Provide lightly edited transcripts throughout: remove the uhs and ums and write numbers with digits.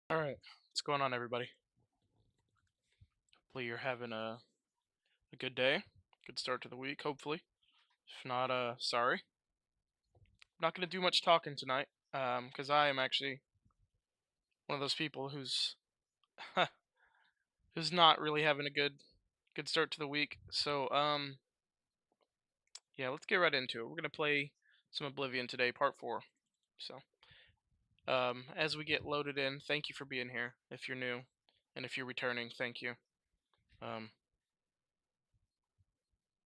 Alright, what's going on, everybody? Hopefully you're having a good day, good start to the week, hopefully. If not, sorry. I'm not going to do much talking tonight, because I am actually one of those people who's not really having a good start to the week. So, yeah, let's get right into it. We're going to play some Oblivion today, part 4. So, as we get loaded in, thank you for being here, if you're new, and if you're returning, thank you.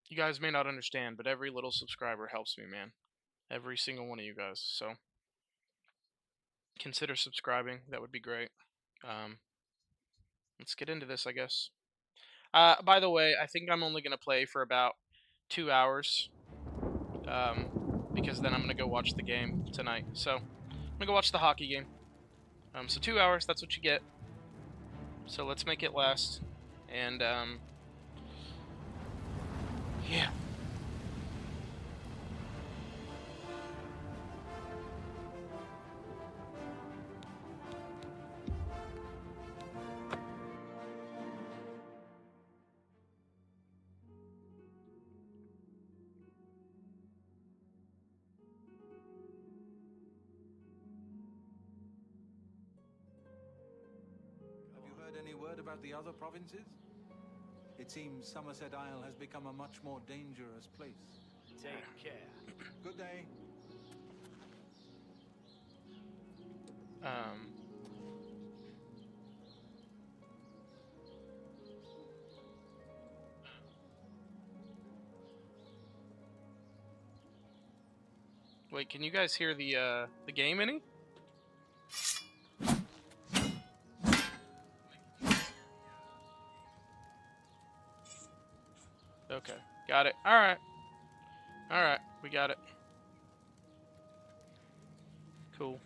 You guys may not understand, but every little subscriber helps me, man. Every single one of you guys. So consider subscribing. That would be great. Let's get into this, I guess. By the way, I think I'm only going to play for about 2 hours. Because then I'm going to go watch the game tonight. So I'm going to go watch the hockey game. So 2 hours, that's what you get. So let's make it last. And, yeah. Have you heard any word about the other provinces? It seems Somerset Isle has become a much more dangerous place. Take care. Good day. Wait, can you guys hear the game any? Okay, got it. Alright. Alright, we got it. Cool.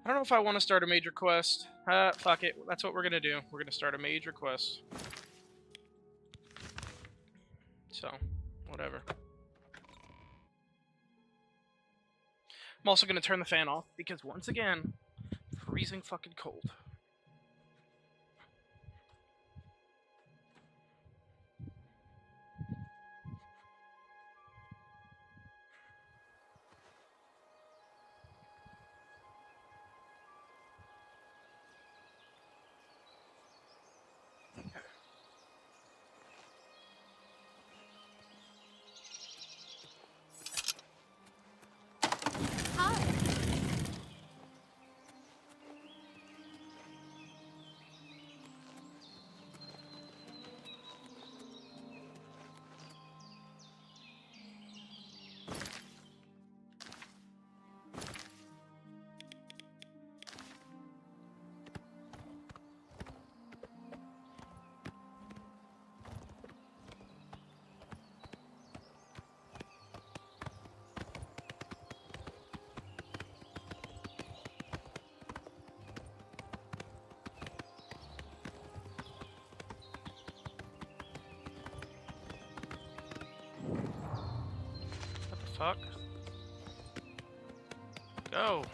I don't know if I want to start a major quest. Fuck it. That's what we're gonna do. We're gonna start a major quest. So, whatever. I'm also gonna turn the fan off because, once again, freezing fucking cold. What the fuck? Go!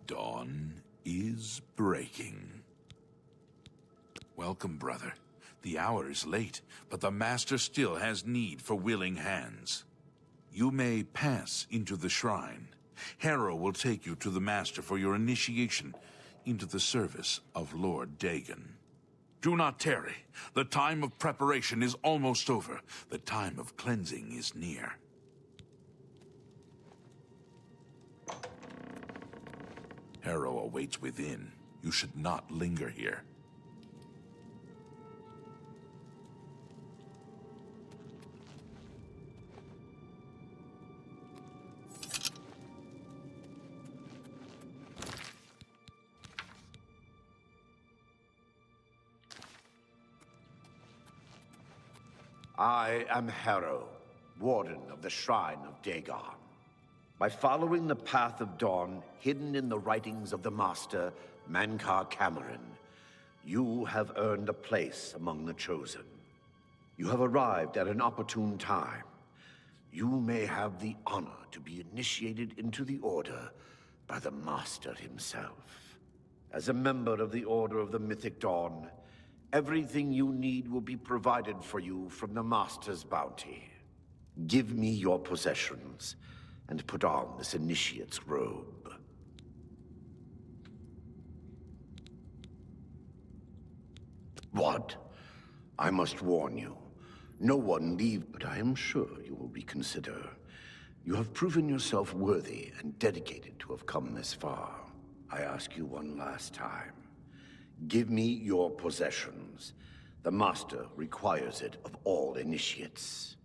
Dawn is breaking. Welcome, brother. The hour is late, but the Master still has need for willing hands. You may pass into the shrine. Harrow will take you to the Master for your initiation into the service of Lord Dagon. Do not tarry. The time of preparation is almost over. The time of cleansing is near. Harrow awaits within. You should not linger here. I am Harrow, Warden of the Shrine of Dagon. By following the path of dawn hidden in the writings of the Master, Mankar Cameron, you have earned a place among the Chosen. You have arrived at an opportune time. You may have the honor to be initiated into the Order by the Master himself. As a member of the Order of the Mythic Dawn, everything you need will be provided for you from the Master's bounty. Give me your possessions, and put on this initiate's robe. What? I must warn you. No one leave, but I am sure you will reconsider. You have proven yourself worthy and dedicated to have come this far. I ask you one last time. Give me your possessions. The Master requires it of all initiates.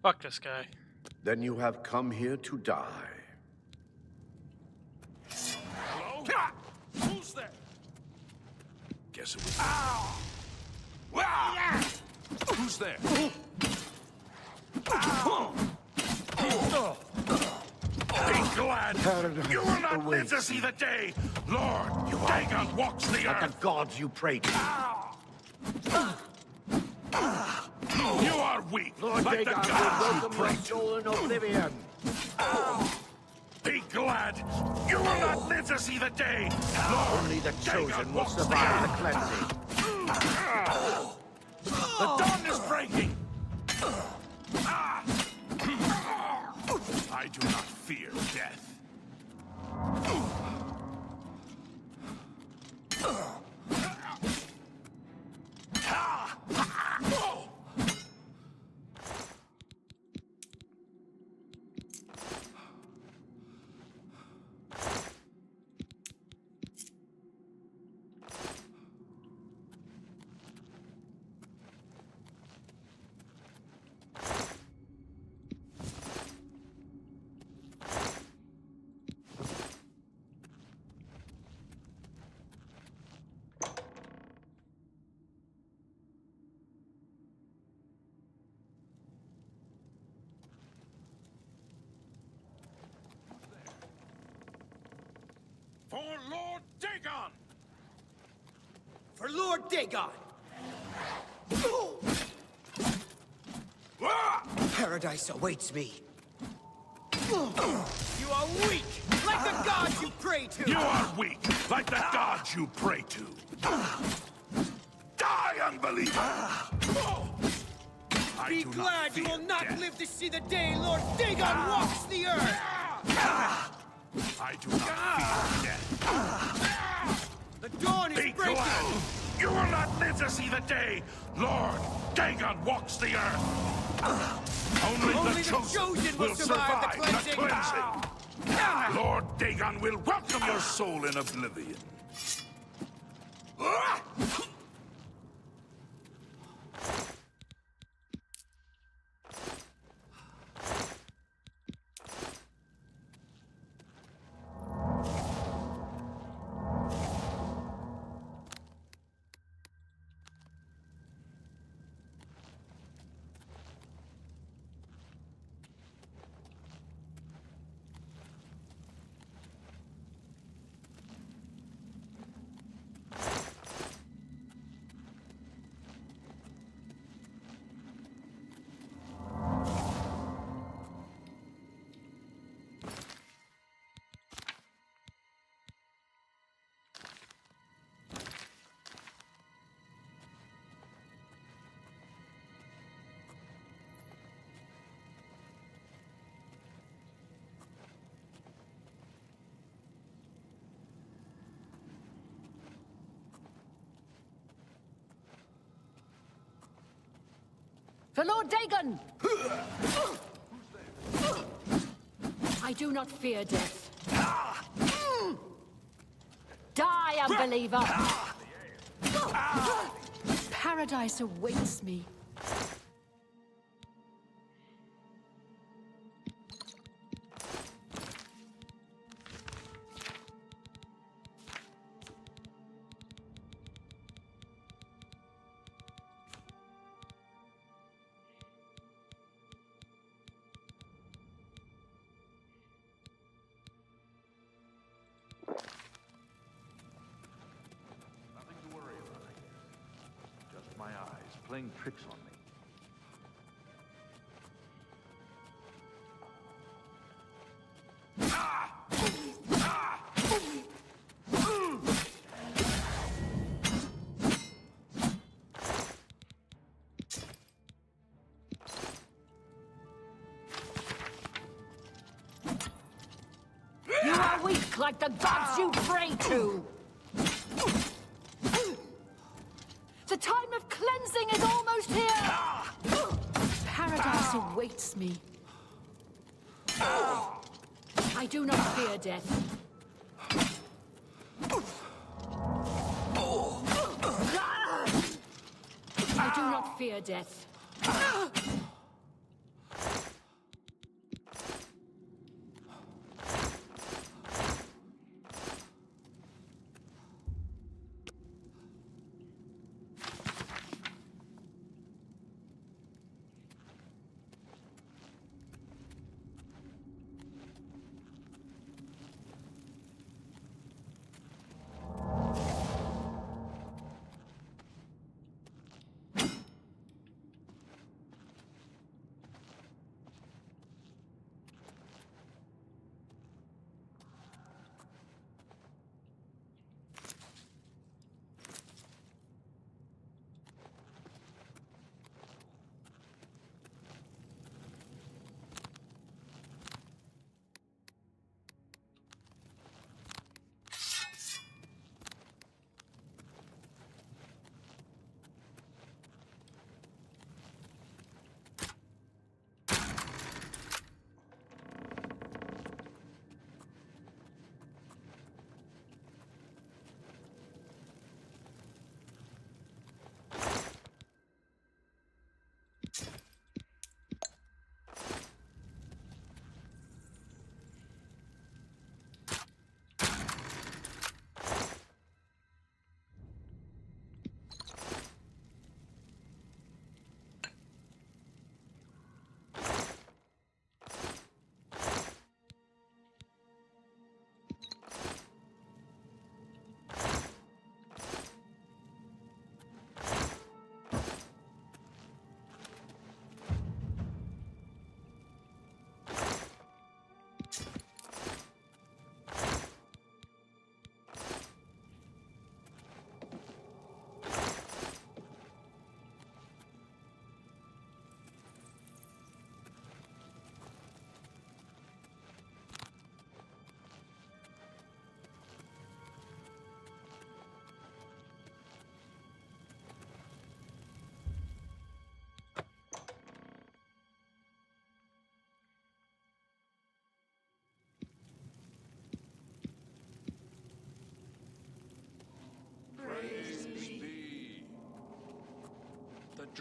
Fuck this guy. Then you have come here to die. Hello? Who's there? Guess it was... Who's there? Be glad! You will not live to see the day! Lord, Dagon walks the Like earth! the gods you pray to. You are weak, Lord like the Dagon will gods you welcome pray your to! soul in Oblivion. Be glad! You will not live to see the day! Lord, Only the Dagon chosen will walks the survive the earth! cleansing. The dawn is breaking! I do not fear death. For Lord Dagon! For Lord Dagon! Paradise awaits me. You are weak, like the gods you pray to! You are weak, like the gods you pray to. Die, unbeliever! Be glad you will not live to see the day Lord Dagon walks the earth! I do not fear death. The dawn is Be breaking! glad! You will not live to see the day Lord Dagon walks the earth! Only the chosen will survive the cleansing! Lord Dagon will welcome your soul in Oblivion. For Lord Dagon! I do not fear death. Die, unbeliever! Paradise awaits me. Nothing to worry about, I guess. Just my eyes playing tricks on me. You are weak like the gods you pray to! The time of cleansing is almost here! Paradise awaits me. I do not fear death. I do not fear death.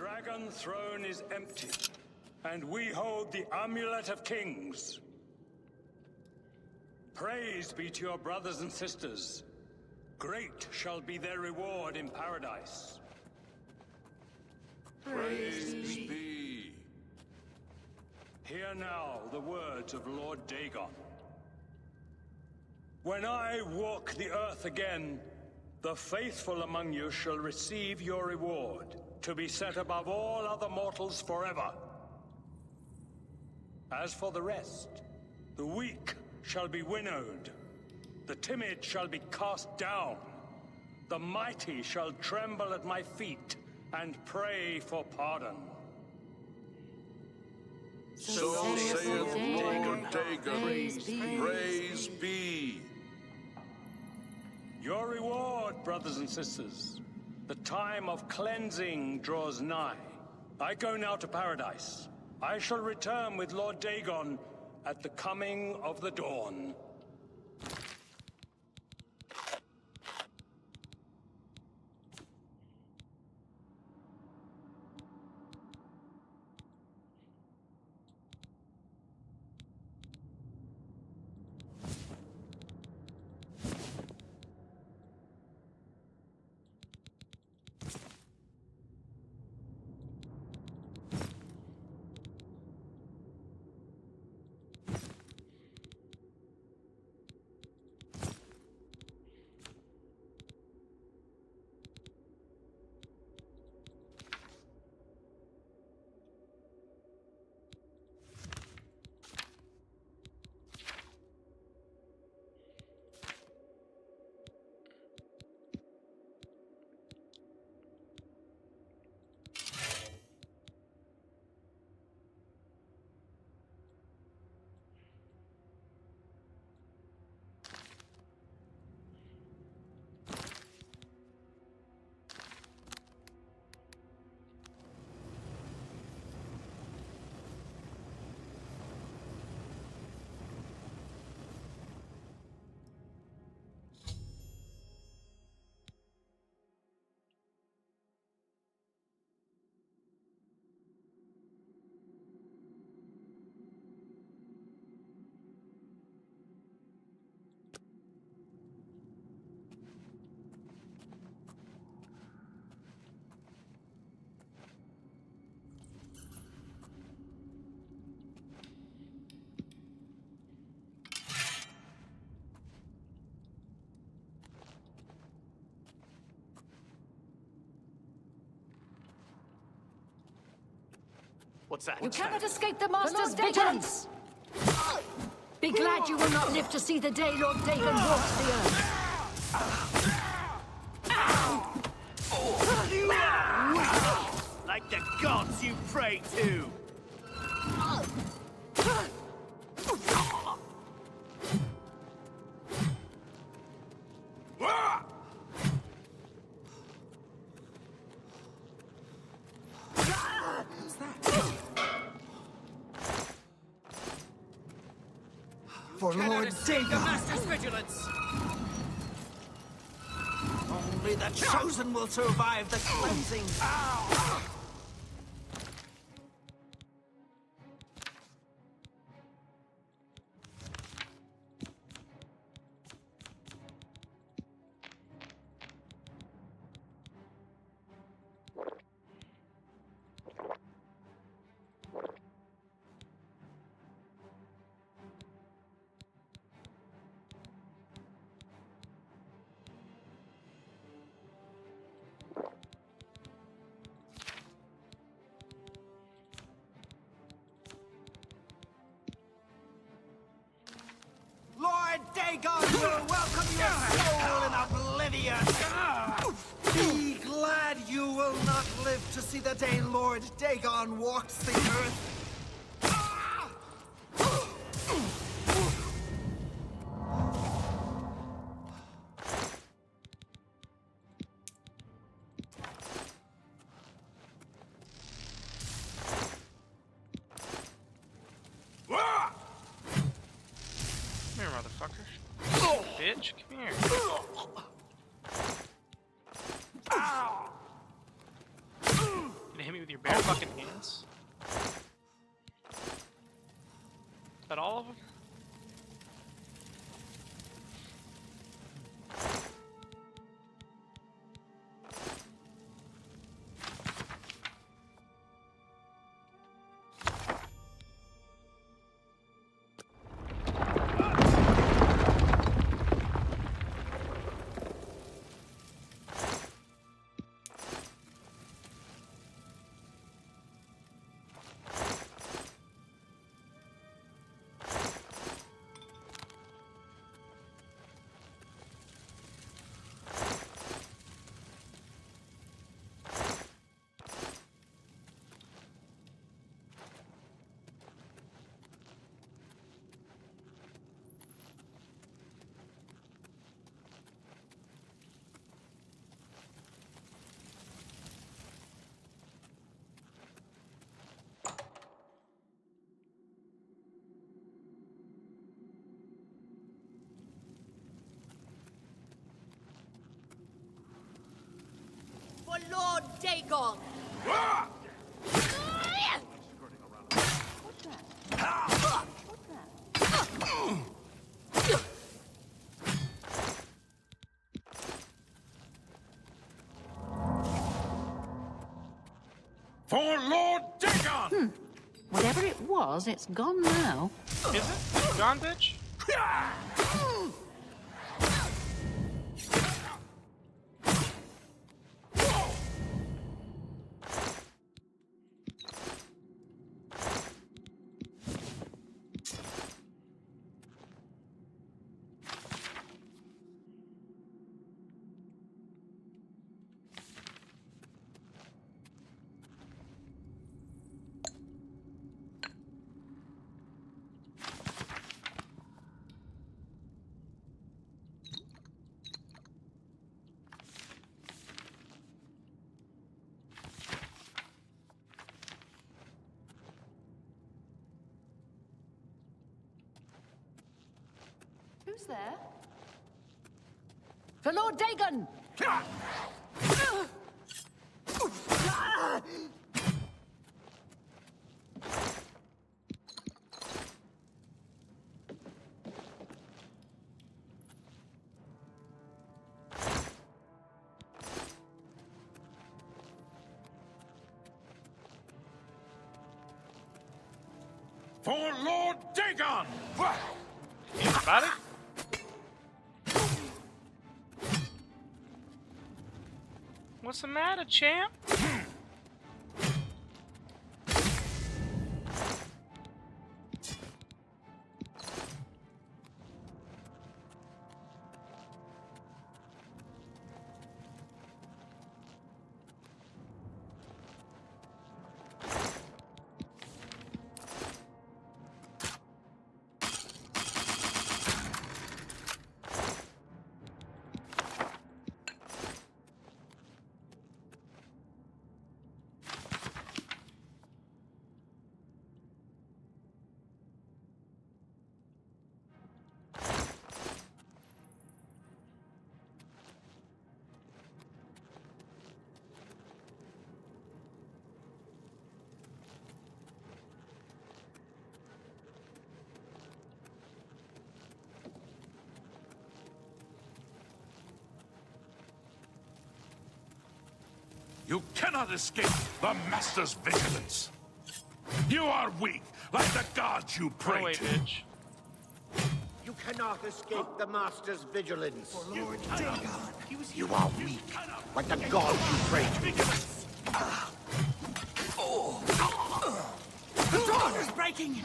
Dragon Throne is empty, and we hold the Amulet of Kings. Praise be to your brothers and sisters. Great shall be their reward in paradise. Praise be. Hear now the words of Lord Dagon. When I walk the earth again, the faithful among you shall receive your reward, to be set above all other mortals forever. As for the rest, the weak shall be winnowed, the timid shall be cast down, the mighty shall tremble at my feet and pray for pardon. So saith Lord Dagon. Praise be. Your reward, brothers and sisters. The time of cleansing draws nigh. I go now to paradise. I shall return with Lord Dagon at the coming of the dawn. What's that? You cannot escape the Master's vigilance! Be glad you will not live to see the day Lord Dagon walks the earth. Like the gods you pray to! For Lord Dagon, Master's vigilance! only the chosen will survive the cleansing. Lord Dagon will welcome your soul in Oblivion! Be glad you will not live to see the day Lord Dagon walks the earth. Come here, motherfucker. Bitch, come here. You gonna hit me with your bare fucking hands. Is that all of them? For Lord Dagon! For Lord Dagon! Whatever it was, it's gone now. Is it? Gone, bitch? Who's there? For Lord Dagon! For Lord Dagon! Anybody? What's the matter, champ? You cannot escape the Master's vigilance. You are weak, like the gods you Go pray away, to. bitch. You cannot escape the Master's vigilance. Lord Dagon. You are weak, like the gods you pray to. The dawn is breaking!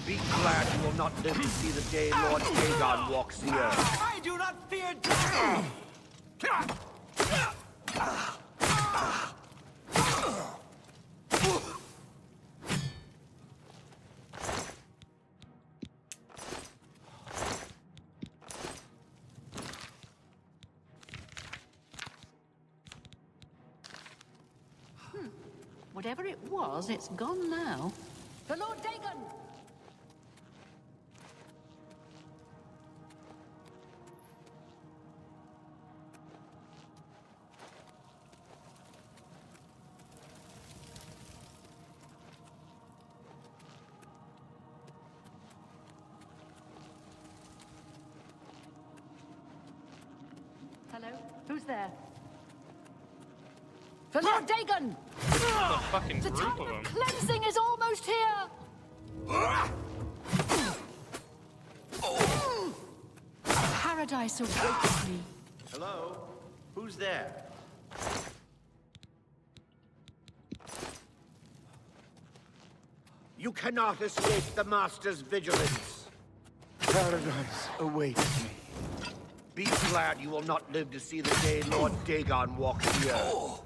Be glad you will not live to see the day Lord Dagon walks the earth. I do not fear death! Whatever it was, it's gone now. For Lord Dagon! Hello? Who's there? For Lord Dagon! A fucking The group time of of them. cleansing is almost here! Paradise awaits me. Hello? Who's there? You cannot escape the Master's vigilance. Paradise awaits me. Be glad you will not live to see the day Lord Dagon walks the earth.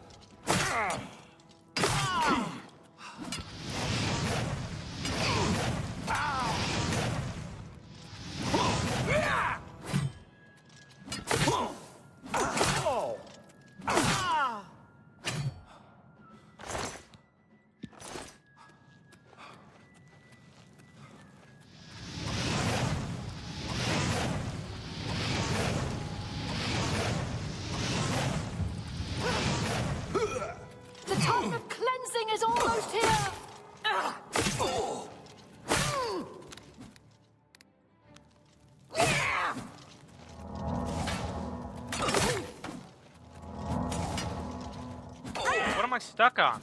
The time of cleansing is almost here! What am I stuck on?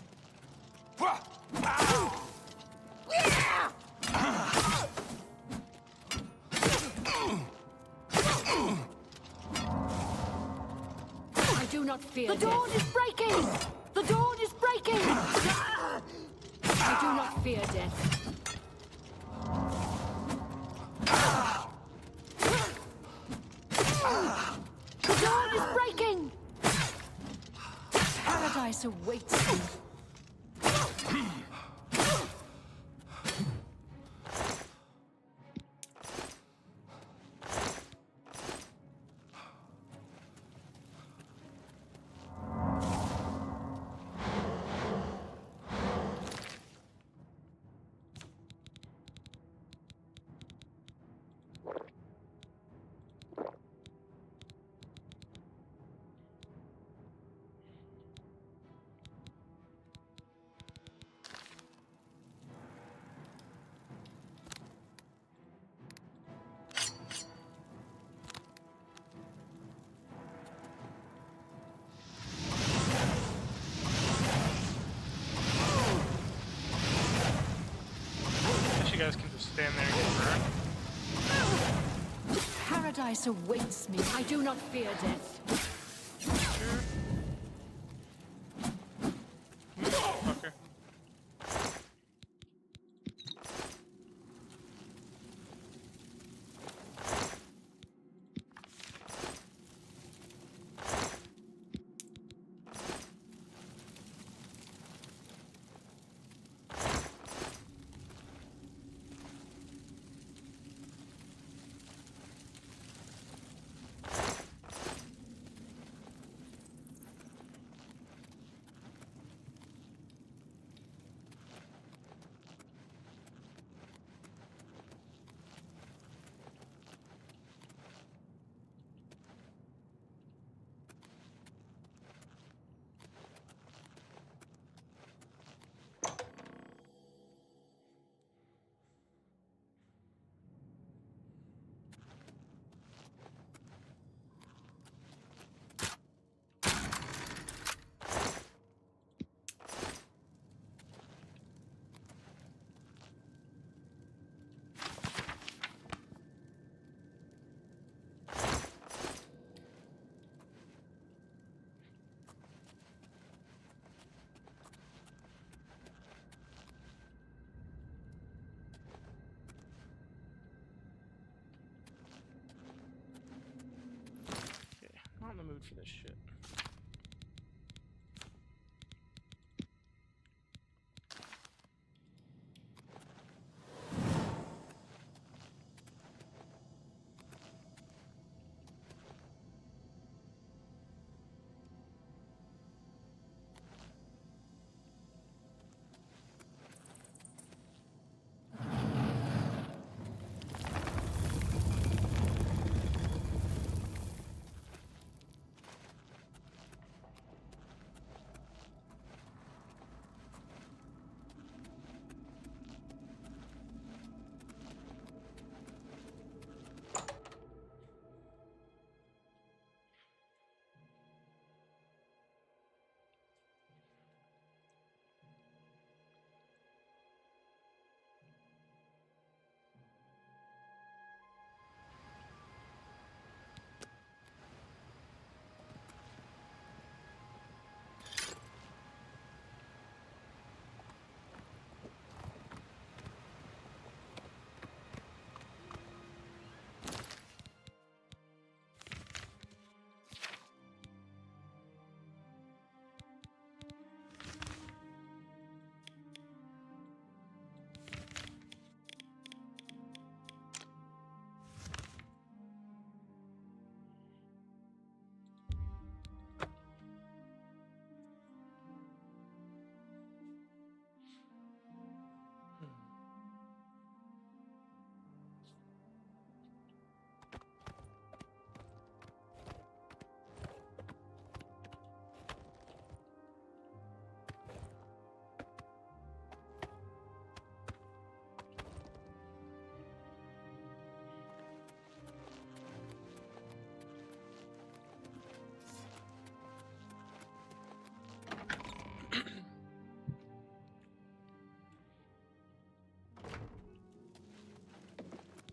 I do not fear death. The dawn is breaking! The dawn is breaking! I do not fear death. The dawn is breaking! Paradise awaits me. You guys can just stand there and get burned. Paradise awaits me. I do not fear death. Sure. Motherfucker. Not in the mood for this shit.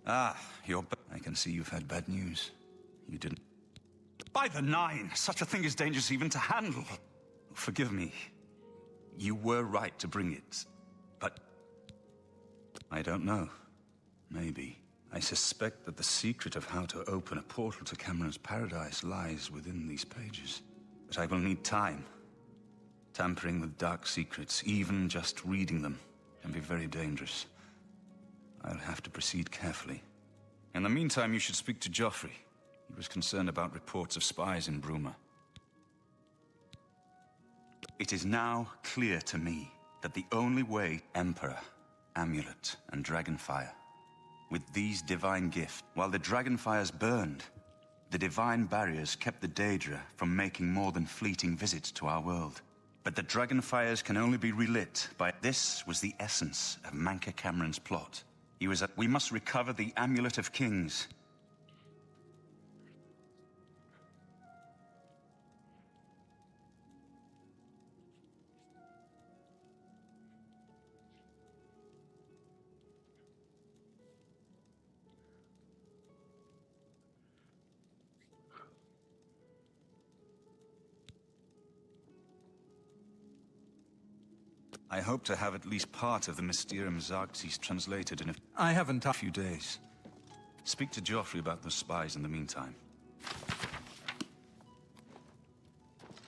Ah, I can see you've had bad news. You didn't... By the Nine! Such a thing is dangerous even to handle. Forgive me. You were right to bring it, but... I don't know. Maybe. I suspect that the secret of how to open a portal to Cameron's paradise lies within these pages. But I will need time. Tampering with dark secrets, even just reading them, can be very dangerous. I'll have to proceed carefully. In the meantime, you should speak to Joffrey. He was concerned about reports of spies in Bruma. It is now clear to me that the only way Emperor, Amulet, and Dragonfire, with these divine gifts, while the Dragonfires burned, the divine barriers kept the Daedra from making more than fleeting visits to our world. But the Dragonfires can only be relit by... This was the essence of Manca Cameron's plot. We must recover the Amulet of Kings. I hope to have at least part of the Mysterium Xarxes translated in a few days. Speak to Joffrey about those spies in the meantime.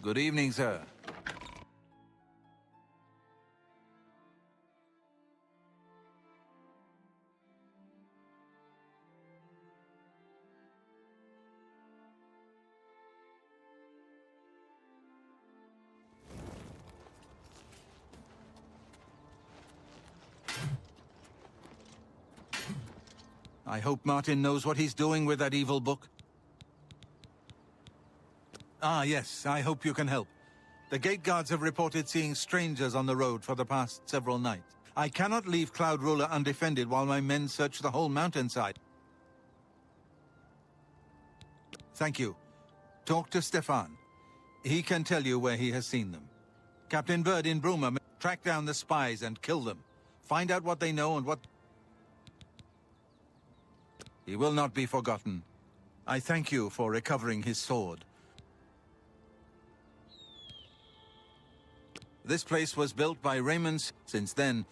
Good evening, sir. I hope Martin knows what he's doing with that evil book. Ah, yes, I hope you can help. The gate guards have reported seeing strangers on the road for the past several nights. I cannot leave Cloud Ruler undefended while my men search the whole mountainside. Thank you. Talk to Stefan. He can tell you where he has seen them. Captain Bird in Bruma may track down the spies and kill them. Find out what they know and what... He will not be forgotten. I thank you for recovering his sword. This place was built by Raymond's. Since then,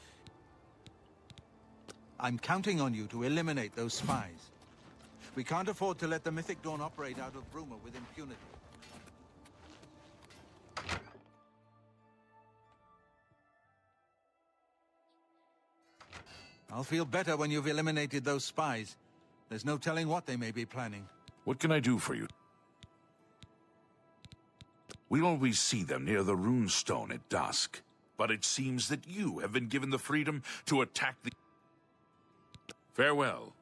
I'm counting on you to eliminate those spies. We can't afford to let the Mythic Dawn operate out of Bruma with impunity. I'll feel better when you've eliminated those spies. There's no telling what they may be planning. What can I do for you? We always see them near the rune stone at dusk, but it seems that you have been given the freedom to attack the... Farewell.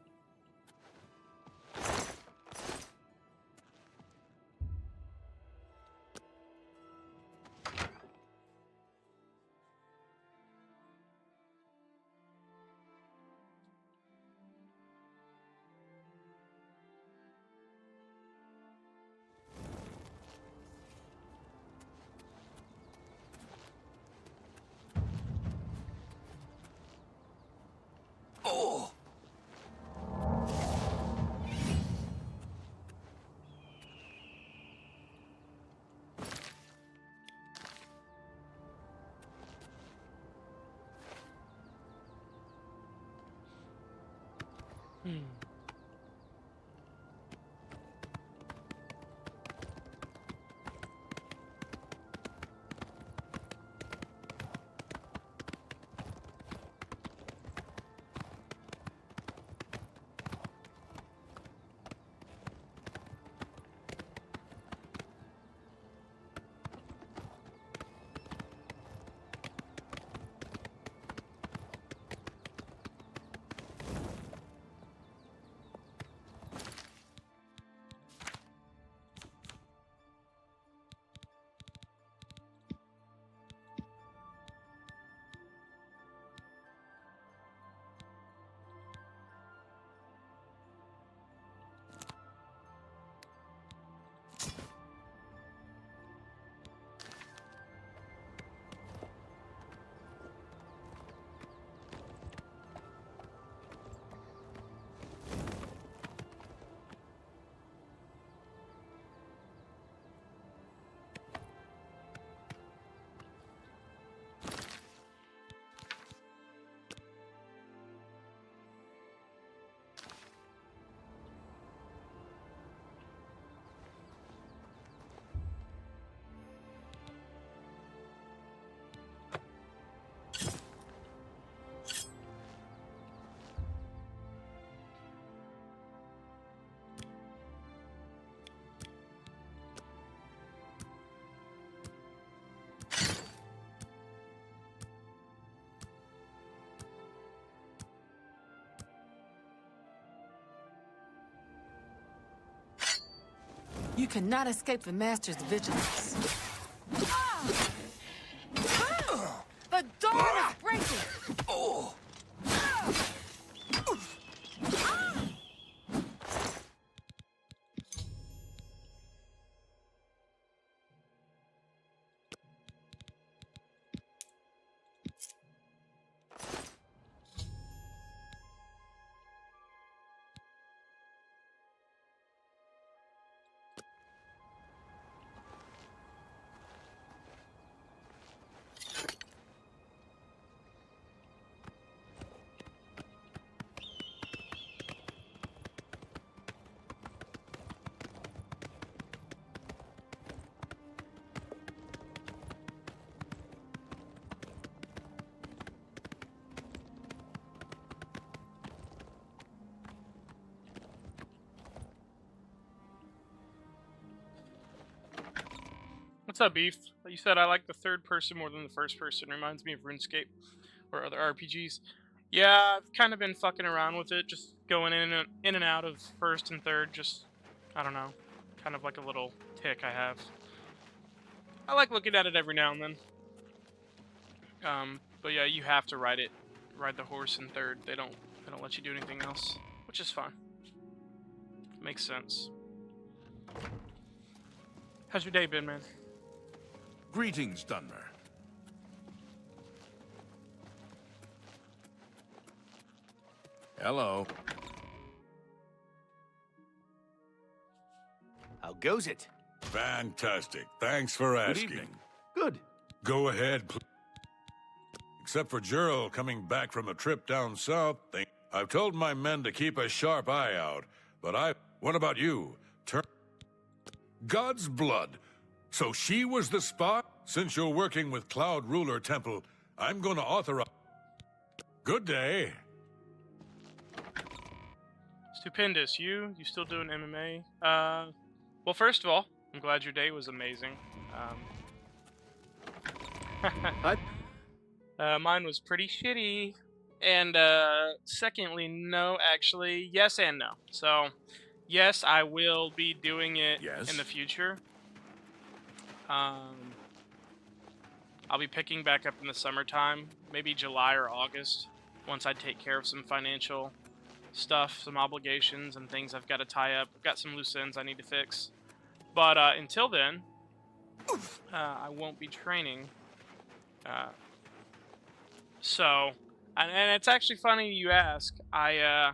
You cannot escape the Master's vigilance. The dawn is breaking! What's up, Beef? You said I like the third person more than the first person. Reminds me of RuneScape or other RPGs. Yeah, I've kind of been fucking around with it, just going in and out of first and third. Just, I don't know, kind of like a little tick I have. I like looking at it every now and then. But yeah, you have to ride the horse in third. They don't let you do anything else, which is fine. Makes sense. How's your day been, man? Greetings, Dunmer. Hello. How goes it? Fantastic. Thanks for asking. Good evening. Good. Go ahead, except for Gerald coming back from a trip down south. I've told my men to keep a sharp eye out, but what about you? God's blood. So she was the spy? Since you're working with Cloud Ruler Temple, I'm going to authorize... Good day. Stupendous. You still doing MMA? Well, first of all, I'm glad your day was amazing. Mine was pretty shitty. And, secondly, no, actually, yes and no. So, yes, I will be doing it in the future. I'll be picking back up in the summertime, maybe July or August, once I take care of some financial stuff, some obligations and things I've got to tie up. I've got some loose ends I need to fix. But until then, I won't be training. And it's actually funny you ask. I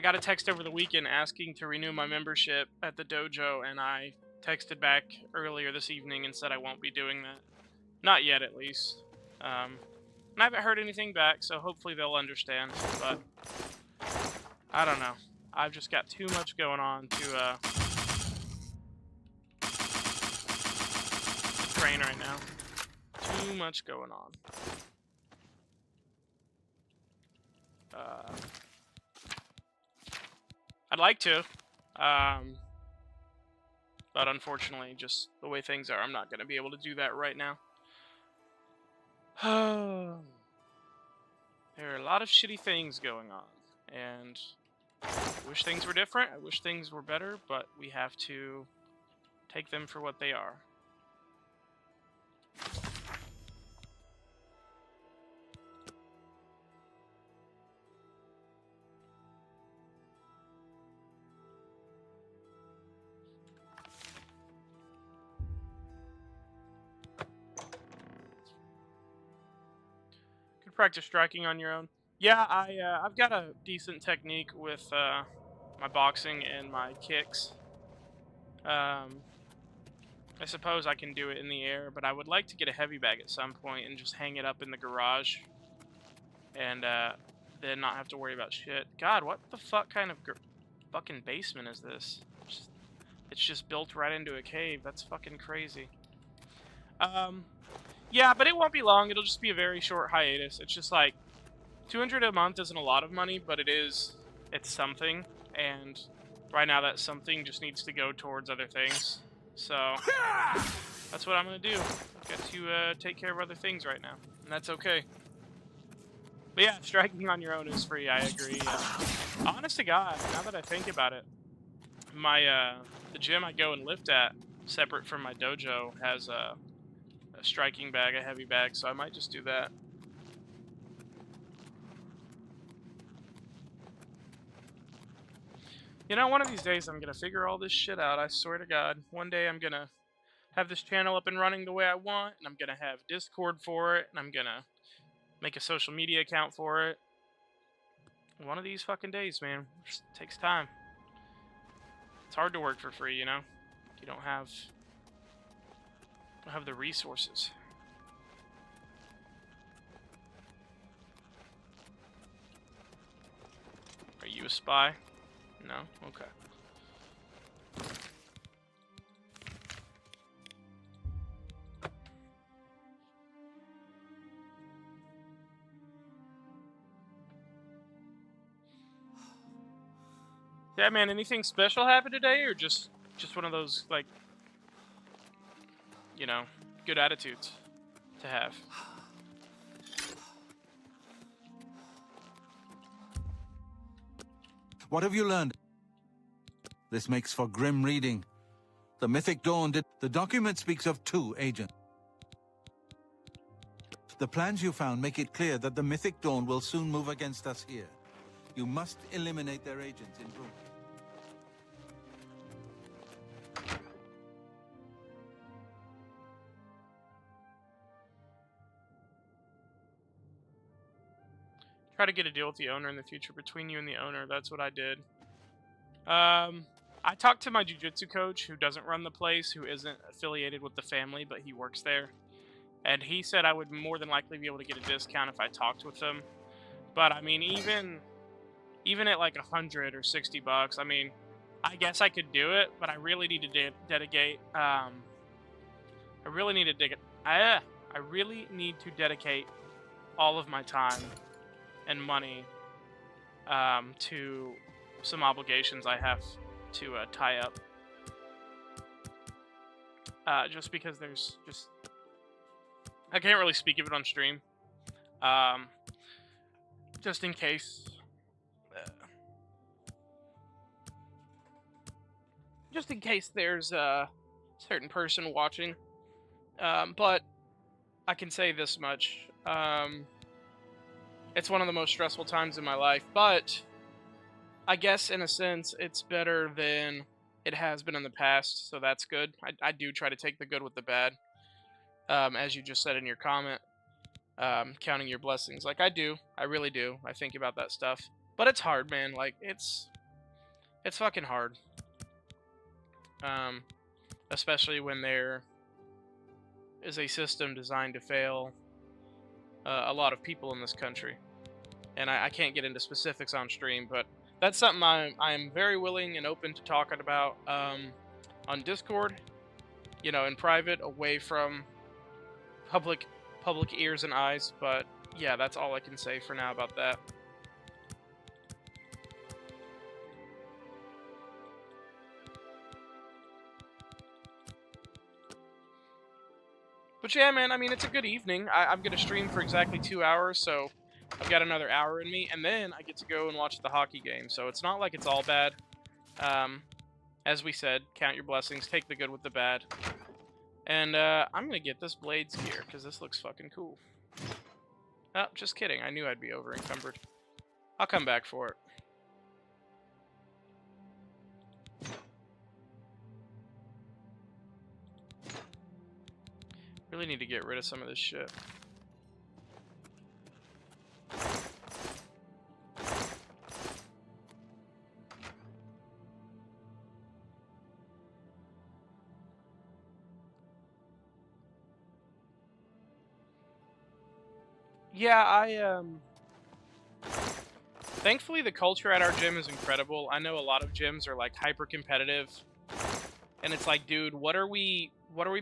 got a text over the weekend asking to renew my membership at the dojo, and I texted back earlier this evening and said I won't be doing that. Not yet, at least. And I haven't heard anything back, so hopefully they'll understand. But I don't know. I've just got too much going on to train right now. Too much going on. I'd like to. But unfortunately, just the way things are, I'm not going to be able to do that right now. There are a lot of shitty things going on, and I wish things were different, I wish things were better, but we have to take them for what they are. Practice striking on your own. Yeah, I've got a decent technique with my boxing and my kicks. I suppose I can do it in the air, but I would like to get a heavy bag at some point and just hang it up in the garage, and then not have to worry about shit. God, what the fuck kind of fucking basement is this? It's just built right into a cave. That's fucking crazy. Yeah, but it won't be long. It'll just be a very short hiatus. It's just like, $200 a month isn't a lot of money, but it's something. And right now that something just needs to go towards other things. So, that's what I'm going to do. I've got to take care of other things right now. And that's okay. But yeah, striking on your own is free, I agree. Honest to God, now that I think about it, the gym I go and lift at, separate from my dojo, has a striking bag, a heavy bag, so I might just do that. You know, one of these days I'm gonna figure all this shit out, I swear to God. One day I'm gonna have this channel up and running the way I want, and I'm gonna have Discord for it, and I'm gonna make a social media account for it. One of these fucking days, man. It just takes time. It's hard to work for free, you know? You don't have the resources. Are you a spy? No? Okay. Yeah, man, anything special happened today, or just one of those, like, you know, good attitudes to have? What have you learned? This makes for grim reading. The Mythic Dawn did... The document speaks of 2 agents. The plans you found make it clear that the Mythic Dawn will soon move against us here. You must eliminate their agents in Rome. Try to get a deal with the owner in the future. Between you and the owner, that's what I did. I talked to my jiu-jitsu coach, who doesn't run the place, who isn't affiliated with the family, but he works there. And he said I would more than likely be able to get a discount if I talked with them. But I mean, even at like $100 or $60, I mean, I guess I could do it, but I really need to dedicate. I really need to dedicate all of my time and money to some obligations I have to tie up. Just because there's just... I can't really speak of it on stream. Just in case... just in case there's a certain person watching. But I can say this much. It's one of the most stressful times in my life, but I guess in a sense it's better than it has been in the past, so that's good. I do try to take the good with the bad, as you just said in your comment, counting your blessings. Like, I do. I really do. I think about that stuff. But it's hard, man. Like, it's fucking hard. Especially when there is a system designed to fail a lot of people in this country. And I can't get into specifics on stream, but that's something I'm very willing and open to talking about on Discord, you know, in private, away from public ears and eyes. But yeah, that's all I can say for now about that. But yeah, man, I mean, it's a good evening. I'm going to stream for exactly 2 hours, so I've got another hour in me, and then I get to go and watch the hockey game. So it's not like it's all bad. As we said, count your blessings, take the good with the bad. And I'm going to get this Blades gear, because this looks fucking cool. Oh, just kidding. I knew I'd be over encumbered. I'll come back for it. Really need to get rid of some of this shit. Yeah, thankfully the culture at our gym is incredible. I know a lot of gyms are like hyper competitive. And it's like, dude, what are we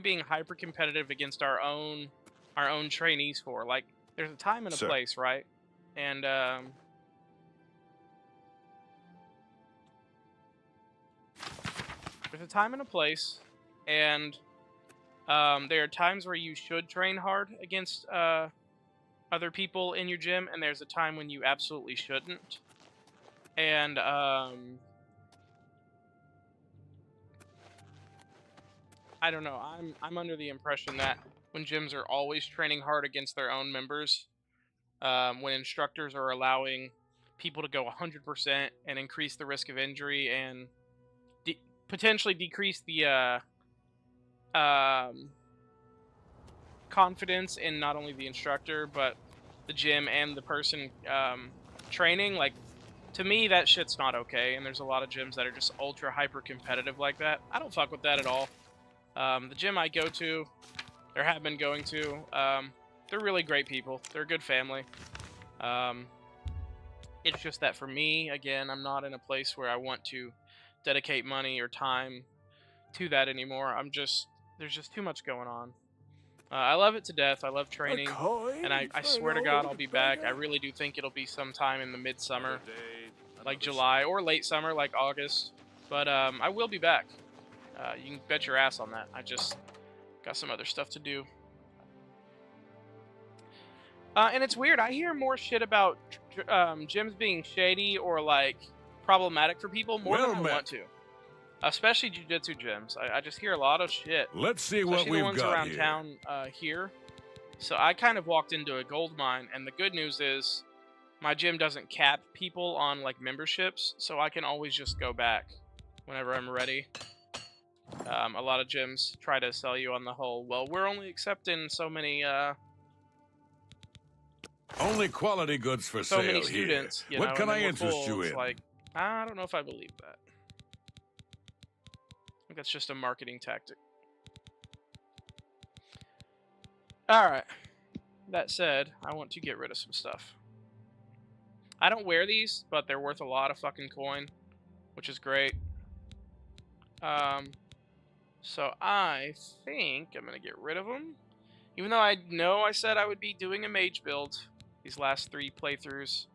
being hyper competitive against our own trainees for? Like, there's a time and a place, right? And there's a time and a place, and there are times where you should train hard against other people in your gym, and there's a time when you absolutely shouldn't. And I don't know. I'm under the impression that when gyms are always training hard against their own members, when instructors are allowing people to go 100% and increase the risk of injury and potentially decrease the confidence in not only the instructor but the gym and the person training, like, to me that shit's not okay. And there's a lot of gyms that are just ultra hyper competitive like that. I don't fuck with that at all. The gym I go to, or have been going to, they're really great people. They're a good family. It's just that for me, again, I'm not in a place where I want to dedicate money or time to that anymore. There's just too much going on. I love it to death. I love training, and I swear to God I'll be back. I really do think it'll be sometime in the midsummer, like July, or late summer, like August. But I will be back. You can bet your ass on that. I just got some other stuff to do. And it's weird. I hear more shit about gyms being shady or like problematic for people more than I want to. Especially jiu-jitsu gyms. I just hear a lot of shit. Let's see what we've got got around here. town here. So I kind of walked into a gold mine, and the good news is my gym doesn't cap people on like memberships, so I can always just go back whenever I'm ready. A lot of gyms try to sell you on the whole, well, we're only accepting so many Only quality goods for so sale many here. students, you know, What can and I then we're interest full. you It's in? like, I don't know if I believe that. I think that's just a marketing tactic. Alright. That said, I want to get rid of some stuff. I don't wear these, but they're worth a lot of fucking coin, which is great. So I think I'm going to get rid of them. Even though I know I said I would be doing a mage build these last 3 playthroughs,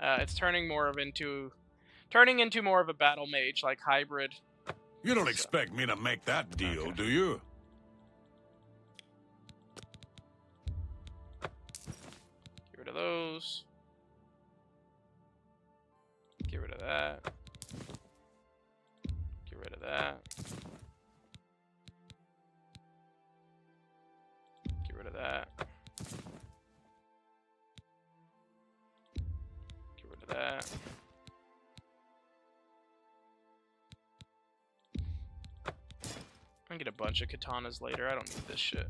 it's turning into more of a battle mage, like hybrid. You don't expect me to make that deal, do you? Get rid of those. Get rid of that. Get rid of that. Get rid of that. Get rid of that. I can get a bunch of katanas later. I don't need this shit.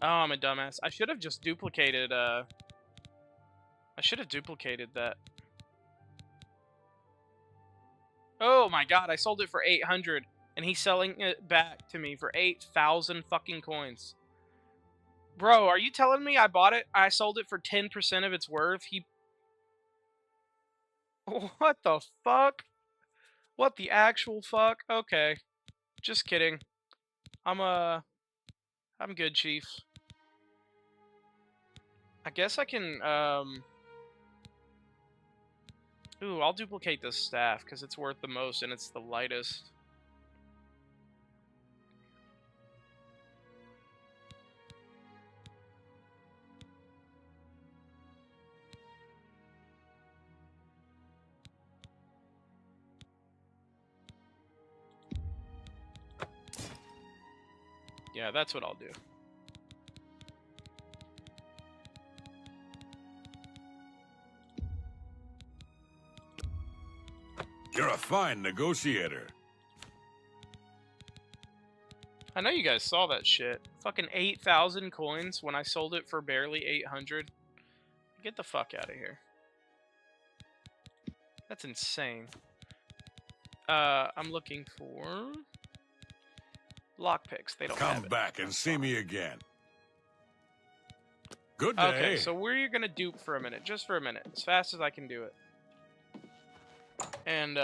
Oh, I'm a dumbass. I should have just duplicated, I should have duplicated that. Oh my god, I sold it for 800, and he's selling it back to me for 8,000 fucking coins. Bro, are you telling me I bought it? I sold it for 10% of its worth? What the fuck? What the actual fuck? Okay. Just kidding. I'm good, Chief. I guess I can, Ooh, I'll duplicate this staff, because it's worth the most, and it's the lightest. Yeah, that's what I'll do. You're a fine negotiator. I know you guys saw that shit. Fucking 8,000 coins when I sold it for barely 800. Get the fuck out of here. That's insane. I'm looking for lockpicks. They don't have Come it. back and see me again. Good day. Okay, so we're gonna dupe for a minute, just for a minute, as fast as I can do it. And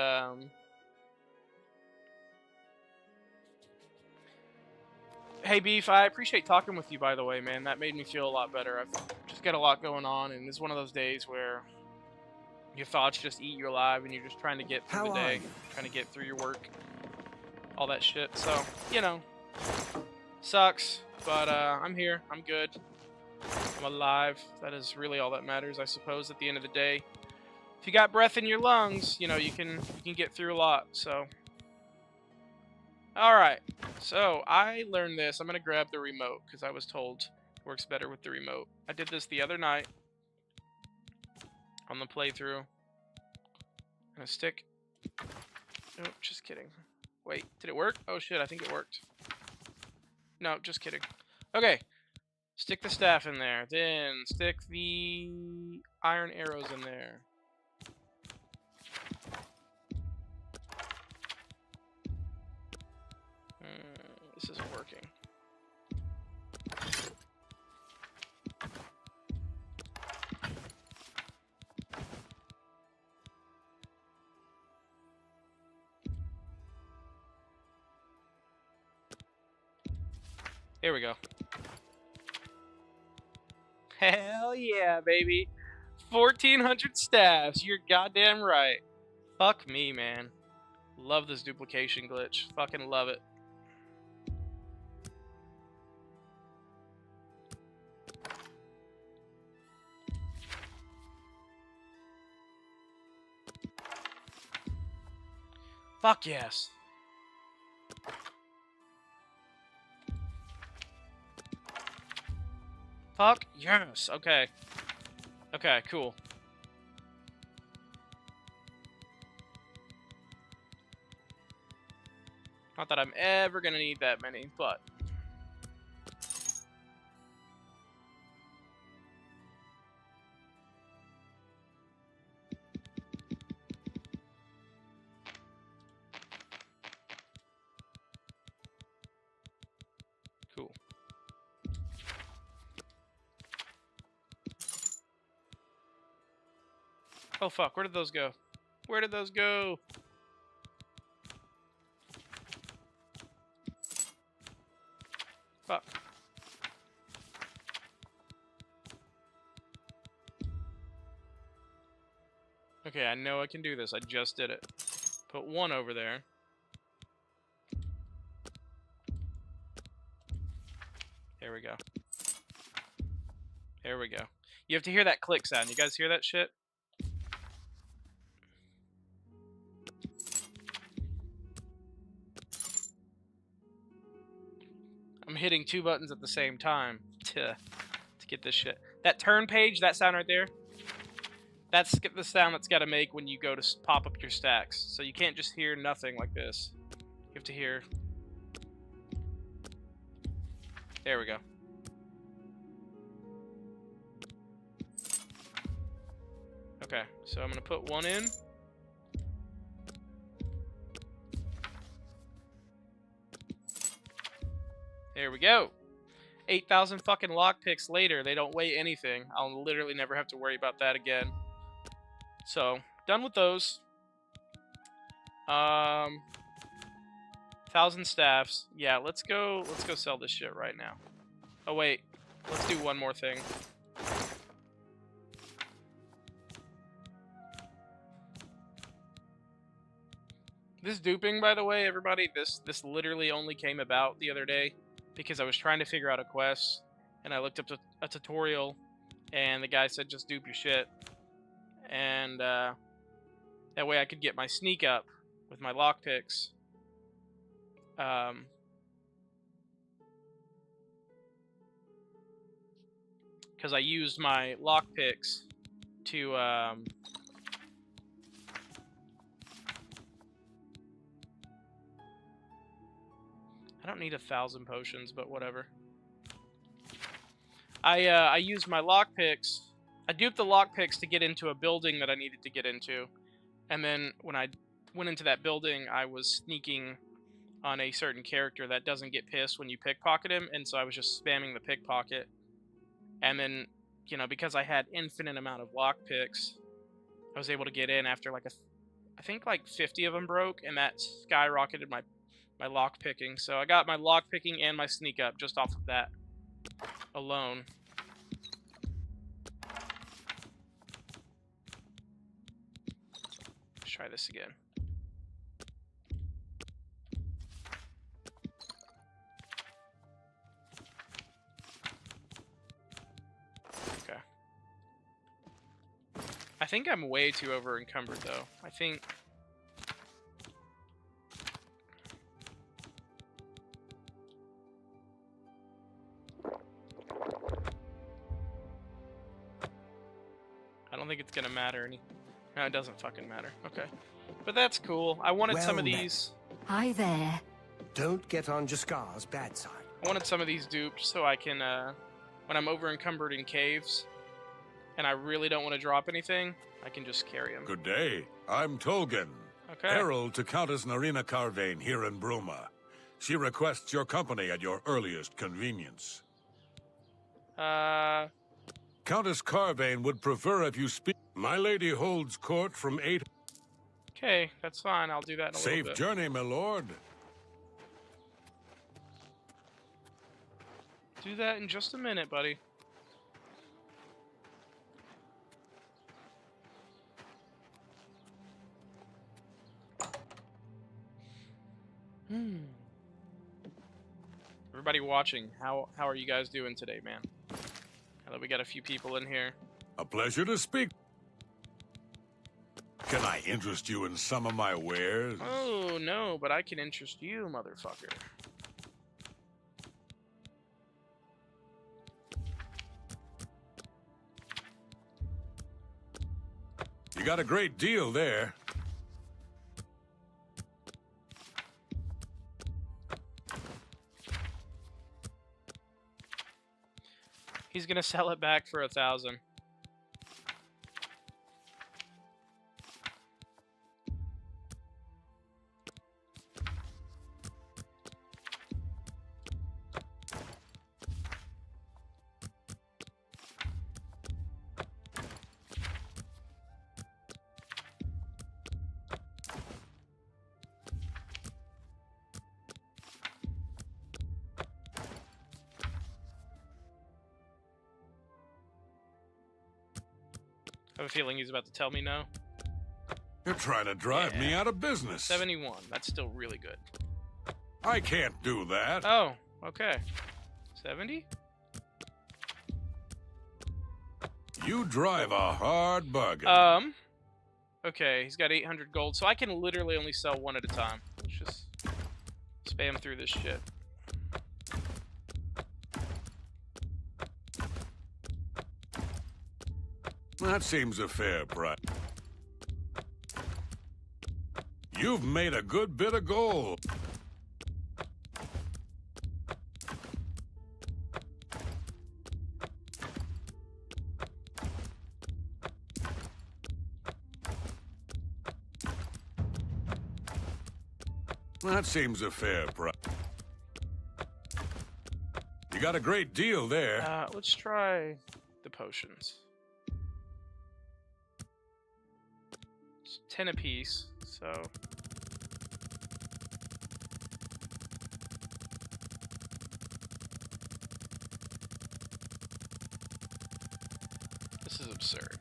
hey Beef, I appreciate talking with you, by the way, man. That made me feel a lot better. I've just got a lot going on, and it's one of those days where your thoughts just eat you alive, and you're just trying to get through the day, trying to get through your work, all that shit. So, you know, sucks. but I'm here. I'm good. I'm alive. That is really all that matters, I suppose, at the end of the day. If you got breath in your lungs, you know, you can get through a lot, so. Alright, so I learned this. I'm going to grab the remote, because I was told it works better with the remote. I did this the other night on the playthrough. And a stick. Nope, just kidding. Wait, did it work? Oh shit, I think it worked. No, just kidding. Okay, stick the staff in there. Then stick the iron arrows in there. This isn't working. Here we go. Hell yeah, baby. 1,400 staffs. You're goddamn right. Fuck me, man. Love this duplication glitch. Fucking love it. Fuck yes. Fuck yes. Okay. Okay, cool. Not that I'm ever gonna need that many, but. Cool. Oh fuck, where did those go? Where did those go? Fuck. Okay, I know I can do this. I just did it. Put one over there. There we go. There we go. You have to hear that click sound. You guys hear that shit? I'm hitting two buttons at the same time to get this shit. That turn page, that sound right there, that's the sound that's got to make when you go to pop up your stacks. So you can't just hear nothing like this. You have to hear. There we go. Okay, so I'm going to put one in. There we go. 8,000 fucking lockpicks later. They don't weigh anything. I'll literally never have to worry about that again. So, done with those. 1,000 staffs. Yeah, let's go sell this shit right now. Oh wait, let's do one more thing. This duping, by the way, everybody, this literally only came about the other day because I was trying to figure out a quest, and I looked up a tutorial, and the guy said just dupe your shit, and that way I could get my sneak up with my lockpicks. Because I used my lockpicks to I don't need 1,000 potions, but whatever. I used my lockpicks. I duped the lockpicks to get into a building that I needed to get into, and then when I went into that building, I was sneaking on a certain character that doesn't get pissed when you pickpocket him, and so I was just spamming the pickpocket. And then, you know, because I had infinite amount of lockpicks, I was able to get in after like I think like 50 of them broke, and that skyrocketed my lock picking. So I got my lock picking and my sneak up just off of that alone. Let's try this again. I think I'm way too over encumbered though. I think I don't think it's gonna matter any. No, it doesn't fucking matter. Okay. But that's cool. I wanted some of Well met. these. Hi there. Don't get on Jaskar's bad side. I wanted some of these duped so I can, when I'm over encumbered in caves, and I really don't want to drop anything, I can just carry them. Good day. I'm Tolgan, Okay. herald to Countess Narina Carvane here in Bruma. She requests your company at your earliest convenience. Countess Carvane would prefer if you speak. My lady holds court from 8. Okay, that's fine. I'll do that in a little Safe bit. journey, my lord. Do that in just a minute, buddy. Everybody watching, how are you guys doing today, man? Now that we got a few people in here. A pleasure to speak. Can I interest you in some of my wares? Oh, no, but I can interest you, motherfucker. You got a great deal there. He's gonna sell it back for 1,000. I have a feeling he's about to tell me no. You're trying to drive me out of business. 71. That's still really good. I can't do that. Oh, okay. 70? You drive a hard bargain. Okay, he's got 800 gold, so I can literally only sell one at a time. Let's just spam through this shit. That seems a fair price. You've made a good bit of gold. That seems a fair price. You got a great deal there. Let's try the potions. It's 10 apiece, so... This is absurd.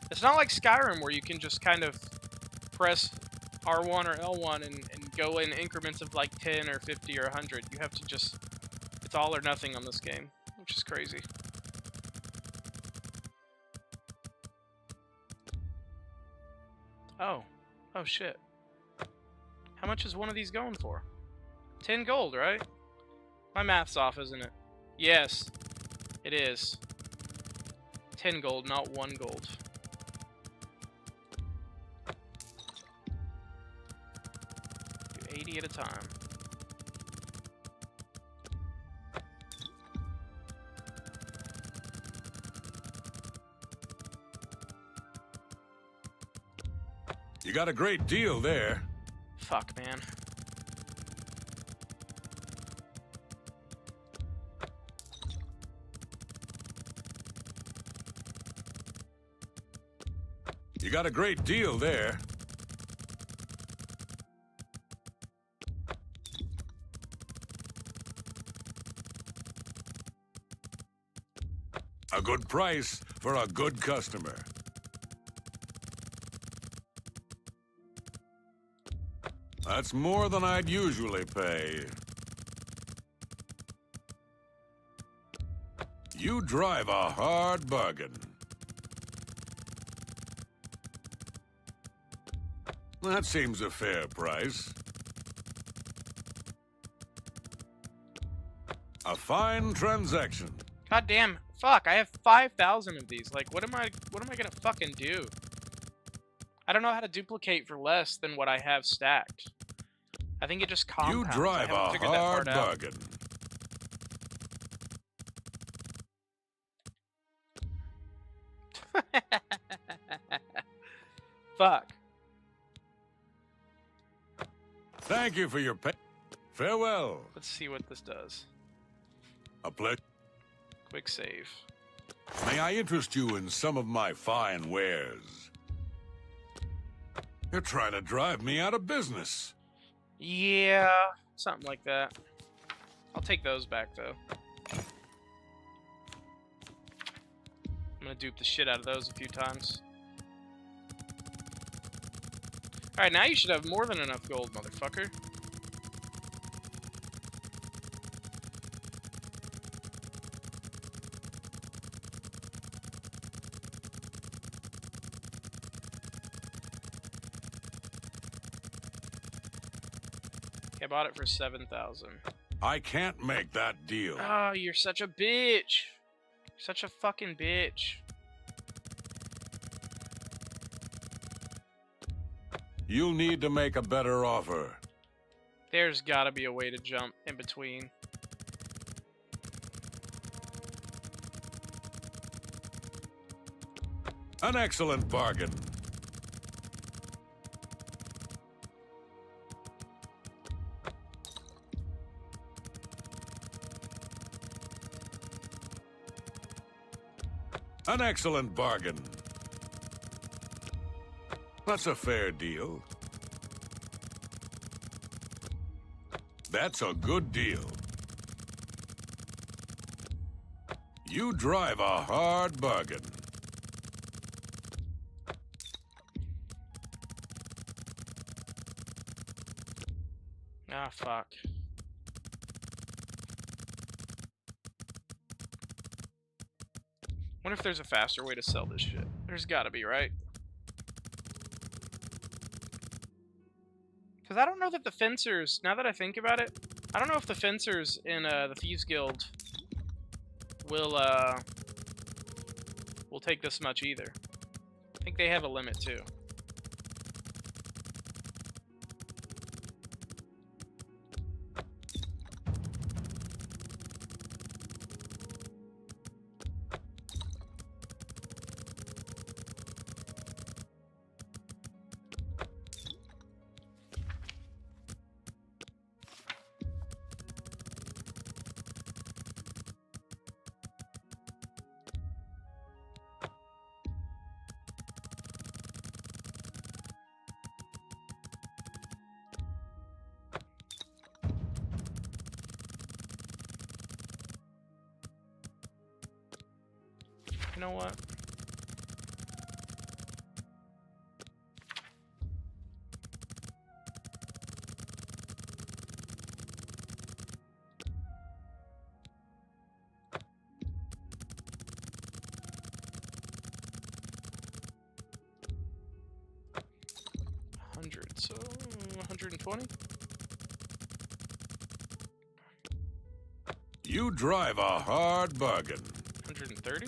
It's not like Skyrim where you can just kind of press R1 or L1 and go in increments of like 10 or 50 or 100. You have to just... It's all or nothing on this game, which is crazy. Oh. Oh, shit. How much is one of these going for? 10 gold, right? My math's off, isn't it? Yes, it is. 10 gold, not 1 gold. Do 80 at a time. You got a great deal there. Fuck, man. You got a great deal there. A good price for a good customer. That's more than I'd usually pay. You drive a hard bargain. That seems a fair price. A fine transaction. God damn. Fuck, I have 5,000 of these. Like, what am I gonna fucking do? I don't know how to duplicate for less than what I have stacked. I think it just compounds. You drive I haven't a figured that hard part out. bargain. Fuck. Thank you for your pay. Farewell. Let's see what this does. A pleasure. Quick save. May I interest you in some of my fine wares? You're trying to drive me out of business. Yeah, something like that. I'll take those back, though. I'm gonna dupe the shit out of those a few times. Alright, now you should have more than enough gold, motherfucker. Okay, I bought it for 7,000. I can't make that deal. Oh, you're such a bitch. You're such a fucking bitch. You'll need to make a better offer. There's gotta be a way to jump in between. An excellent bargain. An excellent bargain. That's a fair deal. That's a good deal. You drive a hard bargain. Ah, fuck. Wonder if there's a faster way to sell this shit. There's gotta be, right? Because I don't know that the fencers, now that I think about it, I don't know if the fencers in the Thieves Guild will take this much either. I think they have a limit too. You know what? So 120? You drive a hard bargain. 130?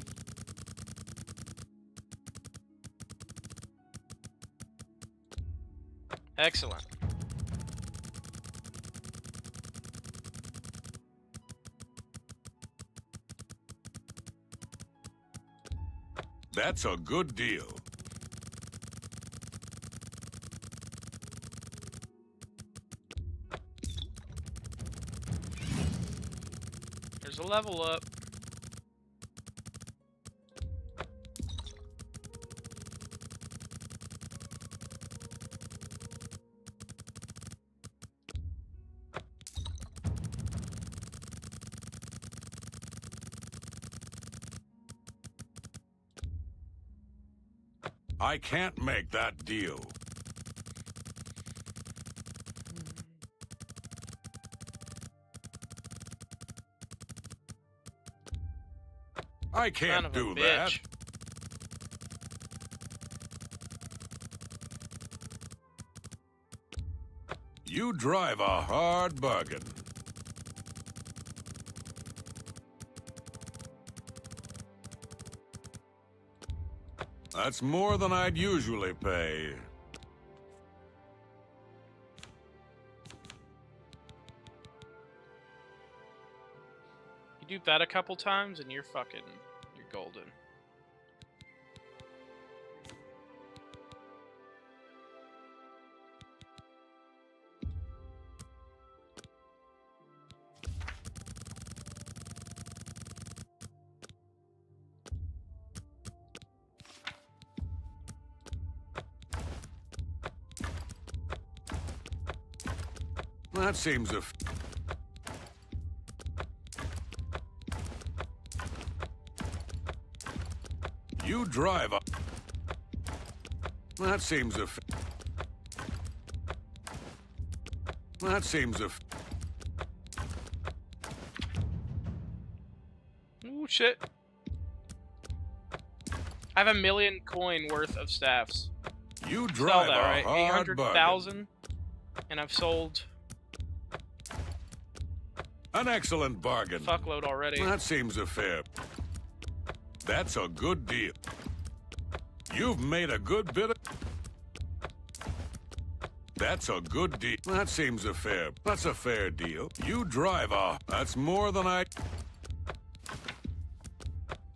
Excellent. That's a good deal. There's a level up. I can't make that deal. I Son can't of a do that. bitch. You drive a hard bargain. That's more than I'd usually pay. You dupe that a couple times and you're golden. That seems a... You drive a... That seems a... That seems a... Ooh, shit. I have 1 million coin worth of staffs. You Sell drive that, a right? hard bargain. 800,000, and I've sold An excellent bargain. fuckload already. That seems a fair... That's a good deal. You've made a good bit of... That's a good deal. That seems a fair... That's a fair deal. You drive a... That's more than I...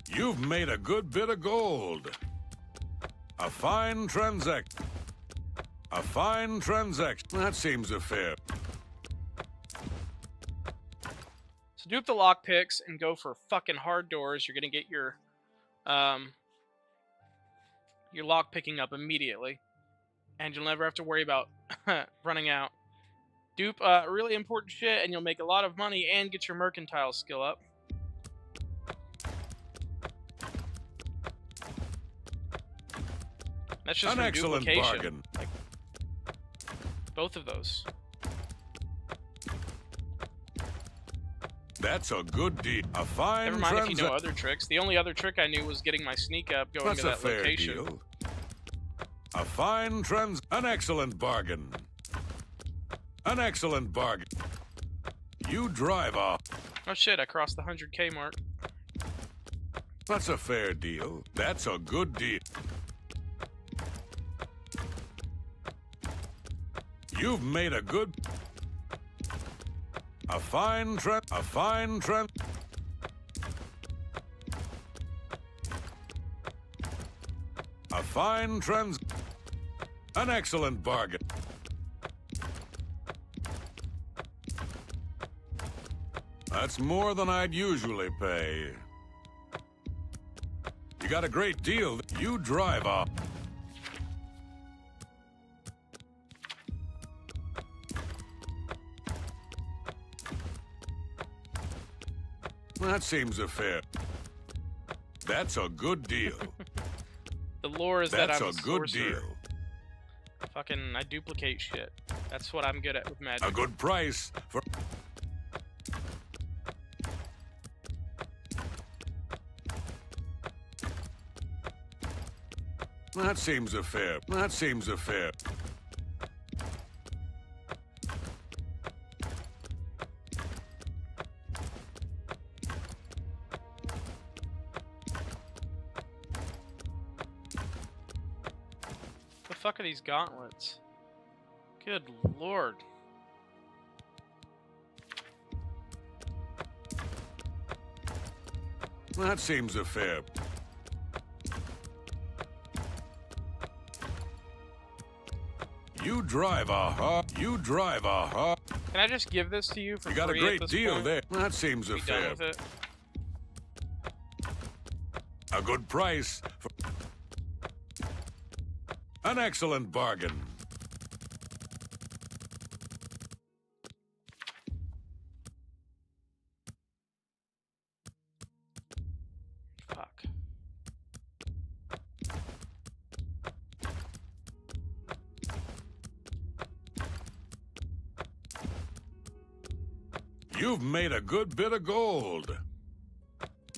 You've made a good bit of gold. A fine transaction. A fine transaction. That seems a fair... So dupe the lockpicks and go for fucking hard doors. You're gonna get your lock picking up immediately, and you'll never have to worry about running out. Dupe really important shit, and you'll make a lot of money and get your mercantile skill up. That's just An from excellent duplication. bargain. Like, both of those. That's a good deal. A fine Never mind if you know transaction. other tricks. The only other trick I knew was getting my sneak up going That's to a that fair location. deal. A fine An excellent bargain. An excellent bargain. You drive a... Oh shit, I crossed the 100K mark. That's a fair deal. That's a good deal. You've made a good... A fine A fine A fine An excellent bargain. That's more than I'd usually pay. You got a great deal. You drive a... That seems a fair... That's a good deal. The lore is that That's I'm a a good sorcerer. deal. Fucking, I duplicate shit. That's what I'm good at with magic. A good price for... That seems a fair... That seems a fair... The fuck are these gauntlets? Good lord. That seems a fair... You drive a hard... You drive a hard... Can I just give this to you for You got a free great at this deal point? there. That seems a Be done fair... with it? A good price for... An excellent bargain. Fuck. You've made a good bit of gold.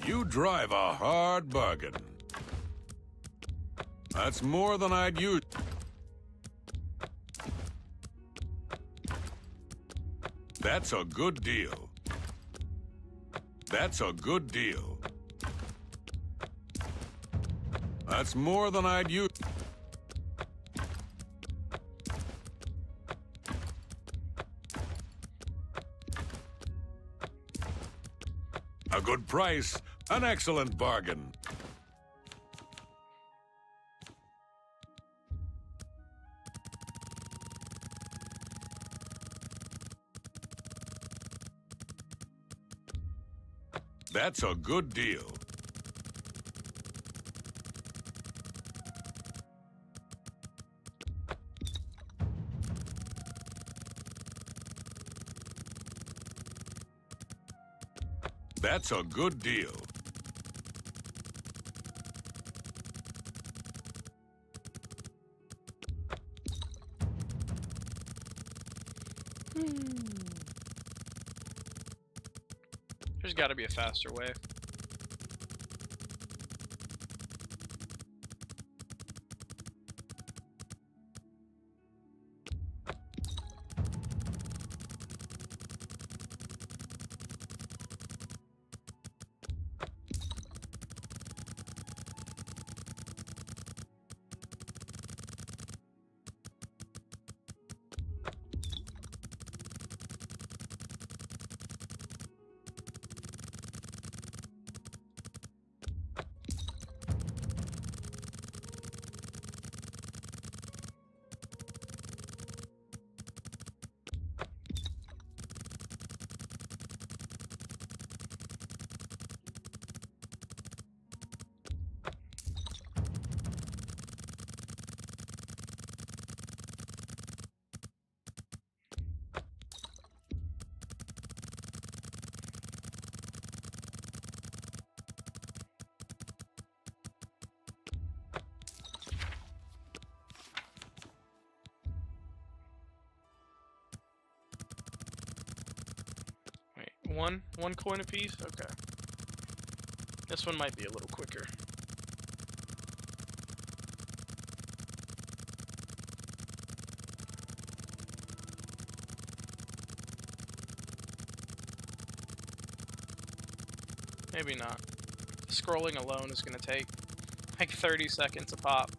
You drive a hard bargain. That's more than I'd use. That's a good deal. That's a good deal. That's more than I'd use. A good price, an excellent bargain. That's a good deal. That's a good deal. There's got to be a faster way. One coin apiece? Okay. This one might be a little quicker. Maybe not. Scrolling alone is gonna take like 30 seconds a pop.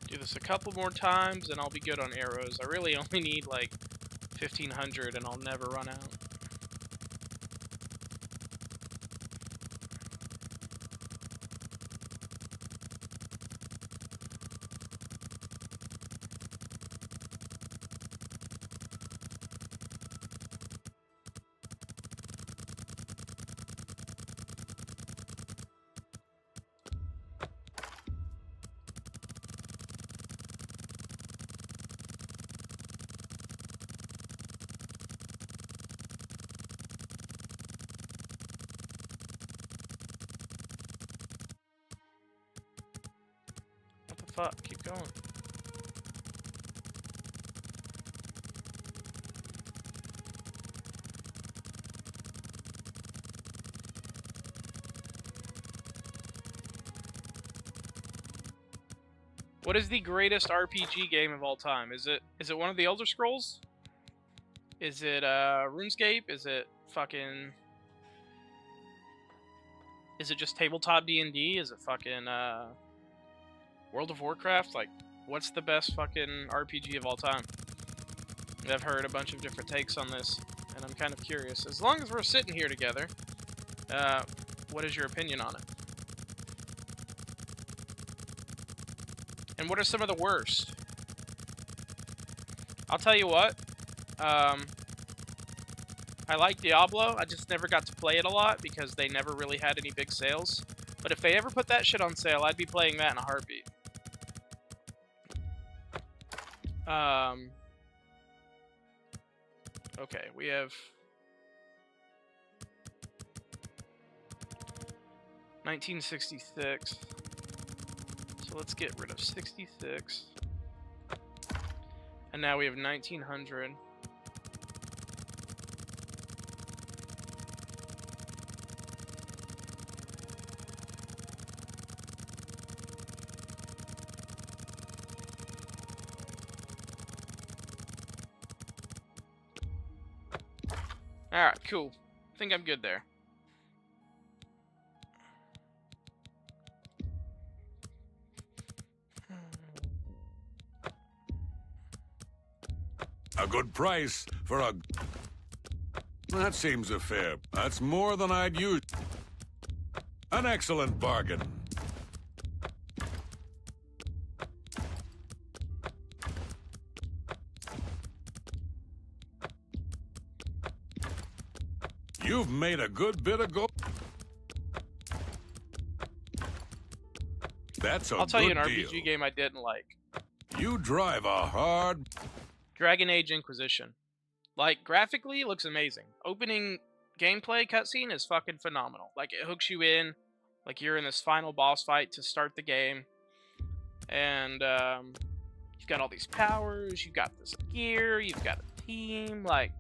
Do this a couple more times and I'll be good on arrows. I really only need like 1500 and I'll never run out. Fuck, keep going. What is the greatest RPG game of all time? Is it one of the Elder Scrolls? Is it RuneScape? Is it fucking... Is it just tabletop D&D? Is it fucking World of Warcraft? Like, what's the best fucking RPG of all time? I've heard a bunch of different takes on this, and I'm kind of curious. As long as we're sitting here together, what is your opinion on it? And what are some of the worst? I'll tell you what. I like Diablo. I just never got to play it a lot because they never really had any big sales. But if they ever put that shit on sale, I'd be playing that in a heartbeat. Okay, we have 1966. So let's get rid of 66. And now we have 1900. Alright, cool. I think I'm good there. A good price for a... That seems a fair... That's more than I'd use. An excellent bargain. You've made a good bit of gold. That's a I'll tell you an good RPG deal. game I didn't like. You drive a hard... Dragon Age Inquisition. Like, graphically, it looks amazing. Opening gameplay cutscene is fucking phenomenal. Like, it hooks you in. Like, you're in this final boss fight to start the game. And, you've got all these powers. You've got this gear. You've got a team. Like,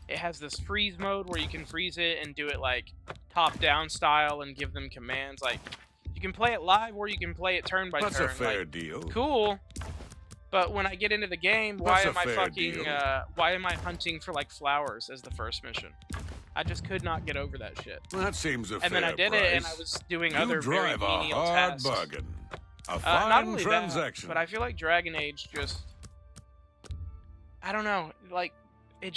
it has this freeze mode where you can freeze it and do it, like, top-down style and give them commands. Like, you can play it live or you can play it turn by turn. That's a fair like, deal. Cool. But when I get into the game, why am I hunting for like flowers as the first mission? I just could not get over that shit. That seems a fair And then I did price. it, and I was doing other very drive a menial hard tasks. bargain. A Not fine only transaction. that, but I feel like Dragon Age just... I don't know, like, it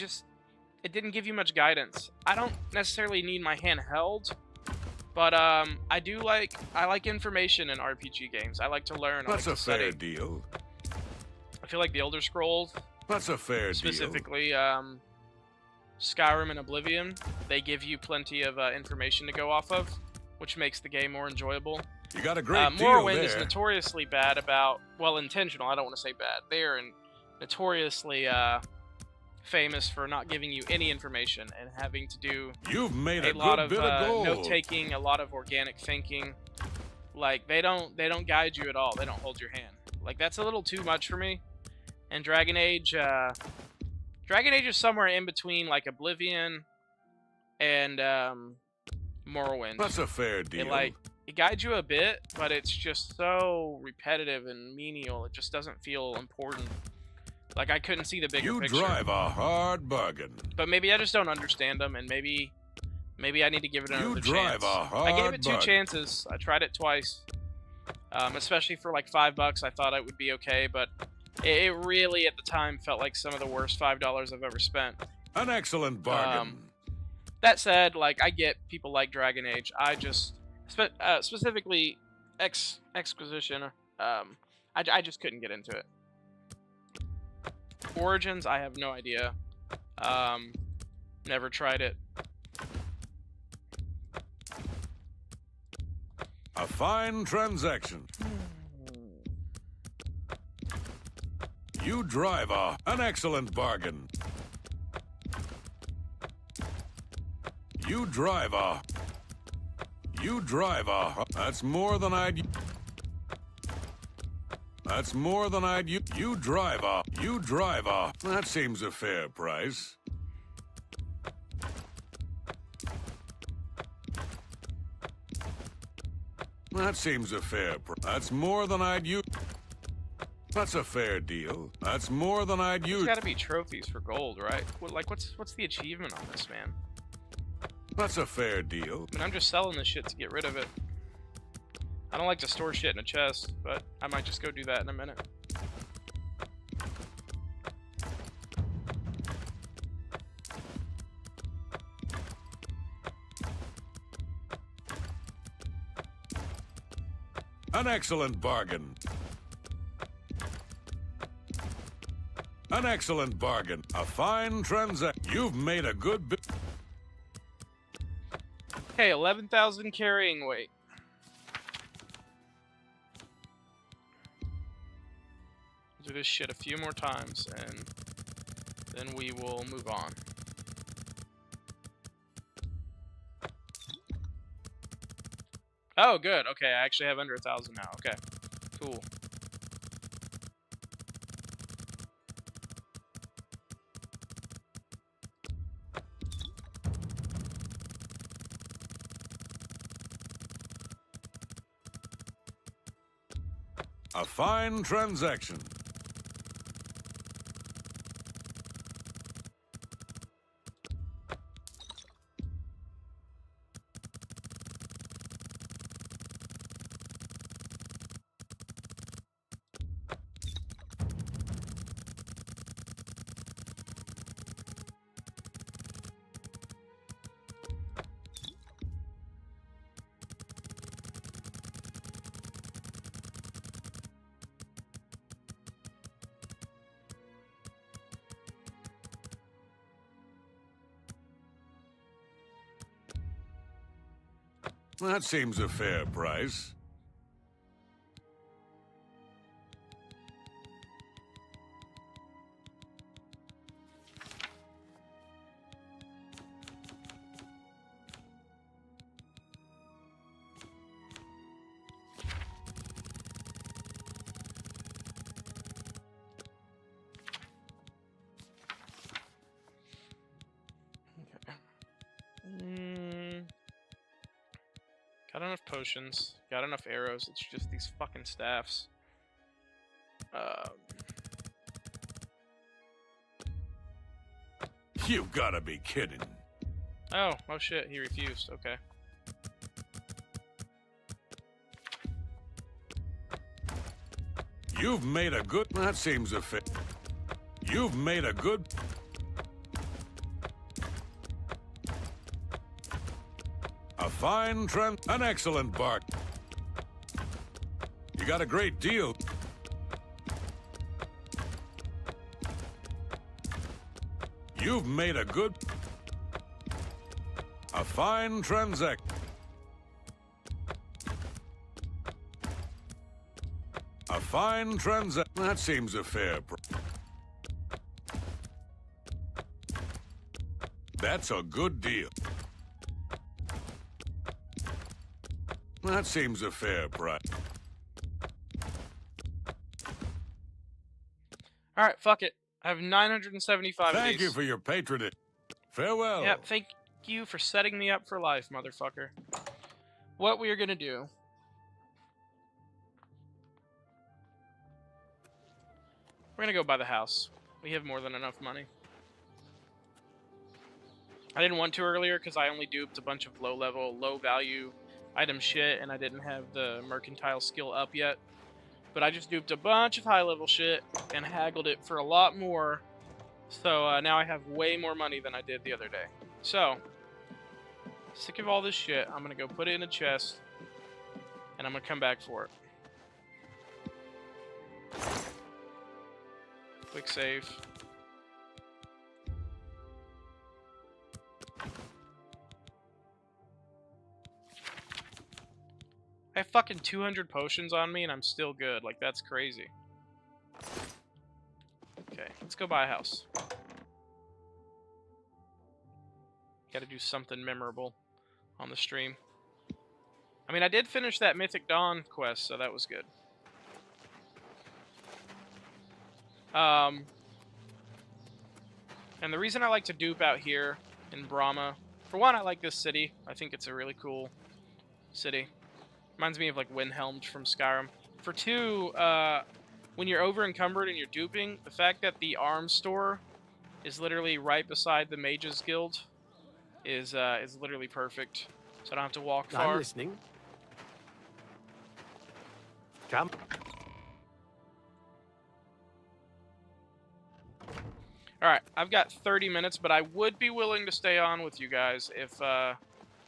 didn't give you much guidance. I don't necessarily need my hand held, but I like information in RPG games. I like to learn. That's I a like to fair study. deal. I feel like the Elder Scrolls, That's a fair deal. specifically Skyrim and Oblivion, they give you plenty of information to go off of, which makes the game more enjoyable. You got a great deal Morrowind there. is notoriously bad about, well, intentional, I don't want to say bad. They are notoriously famous for not giving you any information and having to do You've made a a lot good of bit of gold. note-taking, a lot of organic thinking. Like, they don't guide you at all. They don't hold your hand. Like, that's a little too much for me. And Dragon Age is somewhere in between, like, Oblivion and Morrowind. That's a fair deal. It guides you a bit, but it's just so repetitive and menial. It just doesn't feel important. Like, I couldn't see the bigger picture. You drive a hard bargain. But maybe I just don't understand them, and maybe I need to give it another chance. You drive a hard I gave it 2 bargain. chances. I tried it twice. Especially for like $5, I thought it would be okay, but it really, at the time, felt like some of the worst $5 I've ever spent. An excellent bargain. That said, like, I get people like Dragon Age. I just, specifically Exquisition, I just couldn't get into it. Origins, I have no idea. Never tried it. A fine transaction. You drive an excellent bargain. You drive a... That's more than I'd... That's more than I'd... You drive a... That seems a fair price. That seems a fair price. That's more than I'd use. That's a fair deal. That's more than I'd use. There's gotta be trophies for gold, right? What's the achievement on this, man? That's a fair deal. I mean, I'm just selling this shit to get rid of it. I don't like to store shit in a chest, but I might just go do that in a minute. An excellent bargain. An excellent bargain. A fine transaction. You've made a good bit. Okay, 11,000 carrying weight. Do this shit a few more times, and then we will move on. Oh, good. Okay, I actually have under 1,000 now. Okay, cool. A fine transaction. That seems a fair price. Got enough potions. Got enough arrows. It's just these fucking staffs. You gotta be kidding. Oh shit, he refused. Okay. You've made a good... That seems a fair... You've made a good... A fine an excellent bark. You got a great deal. You've made a good... A fine transaction. A fine transaction. That seems a fair price. That's a good deal. That seems a fair price. Alright, fuck it. I have 975 of these. Thank you for your patronage. Farewell. Yep, thank you for setting me up for life, motherfucker. What we are gonna do... We're gonna go buy the house. We have more than enough money. I didn't want to earlier because I only duped a bunch of low-level, low-value item shit, and I didn't have the mercantile skill up yet. But I just duped a bunch of high-level shit and haggled it for a lot more. So now I have way more money than I did the other day. So, sick of all this shit, I'm gonna go put it in a chest, and I'm gonna come back for it. Quick save. I have fucking 200 potions on me and I'm still good. Like, that's crazy. Okay, let's go buy a house. Gotta do something memorable on the stream. I mean, I did finish that Mythic Dawn quest, so that was good. And the reason I like to dupe out here in Brahma, for one, I like this city. I think it's a really cool city. Reminds me of like Windhelmed from Skyrim. For two, when you're over encumbered and you're duping, the fact that the arms store is literally right beside the Mages Guild is literally perfect. So I don't have to walk far. I'm listening. Come. Alright, I've got 30 minutes, but I would be willing to stay on with you guys if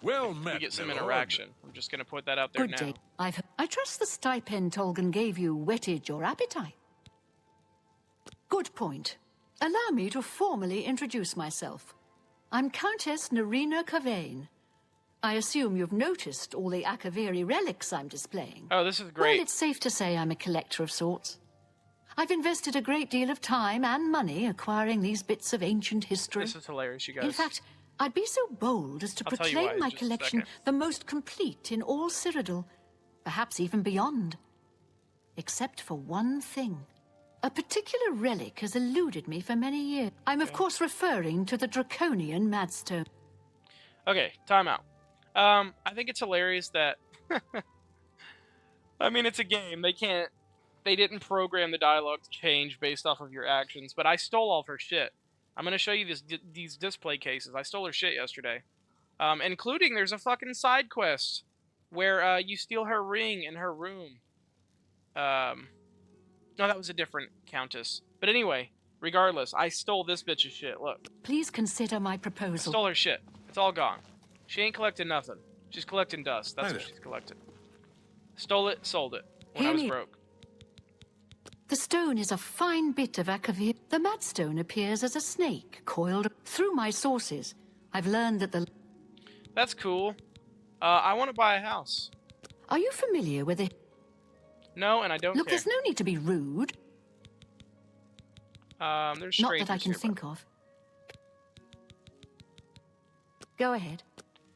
well we met, get some Lord. interaction. I'm just going to put that out there Good now. day. I trust the stipend Tolkien gave you whetted your appetite. Good point. Allow me to formally introduce myself. I'm Countess Nerina Cavain. I assume you've noticed all the Akaviri relics I'm displaying. Oh, this is great. Well, it's safe to say I'm a collector of sorts. I've invested a great deal of time and money acquiring these bits of ancient history. This is hilarious, you guys. In fact, I'd be so bold as to I'll tell you why proclaim in my just a collection second. the most complete in all Cyrodiil, perhaps even beyond. Except for one thing. A particular relic has eluded me for many years. I'm of course referring to the Draconian Madstone. Okay, time out. I think it's hilarious that... I mean, it's a game. They didn't program the dialogue to change based off of your actions, but I stole all of her shit. I'm gonna show you these display cases. I stole her shit yesterday. Including there's a fucking side quest where you steal her ring in her room. No, that was a different countess. But anyway, regardless, I stole this bitch's shit. Look. Please consider my I proposal. stole her shit. It's all gone. She ain't collecting nothing. She's collecting dust. That's Hi what there. she's collecting. Stole it, sold it. When I Hear was me. broke. The stone is a fine bit of Akavir. The Madstone appears as a snake coiled. Through my sources, I've learned that the... That's cool. I want to buy a house. Are you familiar with it? No, and I don't Look, care. there's no need to be rude. There's Not that I strangers can here, think of. Go ahead.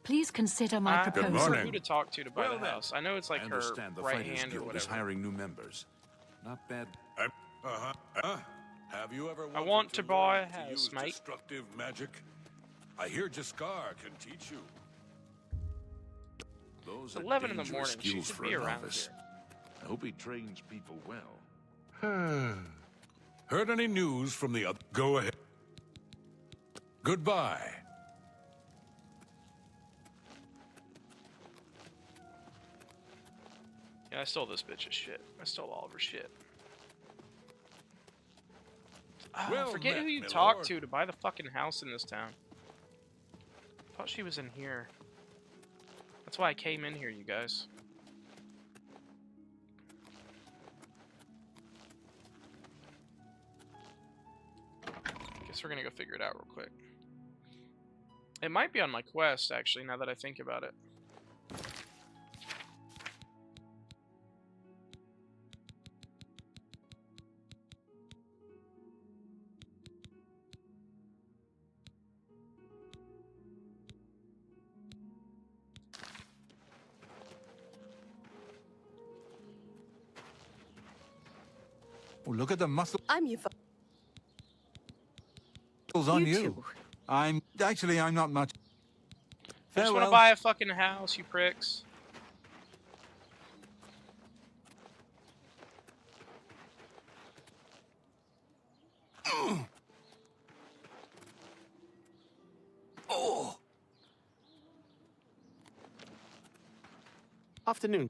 Please consider my I'm proposal. morning. who to talk to buy Well, the then, house. I know it's like I her understand the right Fighters hand or Guild is whatever. hiring new members. Not bad. Have you ever I wanted want to buy learn a to house, use mate. destructive magic? I hear Jaskar can teach you. Those It's are 11 in the dangerous morning. She skills should for be a around novice. here. I hope he trains people well. Heard any news from the other? Go ahead. Goodbye. Yeah, I stole this bitch's shit. I stole all of her shit. Well Forget met, who you my talked lord. to buy the fucking house in this town. Thought she was in here. That's why I came in here, you guys. Guess we're gonna go figure it out real quick. It might be on my quest, actually, now that I think about it. Oh, look at the muscles I'm you. on You you. too. I'm not much. I just want to Farewell. buy a fucking house, you pricks. Afternoon.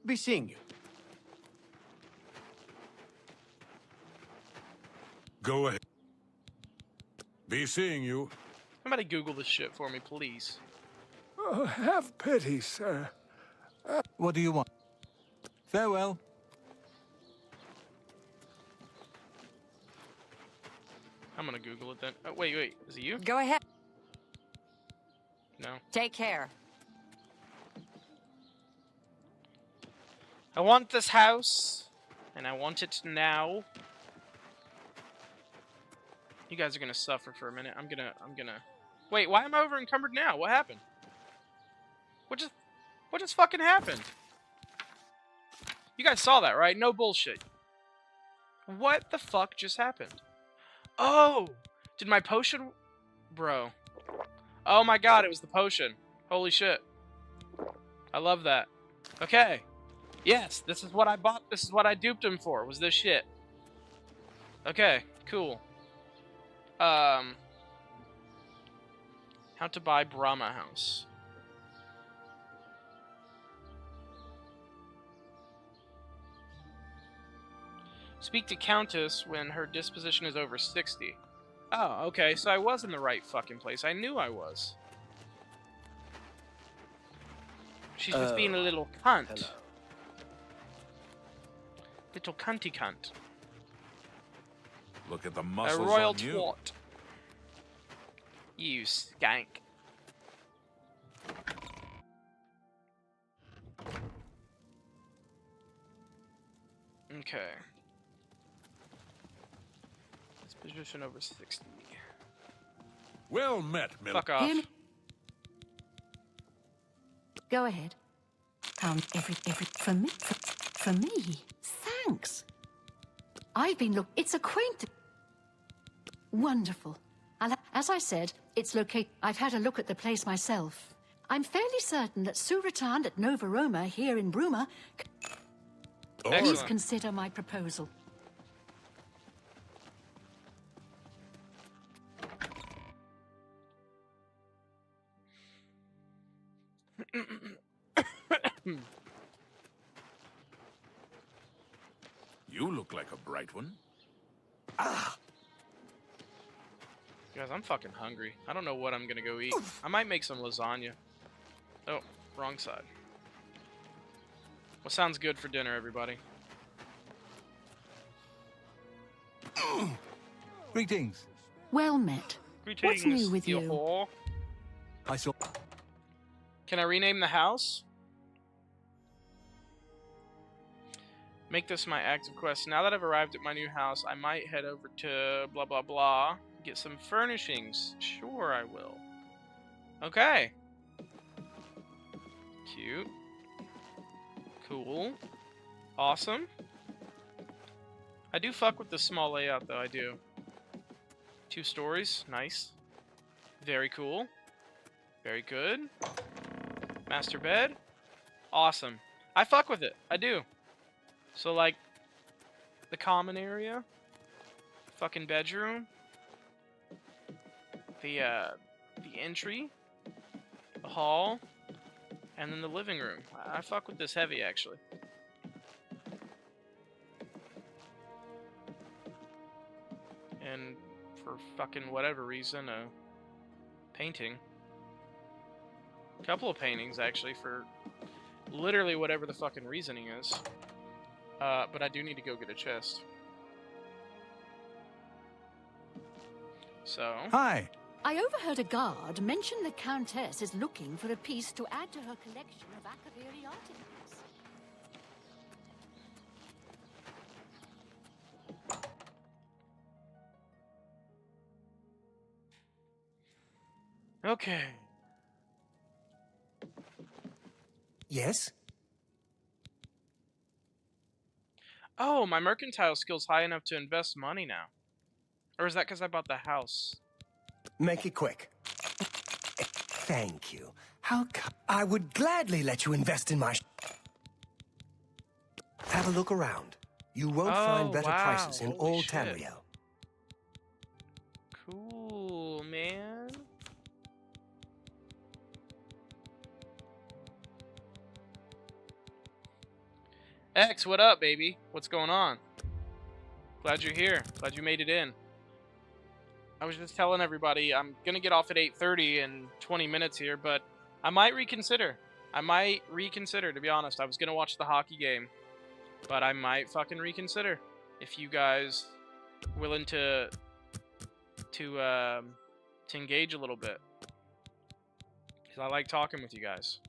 Be seeing you. Go ahead. Be seeing you. Somebody Google this shit for me, please. Oh, have pity, sir. What do you want? Farewell. I'm gonna Google it then. Oh, wait, is it you? Go ahead. No. Take care. I want this house, and I want it now. You guys are gonna suffer for a minute. I'm gonna. Wait, why am I over encumbered now? What happened? What just fucking happened? You guys saw that, right? No bullshit. What the fuck just happened? Oh! Did my potion... Bro. Oh my god, it was the potion. Holy shit. I love that. Okay. Yes, this is what I bought. This is what I duped him for, was this shit. Okay, cool. How to buy Brahma House. Speak to Countess when her disposition is over 60. Oh, okay, so I was in the right fucking place. I knew I was. She's just being a little cunt. Hello. Little cunty cunt. Look at the A muscles royal on you. twat. You skank. Okay. Let's position over 60. Well met, Miller. Fuck off. Hear me? Go ahead. For me. Thanks. I've been it's a quaint. Wonderful. As I said, it's located. I've had a look at the place myself. I'm fairly certain that Suratan at Nova Roma here in Bruma. Please Excellent. consider my proposal. You look like a bright one. Guys, I'm fucking hungry. I don't know what I'm gonna go eat. I might make some lasagna. Oh, wrong side. What sounds good for dinner, everybody? Greetings. Well met. Greetings, What's new with you? whore. I saw. Can I rename the house? Make this my active quest. Now that I've arrived at my new house, I might head over to blah blah blah. Get some furnishings. Sure, I will. Okay. Cute. Cool. Awesome. I do fuck with the small layout, though. I do. 2 stories. Nice. Very cool. Very good. Master bed. Awesome. I fuck with it. I do. So, like, the common area. Fucking bedroom. The entry. The hall. And then the living room. I fuck with this heavy, actually. And for fucking whatever reason, a painting. A couple of paintings, actually, for literally whatever the fucking reasoning is. But I do need to go get a chest. So... Hi. I overheard a guard mention the Countess is looking for a piece to add to her collection of Akaviri artifacts. Okay. Yes? Oh, my mercantile skill's high enough to invest money now. Or is that because I bought the house? Make it quick. Thank you. I would gladly let you invest in my... Have a look around. You won't find better prices in Holy all shit. Tamriel. Cool, man. X, what up, baby? What's going on? Glad you're here. Glad you made it in. I was just telling everybody I'm gonna get off at 8:30 in 20 minutes here, but I might reconsider. To be honest. I was gonna watch the hockey game, but I might fucking reconsider. If you guys willing to engage a little bit, because I like talking with you guys.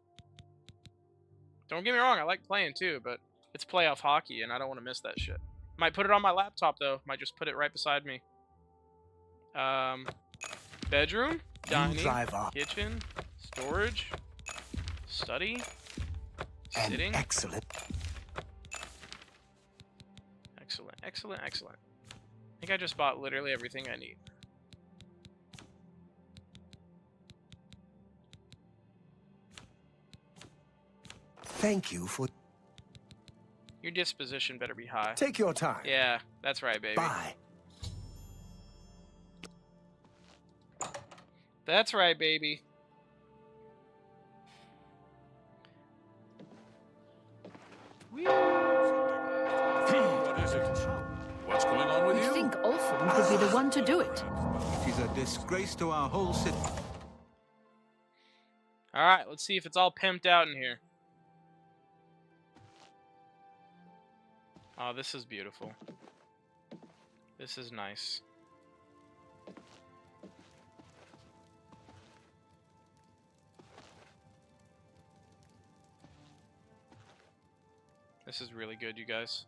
Don't get me wrong, I like playing too, but it's playoff hockey, and I don't want to miss that shit. Might put it on my laptop though. Might just put it right beside me. Bedroom, dining, kitchen, storage, study, sitting. Excellent. Excellent, excellent, excellent. I think I just bought literally everything I need. Thank you for... Your disposition better be high. Take your time. Yeah, that's right, baby. Bye. That's right, baby. What is it? What's going on with I you? think Olfin could be the one to do it. It is a disgrace to our whole city. Alright, let's see if it's all pimped out in here. Oh, this is beautiful. This is nice. This is really good, you guys.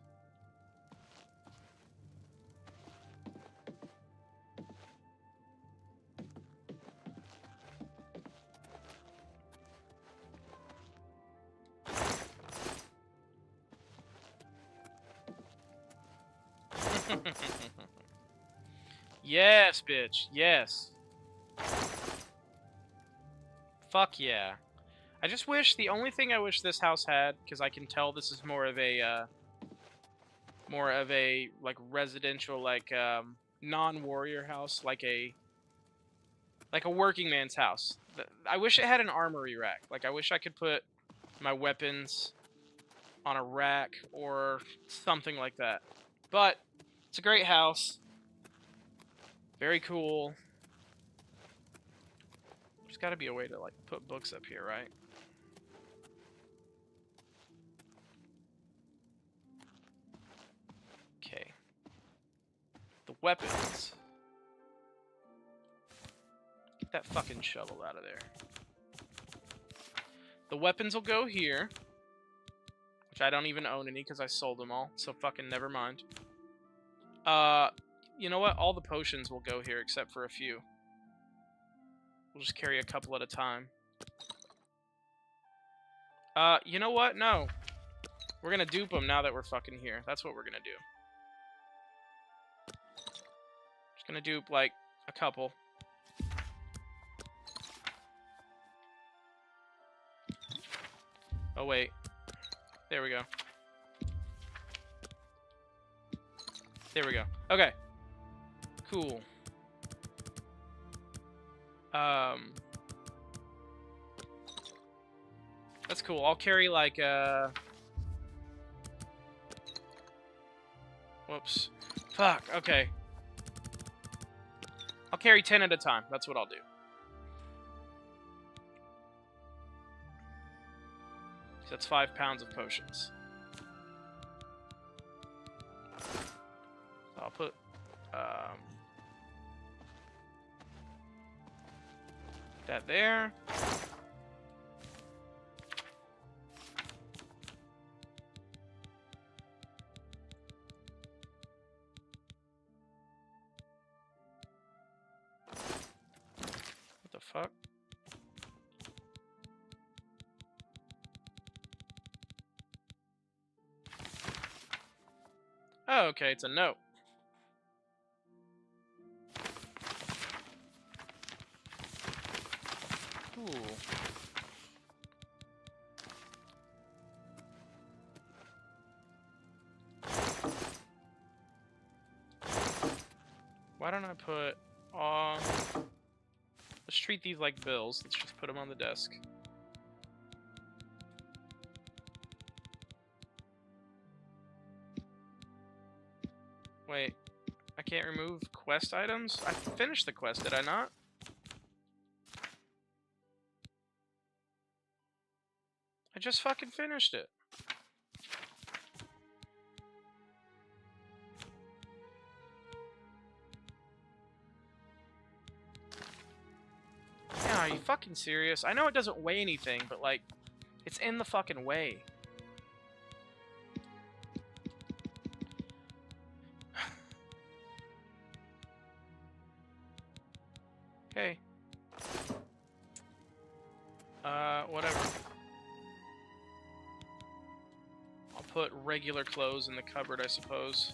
Yes, bitch. Yes. Fuck yeah. I just wish, the only thing I wish this house had, because I can tell this is more of a like residential, like non-warrior house, like a working man's house. I wish it had an armory rack. Like, I wish I could put my weapons on a rack or something like that. But it's a great house. Very cool. There's got to be a way to like put books up here, right? Okay. The weapons. Get that fucking shovel out of there. The weapons will go here. Which I don't even own any because I sold them all. So fucking never mind. You know what? All the potions will go here except for a few. We'll just carry a couple at a time. You know what? No. We're gonna dupe them now that we're fucking here. That's what we're gonna do. Just gonna dupe, like, a couple. Oh, wait. There we go. There we go. Okay. Cool. That's cool. I'll carry, like, whoops. Fuck, okay. I'll carry 10 at a time. That's what I'll do. So that's 5 pounds of potions. So I'll put, that there. What the fuck? Oh, okay, it's a note. Cool. Why don't I put on... Let's treat these like bills. Let's just put them on the desk. Wait, I can't remove quest items? I finished the quest, did I not? I just fucking finished it. Yeah, are you fucking serious? I know it doesn't weigh anything, but like, it's in the fucking way. Okay. Whatever. I'll put regular clothes in the cupboard, I suppose.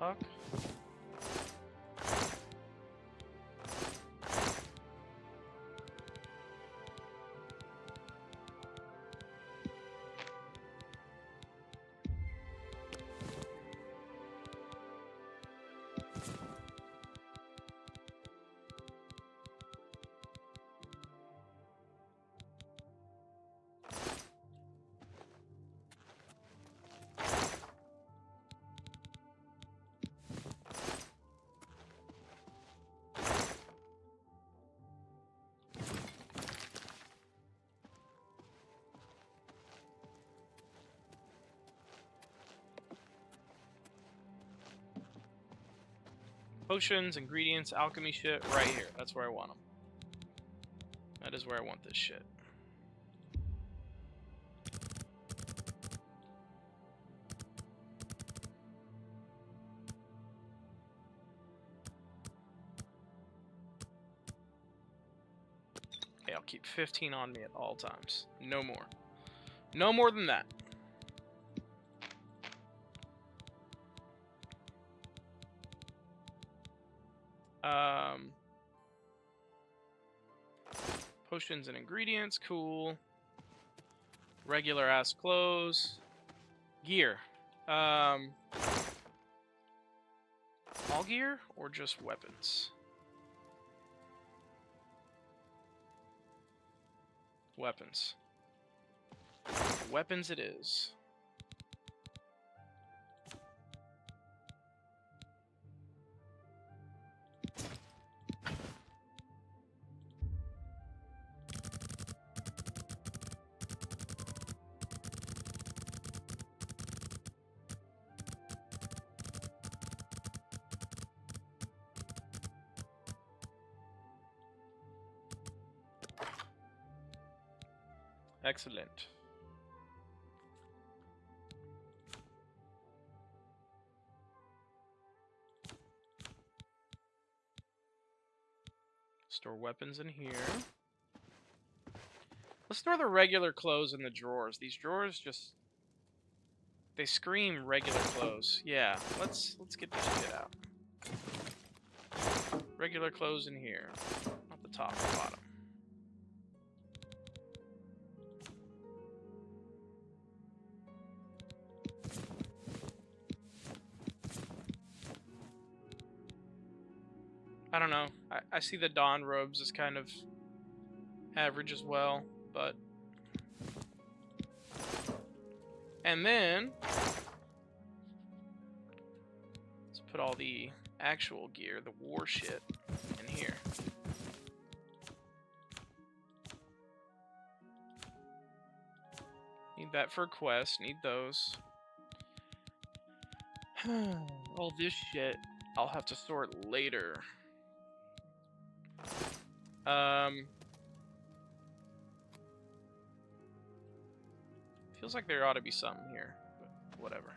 fuck? Potions, ingredients, alchemy shit, right here. That's where I want them. That is where I want this shit. Okay, I'll keep 15 on me at all times. No more. No more than that. Potions and ingredients, cool. Regular ass clothes. Gear. All gear or just weapons? Weapons. Weapons it is. Excellent. Store weapons in here. Let's store the regular clothes in the drawers. These drawers just they scream regular clothes. Yeah, let's get this shit out. Regular clothes in here. Not the top, the bottom. I don't know. I see the Dawn robes as kind of average as well, but... And then... let's put all the actual gear, the war shit, in here. Need that for a quest, need those. All this shit, I'll have to sort later. Feels like there ought to be something here, but whatever.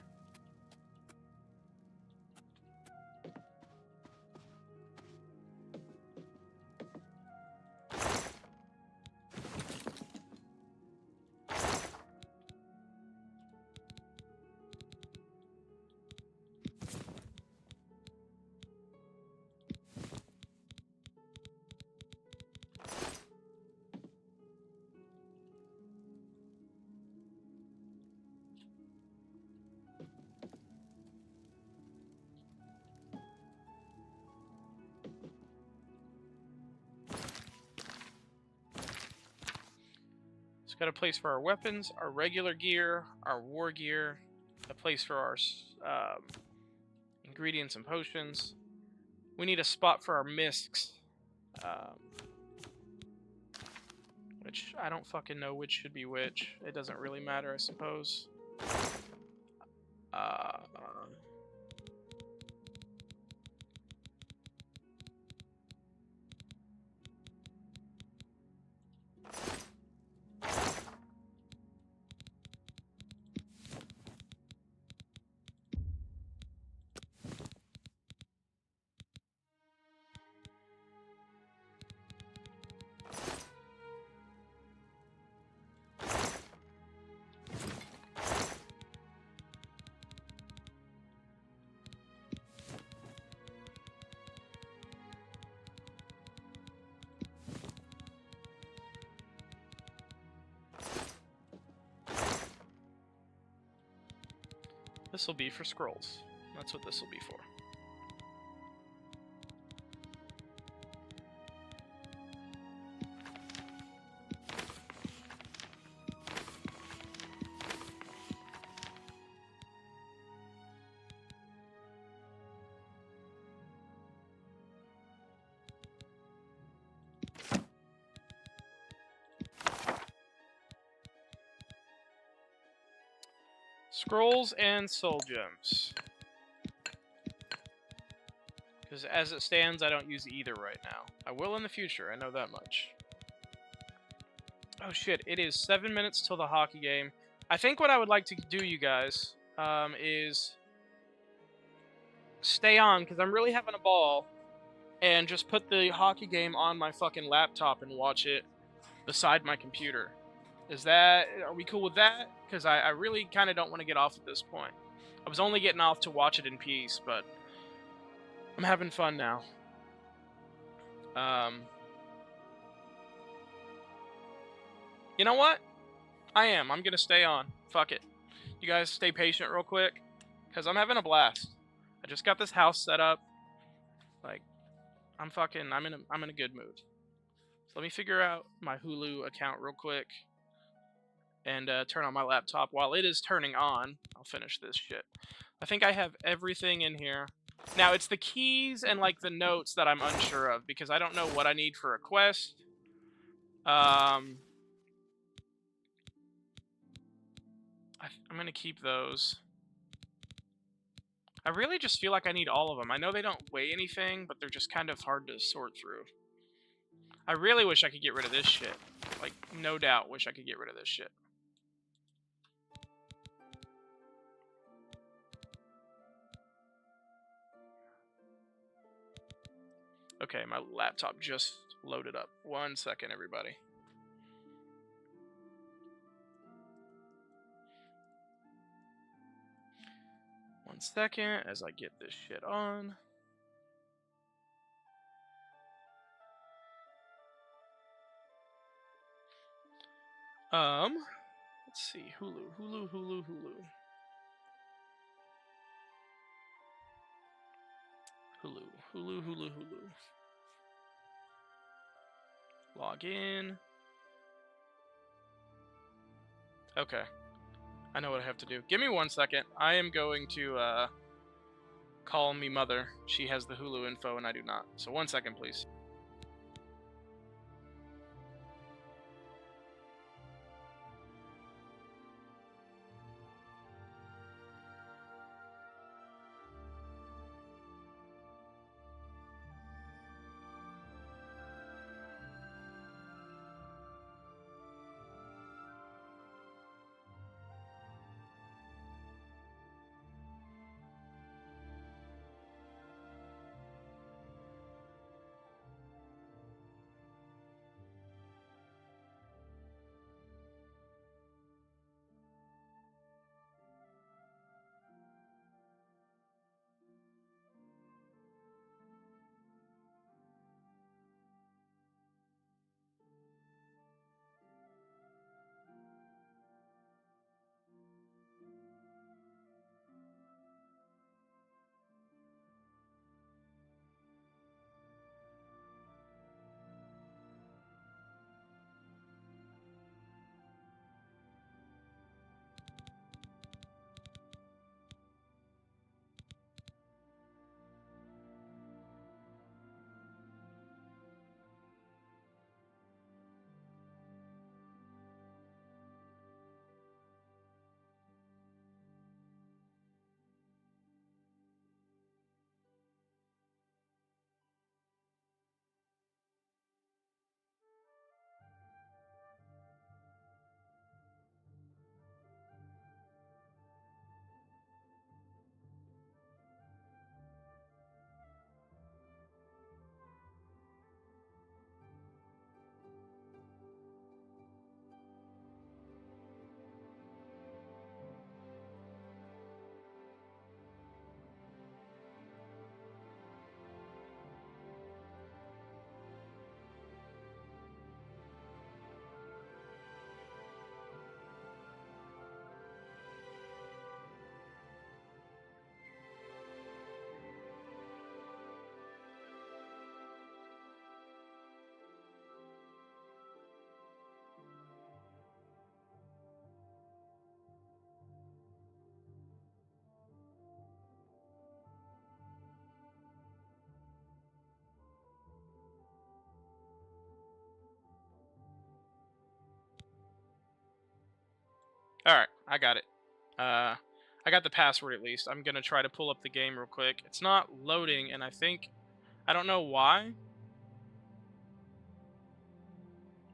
It's got a place for our weapons, our regular gear, our war gear, a place for our ingredients and potions. We need a spot for our misks, which I don't fucking know which should be which. It doesn't really matter, I suppose. This will be for scrolls. That's what this will be for. Scrolls and soul gems. Because as it stands, I don't use either right now. I will in the future, I know that much. Oh shit, it is 7 minutes till the hockey game. I think what I would like to do, you guys, is stay on, because I'm really having a ball, and just put the hockey game on my fucking laptop and watch it beside my computer. Are we cool with that? Because I really kind of don't want to get off at this point. I was only getting off to watch it in peace, but I'm having fun now. You know what? I'm gonna stay on. Fuck it. You guys stay patient real quick, because I'm having a blast. I just got this house set up. Like, I'm in a good mood. So let me figure out my Hulu account real quick. And turn on my laptop. While it is turning on, I'll finish this shit. I think I have everything in here. Now, it's the keys and, like, the notes that I'm unsure of, because I don't know what I need for a quest. I'm going to keep those. I really just feel like I need all of them. I know they don't weigh anything, but they're just kind of hard to sort through. I really wish I could get rid of this shit. Like, no doubt wish I could get rid of this shit. Okay, my laptop just loaded up. 1 second, everybody. One second as I get this shit on. Let's see. Hulu. Hulu. Log in. Okay. I know what I have to do. Give me 1 second. I am going to, call me mother. She has the Hulu info and I do not. So 1 second, please. Alright, I got it. I got the password at least. I'm gonna try to pull up the game real quick. It's not loading, and I think... I don't know why.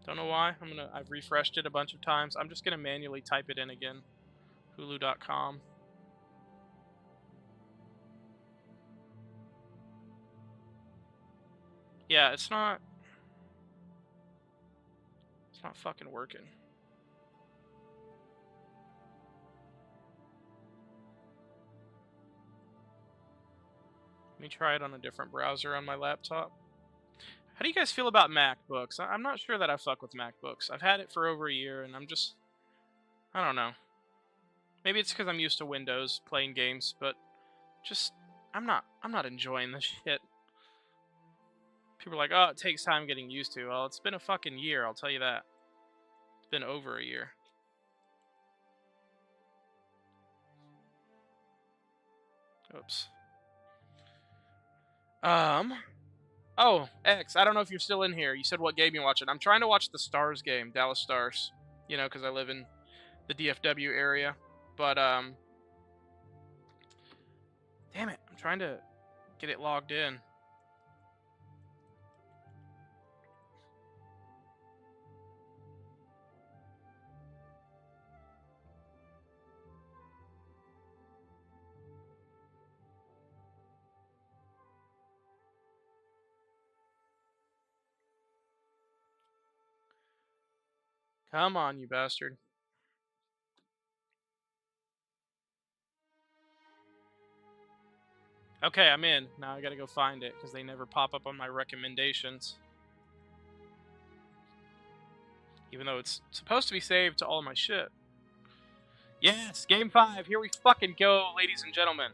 Don't know why. I've refreshed it a bunch of times. I'm just gonna manually type it in again. Hulu.com. Yeah, it's not fucking working. Let me try it on a different browser on my laptop. How do you guys feel about MacBooks? I'm not sure that I fuck with MacBooks. I've had it for over a year, and I don't know. Maybe it's because I'm used to Windows playing games, but just I'm not enjoying this shit. People are like, oh, it takes time getting used to. Well, it's been a fucking year, I'll tell you that. It's been over a year. Oops. Oh, X, I don't know if you're still in here. You said what game you're watching. I'm trying to watch the Stars game, Dallas Stars. You know, because I live in the DFW area. But, damn it. I'm trying to get it logged in. Come on, you bastard. Okay, I'm in. Now I gotta go find it, because they never pop up on my recommendations. Even though it's supposed to be saved to all my shit. Yes, game 5. Here we fucking go, ladies and gentlemen.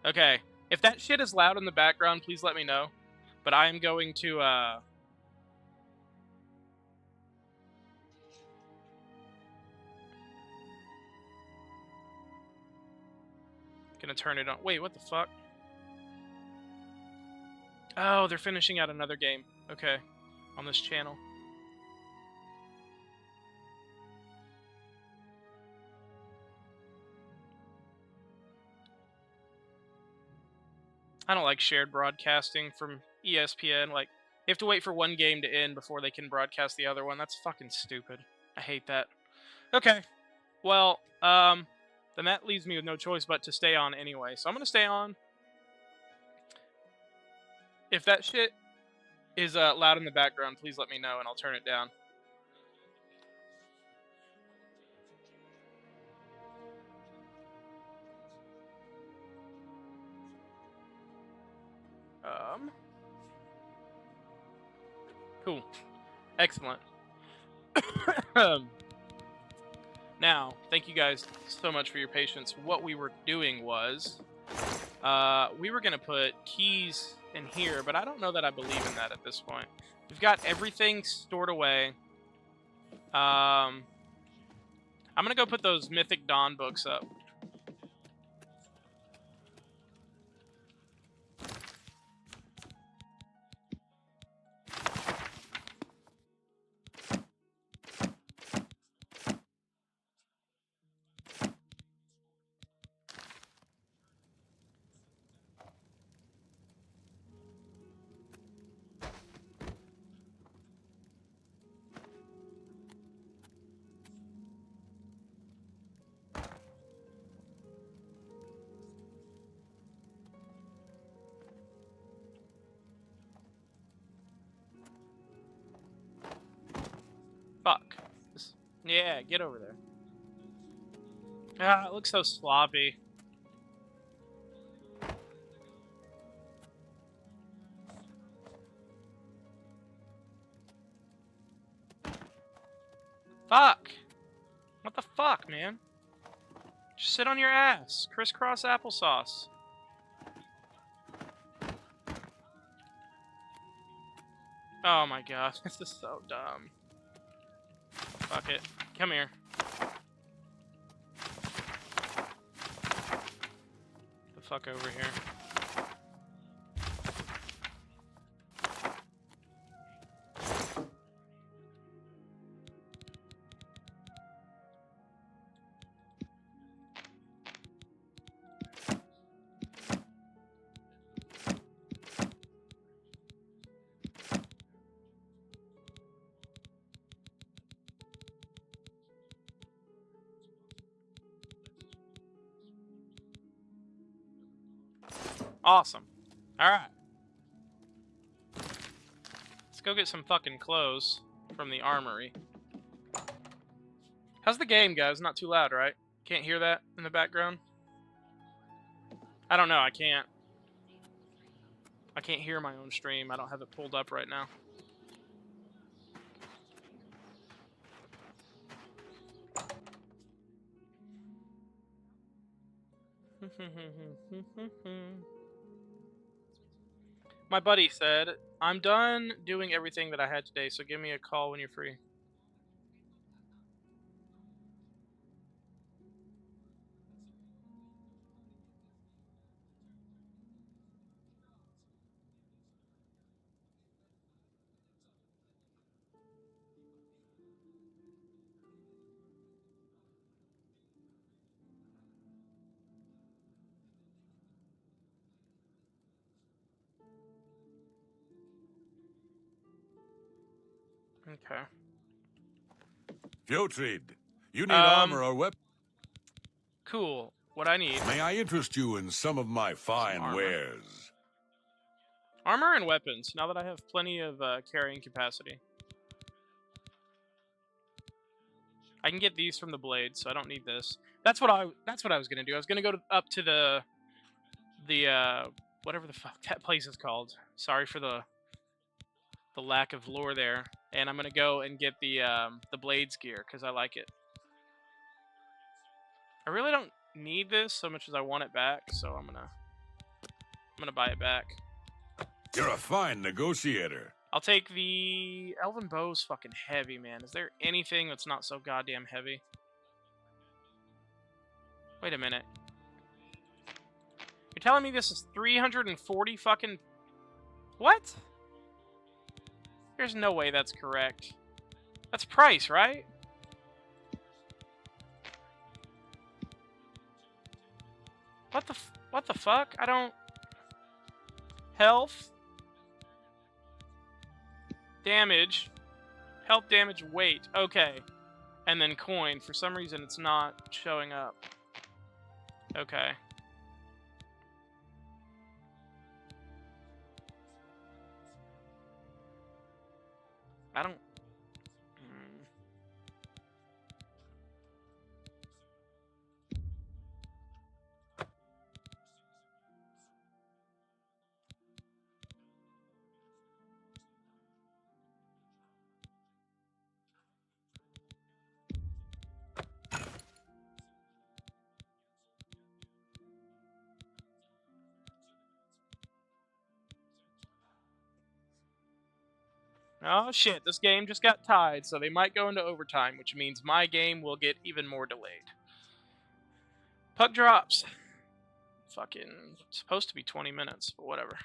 Okay, if that shit is loud in the background, please let me know. But I am going to, gonna turn it on. Wait, what the fuck? Oh, they're finishing out another game. Okay, on this channel. I don't like shared broadcasting from ESPN. Like, you have to wait for one game to end before they can broadcast the other one. That's fucking stupid. I hate that. Okay. Well, then that leaves me with no choice but to stay on anyway. So I'm gonna stay on. If that shit is loud in the background, please let me know and I'll turn it down. Cool. Excellent. Now, thank you guys so much for your patience. What we were doing was, we were gonna put keys in here, but I don't know that I believe in that at this point. We've got everything stored away. I'm gonna go put those Mythic Dawn books up. Fuck. Yeah, get over there. Ah, it looks so sloppy. Fuck! What the fuck, man? Just sit on your ass. Crisscross applesauce. Oh my god, this is so dumb. Fuck it. Come here. The fuck over here. Awesome. Alright. Let's go get some fucking clothes from the armory. How's the game, guys? Not too loud, right? Can't hear that in the background? I don't know, I can't. I can't hear my own stream. I don't have it pulled up right now. My buddy said, I'm done doing everything that I had today, so give me a call when you're free. Okay. Fjotrid, you need armor or weapon? Cool. What I need. May I interest you in some of my fine wares? Armor and weapons, now that I have plenty of carrying capacity. I can get these from the blade, so I don't need this. That's what I was gonna do. I was gonna go up to the whatever the fuck that place is called. Sorry for the lack of lore there. And I'm gonna go and get the blades gear because I like it. I really don't need this so much as I want it back, so I'm gonna buy it back. You're a fine negotiator. I'll take the Elven Bow's fucking heavy, man. Is there anything that's not so goddamn heavy? Wait a minute. You're telling me this is 340 fucking... What? There's no way that's correct. That's price, right? What the fuck? I don't... Health. Damage. Health, damage, weight. Okay. And then coin. For some reason, it's not showing up. Okay. I don't... Oh shit, this game just got tied, so they might go into overtime, which means my game will get even more delayed. Puck drops. Fucking supposed to be 20 minutes, but whatever.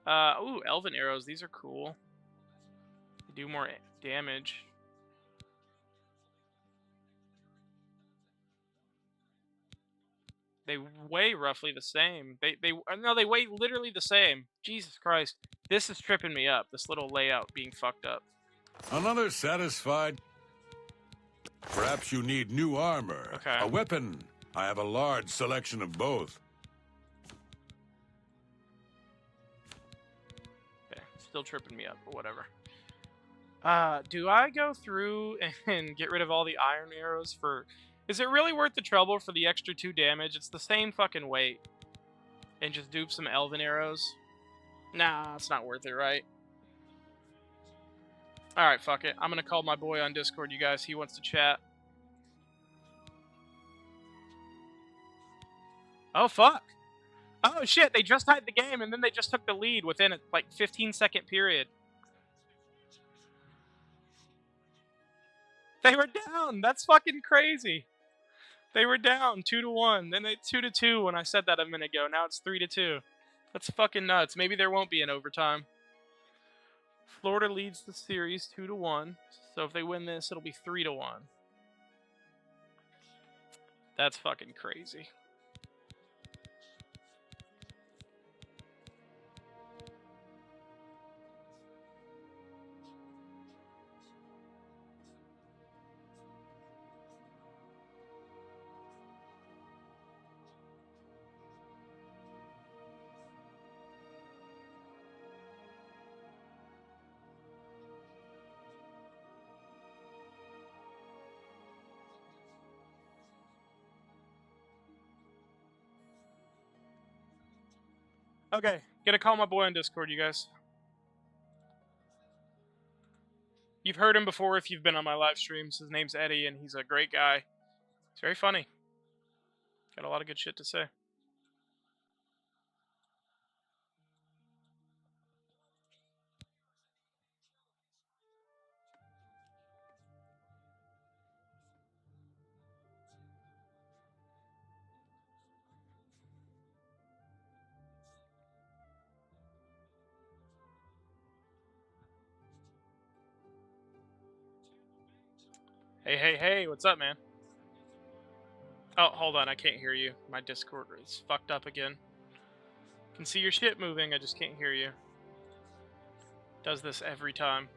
Ooh, elven arrows, these are cool. They do more damage. They weigh roughly the same. No, they weigh literally the same. Jesus Christ. This is tripping me up, this little layout being fucked up. Another satisfied? Perhaps you need new armor. Okay. A weapon. I have a large selection of both. Okay, still tripping me up, but whatever. Do I go through and get rid of all the iron arrows for... Is it really worth the trouble for the extra 2 damage? It's the same fucking weight. And just dupe some elven arrows? Nah, it's not worth it, right? Alright, fuck it. I'm gonna call my boy on Discord, you guys. He wants to chat. Oh, fuck. Oh, shit. They just tied the game, and then they just took the lead within a, like, 15-second period. They were down! That's fucking crazy! They were down 2-1. Then they 2-2 when I said that a minute ago. Now it's 3-2. That's fucking nuts. Maybe there won't be an overtime. Florida leads the series 2-1. So if they win this, it'll be 3-1. That's fucking crazy. Okay, gotta call my boy on Discord, you guys. You've heard him before if you've been on my live streams. His name's Eddie, and he's a great guy. He's very funny. Got a lot of good shit to say. Hey, what's up, man? Oh, hold on, I can't hear you. My Discord is fucked up again. Can see your shit moving, I just can't hear you. Does this every time.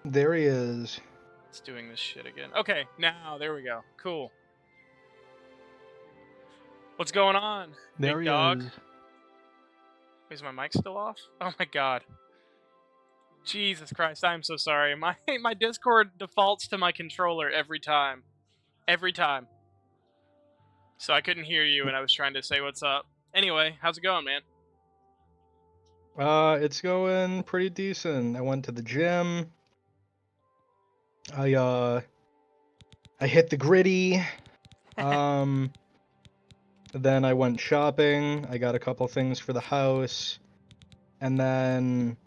There he is. It's doing this shit again. Okay, now, there we go. Cool. What's going on, There big he dog? is. Is my mic still off? Oh my god. Jesus Christ, I'm so sorry. My Discord defaults to my controller every time. Every time. So I couldn't hear you and I was trying to say what's up. Anyway, how's it going, man? It's going pretty decent. I went to the gym. I hit the gritty. Then I went shopping. I got a couple things for the house. And then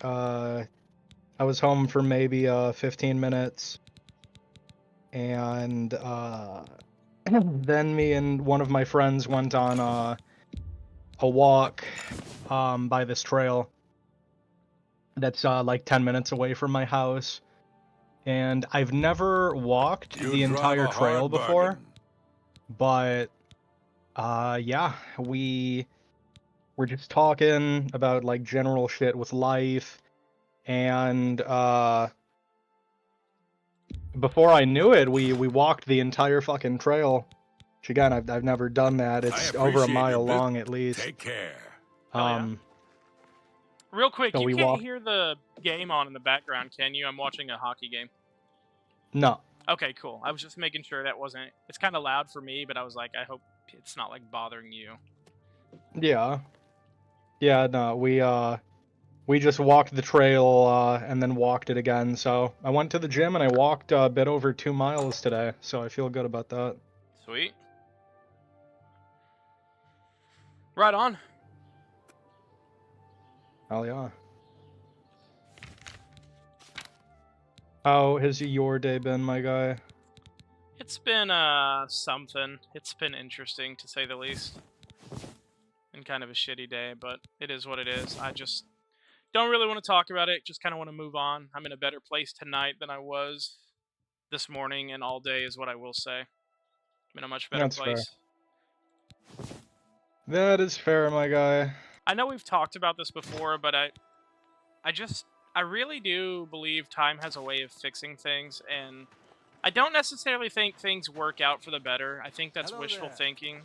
I was home for maybe 15 minutes. And then me and one of my friends went on a walk by this trail that's like 10 minutes away from my house. And I've never walked the entire trail before, but yeah, we were just talking about like general shit with life, and before I knew it, we walked the entire fucking trail. Which again, I've never done that. It's over a mile long at least. Take care. Real quick, so you we can't walked... hear the game on in the background, can you? I'm watching a hockey game. No. Okay, cool. I was just making sure that wasn't... It's kind of loud for me, but I was like, I hope it's not, like, bothering you. Yeah. Yeah, no, we just walked the trail, and then walked it again, so... I went to the gym and I walked a bit over 2 miles today, so I feel good about that. Sweet. Right on. Hell yeah. How has your day been, my guy? It's been, something. It's been interesting, to say the least. And kind of a shitty day, but it is what it is. I just don't really want to talk about it, just kind of want to move on. I'm in a better place tonight than I was this morning, and all day is what I will say. I'm in a much better place. Fair. That is fair, my guy. I know we've talked about this before, but I really do believe time has a way of fixing things, and I don't necessarily think things work out for the better. I think that's wishful thinking.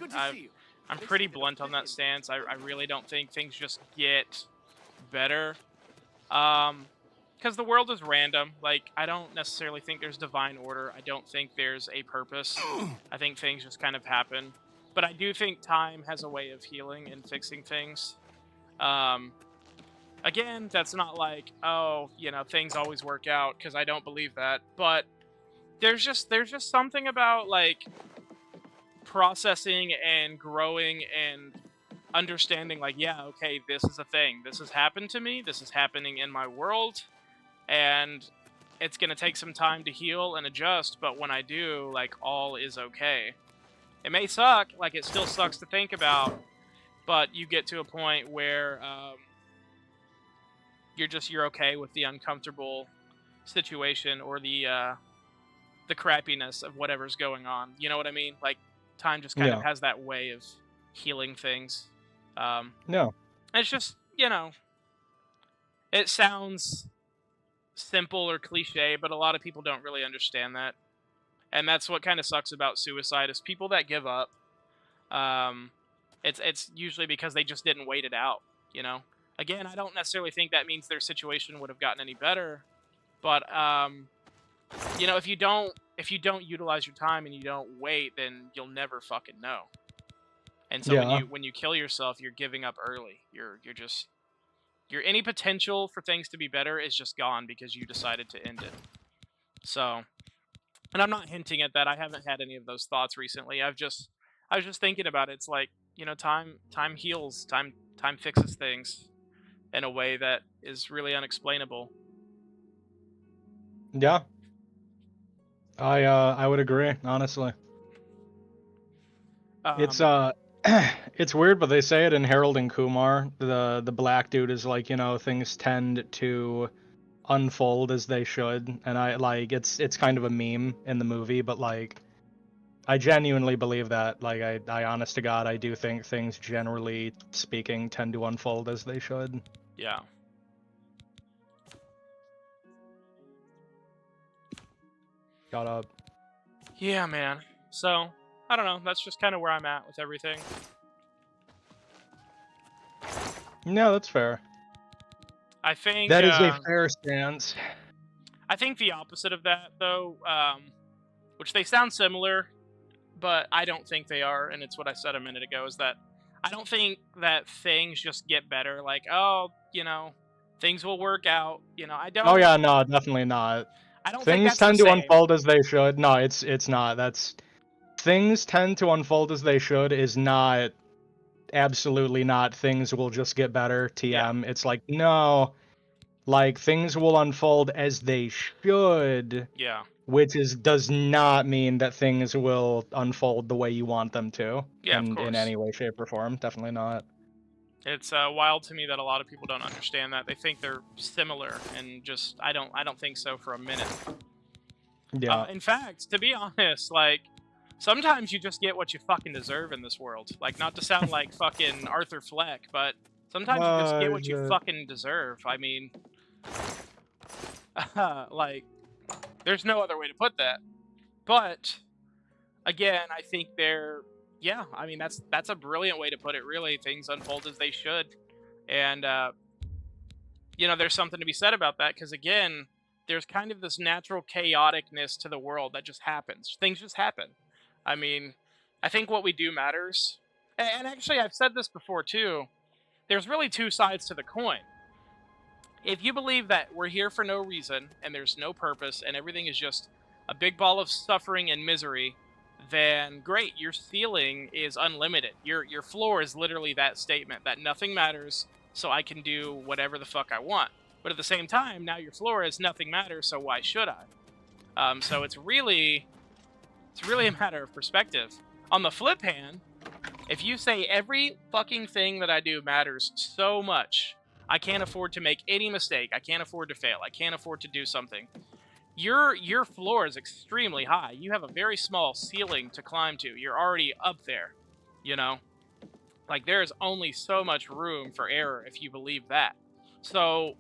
I'm pretty blunt on that stance. I really don't think things just get better. Because the world is random. Like, I don't necessarily think there's divine order. I don't think there's a purpose. I think things just kind of happen. But I do think time has a way of healing and fixing things. Again, that's not like, oh, you know, things always work out, because I don't believe that. But there's just something about, like, processing and growing and understanding, like, yeah, okay, this is a thing. This has happened to me. This is happening in my world. And it's going to take some time to heal and adjust, but when I do, like, all is okay. It may suck, like, it still sucks to think about, but you get to a point where you're okay with the uncomfortable situation or the crappiness of whatever's going on. You know what I mean? Like, time just kind of has that way of healing things. No. It's just, you know, it sounds simple or cliche, but a lot of people don't really understand that. And that's what kind of sucks about suicide, is people that give up, it's usually because they just didn't wait it out, you know? Again, I don't necessarily think that means their situation would have gotten any better, but, you know, if you don't utilize your time and you don't wait, then you'll never fucking know. And so Yeah. when you kill yourself, you're giving up early. Your any potential for things to be better is just gone because you decided to end it. So, and I'm not hinting at that. I haven't had any of those thoughts recently. I was just thinking about it. It's like, time heals, time fixes things in a way that is really unexplainable. Yeah. I would agree, honestly. It's Um, it's weird, but they say it in Harold and Kumar. The black dude is like, things tend to unfold as they should, and I like it's kind of a meme in the movie, but like I genuinely believe that. Like I honest to God, I do think things generally speaking tend to unfold as they should. yeah. Got up. Yeah, man. So, I don't know. That's just kind of where I'm at with everything. No, that's fair. I think That is a fair stance. I think the opposite of that, though, which they sound similar, but I don't think they are, and it's what I said a minute ago, is that I don't think that things just get better. Like, oh, things will work out. I don't. Oh yeah, no, definitely not. I don't think Things that's the tend to same. unfold as they should. No, it's not. That's things tend to unfold as they should is not absolutely not things will just get better TM. It's like no, like things will unfold as they should. Yeah. Which does not mean that things will unfold the way you want them to. Yeah, of in course. any way, shape, or form. Definitely not. It's wild to me that a lot of people don't understand that. They think they're similar, and just I don't think so for a minute. Yeah. In fact, to be honest, like sometimes you just get what you fucking deserve in this world. Like, not to sound like fucking Arthur Fleck, but sometimes you just get what you fucking deserve. I mean, like, there's no other way to put that. But again, I think yeah, I mean that's a brilliant way to put it. Really, things unfold as they should, and there's something to be said about that because again, there's kind of this natural chaoticness to the world that just happens. Things just happen. I mean, I think what we do matters, and actually, I've said this before too. There's really two sides to the coin. If you believe that we're here for no reason and there's no purpose and everything is just a big ball of suffering and misery, then great, your ceiling is unlimited. Your floor is literally that statement that nothing matters, so I can do whatever the fuck I want. But at the same time, now your floor is nothing matters, so why should I? So it's really a matter of perspective. On the flip hand, if you say every fucking thing that I do matters so much, I can't afford to make any mistake, I can't afford to fail, I can't afford to do something, your floor is extremely high. You have a very small ceiling to climb to. You're already up there, Like, there is only so much room for error if you believe that. So,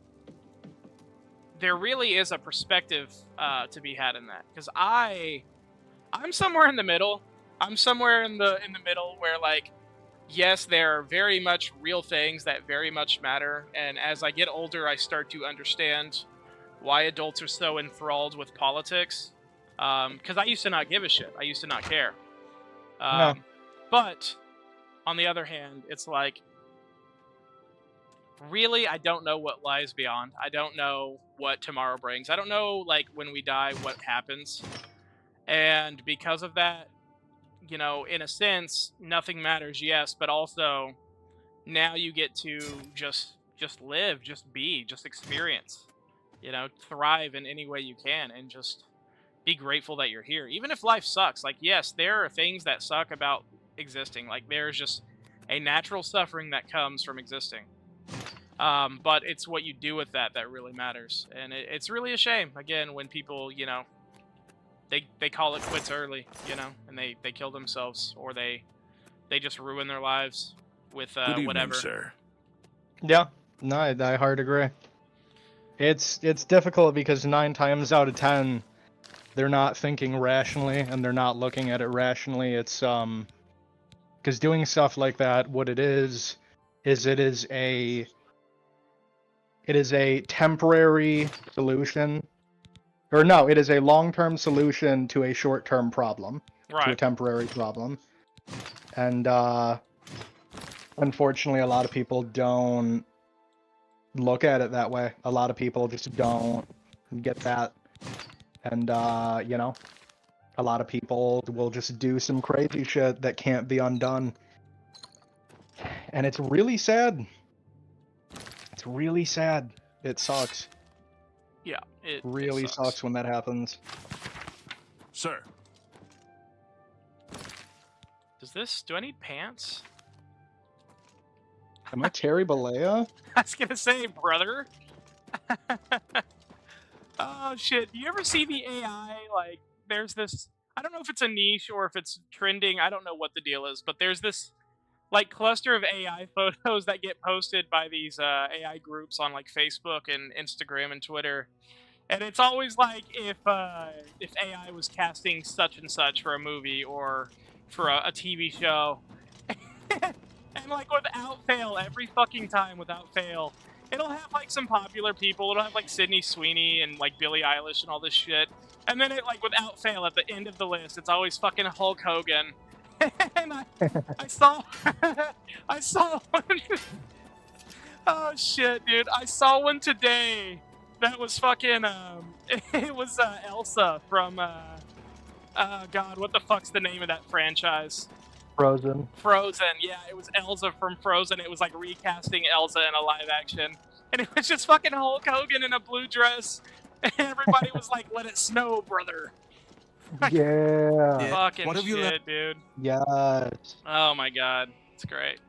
there really is a perspective to be had in that. Because I'm somewhere in the middle. I'm somewhere in the middle where, like, yes, there are very much real things that very much matter. And as I get older, I start to understand why adults are so enthralled with politics. Because I used to not give a shit. I used to not care. No. But, on the other hand, it's like, really, I don't know what lies beyond. I don't know what tomorrow brings. I don't know, like, when we die, what happens. And because of that, in a sense, nothing matters, yes, but also, now you get to just live, just be, just experience. Thrive in any way you can, and just be grateful that you're here. Even if life sucks, like, yes, there are things that suck about existing. Like, there's just a natural suffering that comes from existing. But it's what you do with that really matters. And it's really a shame, again, when people, they call it quits early, and they kill themselves, or they just ruin their lives with Good evening, whatever. sir. Yeah, no, I hard agree. It's difficult because 9 times out of 10, they're not thinking rationally and they're not looking at it rationally. It's because doing stuff like that, what it is it is a temporary solution, or no, it is a long-term solution to a short-term problem, to a Right. temporary problem, and unfortunately, a lot of people don't look at it that way. A lot of people just don't get that. And, you know, a lot of people will just do some crazy shit that can't be undone. And it's really sad. It's really sad. It sucks. Yeah, it really sucks when that happens. Sir. Do I need pants? Am I Terry Bollea? I was gonna say, brother. Oh shit! Do you ever see the AI? Like, there's this. I don't know if it's a niche or if it's trending. I don't know what the deal is, but there's this like cluster of AI photos that get posted by these AI groups on like Facebook and Instagram and Twitter, and it's always like if AI was casting such and such for a movie or for a TV show, and like without fail, every fucking time without fail, it'll have like some popular people. It'll have like Sydney Sweeney and like Billie Eilish and all this shit. And then it like without fail at the end of the list, it's always fucking Hulk Hogan. And I saw I saw one. Oh shit, dude! I saw one today. That was fucking it was Elsa from God, what the fuck's the name of that franchise? Frozen. Frozen, yeah, it was Elsa from Frozen. It was like recasting Elsa in a live action. And it was just fucking Hulk Hogan in a blue dress. And everybody was like, let it snow, brother. Yeah. Fucking What have you shit, dude. Yes. Oh my god. It's great.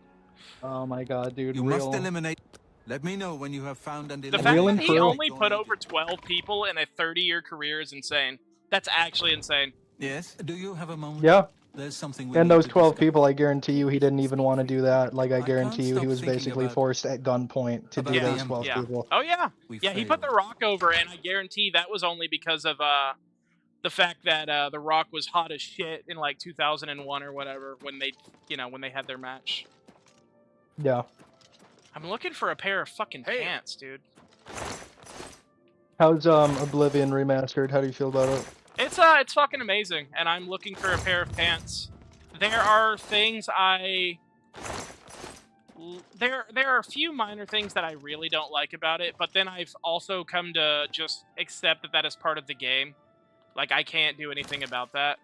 Oh my god, dude. You real. must eliminate. Let me know when you have found and The eliminated. fact that he only put over 12 people in a 30-year career is insane. That's actually insane. Yes. Do you have a moment? Yeah. There's something we And need those to 12 discuss. people, I guarantee you he didn't even want to do that. Like, I can't guarantee you he stop was thinking basically about forced at gunpoint to do those 12 people. Oh yeah. We Yeah, he put The Rock over, and I guarantee that was only because of the fact that The Rock was hot as shit in like 2001 or whatever when they, when they had their match. Yeah. I'm looking for a pair of fucking pants, dude. How's Oblivion Remastered? How do you feel about it? It's fucking amazing, and I'm looking for a pair of pants. There are things there are a few minor things that I really don't like about it, but then I've also come to just accept that that is part of the game. Like, I can't do anything about that.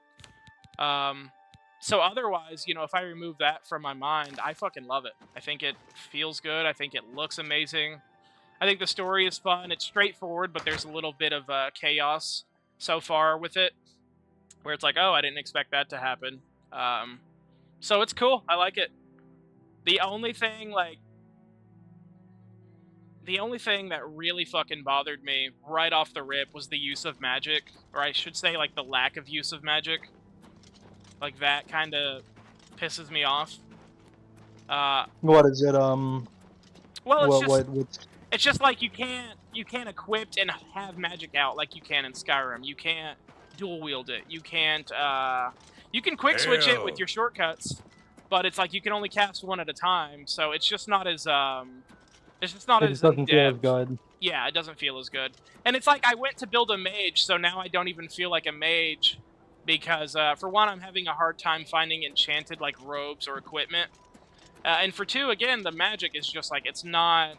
So otherwise, if I remove that from my mind, I fucking love it. I think it feels good. I think it looks amazing. I think the story is fun. It's straightforward, but there's a little bit of chaos so far with it, where it's like, oh, I didn't expect that to happen. So it's cool. I like it. The only thing that really fucking bothered me right off the rip was the use of magic, or I should say, like, the lack of use of magic. Like, that kind of pisses me off. What is it, Well, it's just like you can't equip and have magic out like you can in Skyrim. You can't dual wield it. You can't you can quick switch it with your shortcuts, but it's like you can only cast one at a time, so it's just not as it's just not it as doesn't feel as in-depth. good. Yeah, it doesn't feel as good. And it's like I went to build a mage, so now I don't even feel like a mage because for one, I'm having a hard time finding enchanted like robes or equipment. And for two, again, the magic is just like, it's not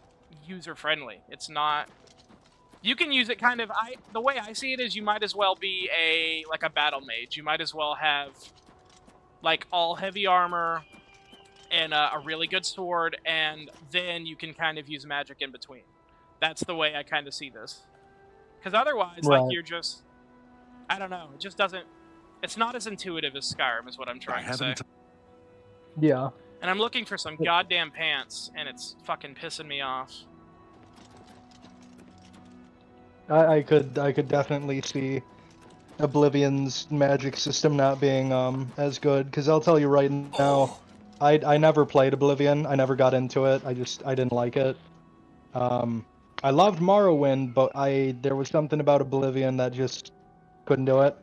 user-friendly. It's not... You can use it kind of... The way I see it is you might as well be a battle mage. You might as well have, like, all heavy armor and a really good sword, and then you can kind of use magic in between. That's the way I kind of see this. Because otherwise, like, you're just... I don't know. It just doesn't... It's not as intuitive as Skyrim, is what I'm trying to say. Yeah. And I'm looking for some goddamn pants, and it's fucking pissing me off. I could definitely see Oblivion's magic system not being as good, because I'll tell you right now, I never played Oblivion. I never got into it. I didn't like it. I loved Morrowind, but there was something about Oblivion that just couldn't do it.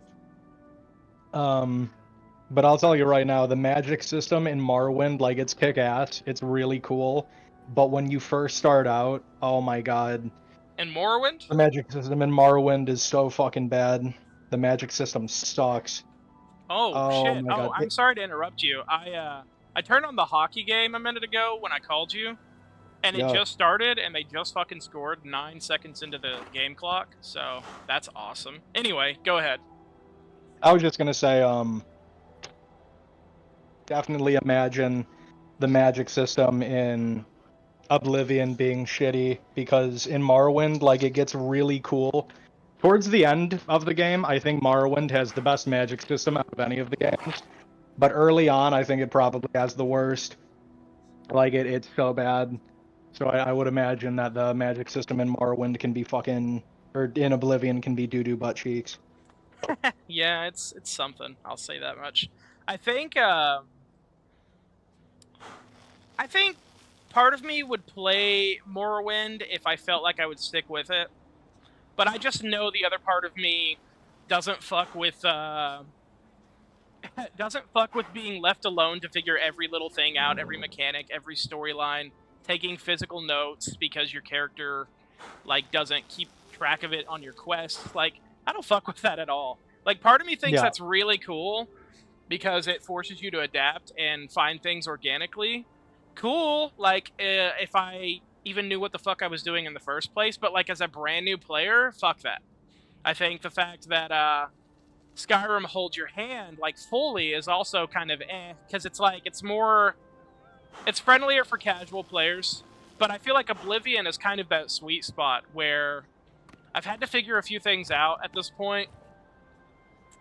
But I'll tell you right now, the magic system in Morrowind, like, it's kick-ass. It's really cool. But when you first start out, oh my god. In Morrowind? The magic system in Morrowind is so fucking bad. The magic system sucks. Oh shit. My god. I'm sorry to interrupt you. I I turned on the hockey game a minute ago when I called you, and it Yeah. just started, and they just fucking scored 9 seconds into the game clock, so that's awesome. Anyway, go ahead. I was just gonna say, definitely imagine the magic system in Oblivion being shitty, because in Morrowind, like, it gets really cool. Towards the end of the game, I think Morrowind has the best magic system out of any of the games. But early on, I think it probably has the worst. Like, it's so bad. So I would imagine that the magic system in Morrowind can be fucking... Or in Oblivion can be doo-doo butt cheeks. Yeah, it's something. I'll say that much. I think part of me would play Morrowind if I felt like I would stick with it, but I just know the other part of me doesn't fuck with being left alone to figure every little thing out, every mechanic, every storyline, taking physical notes because your character like doesn't keep track of it on your quest. Like, I don't fuck with that at all. Like, part of me thinks that's really cool because it forces you to adapt and find things organically. Cool, like, if I even knew what the fuck I was doing in the first place, but, like, as a brand new player, fuck that. I think the fact that, Skyrim holds your hand, like, fully is also kind of because it's, like, it's friendlier for casual players, but I feel like Oblivion is kind of that sweet spot where I've had to figure a few things out at this point.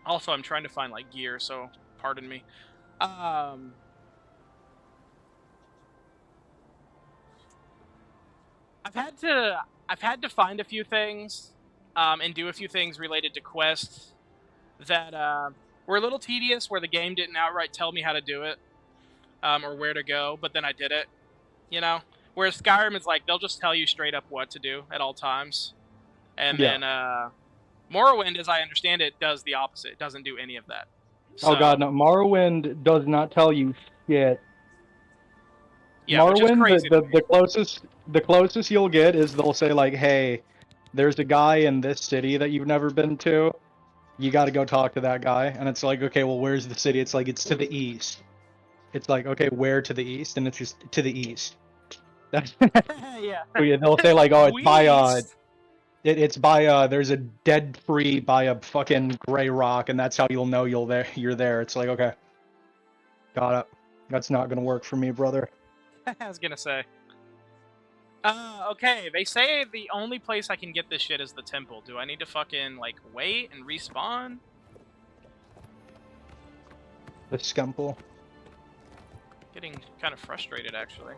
Also, I'm trying to find, like, gear, so pardon me. I've had to find a few things, and do a few things related to quests that were a little tedious, where the game didn't outright tell me how to do it, or where to go, but then I did it, you know? Whereas Skyrim is like, they'll just tell you straight up what to do at all times. And then Morrowind, as I understand it, does the opposite. It doesn't do any of that. So, Oh god, no. Morrowind does not tell you shit. Yeah, which is crazy to me. the closest you'll get is they'll say, like, hey, there's a guy in this city that you've never been to. You gotta go talk to that guy. And it's like, okay, well, where's the city? It's like, it's to the east. It's like, okay, where to the east? And it's just to the east. Yeah. They'll say, like, oh, it's by, it's by, there's a dead tree by a fucking gray rock, and that's how you'll know you're there. It's like, okay. Got it. That's not gonna work for me, brother. I was gonna say. Okay, they say the only place I can get this shit is the temple. Do I need to fucking, like, wait and respawn? The Scumple. Getting kind of frustrated, actually.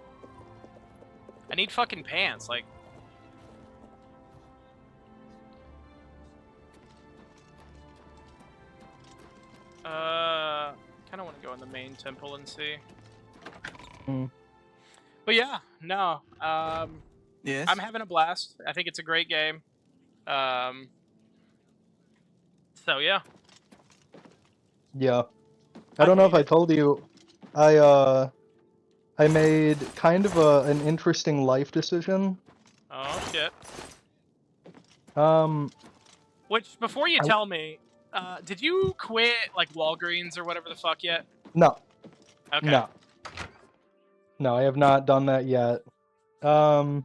I need fucking pants, like... kind of want to go in the main temple and see. But yeah, no. Yes? I'm having a blast. I think it's a great game. So yeah. Yeah. I don't know if I told you, I made kind of an interesting life decision. Oh shit. Which, before you tell me, did you quit, like, Walgreens or whatever the fuck yet? No. Okay. No. No, I have not done that yet. But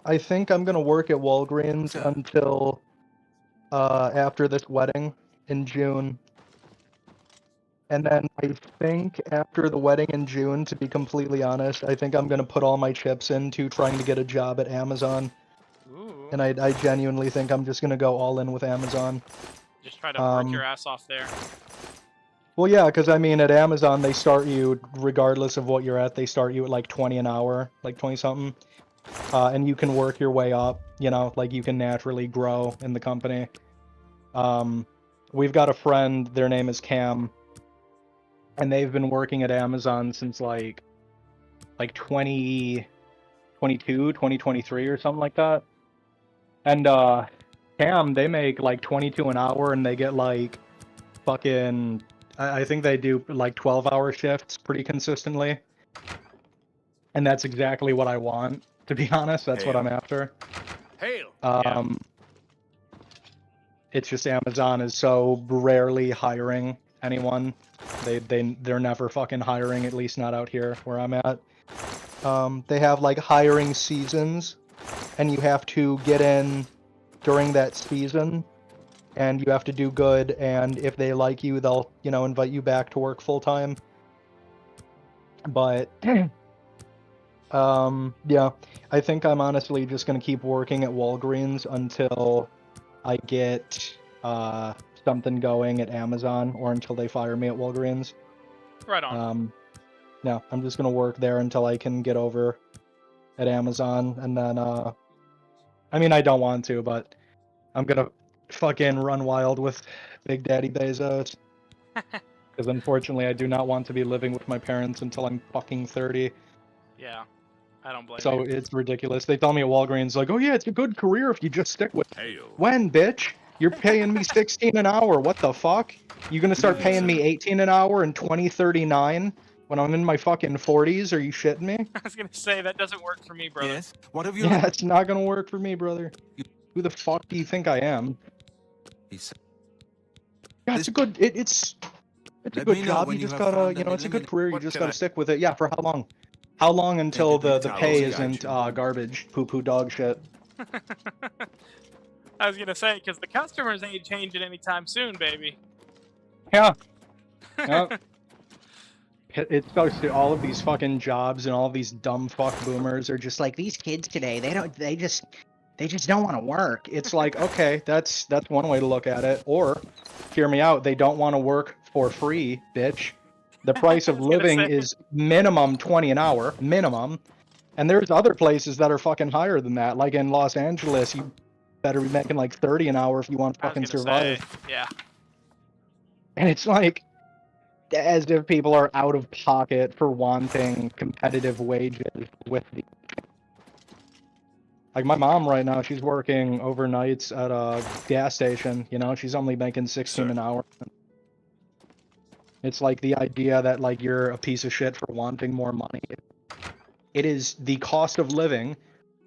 I think I'm gonna work at Walgreens until after this wedding in June. And then I think after the wedding in June, to be completely honest, I think I'm gonna put all my chips into trying to get a job at Amazon. Ooh. And I genuinely think I'm just gonna go all in with Amazon. Just try to work your ass off there. Well, yeah, because I mean, at Amazon, they start you, regardless of what you're at, they start you at like 20 an hour, like 20-something. And you can work your way up, you know, like you can naturally grow in the company. We've got a friend, their name is Cam, and they've been working at Amazon since like 2022, 2023 or something like that. And Cam, they make like 22 an hour, and they get like fucking... I think they do like 12-hour shifts pretty consistently. And that's exactly what I want, to be honest. That's what I'm after. Hail! It's just Amazon is so rarely hiring anyone. They're never fucking hiring, at least not out here where I'm at. They have like hiring seasons, and you have to get in during that season, and you have to do good, and if they like you, they'll, invite you back to work full time. But yeah, I think I'm honestly just gonna keep working at Walgreens until I get something going at Amazon, or until they fire me at Walgreens. Right on. Yeah, I'm just gonna work there until I can get over at Amazon, and then I mean, I don't want to, but I'm gonna fucking run wild with Big Daddy Bezos. Because unfortunately, I do not want to be living with my parents until I'm fucking 30. Yeah, I don't blame So you. it's ridiculous. They tell me at Walgreens, like, oh yeah, it's a good career if you just stick with it. Hail. When, bitch? You're paying me 16 an hour. What the fuck? You gonna start paying me 18 an hour in 2039 when I'm in my fucking 40s? Are you shitting me? I was gonna say, that doesn't work for me, brother. Yes? What have you... Yeah, it's not gonna work for me, brother. Who the fuck do you think I am? Yeah, it's a good... It's a good job. You just gotta, it's a good career. You just gotta stick with it. Yeah, for how long? How long until the pay isn't garbage, poo-poo dog shit? I was gonna say, because the customers ain't changing anytime soon, baby. Yeah. Yep. It sucks that all of these fucking jobs and all of these dumb fuck boomers are just like, these kids today, they just don't want to work. It's like, okay, that's one way to look at it. Or, hear me out, they don't want to work for free, bitch. The price of living is minimum 20 an hour, minimum. And there's other places that are fucking higher than that. Like in Los Angeles, you better be making like 30 an hour if you want to fucking survive. Yeah. And it's like, as if people are out of pocket for wanting competitive wages with the... Like my mom right now, she's working overnights at a gas station, she's only making 16 an hour. It's like the idea that like you're a piece of shit for wanting more money. It is the cost of living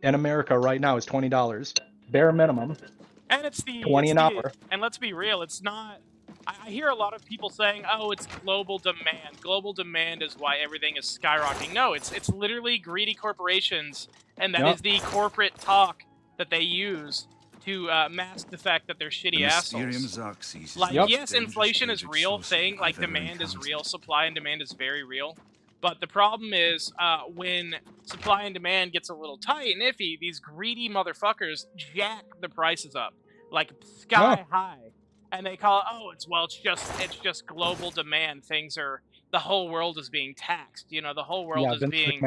in America right now is $20. Bare minimum. And it's the 20 an hour. And let's be real, it's not... I hear a lot of people saying, oh, it's global demand. Global demand is why everything is skyrocketing. No, it's literally greedy corporations, and that is the corporate talk that they use to mask the fact that they're shitty assholes. Like, yes, inflation is real thing, like demand is real, supply and demand is very real. But the problem is, when supply and demand gets a little tight and iffy, these greedy motherfuckers jack the prices up, like sky high. And they call it, oh, it's just global demand. The whole world is being taxed. The whole world is being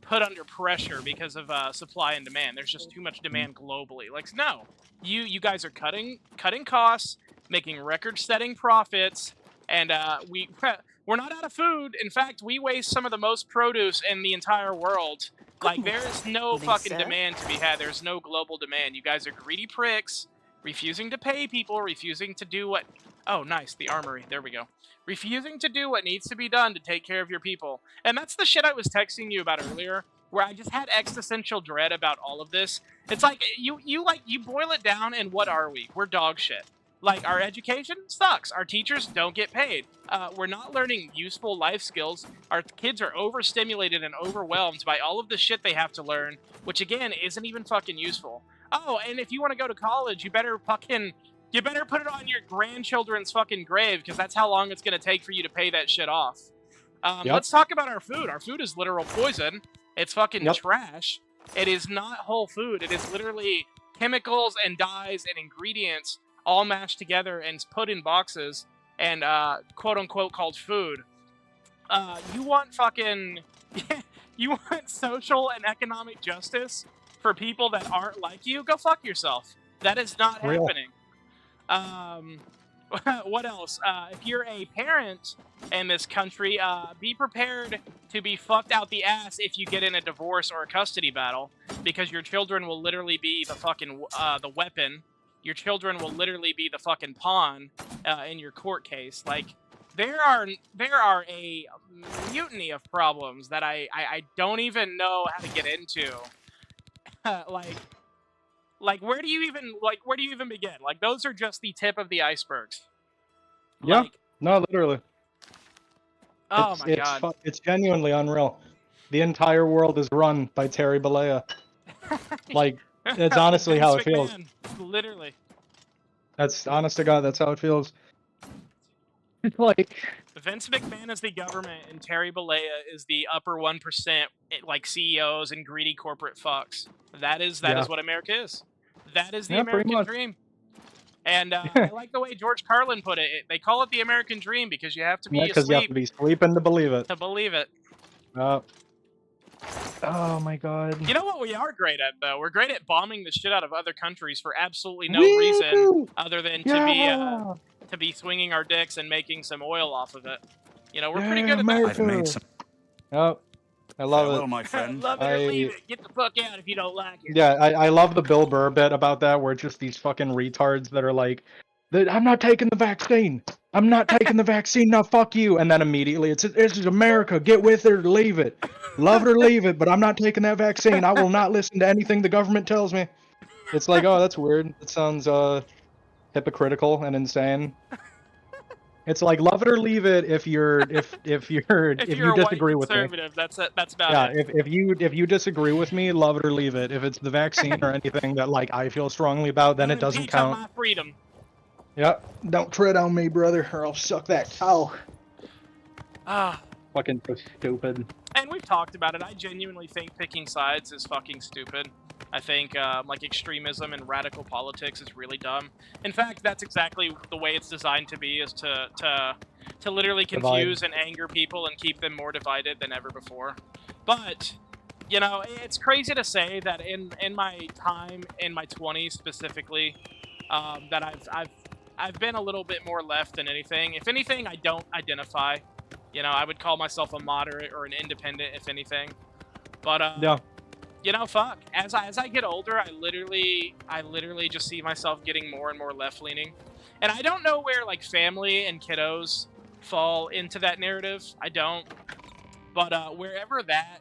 put under pressure because of supply and demand. There's just too much demand globally. Like, no, you guys are cutting costs, making record-setting profits, and we're not out of food. In fact, we waste some of the most produce in the entire world. Like, there is no fucking demand to be had. There's no global demand. You guys are greedy pricks. Refusing to pay people, refusing to do what... Oh, nice, the armory. There we go. Refusing to do what needs to be done to take care of your people. And that's the shit I was texting you about earlier, where I just had existential dread about all of this. It's like, you boil it down, and what are we? We're dog shit. Like, our education sucks. Our teachers don't get paid. We're not learning useful life skills. Our kids are overstimulated and overwhelmed by all of the shit they have to learn, which, again, isn't even fucking useful. Oh, and if you want to go to college, you better put it on your grandchildren's fucking grave, because that's how long it's going to take for you to pay that shit off. Let's talk about our food. Our food is literal poison. It's fucking trash. It is not whole food. It is literally chemicals and dyes and ingredients all mashed together and put in boxes and quote-unquote called food. You want fucking... you want social and economic justice for people that aren't like you? Go fuck yourself. That is not happening. What else? If you're a parent in this country, be prepared to be fucked out the ass if you get in a divorce or a custody battle, because your children will literally be the fucking the weapon. Your children will literally be the fucking pawn in your court case. Like, there are a mutiny of problems that I don't even know how to get into. Like where do you even begin? Like, those are just the tip of the icebergs. Yeah. Like, No, literally. Oh my god. It's genuinely unreal. The entire world is run by Terry Bollea. Like, it's honestly how it feels. Literally. That's honest to God, that's how it feels. It's like Vince McMahon is the government, and Terry Bollea is the upper 1%, like CEOs and greedy corporate fucks. That is what America is. That is the American dream. And I like the way George Carlin put it. They call it the American dream because you have to be asleep. Because you have to be sleeping to believe it. To believe it. Oh my god. You know what we are great at, though? We're great at bombing the shit out of other countries for absolutely no reason other than to be swinging our dicks and making some oil off of it. You know, we're pretty good at that. I've made some. Oh, I love Farewell, it. my friend. Love it or leave it. Get the fuck out if you don't like it. Yeah, I love the Bill Burr bit about that, where it's just these fucking retards that are like, I'm not taking the vaccine. I'm not taking the vaccine. Now fuck you. And then immediately this is America. Get with it or leave it. Love it or leave it. But I'm not taking that vaccine. I will not listen to anything the government tells me. It's like, oh, that's weird. It sounds hypocritical and insane. It's like love it or leave it if you disagree with me. That's about it. If you disagree with me, love it or leave it. If it's the vaccine or anything that like I feel strongly about, then it doesn't count. My freedom. Yep. Don't tread on me, brother, or I'll suck that cow. Ah. Fucking so stupid. And we've talked about it. I genuinely think picking sides is fucking stupid. I think like extremism and radical politics is really dumb. In fact, that's exactly the way it's designed to be, is to literally confuse and anger people and keep them more divided than ever before. But you know, it's crazy to say that in my time in my 20s specifically, that I've been a little bit more left than anything. If anything, I don't identify. You know, I would call myself a moderate or an independent, if anything. But yeah. You know, fuck. As I get older, I literally just see myself getting more and more left-leaning. And I don't know where, like, family and kiddos fall into that narrative. I don't. But wherever that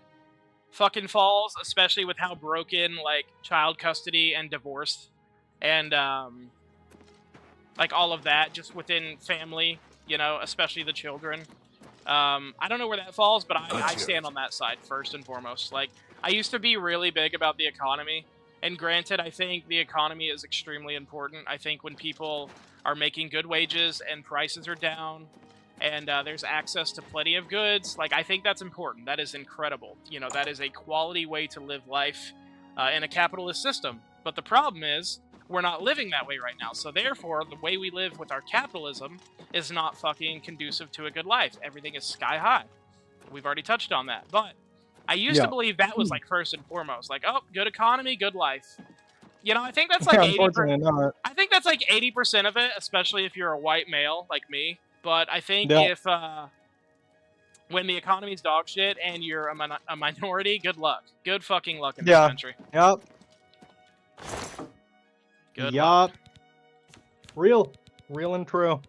fucking falls, especially with how broken, like, child custody and divorce and, like, all of that just within family, you know, especially the children. I don't know where that falls, but I stand on that side first and foremost. Like, I used to be really big about the economy, and granted, I think the economy is extremely important. I think when people are making good wages and prices are down, and there's access to plenty of goods, like, I think that's important. That is incredible. You know, that is a quality way to live life in a capitalist system. But the problem is, we're not living that way right now. So therefore, the way we live with our capitalism is not fucking conducive to a good life. Everything is sky high. We've already touched on that. But I used to believe that was, like, first and foremost. Like, oh, good economy, good life. You know, I think that's like 80%. I think that's like 80% of it, especially if you're a white male like me. But I think if when the economy's dog shit and you're a minority, good luck. Good fucking luck in this country. Yep. Good yup. luck. Real and true.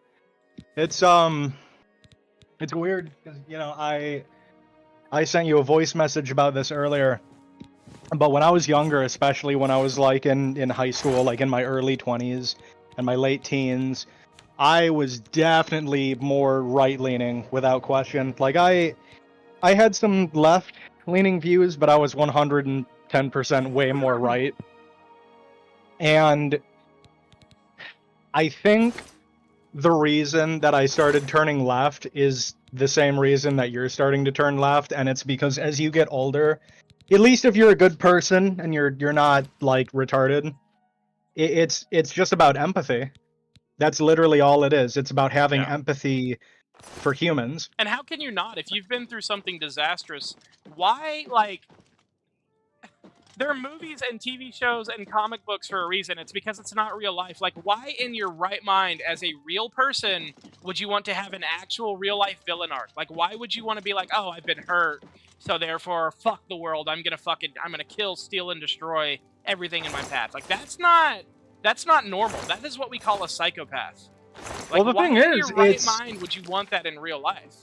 It's weird because, you know, I sent you a voice message about this earlier, but when I was younger, especially when I was like in high school, like in my early 20s and my late teens, I was definitely more right-leaning without question. Like I had some left-leaning views, but I was 110% way more right. And I think the reason that I started turning left is the same reason that you're starting to turn left, and it's because as you get older, at least if you're a good person and you're not like retarded, it's just about empathy. That's literally all it is. It's about having empathy for humans. And how can you not? If you've been through something disastrous, why, like, there are movies and TV shows and comic books for a reason. It's because it's not real life. Like, why in your right mind, as a real person, would you want to have an actual real-life villain arc? Like, why would you want to be like, oh, I've been hurt, so therefore, fuck the world, I'm gonna kill, steal, and destroy everything in my path. Like, that's not normal. That is what we call a psychopath. Like, well, the thing why in is, your right mind would you want that in real life?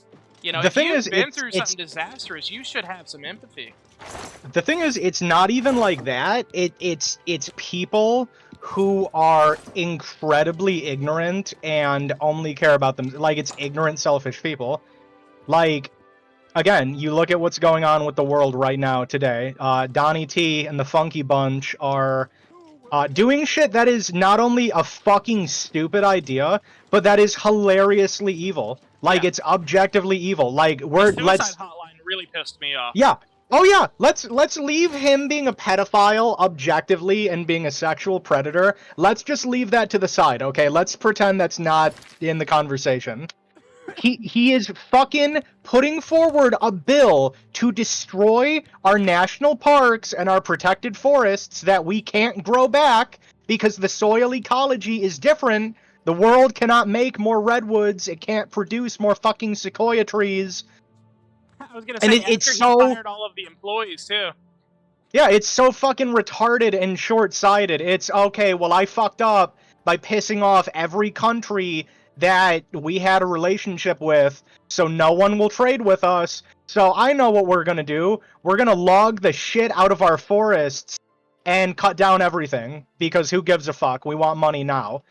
You know, if you've been through something disastrous, you should have some empathy. The thing is, it's not even like that. It's people who are incredibly ignorant and only care about them. Like, it's ignorant, selfish people. Like, again, you look at what's going on with the world right now today. Donnie T and the Funky Bunch are doing shit that is not only a fucking stupid idea, but that is hilariously evil. Like, it's objectively evil. Like, Suicide Hotline really pissed me off. Yeah. Oh yeah, let's leave him being a pedophile objectively and being a sexual predator. Let's just leave that to the side, okay? Let's pretend that's not in the conversation. He is fucking putting forward a bill to destroy our national parks and our protected forests that we can't grow back because the soil ecology is different. The world cannot make more redwoods. It can't produce more fucking sequoia trees. I was gonna say, It's he so fired all of the employees too. Yeah, it's so fucking retarded and short-sighted. It's, okay, well, I fucked up by pissing off every country that we had a relationship with, so no one will trade with us. So I know what we're gonna do. We're gonna log the shit out of our forests and cut down everything, because who gives a fuck? We want money now.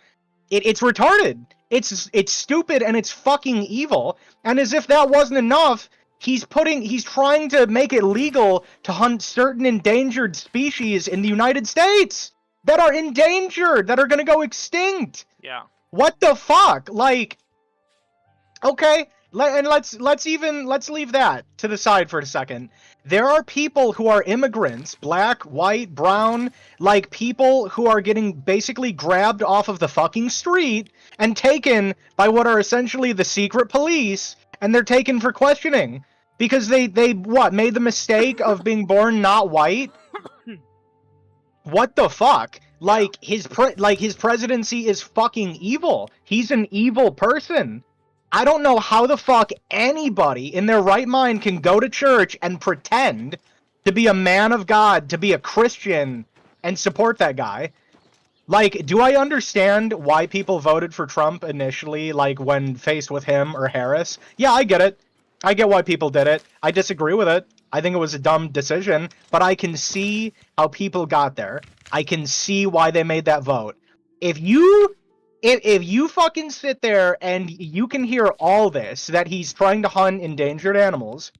It's retarded. It's stupid and it's fucking evil. And as if that wasn't enough, he's trying to make it legal to hunt certain endangered species in the United States that are endangered, that are gonna go extinct. Yeah. What the fuck? Like, okay, let's leave that to the side for a second. There are people who are immigrants, black, white, brown, like people who are getting basically grabbed off of the fucking street and taken by what are essentially the secret police, and they're taken for questioning because they made the mistake of being born not white. What the fuck? Like, his presidency is fucking evil. He's an evil person. I don't know how the fuck anybody in their right mind can go to church and pretend to be a man of God, to be a Christian, and support that guy. Like, do I understand why people voted for Trump initially, like, when faced with him or Harris? Yeah, I get it. I get why people did it. I disagree with it. I think it was a dumb decision, but I can see how people got there. I can see why they made that vote. If you fucking sit there and you can hear all this, that he's trying to hunt endangered animals,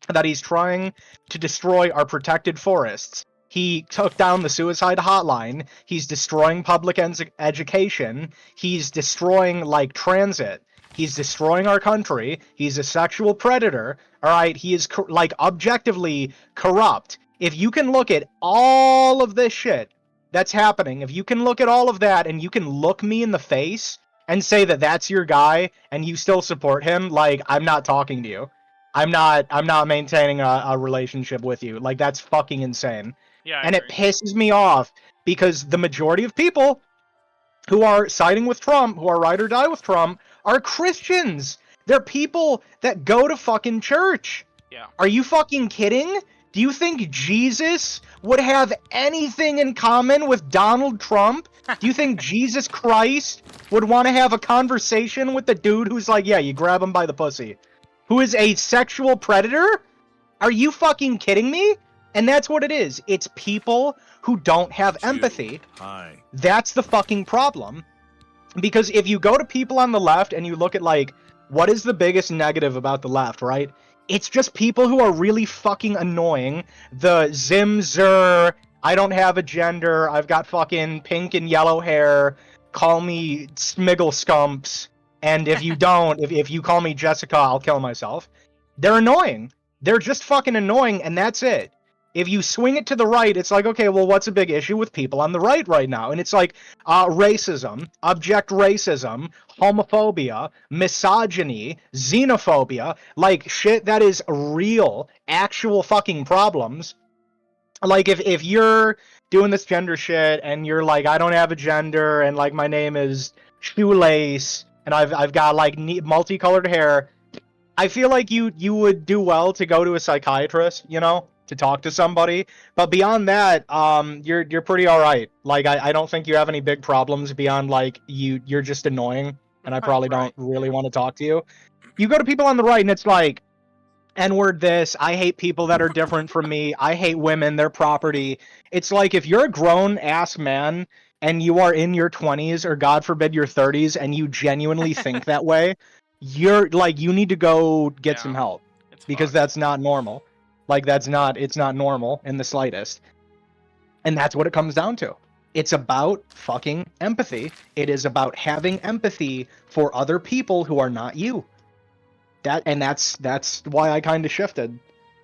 that he's trying to destroy our protected forests, he took down the suicide hotline, he's destroying public education, he's destroying, like, transit, he's destroying our country, he's a sexual predator, alright, he is, like, objectively corrupt. If you can look at all of this shit that's happening, if you can look at all of that and you can look me in the face and say that that's your guy and you still support him, like, I'm not talking to you. I'm not maintaining a relationship with you. Like, that's fucking insane. Yeah, and it pisses me off because the majority of people who are siding with Trump, who are ride or die with Trump, are Christians. They're people that go to fucking church. Yeah. Are you fucking kidding? Do you think Jesus would have anything in common with Donald Trump? Do you think Jesus Christ would want to have a conversation with the dude who's like, yeah, you grab him by the pussy? Who is a sexual predator? Are you fucking kidding me? And that's what it is. It's people who don't have empathy. Hi. That's the fucking problem. Because if you go to people on the left and you look at, like, what is the biggest negative about the left, right? It's just people who are really fucking annoying. The Zimzer, I don't have a gender, I've got fucking pink and yellow hair, call me Smiggle Scumps, and if you don't, if you call me Jessica, I'll kill myself. They're annoying. They're just fucking annoying, and that's it. If you swing it to the right, it's like, okay, well, what's a big issue with people on the right now? And it's like, racism, object racism, homophobia, misogyny, xenophobia, like shit that is real, actual fucking problems. Like, if you're doing this gender shit and you're like, I don't have a gender and, like, my name is Shoelace and I've got, like, multicolored hair, I feel like you would do well to go to a psychiatrist, you know? To talk to somebody, but beyond that, you're pretty all right. Like, I don't think you have any big problems beyond, like, you're just annoying, and I probably don't really want to talk to you. You go to people on the right, and it's like, N-word this, I hate people that are different from me, I hate women, their property. It's like, if you're a grown-ass man, and you are in your 20s or God forbid your 30s and you genuinely think that way, you're like, you need to go get some help, because that's not normal. Like, it's not normal in the slightest. And that's what it comes down to. It's about fucking empathy. It is about having empathy for other people who are not you. That's why I kind of shifted.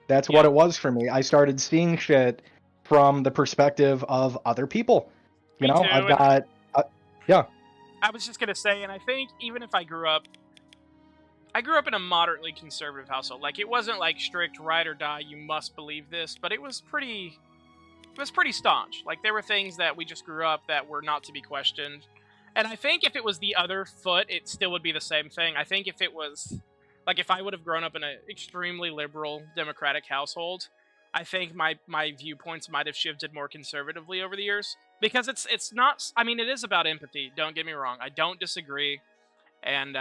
That's what it was for me. I started seeing shit from the perspective of other people. You know, I've got, yeah. I was just gonna say, and I think even if I grew up in a moderately conservative household. Like, it wasn't like strict ride or die, you must believe this, but it was pretty staunch. Like, there were things that we just grew up that were not to be questioned. And I think if it was the other foot, it still would be the same thing. I think if it was, like, if I would have grown up in an extremely liberal democratic household, I think my viewpoints might have shifted more conservatively over the years. Because it's not, I mean, it is about empathy, don't get me wrong. I don't disagree. And,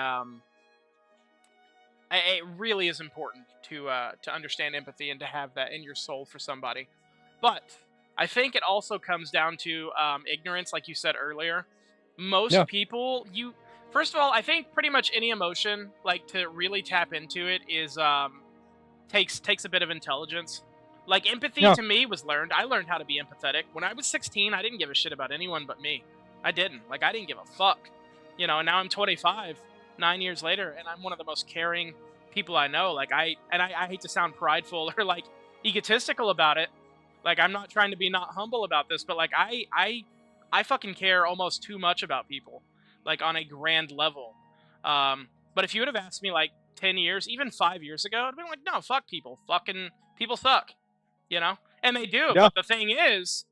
it really is important to understand empathy and to have that in your soul for somebody. But I think it also comes down to ignorance, like you said earlier. Most people, first of all, I think pretty much any emotion, like, to really tap into it is takes a bit of intelligence. Like, empathy to me was learned. I learned how to be empathetic. When I was 16, I didn't give a shit about anyone but me. I didn't. Like, I didn't give a fuck. You know, and now I'm 25, 9 years later, and I'm one of the most caring people I know. Like, I hate to sound prideful or, like, egotistical about it. Like, I'm not trying to be not humble about this, but, like, I fucking care almost too much about people, like, on a grand level. But if you would have asked me, like, 10 years, even 5 years ago, I'd be like, no, fuck people. Fucking people suck. You know? And they do. But the thing is,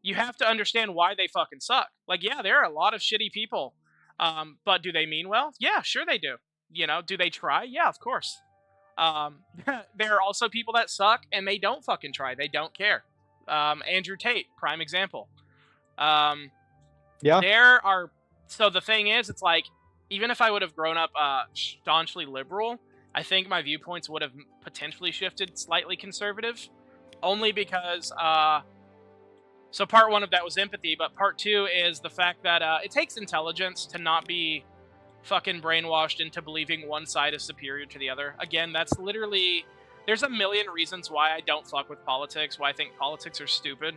you have to understand why they fucking suck. Like, yeah, there are a lot of shitty people. But do they mean well? Yeah, sure they do. You know, do they try? Yeah, of course. There are also people that suck and they don't fucking try. They don't care. Andrew Tate, prime example. There are, so the thing is, it's like, even if I would have grown up staunchly liberal, I think my viewpoints would have potentially shifted slightly conservative, only because, so part one of that was empathy, but part two is the fact that it takes intelligence to not be fucking brainwashed into believing one side is superior to the other. Again, that's literally, there's a million reasons why I don't fuck with politics, why I think politics are stupid.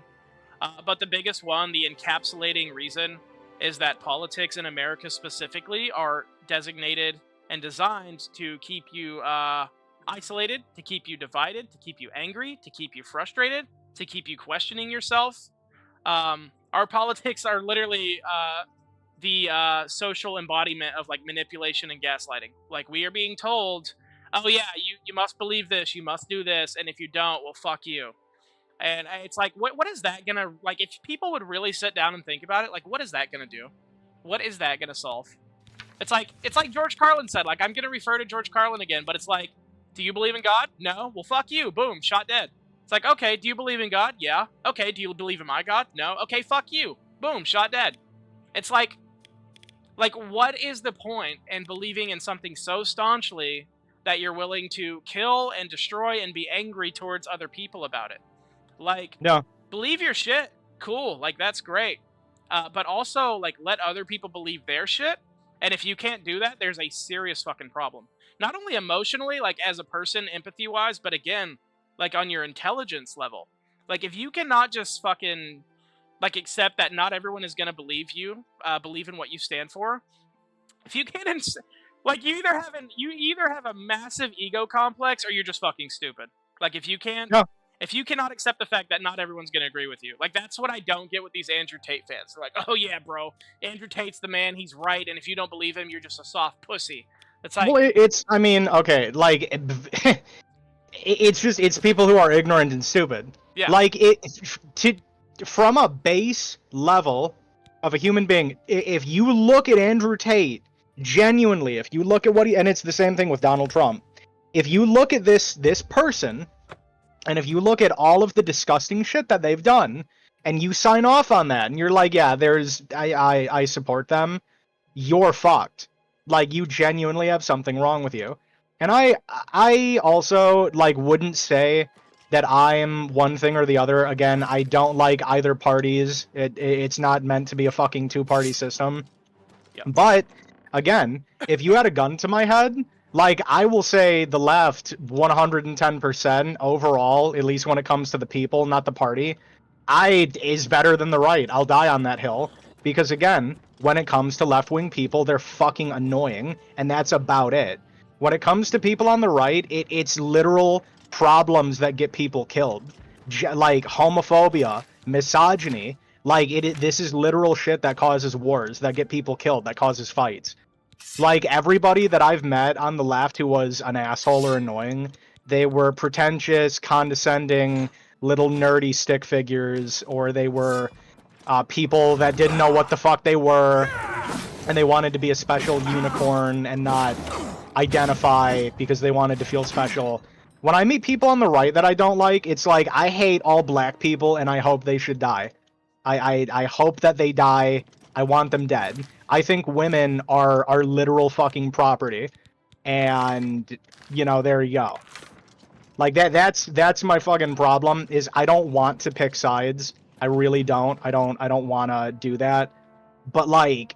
But the biggest one, the encapsulating reason, is that politics in America specifically are designated and designed to keep you isolated, to keep you divided, to keep you angry, to keep you frustrated, to keep you questioning yourself. Our politics are literally the social embodiment of, like, manipulation and gaslighting. Like, we are being told, oh yeah, you must believe this, you must do this, and if you don't, well, fuck you. And it's like, what is that gonna, like, if people would really sit down and think about it, like, what is that gonna do? What is that gonna solve? It's like George Carlin said, like, I'm gonna refer to George Carlin again, but it's like, do you believe in God? No? Well, fuck you. Boom, shot dead. It's like, okay, do you believe in God? Yeah. Okay, do you believe in my God? No. Okay, fuck you. Boom, shot dead. It's like, what is the point in believing in something so staunchly that you're willing to kill and destroy and be angry towards other people about it? Like, believe your shit. Cool. Like, that's great. But also, like, let other people believe their shit. And if you can't do that, there's a serious fucking problem. Not only emotionally, like, as a person, empathy-wise, but again, like, on your intelligence level. Like, if you cannot just fucking, like, accept that not everyone is gonna believe you, believe in what you stand for, if you can't, like, you either have a massive ego complex or you're just fucking stupid. Like, if you can't, if you cannot accept the fact that not everyone's going to agree with you. Like, that's what I don't get with these Andrew Tate fans. They're like, oh yeah, bro, Andrew Tate's the man, he's right, and if you don't believe him, you're just a soft pussy. It's like, well, it's, I mean, okay, like, it's people who are ignorant and stupid. Yeah. Like, from a base level of a human being, if you look at Andrew Tate, genuinely, if you look at what and it's the same thing with Donald Trump, if you look at this person, and if you look at all of the disgusting shit that they've done, and you sign off on that, and you're like, yeah, I support them, you're fucked. Like, you genuinely have something wrong with you. And I also, like, wouldn't say that I'm one thing or the other. Again, I don't like either parties. It's not meant to be a fucking two-party system. Yeah. But again, if you had a gun to my head, like, I will say the left 110% overall, at least when it comes to the people, not the party, is better than the right. I'll die on that hill. Because again, when it comes to left-wing people, they're fucking annoying, and that's about it. When it comes to people on the right, it's literal problems that get people killed. Like homophobia, misogyny, like this is literal shit that causes wars, that get people killed, that causes fights. Like, everybody that I've met on the left who was an asshole or annoying, they were pretentious, condescending, little nerdy stick figures, or they were people that didn't know what the fuck they were, and they wanted to be a special unicorn and not identify because they wanted to feel special. When I meet people on the right that I don't like, it's like, I hate all black people and I hope they should die. I hope that they die. I want them dead. I think women are literal fucking property. And, you know, there you go. Like, that's my fucking problem, is I don't want to pick sides. I really don't. I don't want to do that. But, like,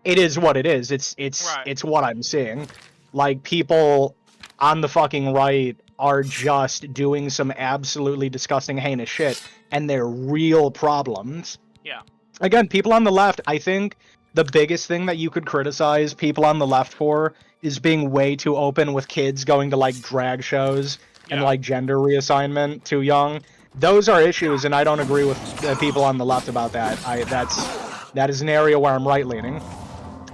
it is what it is. It's what I'm seeing. Like, people on the fucking right are just doing some absolutely disgusting, heinous shit, and they're real problems. Yeah. Again, people on the left, I think the biggest thing that you could criticize people on the left for is being way too open with kids going to, like, drag shows and, like, gender reassignment too young. Those are issues, and I don't agree with people on the left about that. That is an area where I'm right-leaning.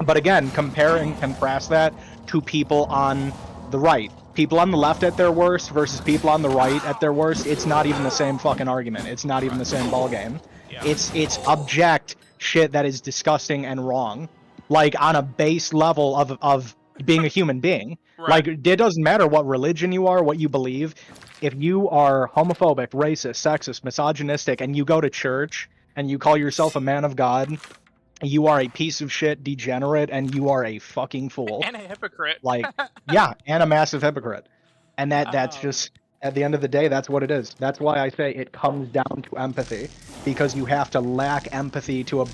But again, contrast that to people on the right. People on the left at their worst versus people on the right at their worst, it's not even the same fucking argument. It's not even the same ballgame. Yeah. It's object shit that is disgusting and wrong. Like, on a base level of being a human being. Right. Like, it doesn't matter what religion you are, what you believe. If you are homophobic, racist, sexist, misogynistic, and you go to church, and you call yourself a man of God, you are a piece of shit, degenerate, and you are a fucking fool. And a hypocrite. Like, yeah, and a massive hypocrite. And that's just, at the end of the day, that's what it is. That's why I say it comes down to empathy. Because you have to lack empathy you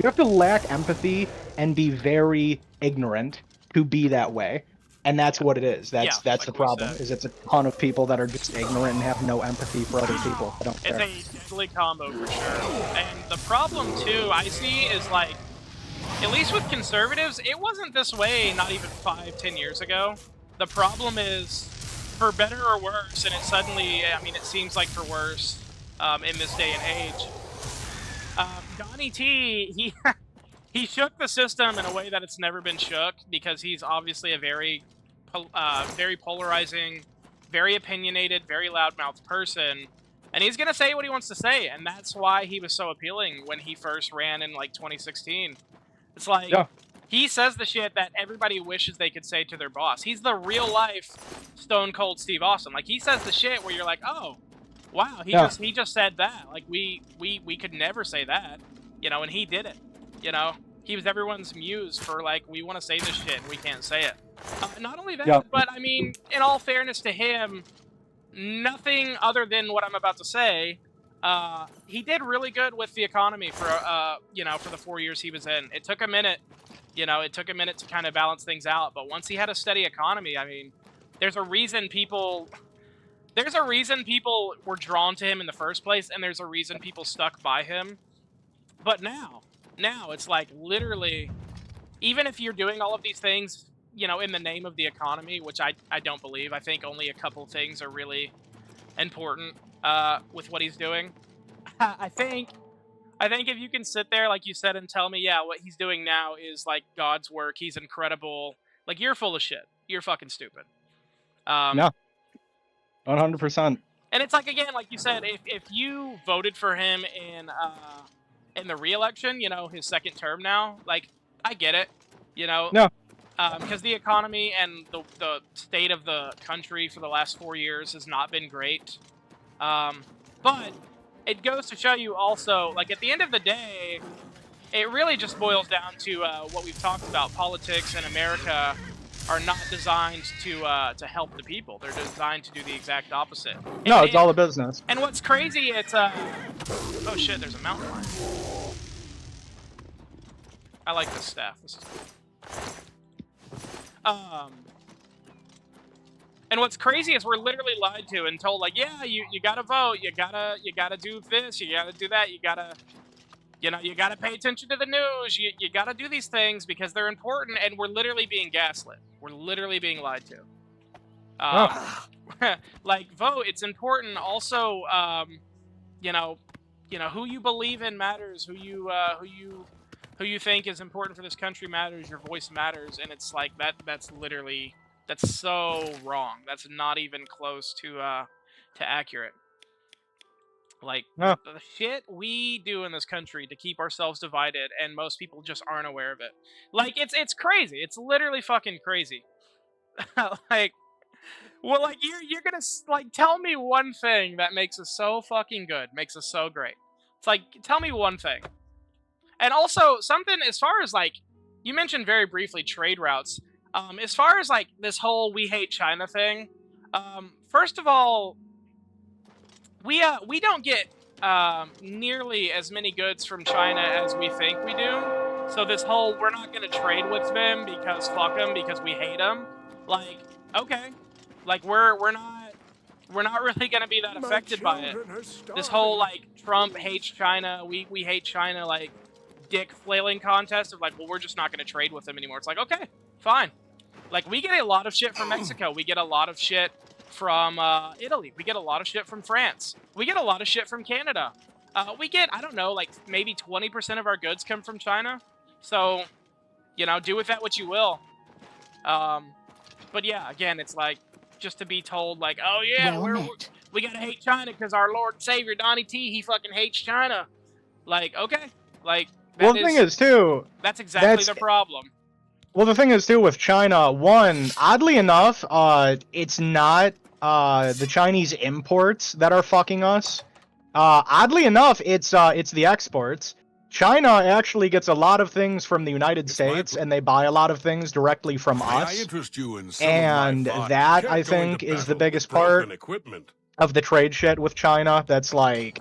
have to lack empathy and be very ignorant to be that way. And that's what it is. That's the problem. Is it's a ton of people that are just ignorant and have no empathy for other people. I don't care. It's a deadly combo for sure. And the problem too I see is, like, at least with conservatives, it wasn't this way not even 5-10 years ago. The problem is, for better or worse, and it suddenly, I mean, it seems like for worse in this day and age. Donnie T, he shook the system in a way that it's never been shook, because he's obviously a very polarizing, very opinionated, very loudmouthed person, and he's gonna say what he wants to say, and that's why he was so appealing when he first ran in, like, 2016. It's like, he says the shit that everybody wishes they could say to their boss. He's the real-life Stone Cold Steve Austin. Like, he says the shit where you're like, oh, wow, he just said that. Like, we could never say that, you know, and he did it, you know? He was everyone's muse for, like, we want to say this shit and we can't say it. Not only that, but, I mean, in all fairness to him, nothing other than what I'm about to say, he did really good with the economy for, you know, for the 4 years he was in. It took a minute, you know, it took a minute to kind of balance things out, but once he had a steady economy, I mean, there's a reason people were drawn to him in the first place, and there's a reason people stuck by him. But now it's like, literally, even if you're doing all of these things, you know, in the name of the economy, which I don't believe. I think only a couple things are really important with what he's doing. I think if you can sit there, like you said, and tell me, yeah, what he's doing now is, like, God's work, he's incredible, like, you're full of shit. You're fucking stupid. No. 100%. And it's like, again, like you said, if you voted for him in the re-election, you know, his second term now, like, I get it, you know? No. Because the economy and the state of the country for the last 4 years has not been great. But it goes to show you also, like, at the end of the day, it really just boils down to what we've talked about, politics in America. are not designed to help the people. They're designed to do the exact opposite. No, it's all a business. And what's crazy, it's oh shit, there's a mountain lion. I like this staff. This is cool. And what's crazy is we're literally lied to and told, like, yeah, you gotta vote, you gotta do this, you gotta do that, you gotta pay attention to the news, you gotta do these things because they're important, and we're literally being gaslit. We're literally being lied to. Like, vote, it's important. Also, who you believe in matters. Who you think is important for this country matters. Your voice matters, and it's like that's so wrong. That's not even close to accurate. Like, the shit we do in this country to keep ourselves divided, and most people just aren't aware of it. Like, it's crazy. It's literally fucking crazy. Like, well, like, you're gonna, like, tell me one thing that makes us so fucking good, makes us so great. It's like, tell me one thing. And also, something as far as, like, you mentioned very briefly trade routes. As far as, like, this whole we hate China thing, first of all, we don't get nearly as many goods from China as we think we do. So this whole we're not going to trade with them because fuck them because we hate them. Like, okay, like we're not really going to be that affected by it. This whole like Trump hates China, we hate China, like dick flailing contest of like, well, we're just not going to trade with them anymore. It's like, okay, fine. Like, we get a lot of shit from Mexico. We get a lot of shit from Italy. We get a lot of shit from France. We get a lot of shit from Canada. We get, I don't know, like maybe 20% of our goods come from China. So, do with that what you will. But yeah, again, it's like, just to be told like, oh yeah, we gotta hate China because our Lord and Savior, Donnie T, he fucking hates China. Like, okay. Like, well, the thing is, too... That's exactly the problem. Well, the thing is, too, with China, one, oddly enough, it's not the Chinese imports that are fucking us. Oddly enough, it's the exports. China actually gets a lot of things from the United States, and they buy a lot of things directly from us. And that, I think, is the biggest part of the trade shit with China that's, like,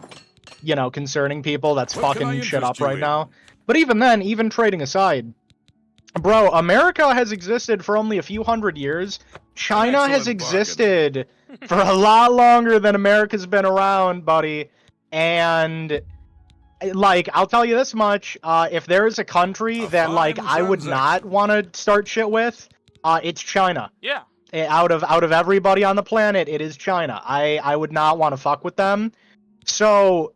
concerning people that's fucking shit up right now. But even then, even trading aside... Bro, America has existed for only a few hundred years. China has existed for a lot longer than America's been around, buddy. And, like, I'll tell you this much. If there is a country that, like, I would not want to start shit with, it's China. Yeah. Out of everybody on the planet, it is China. I would not want to fuck with them. So...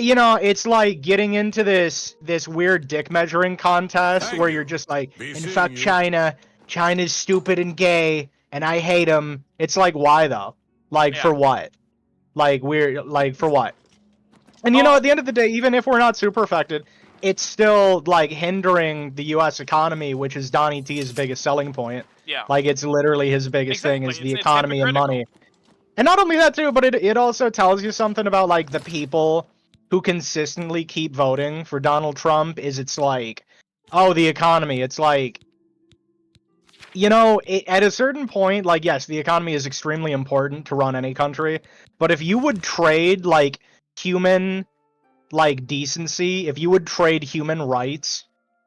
it's like getting into this weird dick measuring contest where you're just like, and fuck China, China's stupid and gay, and I hate them. It's like, why though? Like, for what? Like, for what? And at the end of the day, even if we're not super affected, it's still, like, hindering the U.S. economy, which is Donnie T's biggest selling point. Yeah. Like, it's literally his biggest thing is the economy and money. And not only that, too, but it also tells you something about, like, the people who consistently keep voting for Donald Trump. It's like, oh, the economy. It's like, at a certain point, like, yes, the economy is extremely important to run any country, but if you would trade, like, human, like, decency, if you would trade human rights,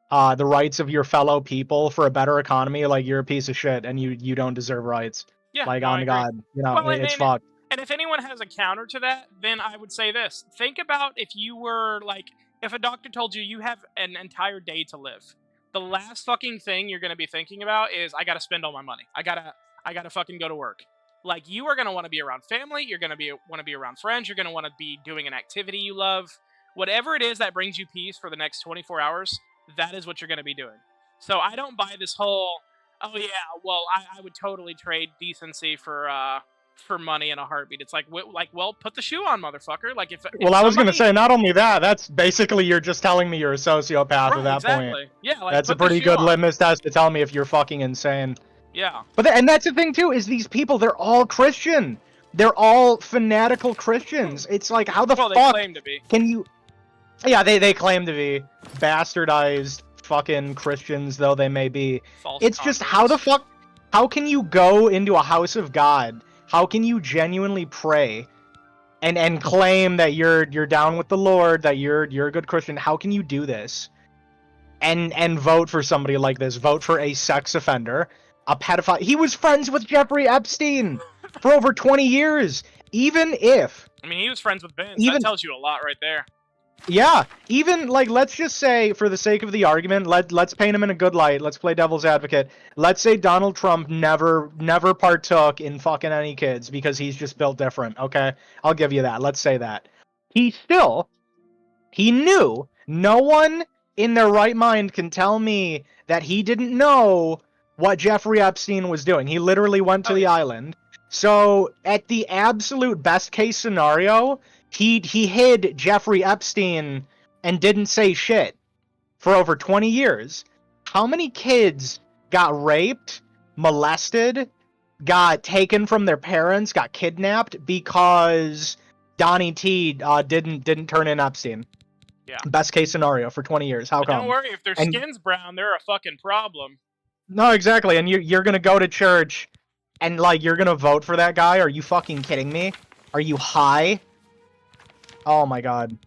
the rights of your fellow people for a better economy, like, you're a piece of shit and you don't deserve rights. Yeah, like, on God, it's fucked. And if anyone has a counter to that, then I would say this. Think about if you were, like, if a doctor told you you have an entire day to live. The last fucking thing you're going to be thinking about is, I got to spend all my money. I gotta fucking go to work. Like, you are going to want to be around family. You're going to want to be around friends. You're going to want to be doing an activity you love. Whatever it is that brings you peace for the next 24 hours, that is what you're going to be doing. So I don't buy this whole, oh yeah, well, I would totally trade decency for money in a heartbeat. It's like, well, put the shoe on, motherfucker. Like, if I was gonna say, not only that, that's basically you're just telling me you're a sociopath at that point. Yeah, like, that's a pretty good litmus test to tell me if you're fucking insane. Yeah. But and that's the thing too, is these people, they're all Christian. They're all fanatical Christians. It's like, how the fuck they claim to be. Can you? Yeah, they claim to be bastardized fucking Christians though they may be. False It's just how the fuck, how can you go into a house of God? How can you genuinely pray and claim that you're down with the Lord, that you're a good Christian? How can you do this? And vote for somebody like this? Vote for a sex offender, a pedophile. He was friends with Jeffrey Epstein for over 20 years. Even if, I mean, he was friends with Vince. even That tells you a lot right there. yeah, even like let's just say for the sake of the argument, let's paint him in a good light. Let's play devil's advocate. Let's say Donald Trump never partook in fucking any kids because he's just built different. Okay, I'll give you that. Let's say that. He knew. No one in their right mind can tell me that he didn't know what Jeffrey Epstein was doing. He literally went to the island. So at the absolute best case scenario, he hid Jeffrey Epstein and didn't say shit for over 20 years. How many kids got raped, molested, got taken from their parents, got kidnapped because Donnie T didn't turn in Epstein? Yeah. Best case scenario for 20 years. How But come? don't worry, if their skin's brown, they're a fucking problem. No, exactly. And you're gonna go to church and like you're gonna vote for that guy? Are you fucking kidding me? Are you high? Oh my god.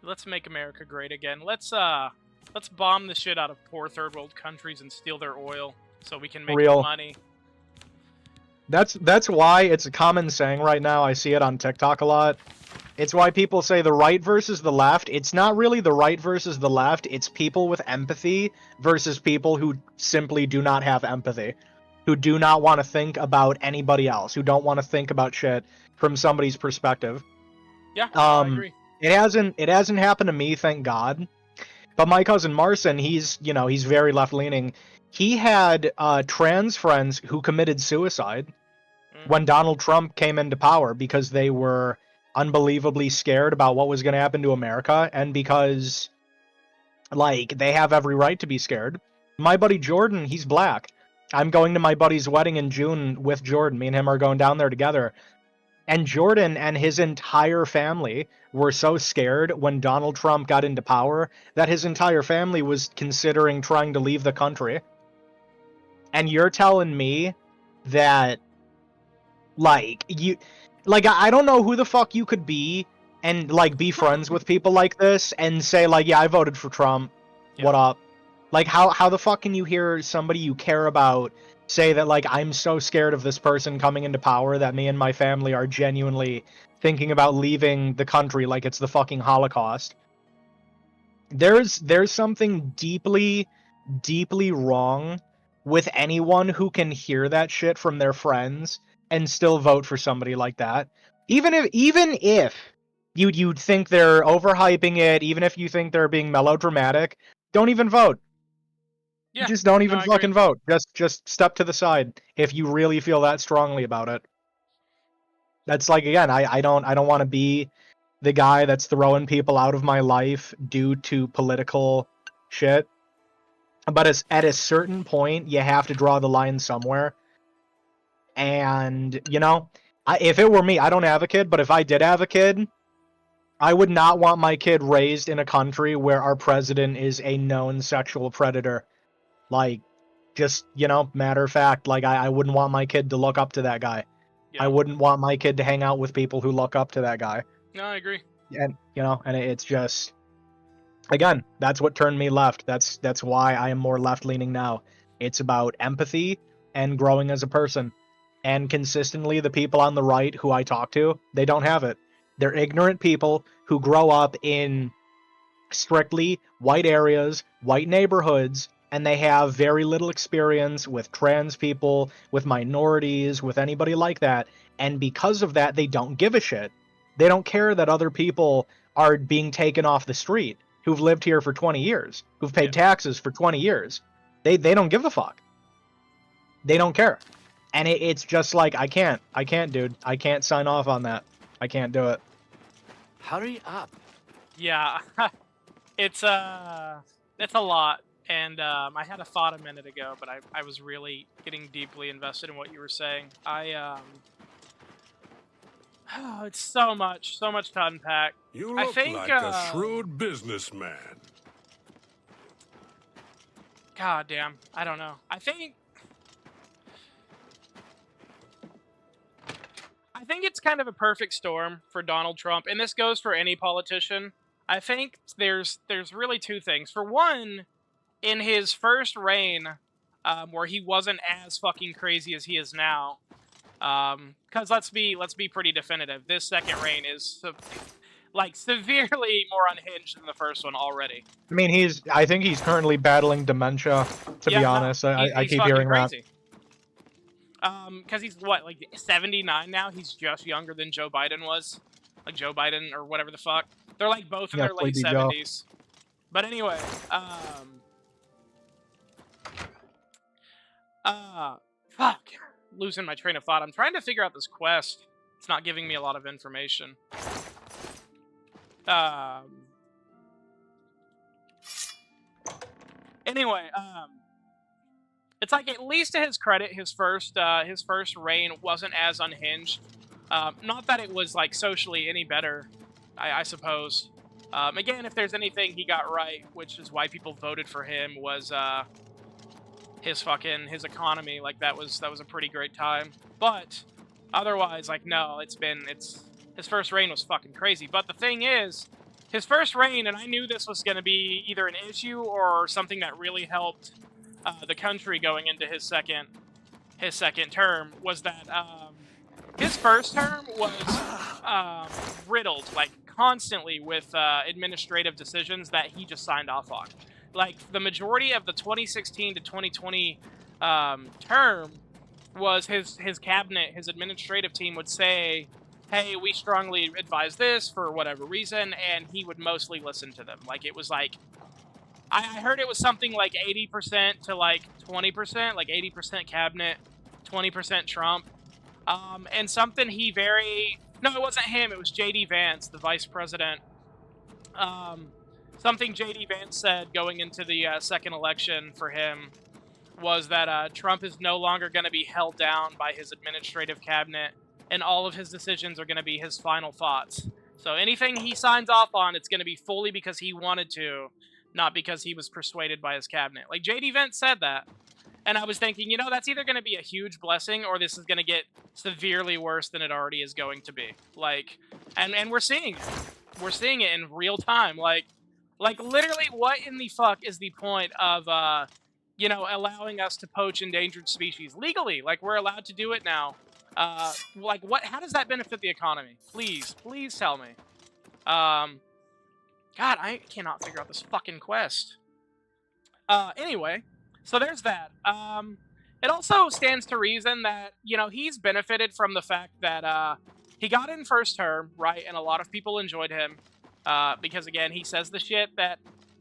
Let's make America great again. Let's bomb the shit out of poor third world countries and steal their oil so we can make Real. money. That's why it's a common saying right now. I see it on TikTok a lot. It's why people say the right versus the left. It's not really the right versus the left. It's people with empathy versus people who simply do not have empathy, who do not want to think about anybody else, who don't want to think about shit from somebody's perspective. Yeah, I agree. It hasn't happened to me, thank God. But my cousin Marcin, he's very left-leaning. He had trans friends who committed suicide when Donald Trump came into power because they were unbelievably scared about what was going to happen to America, and because like they have every right to be scared. My buddy Jordan, he's black. I'm going to my buddy's wedding in June with Jordan. Me and him are going down there together. And Jordan and his entire family were so scared when Donald Trump got into power that his entire family was considering trying to leave the country. And you're telling me that like I don't know who the fuck you could be and like be friends with people like this and say like, yeah, I voted for Trump. Yeah. What up? Like how the fuck can you hear somebody you care about say that like, I'm so scared of this person coming into power that me and my family are genuinely thinking about leaving the country like it's the fucking Holocaust? There's something deeply wrong with anyone who can hear that shit from their friends and still vote for somebody like that. Even if you'd think they're overhyping it, even if you think they're being melodramatic, don't even vote. Yeah, just don't even fucking vote. Just step to the side if you really feel that strongly about it. That's like, again, I don't want to be the guy that's throwing people out of my life due to political shit. But at a certain point, you have to draw the line somewhere. And, you know, if it were me, I don't have a kid, but if I did have a kid, I would not want my kid raised in a country where our president is a known sexual predator. Like, just, you know, matter of fact, like, I wouldn't want my kid to look up to that guy. Yeah. I wouldn't want my kid to hang out with people who look up to that guy. No, I agree. And, you know, and it's just, again, that's what turned me left. That's why I am more left-leaning now. It's about empathy and growing as a person. And consistently, the people on the right who I talk to, they don't have it. They're ignorant people who grow up in strictly white areas, white neighborhoods, and they have very little experience with trans people, with minorities, with anybody like that. And because of that, they don't give a shit. They don't care that other people are being taken off the street who've lived here for 20 years, who've paid taxes for 20 years. They don't give a fuck. They don't care. And it's just like, I can't, dude. I can't sign off on that. I can't do it. Hurry up. Yeah, it's a lot. And I had a thought a minute ago, but I was really getting deeply invested in what you were saying. Oh, it's so much to unpack. You I look think, like a shrewd businessman. God damn, I don't know. I think it's kind of a perfect storm for Donald Trump, and this goes for any politician. I think there's really two things. For one, in his first reign, where he wasn't as fucking crazy as he is now, because let's be pretty definitive. This second reign is like severely more unhinged than the first one already. I mean, I think he's currently battling dementia, to be honest. I He's keep fucking hearing crazy. Because he's what, like 79 now? He's just younger than Joe Biden was. Like Joe Biden or whatever the fuck. They're like both in Yeah, their late Sleepy Joe. 70s. But anyway, fuck. Losing my train of thought. I'm trying to figure out this quest. It's not giving me a lot of information. Anyway, it's like, at least to his credit, his first reign wasn't as unhinged. Not that it was like socially any better, I suppose. Again, if there's anything he got right, which is why people voted for him, was his economy. Like that was a pretty great time. But otherwise, like, no, his first reign was fucking crazy. But the thing is, his first reign, and I knew this was going to be either an issue or something that really helped the country going into his second term, was that his first term was riddled, like, constantly with administrative decisions that he just signed off on. Like, the majority of the 2016 to 2020 term was his cabinet, his administrative team would say, hey, we strongly advise this for whatever reason, and he would mostly listen to them. Like, it was like, I heard it was something like 80% to like 20%, like 80% cabinet, 20% Trump. And something no, it wasn't him, it was J.D. Vance, the vice president. Something J.D. Vance said going into the second election for him was that Trump is no longer going to be held down by his administrative cabinet, and all of his decisions are going to be his final thoughts. So anything he signs off on, it's going to be fully because he wanted to, not because he was persuaded by his cabinet. Like, J.D. Vance said that. And I was thinking, you know, that's either going to be a huge blessing or this is going to get severely worse than it already is going to be. Like, and we're seeing it. We're seeing it in real time. Like literally, what in the fuck is the point of, you know, allowing us to poach endangered species legally? Like, we're allowed to do it now. Like, how does that benefit the economy? Please tell me. God, I cannot figure out this fucking quest. Anyway. So there's that. It also stands to reason that, you know, he's benefited from the fact that he got in first term, right? And a lot of people enjoyed him because, again, he says the shit that,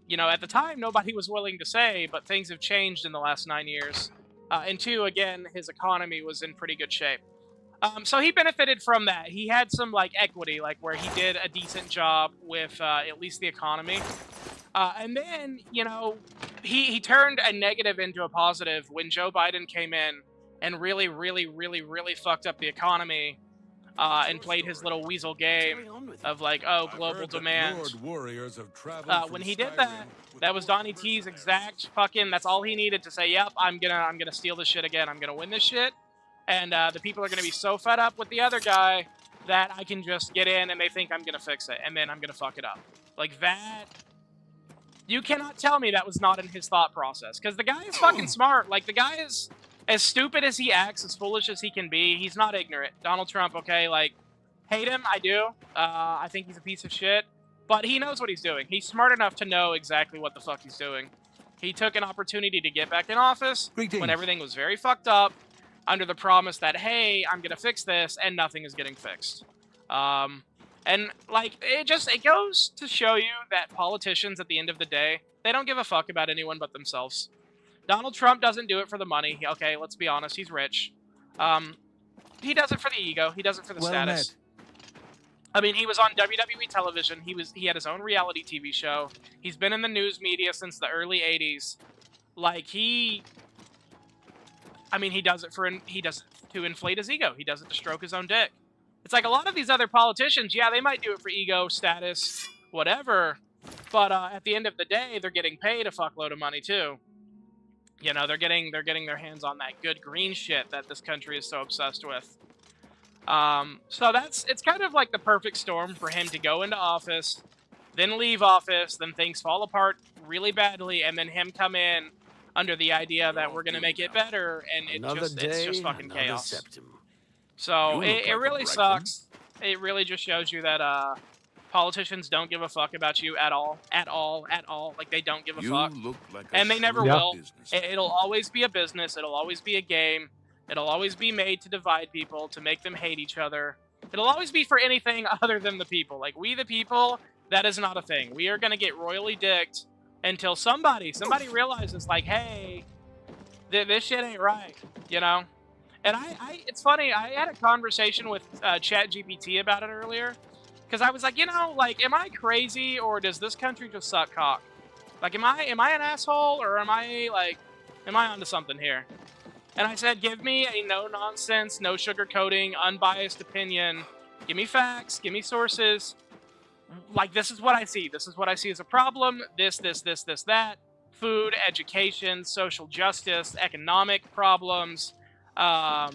you know, at the time nobody was willing to say, but things have changed in the last 9 years. And two, again, his economy was in pretty good shape. So he benefited from that. He had some, like, equity, like, where he did a decent job with at least the economy. And then, you know, he turned a negative into a positive when Joe Biden came in and really fucked up the economy and played his little weasel game of like, oh, global demand. When he did that, that was Donnie T's exact fucking, that's all he needed to say, yep, I'm gonna steal this shit again. I'm gonna win this shit. And the people are gonna be so fed up with the other guy that I can just get in and they think I'm gonna fix it. And then I'm gonna fuck it up. Like that. You cannot tell me that was not in his thought process. Because the guy is fucking smart. Like, the guy is as stupid as he acts, as foolish as he can be. He's not ignorant. Donald Trump, okay, like, hate him, I do. I think he's a piece of shit. But he knows what he's doing. He's smart enough to know exactly what the fuck he's doing. He took an opportunity to get back in office when everything was very fucked up, under the promise that, hey, I'm gonna fix this, and nothing is getting fixed. And, like, it goes to show you that politicians, at the end of the day, they don't give a fuck about anyone but themselves. Donald Trump doesn't do it for the money. Okay, let's be honest, he's rich. He does it for the ego. He does it for the status. I mean, he was on WWE television. He had his own reality TV show. He's been in the news media since the early 80s. Like, he does it to inflate his ego. He does it to stroke his own dick. It's like a lot of these other politicians, yeah, they might do it for ego, status, whatever, but at the end of the day, they're getting paid a fuckload of money too. You know, they're getting their hands on that good green shit that this country is so obsessed with. So it's kind of like the perfect storm for him to go into office, then leave office, then things fall apart really badly, and then him come in under the idea that we're gonna make it better, and it's just fucking chaos. Septum. So You look it like a really Breton. sucks. It really just shows you that politicians don't give a fuck about you at all. Like, they don't give a fuck. look like a And they never shrewd will. business. It'll always be a business. It'll always be a game. It'll always be made to divide people, to make them hate each other. It'll always be for anything other than the people. Like, we the people, that is not a thing. We are going to get royally dicked until somebody realizes, like, hey, this shit ain't right, you know? And it's funny, I had a conversation with ChatGPT about it earlier, because I was like, you know, like, am I crazy, or does this country just suck cock? Like, am I an asshole, or am I onto something here? And I said, give me a no-nonsense, no sugarcoating, unbiased opinion. Give me facts, give me sources. Like, this is what I see. This is what I see as a problem. This, that. Food, education, social justice, economic problems. The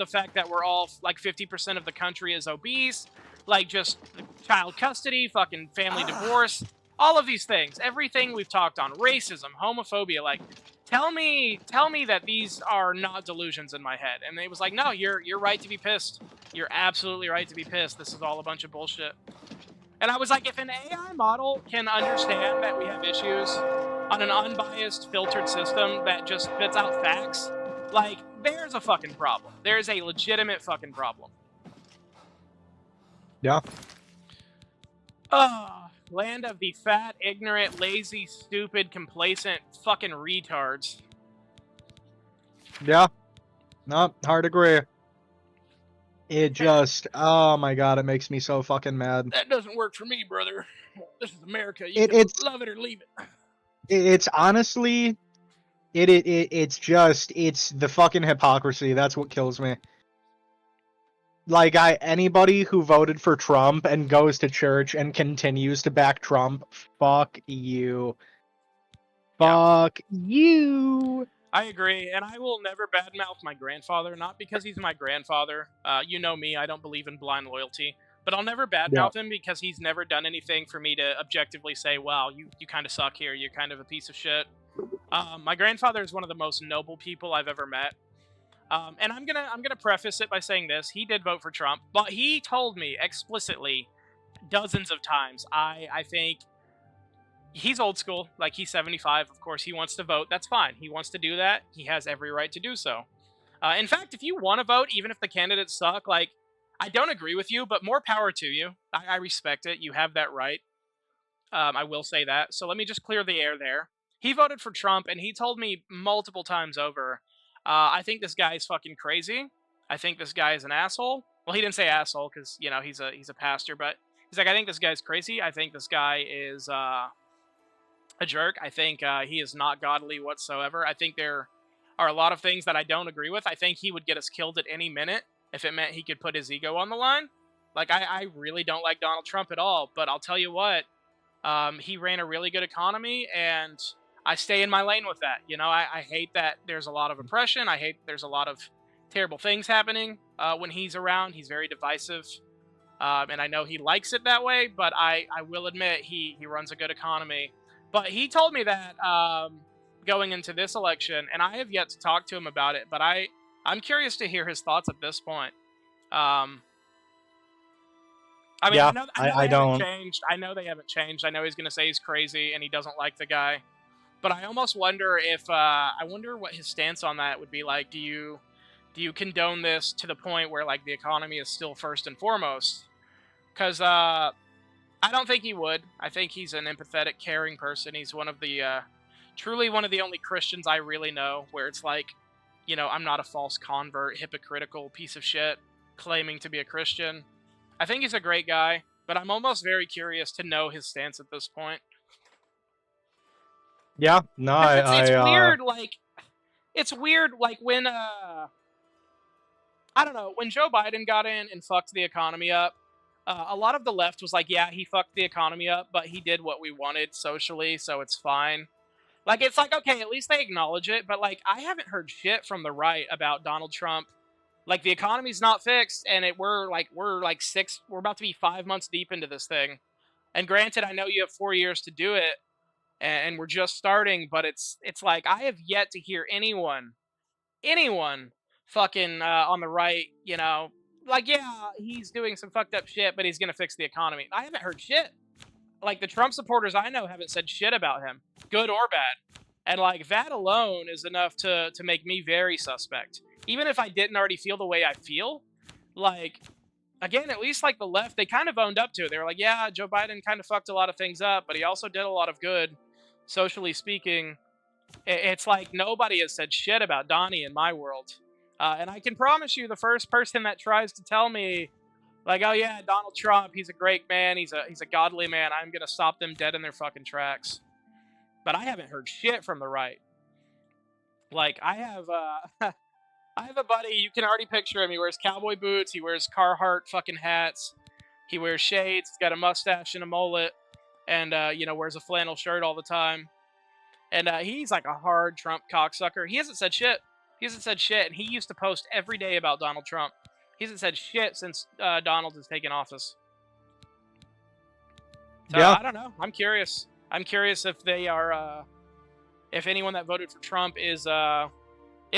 fact that we're all, like, 50% of the country is obese. Like, just child custody, fucking family divorce. All of these things. Everything we've talked on. Racism, homophobia, like... Tell me that these are not delusions in my head. And it was like, no, you're right to be pissed. You're absolutely right to be pissed. This is all a bunch of bullshit. And I was like, if an AI model can understand that we have issues on an unbiased, filtered system that just spits out facts, like, there's a fucking problem. There's a legitimate fucking problem. Yeah. Land of the fat, ignorant, lazy, stupid, complacent, fucking retards. Yeah. No, hard to agree. It just, oh my god, it makes me so fucking mad. That doesn't work for me, brother. This is America. You can love it or leave it. It's honestly, it's the fucking hypocrisy. That's what kills me. Like, anybody who voted for Trump and goes to church and continues to back Trump, fuck you. Fuck you. I agree, and I will never badmouth my grandfather, not because he's my grandfather. You know me, I don't believe in blind loyalty. But I'll never badmouth him because he's never done anything for me to objectively say, wow, you kind of suck here, you're kind of a piece of shit. My grandfather is one of the most noble people I've ever met. And I'm gonna preface it by saying this: he did vote for Trump, but he told me explicitly, dozens of times. I think he's old school, like he's 75. Of course, he wants to vote. That's fine. He wants to do that. He has every right to do so. In fact, if you want to vote, even if the candidates suck, like, I don't agree with you, but more power to you. I respect it. You have that right. I will say that. So let me just clear the air there. He voted for Trump, and he told me multiple times over, I think this guy is fucking crazy. I think this guy is an asshole. Well, he didn't say asshole because, you know, he's a pastor, but he's like, I think this guy's crazy. I think this guy is a jerk. I think he is not godly whatsoever. I think there are a lot of things that I don't agree with. I think he would get us killed at any minute if it meant he could put his ego on the line. Like, I really don't like Donald Trump at all, but I'll tell you what, he ran a really good economy, and I stay in my lane with that. You know, I hate that there's a lot of oppression. I hate there's a lot of terrible things happening when he's around. He's very divisive, and I know he likes it that way, but I will admit he runs a good economy. But he told me that going into this election, and I have yet to talk to him about it, but I'm curious to hear his thoughts at this point. I mean, yeah, I know don't. changed. I know they haven't changed. I know he's going to say he's crazy and he doesn't like the guy. But I almost wonder if I wonder what his stance on that would be like. Do you condone this to the point where, like, the economy is still first and foremost? Because I don't think he would. I think he's an empathetic, caring person. He's one of the truly one of the only Christians I really know where it's like, you know, I'm not a false convert, hypocritical piece of shit claiming to be a Christian. I think he's a great guy, but I'm almost very curious to know his stance at this point. Yeah, no, it's weird. Like, it's weird. Like when I I don't know, when Joe Biden got in and fucked the economy up, a lot of the left was like, yeah, he fucked the economy up, but he did what we wanted socially, so it's fine. Like, it's like, okay, at least they acknowledge it, but, like, I haven't heard shit from the right about Donald Trump. Like, the economy's not fixed, and we're about to be 5 months deep into this thing. And granted, I know you have 4 years to do it, and we're just starting, but it's like, I have yet to hear anyone fucking on the right, like, yeah, he's doing some fucked up shit, but he's gonna fix the economy. I haven't heard shit. Like, the Trump supporters I know haven't said shit about him, good or bad. And, like, that alone is enough to make me very suspect. Even if I didn't already feel the way I feel, like, again, at least, like, the left, they kind of owned up to it. They were like, yeah, Joe Biden kind of fucked a lot of things up, but he also did a lot of good, socially speaking. It's like nobody has said shit about Donnie in my world. And I can promise you, the first person that tries to tell me, like, oh yeah, Donald Trump, he's a great man, he's a godly man, I'm gonna stop them dead in their fucking tracks. But I haven't heard shit from the right. Like, I have I have a buddy, you can already picture him, he wears cowboy boots, he wears Carhartt fucking hats, he wears shades, he's got a mustache and a mullet, and, wears a flannel shirt all the time. And he's like a hard Trump cocksucker. He hasn't said shit. And he used to post every day about Donald Trump. He hasn't said shit since Donald has taken office. So, yeah. I don't know. I'm curious. I'm curious if they are, if anyone that voted for Trump is, at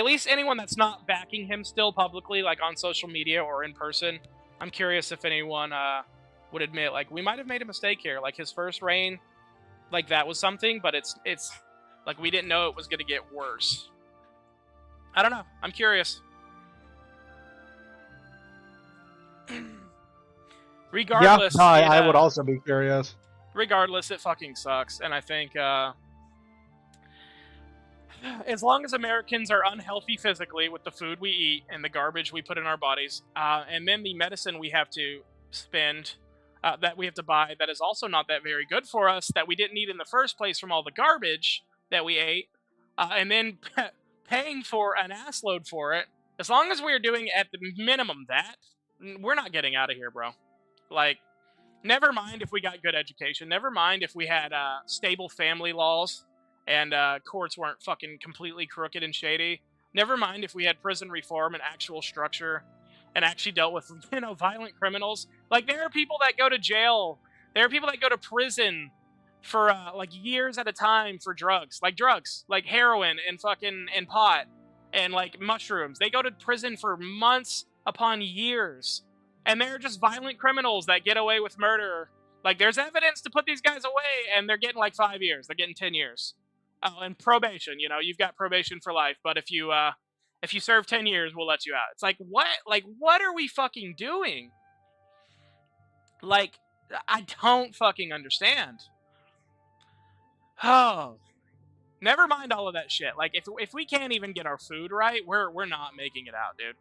least anyone that's not backing him still publicly, like on social media or in person. I'm curious if anyone would admit, like, we might have made a mistake here. Like, his first reign, like, that was something, but it's like, we didn't know it was going to get worse. I don't know. I'm curious. Regardless. Yeah, no, I would also be curious. Regardless, it fucking sucks. And I think as long as Americans are unhealthy physically with the food we eat and the garbage we put in our bodies, and then the medicine we have to spend, that we have to buy, that is also not that very good for us, that we didn't need in the first place from all the garbage that we ate, and then paying for an assload for it, as long as we're doing at the minimum that, we're not getting out of here, bro. Like, never mind if we got good education, never mind if we had stable family laws and courts weren't fucking completely crooked and shady, never mind if we had prison reform and actual structure and actually dealt with, violent criminals. Like, there are people that go to jail, there are people that go to prison for like years at a time for drugs, like heroin and fucking and pot and like mushrooms. They go to prison for months upon years, and they're just violent criminals that get away with murder. Like, there's evidence to put these guys away, and they're getting like 5 years. They're getting 10 years. Oh, and probation. You've got probation for life, but if you serve 10 years, we'll let you out. It's like, what? Like, what are we fucking doing? Like, I don't fucking understand. Oh, never mind all of that shit. Like, if we can't even get our food right, we're not making it out, dude.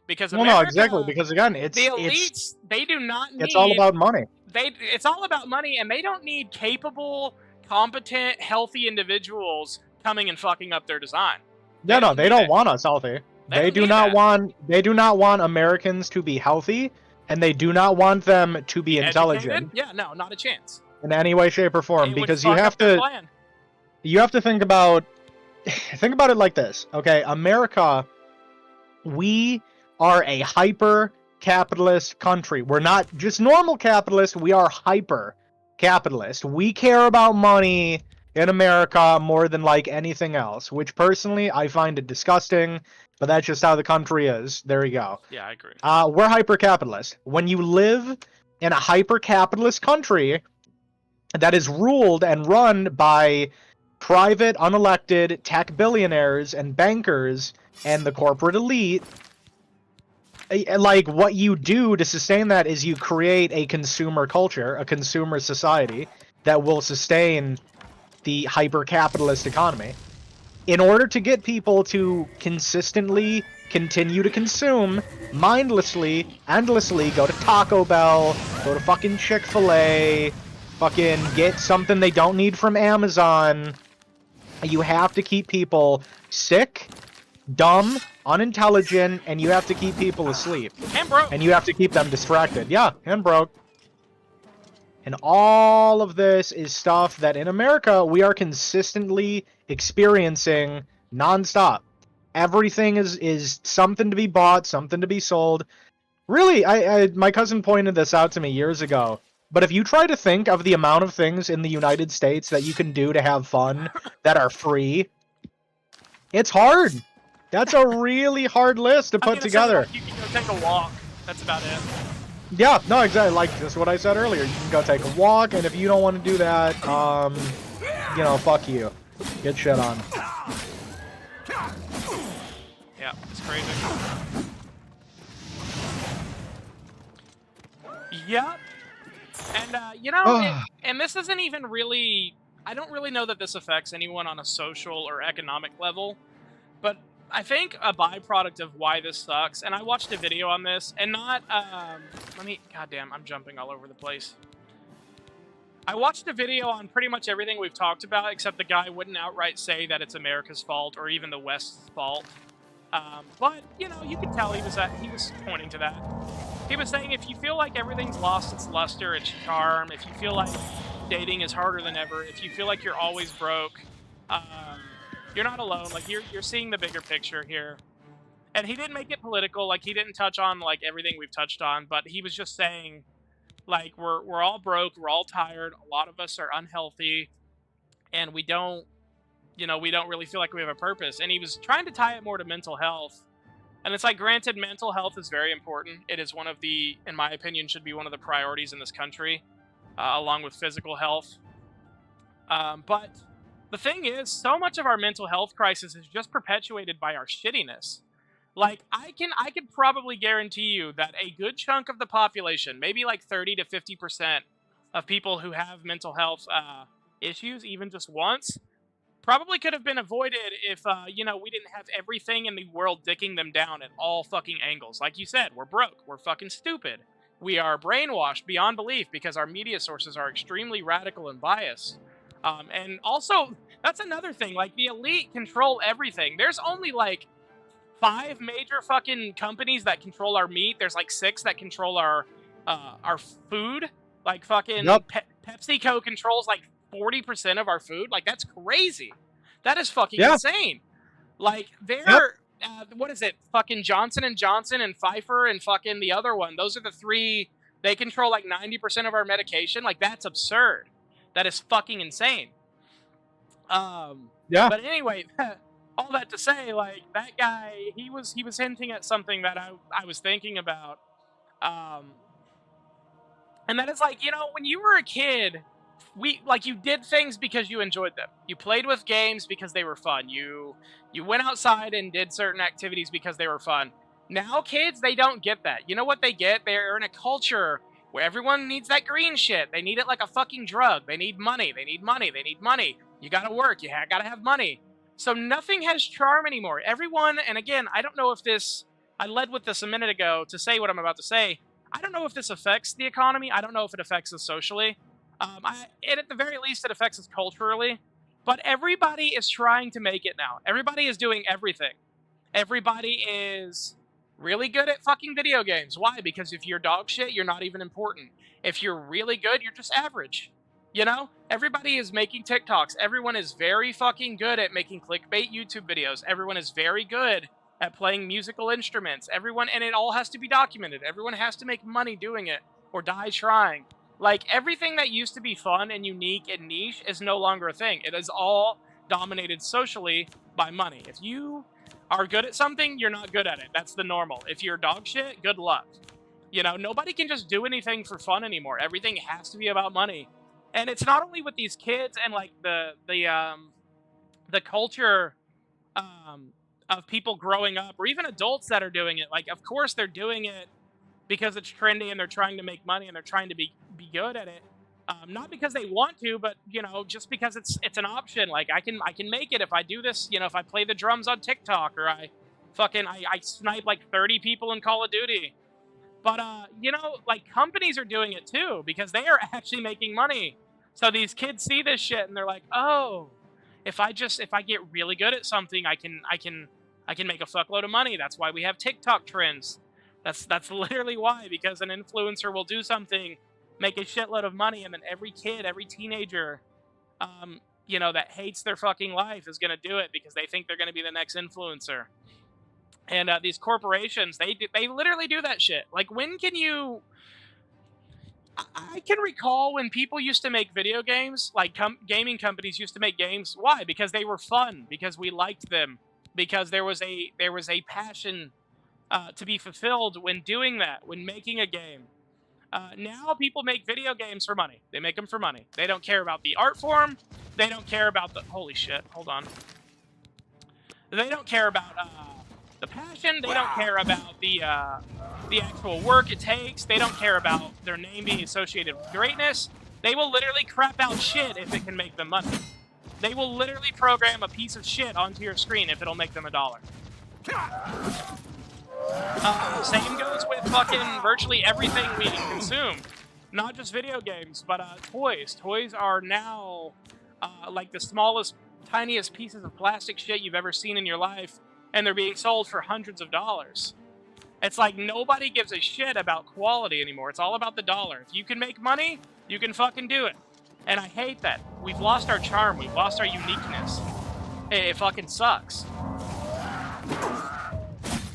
Because America, no, exactly. Because again, the elites, they do not need. It's all about money. It's all about money, and they don't need capable, competent, healthy individuals coming and fucking up their design. They don't want us healthy. They do not want Americans to be healthy, and they do not want them to be intelligent. Yeah, no, not a chance. In any way, shape, or form, because you have to think about it like this. Okay, America, we are a hyper capitalist country. We're not just normal capitalist, we are hyper capitalist. We care about money in America more than like anything else, which personally I find it disgusting, but that's just how the country is. There you go. Yeah, I agree. We're hyper capitalist. When you live in a hyper capitalist country that is ruled and run by private, unelected tech billionaires and bankers and the corporate elite, like, what you do to sustain that is you create a consumer culture, a consumer society that will sustain the hyper-capitalist economy. In order to get people to consistently continue to consume, mindlessly, endlessly, go to Taco Bell, go to fucking Chick-fil-A, fucking get something they don't need from Amazon, you have to keep people sick, dumb, unintelligent, and you have to keep people asleep. And broke. And you have to keep them distracted. Yeah, and broke. And all of this is stuff that in America we are consistently experiencing nonstop. Everything is something to be bought, something to be sold. Really, my cousin pointed this out to me years ago. But if you try to think of the amount of things in the United States that you can do to have fun that are free, it's hard. That's a really hard list to put together. Say, like, you can go take a walk. That's about it. Yeah, no, exactly. Like, that's what I said earlier. You can go take a walk, and if you don't want to do that, you know, fuck you. Get shit on. Yeah, it's crazy. Yep. And, you know, and this isn't even really... I don't really know that this affects anyone on a social or economic level, but I think a byproduct of why this sucks, and I watched a video on this, and not, goddamn, I'm jumping all over the place. I watched a video on pretty much everything we've talked about, except the guy wouldn't outright say that it's America's fault, or even the West's fault. But, you know, you could tell he was pointing to that. He was saying if you feel like everything's lost its luster, its charm, if you feel like dating is harder than ever, if you feel like you're always broke, you're not alone. Like, you're seeing the bigger picture here. And he didn't make it political. Like, he didn't touch on, like, everything we've touched on. But he was just saying, like, we're all broke. We're all tired. A lot of us are unhealthy. And we don't really feel like we have a purpose. And he was trying to tie it more to mental health. And it's like, granted, mental health is very important. It is one of the, in my opinion, should be one of the priorities in this country, along with physical health. But the thing is, so much of our mental health crisis is just perpetuated by our shittiness. Like, I could probably guarantee you that a good chunk of the population, maybe like 30 to 50% of people who have mental health issues, even just once, probably could have been avoided if, you know, we didn't have everything in the world dicking them down at all fucking angles. Like you said, we're broke. We're fucking stupid. We are brainwashed beyond belief because our media sources are extremely radical and biased. And also, that's another thing. Like, the elite control everything. There's only, like, 5 major fucking companies that control our meat. There's, like, 6 that control our food. Like, fucking PepsiCo controls, like, 40% of our food. Like, that's crazy. That is fucking insane. Like, they're... what is it? Fucking Johnson & Johnson and Pfizer and fucking the other one. Those are the 3... They control, like, 90% of our medication. Like, that's absurd. That is fucking insane. But anyway, all that to say, like, that guy, he was hinting at something that I was thinking about. And that is, like, you know, when you were a kid, you did things because you enjoyed them. You played with games because they were fun. You went outside and did certain activities because they were fun. Now kids, they don't get that. You know what they get? They're in a culture where everyone needs that green shit. They need it like a fucking drug. They need money. They need money. They need money. You gotta work. You gotta have money. So nothing has charm anymore. Everyone, and again, I don't know if this... I led with this a minute ago to say what I'm about to say. I don't know if this affects the economy. I don't know if it affects us socially. At the very least, it affects us culturally. But everybody is trying to make it now. Everybody is doing everything. Everybody is really good at fucking video games. Why? Because if you're dog shit, you're not even important. If you're really good, you're just average. You know? Everybody is making TikToks. Everyone is very fucking good at making clickbait YouTube videos. Everyone is very good at playing musical instruments. Everyone, and it all has to be documented. Everyone has to make money doing it or die trying. Like, everything that used to be fun and unique and niche is no longer a thing. It is all dominated socially by money. If you are good at something, you're not good at it. That's the normal. If you're dog shit, good luck. You know, nobody can just do anything for fun anymore. Everything has to be about money. And it's not only with these kids and, like, the culture of people growing up, or even adults that are doing it. Like, of course they're doing it because it's trendy and they're trying to make money and they're trying to be good at it. Not because they want to, but, you know, just because it's an option. Like, I can make it if I do this, you know, if I play the drums on TikTok, or I snipe like 30 people in Call of Duty. But, you know, like, companies are doing it too, because they are actually making money. So these kids see this shit and they're like, oh, if I get really good at something, I can I can make a fuckload of money. That's why we have TikTok trends. That's literally why, because an influencer will do something, make a shitload of money, and then every kid, every teenager, you know, that hates their fucking life is going to do it because they think they're going to be the next influencer. And these corporations, they literally do that shit. Like, when can you... I can recall when people used to make video games, like gaming companies used to make games. Why? Because they were fun, because we liked them, because there was a passion to be fulfilled when doing that, when making a game. Now people make video games for money. They make them for money. They don't care about the art form. They don't care about the... Holy shit, hold on. They don't care about the passion. They don't care about the actual work it takes. They don't care about their name being associated with greatness. They will literally crap out shit if it can make them money. They will literally program a piece of shit onto your screen if it'll make them $1. Same goes with fucking virtually everything we consume. Not just video games, but toys. Toys are now like the smallest, tiniest pieces of plastic shit you've ever seen in your life, and they're being sold for hundreds of dollars. It's like nobody gives a shit about quality anymore. It's all about the dollar. If you can make money, you can fucking do it. And I hate that. We've lost our charm. We've lost our uniqueness. It fucking sucks.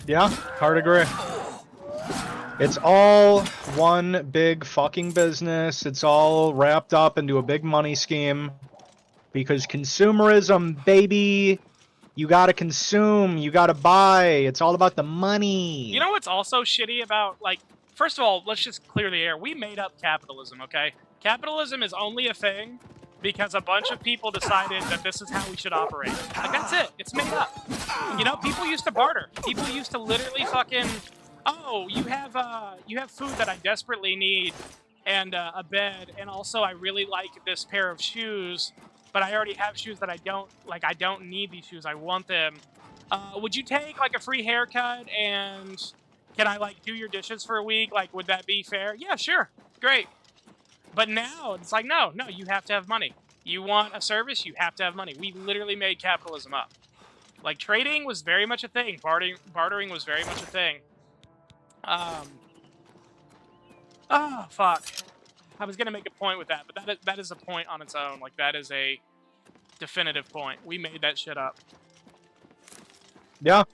Yeah, hard agree. It's all one big fucking business. It's all wrapped up into a big money scheme. Because consumerism, baby, you gotta consume, you gotta buy. It's all about the money. You know what's also shitty about, like, first of all, let's just clear the air. We made up capitalism, okay? Capitalism is only a thing because a bunch of people decided that this is how we should operate. Like, that's it. It's made up. You know, people used to barter. People used to literally fucking, oh, you have food that I desperately need, and a bed, and also I really like this pair of shoes, but I already have shoes that I don't need these shoes. I want them. Would you take, like, a free haircut, and can I, like, do your dishes for a week? Like, would that be fair? Yeah, sure. Great. But now, it's like, no, you have to have money. You want a service, you have to have money. We literally made capitalism up. Like, trading was very much a thing. Bartering was very much a thing. Oh, fuck. I was going to make a point with that, but that is a point on its own. Like, that is a definitive point. We made that shit up. Yeah.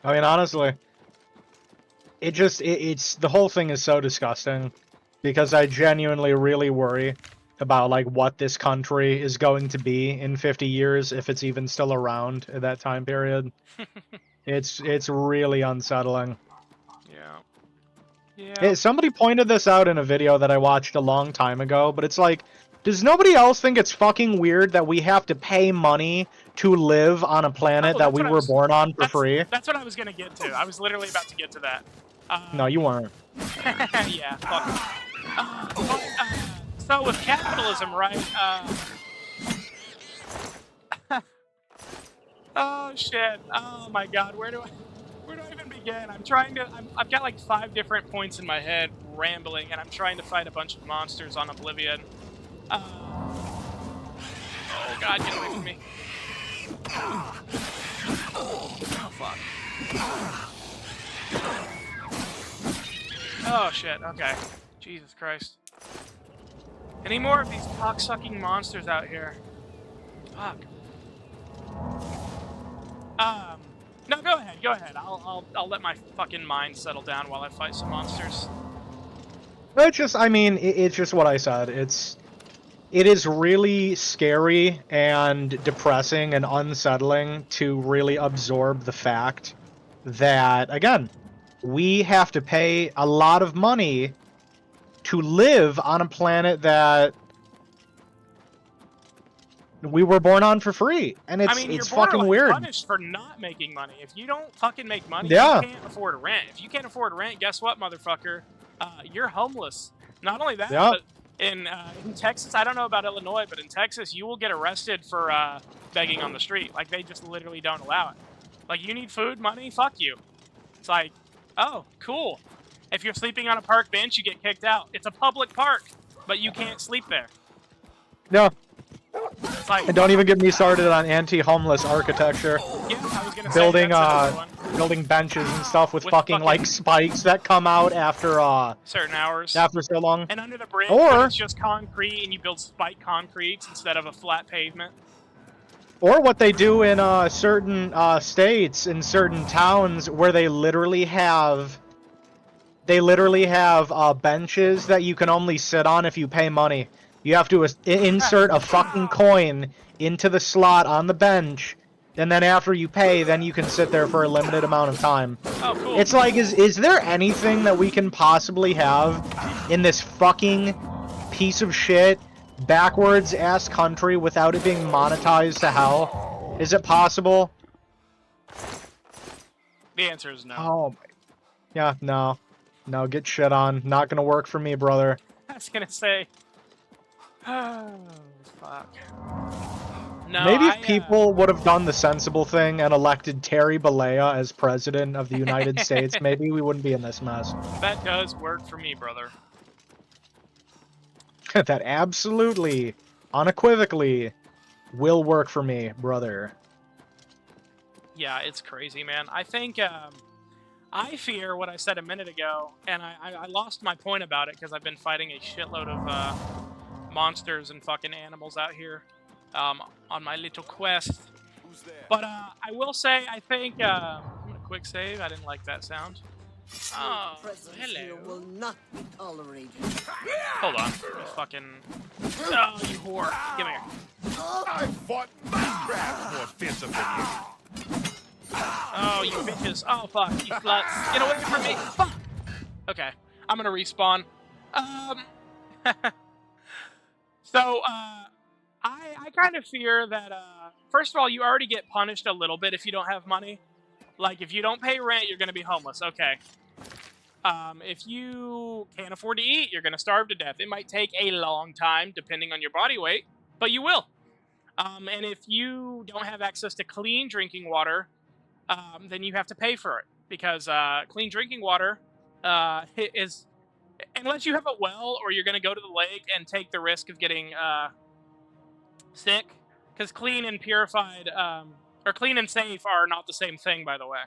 I mean, honestly. It's the whole thing is so disgusting. Because I genuinely really worry about, like, what this country is going to be in 50 years, if it's even still around at that time period. It's really unsettling. Yeah. Somebody pointed this out in a video that I watched a long time ago, but it's like, does nobody else think it's fucking weird that we have to pay money to live on a planet that we were born on for free? That's what I was going to get to. I was literally about to get to that. No, you weren't. Yeah, fuck. So with capitalism, right? Oh shit! Oh my god, where do I even begin? I've got like 5 different points in my head, rambling, and I'm trying to fight a bunch of monsters on Oblivion. Oh god, get away from me! Oh fuck! Oh shit! Okay. Jesus Christ. Any more of these cocksucking monsters out here? Fuck. No, go ahead. I'll let my fucking mind settle down while I fight some monsters. It's just, I mean, it's just what I said. It is really scary and depressing and unsettling to really absorb the fact that, again, we have to pay a lot of money to live on a planet that we were born on for free, and it's fucking weird. You're punished for not making money. If you don't fucking make money, yeah, you can't afford rent. If you can't afford rent, guess what, motherfucker? You're homeless. Not only that, yeah, but in Texas, I don't know about Illinois, but in Texas, you will get arrested for begging on the street. Like, they just literally don't allow it. Like, you need food, money, fuck you. It's like, oh, cool. If you're sleeping on a park bench, you get kicked out. It's a public park, but you can't sleep there. No. fight. And don't even get me started on anti-homeless architecture. Yeah, I was gonna Building, say, that's another one. building benches and stuff with, With fucking, fucking- like, spikes that come out after, certain hours. after so long. And under the bridge, Or- it's just concrete, and you build spike concrete instead of a flat pavement. Or what they do in, certain, states, in certain towns, where they literally have... benches that you can only sit on if you pay money. You have to insert a fucking coin into the slot on the bench, and then after you pay, then you can sit there for a limited amount of time. Oh, cool. It's like, is there anything that we can possibly have in this fucking piece of shit, backwards-ass country without it being monetized to hell? Is it possible? The answer is no. Oh my... Yeah, no. No, get shit on. Not gonna work for me, brother. I was gonna say... Oh, fuck. No, Maybe if people would have done the sensible thing and elected Terry Bollea as president of the United States, maybe we wouldn't be in this mess. That does work for me, brother. That absolutely, unequivocally, will work for me, brother. Yeah, it's crazy, man. I think, I fear what I said a minute ago, and I lost my point about it because I've been fighting a shitload of, monsters and fucking animals out here, on my little quest. But, I will say, I think, I'm gonna quick save. I didn't like that sound. Oh, hello. Will not be tolerated. Hold on. Fucking... Oh, you whore. Give me here. I fought Minecraft more fearsome than you. Oh, you bitches. Oh, fuck. You sluts. Get away from me. Fuck. Okay. I'm gonna respawn. So, I kind of fear that, first of all, you already get punished a little bit if you don't have money. Like, if you don't pay rent, you're gonna be homeless. Okay. If you can't afford to eat, you're gonna starve to death. It might take a long time, depending on your body weight, but you will. And if you don't have access to clean drinking water, then you have to pay for it. Because, clean drinking water, is... Unless you have a well, or you're gonna go to the lake and take the risk of getting, sick. Because clean and purified, or clean and safe are not the same thing, by the way.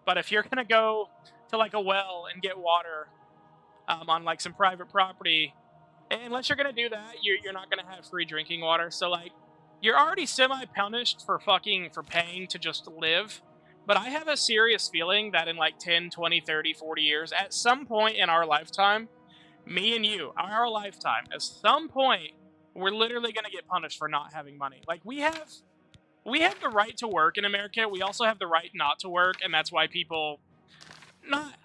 But if you're gonna go to, like, a well and get water, on, like, some private property, unless you're gonna do that, you're not gonna have free drinking water. So, like, you're already semi-punished for paying to just live. But I have a serious feeling that in, like, 10, 20, 30, 40 years, at some point in our lifetime, me and you, our lifetime, at some point, we're literally gonna get punished for not having money. Like, we have the right to work in America. We also have the right not to work, and that's why people...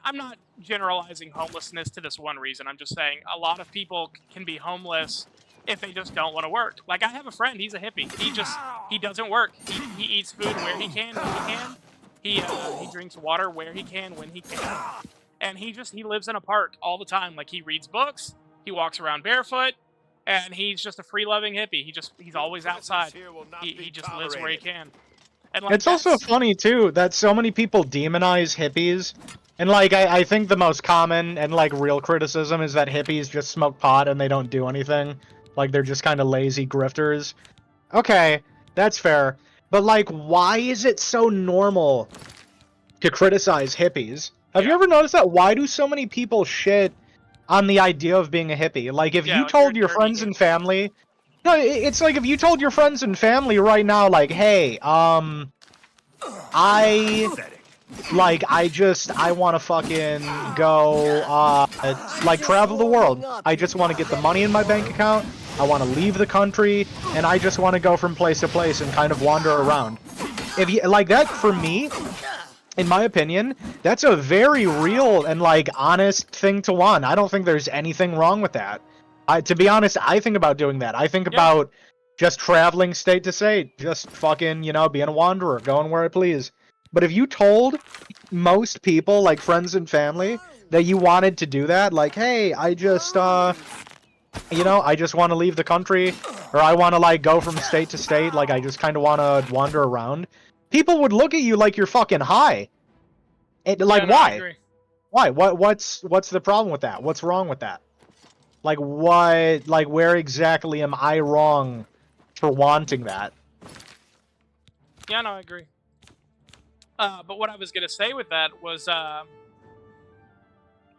I'm not generalizing homelessness to this one reason. I'm just saying a lot of people can be homeless if they just don't want to work. Like, I have a friend, he's a hippie. He doesn't work. He eats food where he can, when he can. He drinks water where he can, when he can. And he lives in a park all the time. Like, he reads books, he walks around barefoot, and he's just a free-loving hippie. He's always outside. He just lives where he can. And, like, It's also funny, too, that so many people demonize hippies. And, like, I think the most common and, like, real criticism is that hippies just smoke pot and they don't do anything. Like, they're just kind of lazy grifters. Okay, that's fair. But, like, why is it so normal to criticize hippies? Have you ever noticed that? Why do so many people shit on the idea of being a hippie? Like, if you told your friends and family... No, it's like if you told your friends and family right now, like, hey, I want to fucking go, like, travel the world. I just want to get the money in my bank account. I want to leave the country, and I just want to go from place to place and kind of wander around. If you, like, that, for me, in my opinion, that's a very real and, like, honest thing to want. I don't think there's anything wrong with that. To be honest, I think about doing that. I think about just traveling state to state, just fucking, you know, being a wanderer, going where I please. But if you told most people, like friends and family, that you wanted to do that, like, hey, I just, you know, I just want to leave the country, or I want to, like, go from state to state, like, I just kind of want to wander around, people would look at you like you're fucking high. Like, why? Why? What's the problem with that? What's wrong with that? Like, what, like, where exactly am I wrong for wanting that. Yeah, no, I agree. But what I was gonna say with that was,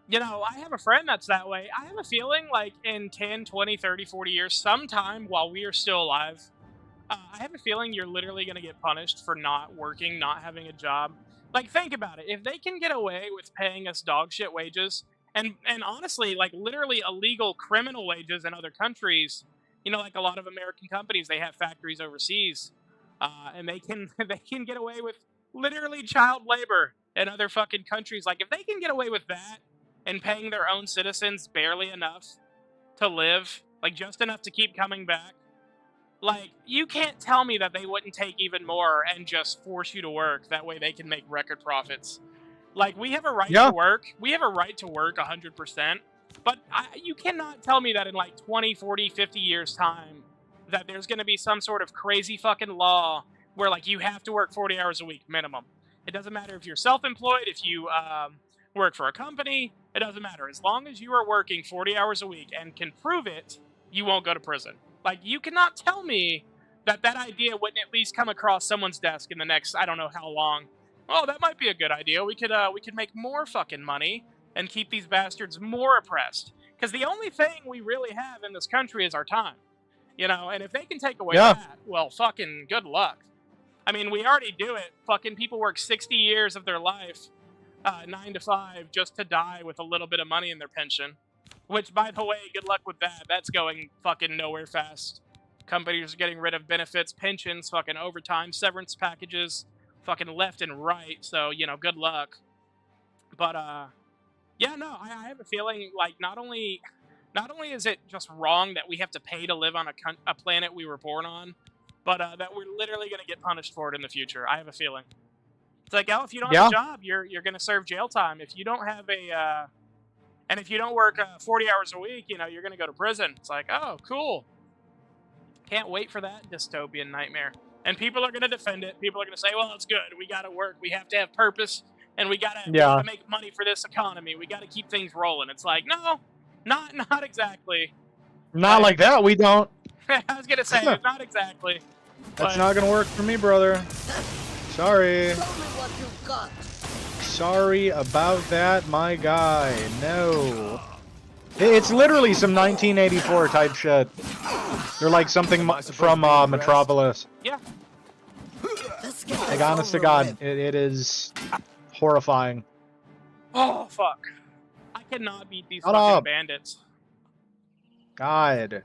you know, I have a friend that's that way. I have a feeling like in 10, 20, 30, 40 years, sometime while we are still alive, I have a feeling you're literally going to get punished for not working, not having a job. Like, think about it. If they can get away with paying us dog shit wages, and honestly, like literally illegal criminal wages in other countries, you know, like a lot of American companies, they have factories overseas, and they can they can get away with literally child labor in other fucking countries. Like, if they can get away with that and paying their own citizens barely enough to live, like just enough to keep coming back. Like, you can't tell me that they wouldn't take even more and just force you to work. That way they can make record profits. Like, we have a right to work. We have a right to work 100%. But you cannot tell me that in like 20, 40, 50 years' time that there's going to be some sort of crazy fucking law where, like, you have to work 40 hours a week minimum. It doesn't matter if you're self-employed, if you work for a company. It doesn't matter. As long as you are working 40 hours a week and can prove it, you won't go to prison. Like, you cannot tell me that that idea wouldn't at least come across someone's desk in the next, I don't know how long. Oh, that might be a good idea. We could make more fucking money and keep these bastards more oppressed. Because the only thing we really have in this country is our time. You know, and if they can take away that, well, fucking good luck. I mean, we already do it. Fucking people work 60 years of their life, 9 to 5, just to die with a little bit of money in their pension. Which, by the way, good luck with that. That's going fucking nowhere fast. Companies are getting rid of benefits, pensions, fucking overtime, severance packages, fucking left and right. So, you know, good luck. But, yeah, no, I have a feeling, like, not only is it just wrong that we have to pay to live on a planet we were born on, but that we're literally going to get punished for it in the future. I have a feeling. It's like, oh, if you don't have a job, you're going to serve jail time. If you don't have a... And if you don't work 40 hours a week, you know, you're going to go to prison. It's like, oh, cool. Can't wait for that dystopian nightmare. And people are going to defend it. People are going to say, well, it's good. We got to work. We have to have purpose. And we got to make money for this economy. We got to keep things rolling. It's like, no, not exactly. Not like that, we don't. I was going to say, not exactly. That's not going to work for me, brother. Sorry. Sorry about that, my guy. No. It's literally some 1984 type shit. They're like something from Metropolis. Yeah. Like, honest to God, it is horrifying. Oh, fuck. I cannot beat these fucking bandits. God.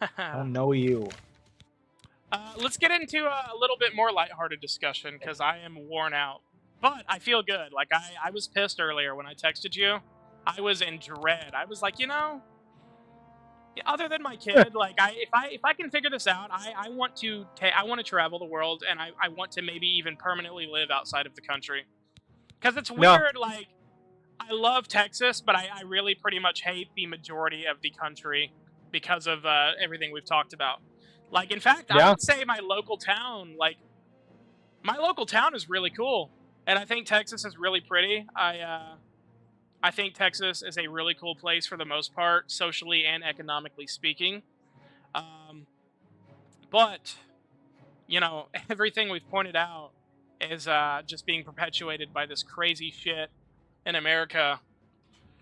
I don't know you. Let's get into a little bit more lighthearted discussion, because I am worn out. But I feel good. Like, I was pissed earlier when I texted you. I was in dread. I was like, you know, other than my kid, like, if I can figure this out, I want to travel the world, and I want to maybe even permanently live outside of the country. Because it's weird, like, I love Texas, but I really pretty much hate the majority of the country because of everything we've talked about. Like, in fact, I would say my local town is really cool. And I think Texas is really pretty. I think Texas is a really cool place for the most part, socially and economically speaking. But, you know, everything we've pointed out is just being perpetuated by this crazy shit in America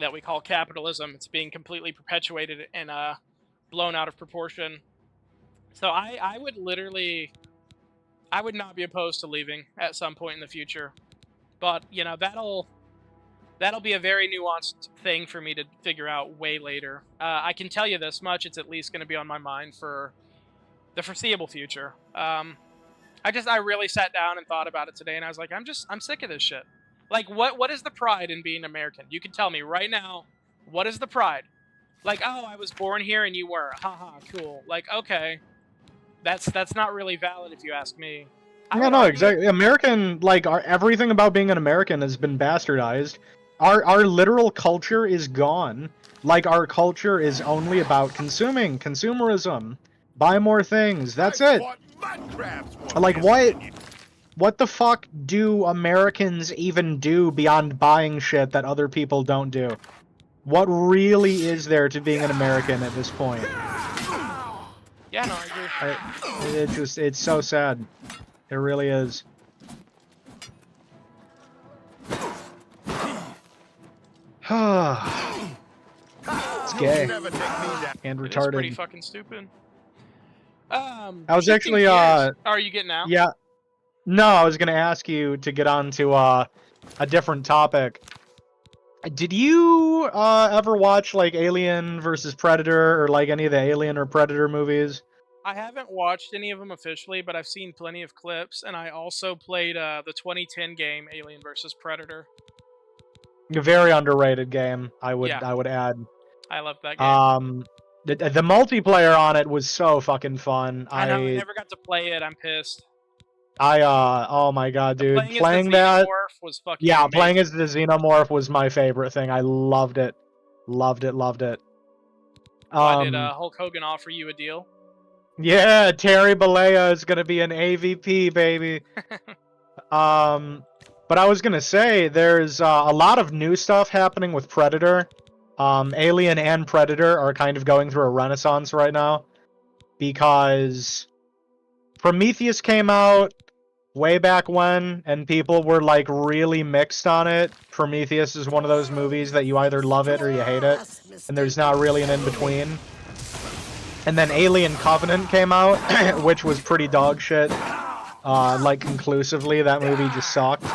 that we call capitalism. It's being completely perpetuated and blown out of proportion. So I would not be opposed to leaving at some point in the future. But, you know, that'll be a very nuanced thing for me to figure out way later. I can tell you this much, it's at least going to be on my mind for the foreseeable future. I really sat down and thought about it today, and I was like, I'm sick of this shit. Like, what is the pride in being American? You can tell me right now, what is the pride? Like, oh, I was born here and you were. Haha, cool. Like, okay. That's not really valid if you ask me. No, exactly. American, like, everything about being an American has been bastardized. Our literal culture is gone. Like, our culture is only about consuming, consumerism. Buy more things, that's it. Like, what the fuck do Americans even do beyond buying shit that other people don't do? What really is there to being an American at this point? Yeah, no, I agree. It's so sad. It really is. It's gay and It is pretty retarded. fucking stupid. I was Shifting actually gears. Are you getting out? yeah. No, I was gonna ask you to get on to a different topic. Did you ever watch like Alien versus Predator or like any of the Alien or Predator movies? I haven't watched any of them officially, but I've seen plenty of clips, and I also played the 2010 game Alien versus Predator. A very underrated game, I would Yeah. add. I love that game. The multiplayer on it was so fucking fun. I know, I never got to play it. I'm pissed. Oh my god, dude, Playing as the that Xenomorph was fucking yeah, amazing. playing as the Xenomorph was my favorite thing. I loved it, loved it. Why did Hulk Hogan offer you a deal? Yeah, Terry Bollea is gonna be an AVP, baby. But I was gonna say there's a lot of new stuff happening with Predator. Alien and Predator are kind of going through a renaissance right now because Prometheus came out way back when, and people were like really mixed on it. Prometheus is one of those movies that you either love it or you hate it, and there's not really an in-between. And then Alien Covenant came out, which was pretty dog shit. Like conclusively, that movie just sucked.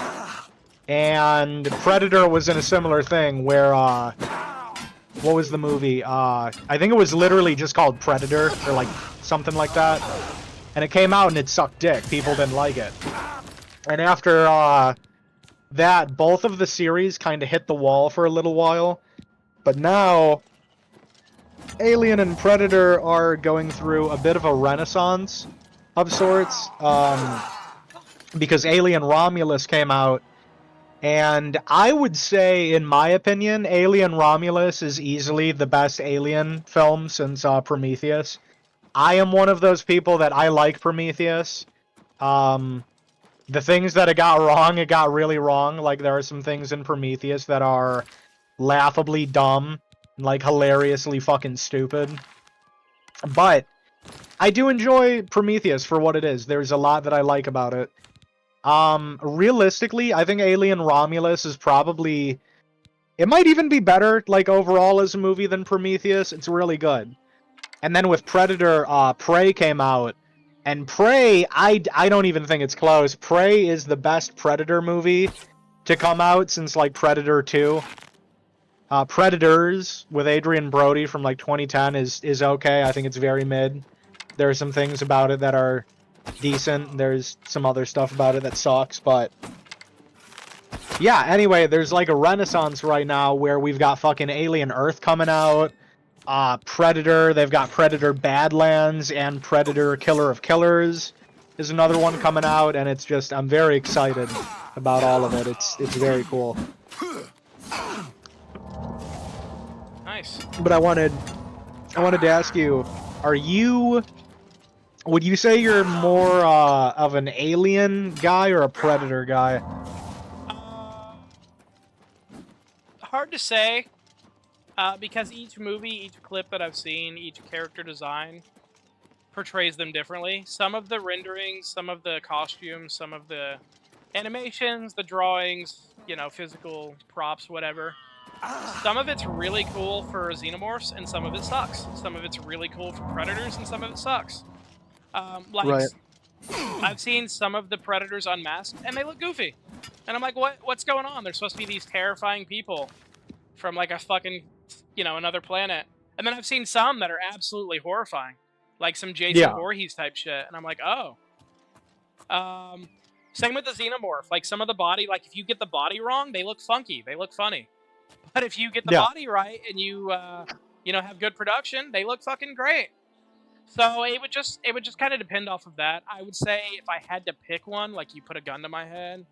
And Predator was in a similar thing where, what was the movie? I think it was literally just called Predator, or like something like that. And it came out and it sucked dick. People didn't like it. And after that, both of the series kind of hit the wall for a little while. But now, Alien and Predator are going through a bit of a renaissance of sorts. Because Alien Romulus came out. And I would say, in my opinion, Alien Romulus is easily the best Alien film since Prometheus. I am one of those people that I like Prometheus. The things that it got really wrong. Like, there are some things in Prometheus that are laughably dumb, like hilariously fucking stupid. But I do enjoy Prometheus for what it is. There's a lot that I like about it. Realistically, I think Alien Romulus is probably... It might even be better, like, overall as a movie than Prometheus. It's really good. And then with Predator, Prey came out. And Prey, I don't even think it's close. Prey is the best Predator movie to come out since, like, Predator 2. Predators, with Adrian Brody from, like, 2010 is okay. I think it's very mid. There are some things about it that are decent. There's some other stuff about it that sucks, but... Yeah, anyway, there's, like, a renaissance right now where we've got fucking Alien Earth coming out. Predator, they've got Predator Badlands, and Predator Killer of Killers is another one coming out, and it's just, I'm very excited about all of it. It's very cool. Nice. But I wanted to ask you, would you say you're more of an Alien guy or a Predator guy? Hard to say. Because each movie, each clip that I've seen, each character design portrays them differently. Some of the renderings, some of the costumes, some of the animations, the drawings, you know, physical props, whatever. Some of it's really cool for Xenomorphs, and some of it sucks. Some of it's really cool for Predators, and some of it sucks. Right. I've seen some of the Predators unmasked, and they look goofy. And I'm like, what's going on? They're supposed to be these terrifying people from, like, a fucking... you know, another planet. And then I've seen some that are absolutely horrifying. Like some Jason Voorhees type shit. And I'm like, oh. Same with the Xenomorph. Like some of the body, like if you get the body wrong, they look funky. They look funny. But if you get the body right and you, you know, have good production, they look fucking great. So it would just kind of depend off of that. I would say if I had to pick one, like you put a gun to my head,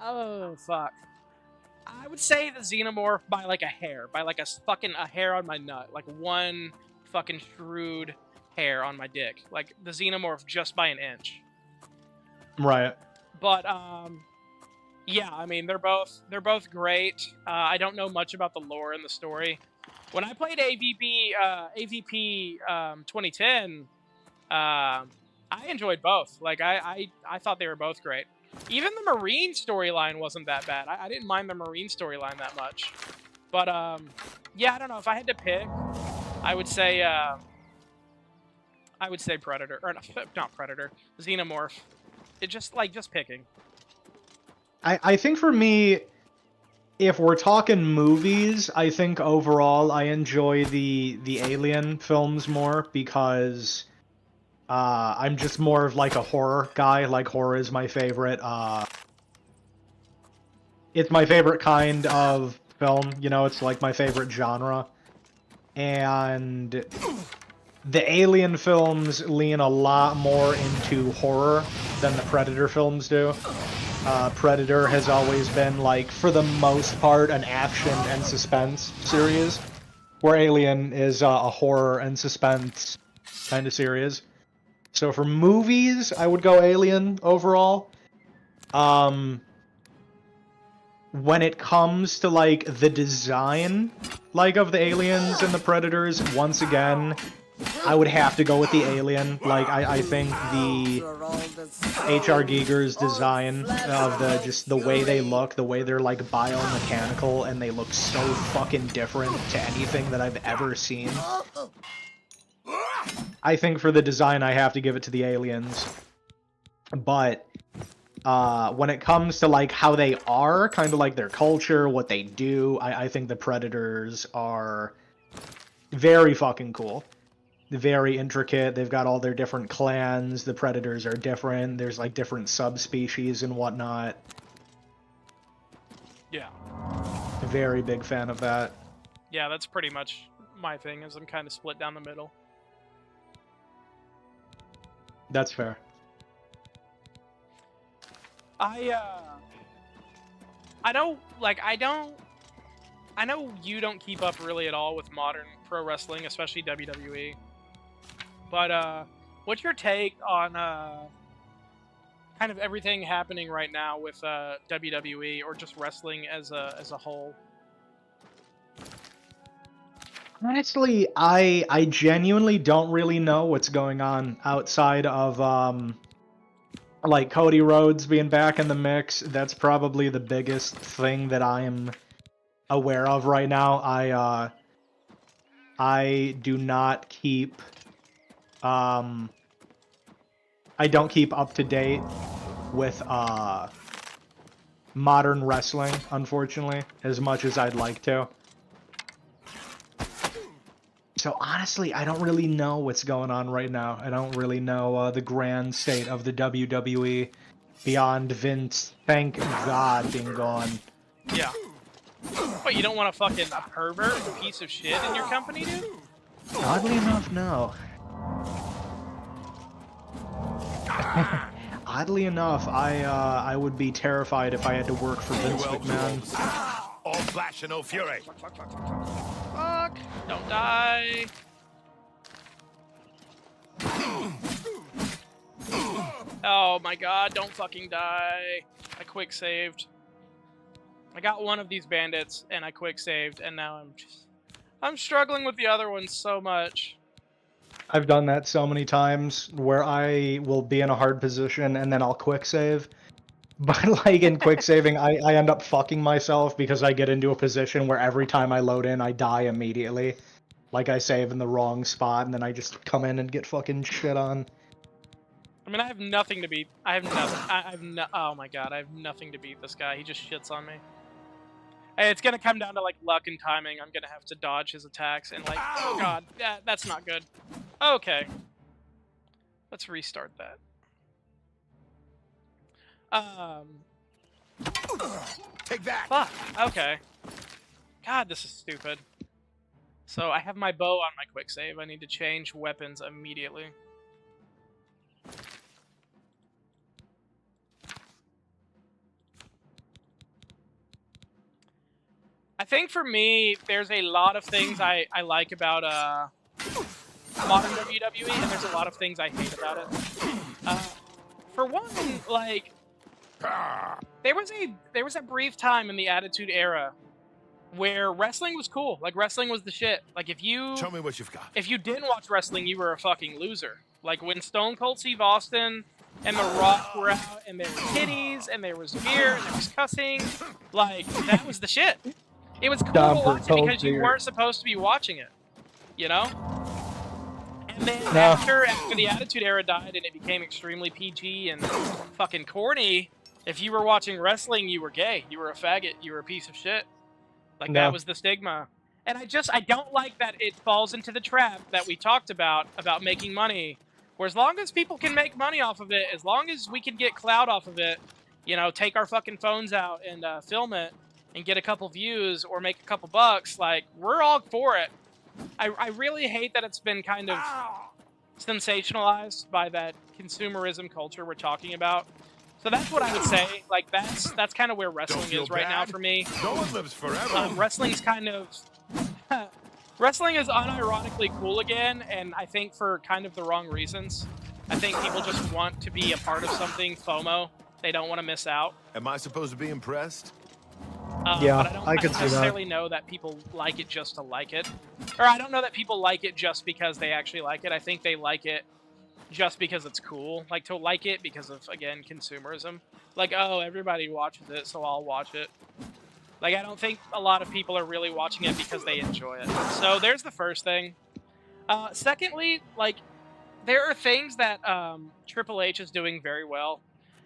oh, fuck. I would say the Xenomorph by, like, a hair. By, like, a hair on my nut. Like, one fucking shrewd hair on my dick. Like, the Xenomorph just by an inch. Right. But, Yeah, I mean they're both great. I don't know much about the lore and the story. When I played AVP 2010, I enjoyed both. Like I thought they were both great. Even the Marine storyline wasn't that bad. I didn't mind the Marine storyline that much. But yeah, I don't know. If I had to pick, I would say Predator or not Predator, Xenomorph. It just picking. I think for me, if we're talking movies, I think overall I enjoy the Alien films more because I'm just more of like a horror guy. Like horror is my favorite. It's my favorite kind of film. You know, it's like my favorite genre. And the Alien films lean a lot more into horror than the Predator films do. Predator has always been, like, for the most part, an action and suspense series, where Alien is a horror and suspense kind of series. So for movies, I would go Alien overall. When it comes to, like, the design, like, of the aliens and the Predators, once again, I would have to go with the Alien. Like, I think the H.R. Giger's design of the way they look, the way they're, like, biomechanical, and they look so fucking different to anything that I've ever seen. I think for the design, I have to give it to the Aliens. But when it comes to, like, how they are, kind of like their culture, what they do, I think the Predators are very fucking cool. Very intricate. They've got all their different clans. The Predators are different. There's, like, different subspecies and whatnot. Yeah. Very big fan of that. Yeah, that's pretty much my thing, is I'm kind of split down the middle. That's fair. I know you don't keep up really at all with modern pro wrestling, especially WWE. But what's your take on kind of everything happening right now with WWE or just wrestling as a whole? Honestly, I genuinely don't really know what's going on outside of like Cody Rhodes being back in the mix. That's probably the biggest thing that I'm aware of right now. I do not keep I don't keep up to date with modern wrestling, unfortunately, as much as I'd like to. So honestly, I don't really know what's going on right now. I don't really know the grand state of the WWE beyond Vince, thank God, being gone. Yeah. What, you don't want a fucking pervert, a piece of shit in your company, dude? Oddly enough, no. Oddly enough, I would be terrified if I had to work for Vince McMahon. All flash and no fury. Fuck! Don't die! Oh my god, don't fucking die. I quick saved. I got one of these bandits and I quick saved, and now I'm struggling with the other one so much. I've done that so many times where I will be in a hard position and then I'll quick save. But like in quick saving, I end up fucking myself because I get into a position where every time I load in, I die immediately. Like I save in the wrong spot and then I just come in and get fucking shit on. I mean, I have nothing to beat. I have nothing. Oh my god, I have nothing to beat this guy. He just shits on me. Hey, it's gonna come down to like luck and timing. I'm gonna have to dodge his attacks and like, oh god, that's not good. Okay, let's restart that. Take that. Fuck. Okay. God, this is stupid. So I have my bow on my quick save. I need to change weapons immediately. I think for me, there's a lot of things I like about modern WWE, and there's a lot of things I hate about it. For one, like, there was a brief time in the Attitude Era where wrestling was cool. Like, wrestling was the shit. Like, if you Tell me what you've got. if you didn't watch wrestling, you were a fucking loser. Like, when Stone Cold Steve Austin and The Rock were out, and there were titties, and there was beer, and there was cussing, like, that was the shit. It was cool to watch it because you weren't supposed to be watching it, you know? And then after the Attitude Era died and it became extremely PG and fucking corny, if you were watching wrestling, you were gay. You were a faggot. You were a piece of shit. Like, that was the stigma. And I don't like that it falls into the trap that we talked about making money. Where as long as people can make money off of it, as long as we can get clout off of it, you know, take our fucking phones out and film it and get a couple views or make a couple bucks, like, we're all for it. I really hate that it's been kind of sensationalized by that consumerism culture we're talking about. So that's what I would say. Like, that's kind of where wrestling is right now for me. No one lives forever. Wrestling's kind of... Wrestling is unironically cool again, and I think for kind of the wrong reasons. I think people just want to be a part of something, FOMO. They don't want to miss out. Am I supposed to be impressed? Yeah, but I don't could see that. necessarily know that people like it just to like it. Or I don't know that people like it just because they actually like it. I think they like it just because it's cool. Like, to like it because of, again, consumerism. Like, oh, everybody watches it, so I'll watch it. Like, I don't think a lot of people are really watching it because they enjoy it. So there's the first thing. Secondly, like, there are things that Triple H is doing very well.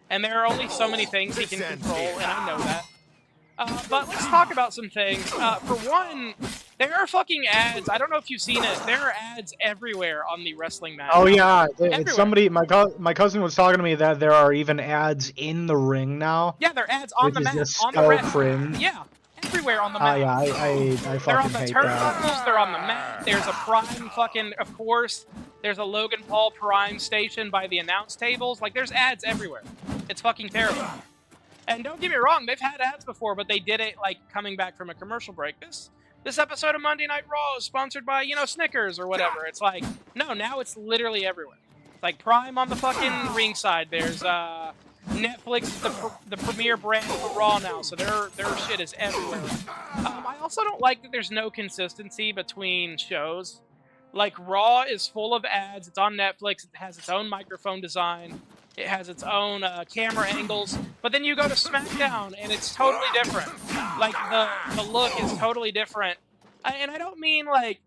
And there are only so many things he can control, and I know that. But let's talk about some things. For one, there are fucking ads. I don't know if you've seen it. There are ads everywhere on the wrestling match. Oh yeah, Everywhere. somebody. My cousin was talking to me that there are even ads in the ring now. Yeah, there are ads on the which is mat, just on the so ref. cringe. Yeah, everywhere on the mat. Yeah, I They're fucking on the hate turnbuckles. that. They're on the mat. There's a Prime fucking, of course. There's a Logan Paul Prime station by the announce tables. Like, there's ads everywhere. It's fucking terrible. And don't get me wrong, they've had ads before, but they did it, like, coming back from a commercial break. This episode of Monday Night Raw is sponsored by, you know, Snickers or whatever. It's like, no, now it's literally everywhere. Like, Prime on the fucking ringside. There's, Netflix is the premier brand for Raw now, so their shit is everywhere. I also don't like that there's no consistency between shows. Like, Raw is full of ads. It's on Netflix. It has its own microphone design. It has its own camera angles. But then you go to SmackDown, and it's totally different. Like, the look is totally different. And I don't mean, like,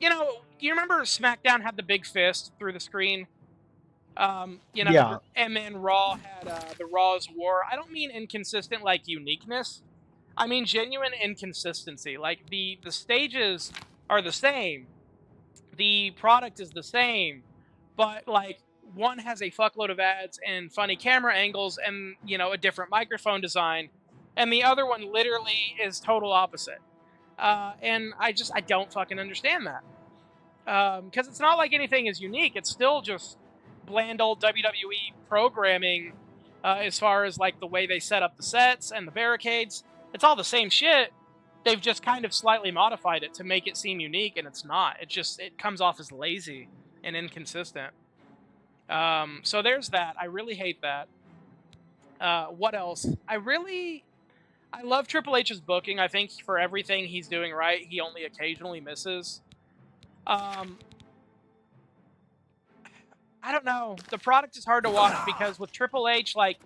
you know, you remember SmackDown had the big fist through the screen? You know, Yeah. and then Raw had the Raw's War. I don't mean inconsistent, like, uniqueness. I mean genuine inconsistency. Like, the stages are the same. The product is the same. But, like, one has a fuckload of ads and funny camera angles and, you know, a different microphone design. And the other one literally is total opposite. And I don't fucking understand that. Because it's not like anything is unique. It's still just bland old WWE programming as far as, like, the way they set up the sets and the barricades. It's all the same shit. They've just kind of slightly modified it to make it seem unique, and it's not. It comes off as lazy and inconsistent. So there's that. I really hate that. What else? I love Triple H's booking. I think for everything he's doing right, he only occasionally misses. I don't know. The product is hard to watch because with Triple H, like,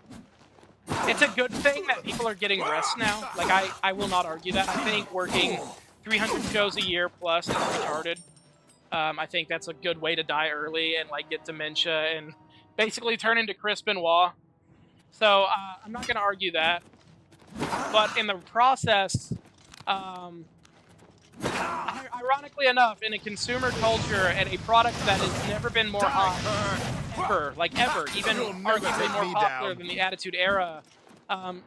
it's a good thing that people are getting rest now. Like, I will not argue that. I think working 300 shows a year plus is retarded. I think that's a good way to die early and, like, get dementia and basically turn into Chris Benoit. So I'm not going to argue that. But in the process, ironically enough, in a consumer culture and a product that has never been more hot, ever, even arguably more popular than the Attitude Era,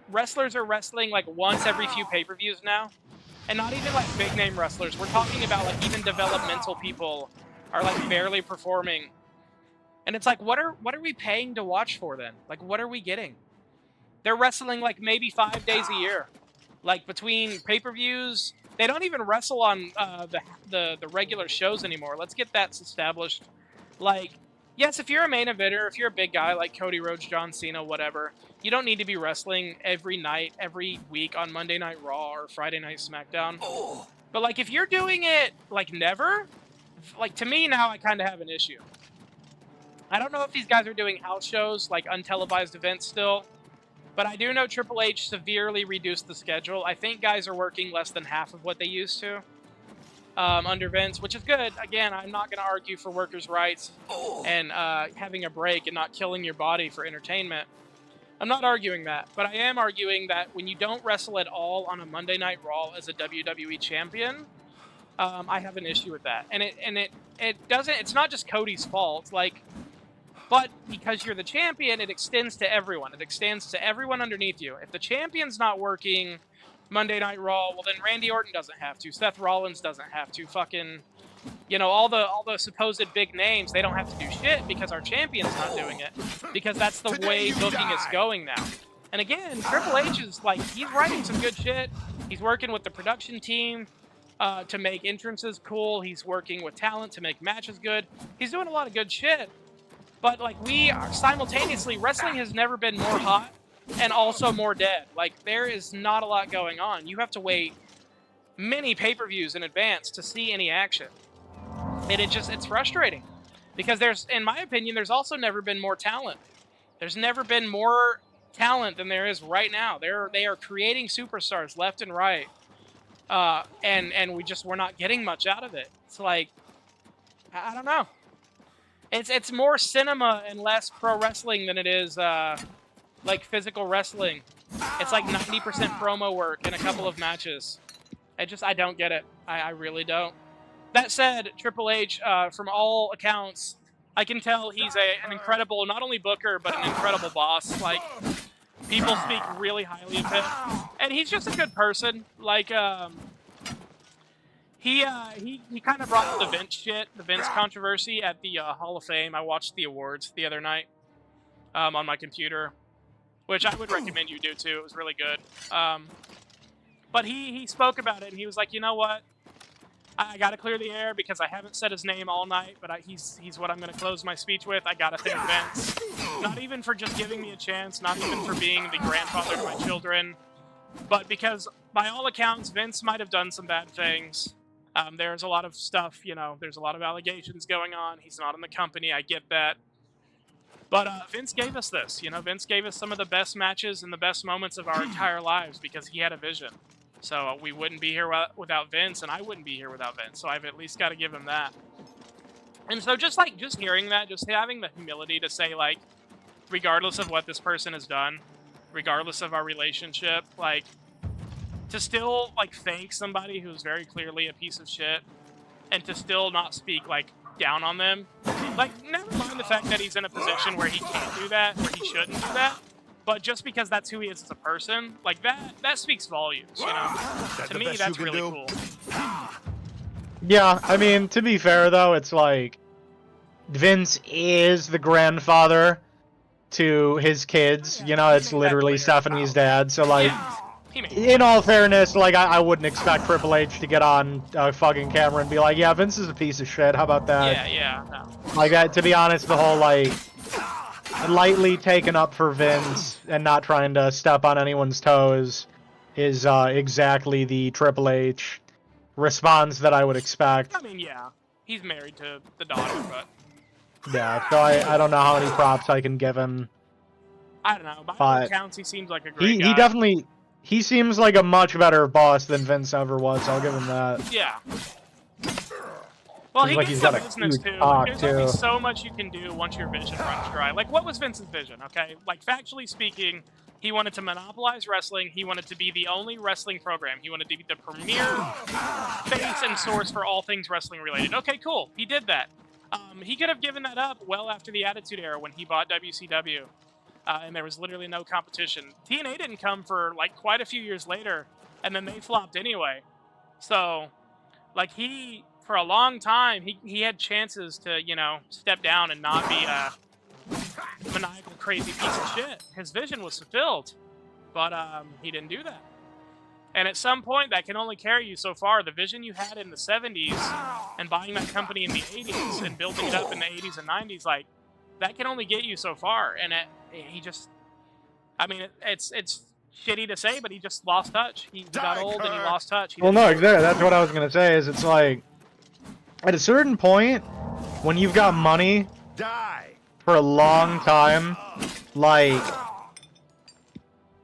wrestlers are wrestling, like, once every few pay-per-views now. And not even, like, big-name wrestlers. We're talking about, like, even developmental people are, like, barely performing. And it's like, what are we paying to watch for then? Like, what are we getting? They're wrestling, like, maybe 5 days a year. Like, between pay-per-views. They don't even wrestle on the regular shows anymore. Let's get that established. Like, Yes, if you're a main eventer, if you're a big guy like Cody Rhodes, John Cena, whatever, you don't need to be wrestling every night, every week on Monday Night Raw or Friday Night SmackDown. But, like, if you're doing it, like, never, like, to me now I kind of have an issue. I don't know if these guys are doing house shows, like, untelevised events still, but I do know Triple H severely reduced the schedule. I think guys are working less than half of what they used to. Under Vince, which is good. Again, I'm not going to argue for workers' rights and having a break and not killing your body for entertainment. I'm not arguing that, but I am arguing that when you don't wrestle at all on a Monday Night Raw as a WWE champion, I have an issue with that. And it doesn't. It's not just Cody's fault. Like, but because you're the champion, it extends to everyone. It extends to everyone underneath you. If the champion's not working Monday Night Raw, well then Randy Orton doesn't have to. Seth Rollins doesn't have to. Fucking, you know, all the supposed big names, they don't have to do shit because our champion's not doing it. Because that's the way booking is going now. And again, Triple H is like, he's writing some good shit. He's working with the production team to make entrances cool. He's working with talent to make matches good. He's doing a lot of good shit. But like, we are simultaneously, wrestling has never been more hot and also more dead. Like, there is not a lot going on. You have to wait many pay-per-views in advance to see any action. And it's frustrating. Because in my opinion, there's also never been more talent. There's never been more talent than there is right now. They are creating superstars left and right. And we're not getting much out of it. It's like, I don't know. It's more cinema and less pro wrestling than it is, like physical wrestling. It's like 90% promo work and a couple of matches. I don't get it. I really don't. That said, Triple H, from all accounts, I can tell he's an incredible, not only booker, but an incredible boss. Like, people speak really highly of him. And he's just a good person. Like, he kind of brought up the Vince shit, the Vince controversy at the Hall of Fame. I watched the awards the other night on my computer, which I would recommend you do too. It was really good. But he spoke about it, and he was like, you know what? I got to clear the air because I haven't said his name all night, but he's what I'm going to close my speech with. I got to thank Vince. Not even for just giving me a chance, not even for being the grandfather to my children, but because, by all accounts, Vince might have done some bad things. There's a lot of stuff, you know, there's a lot of allegations going on. He's not in the company, I get that. But Vince gave us this, you know, Vince gave us some of the best matches and the best moments of our entire lives because he had a vision. So we wouldn't be here without Vince, and I wouldn't be here without Vince. So I've at least got to give him that. And so just hearing that, just having the humility to say, like, regardless of what this person has done, regardless of our relationship, like, to still, like, thank somebody who's very clearly a piece of shit, and to still not speak, like, down on them. Like, never mind the fact that he's in a position where he can't do that, where he shouldn't do that, but just because that's who he is as a person, like, that speaks volumes, you know? To me, that's really cool. Yeah, I mean, to be fair, though, it's like, Vince is the grandfather to his kids, you know, it's literally Stephanie's dad, so, like, in all fairness, like, I wouldn't expect Triple H to get on a fucking camera and be like, yeah, Vince is a piece of shit, how about that? Yeah, no. Like, to be honest, the whole, like, lightly taken up for Vince and not trying to step on anyone's toes is exactly the Triple H response that I would expect. I mean, yeah, he's married to the daughter, but... Yeah, so I don't know how many props I can give him. I don't know, by all accounts, he seems like a great guy. He definitely... He seems like a much better boss than Vince ever was, I'll give him that. Yeah. Well, he like gets he's the got a business huge too. cock, Like, there's only too. so much you can do once your vision runs dry. Like, what was Vince's vision, okay? Like, factually speaking, he wanted to monopolize wrestling. He wanted to be the only wrestling program. He wanted to be the premier face and source for all things wrestling related. Okay, cool. He did that. He could have given that up well after the Attitude Era when he bought WCW. And there was literally no competition. TNA didn't come for, like, quite a few years later, and then they flopped anyway. So, like, for a long time, he had chances to, you know, step down and not be a maniacal, crazy piece of shit. His vision was fulfilled, but he didn't do that. And at some point, that can only carry you so far. The vision you had in the 70s and buying that company in the 80s and building it up in the 80s and 90s, like, that can only get you so far. And he just, I mean, it's shitty to say, but he just lost touch. He got old and he lost touch. Well, no, exactly. That's what I was gonna say. Is it's like, at a certain point, when you've got money for a long time, like,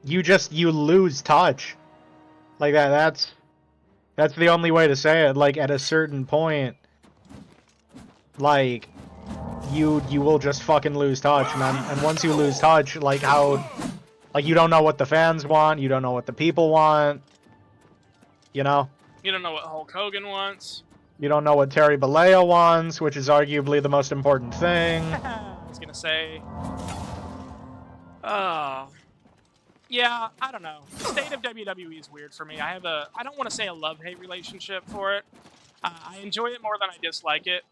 you lose touch. Like that's the only way to say it. Like, at a certain point, like, you will just fucking lose touch, man. And once you lose touch, like you don't know what the fans want, you don't know what the people want, you know? You don't know what Hulk Hogan wants. You don't know what Terry Bollea wants, which is arguably the most important thing. I was gonna say, yeah, I don't know. The state of WWE is weird for me. I don't want to say a love-hate relationship for it. I enjoy it more than I dislike it.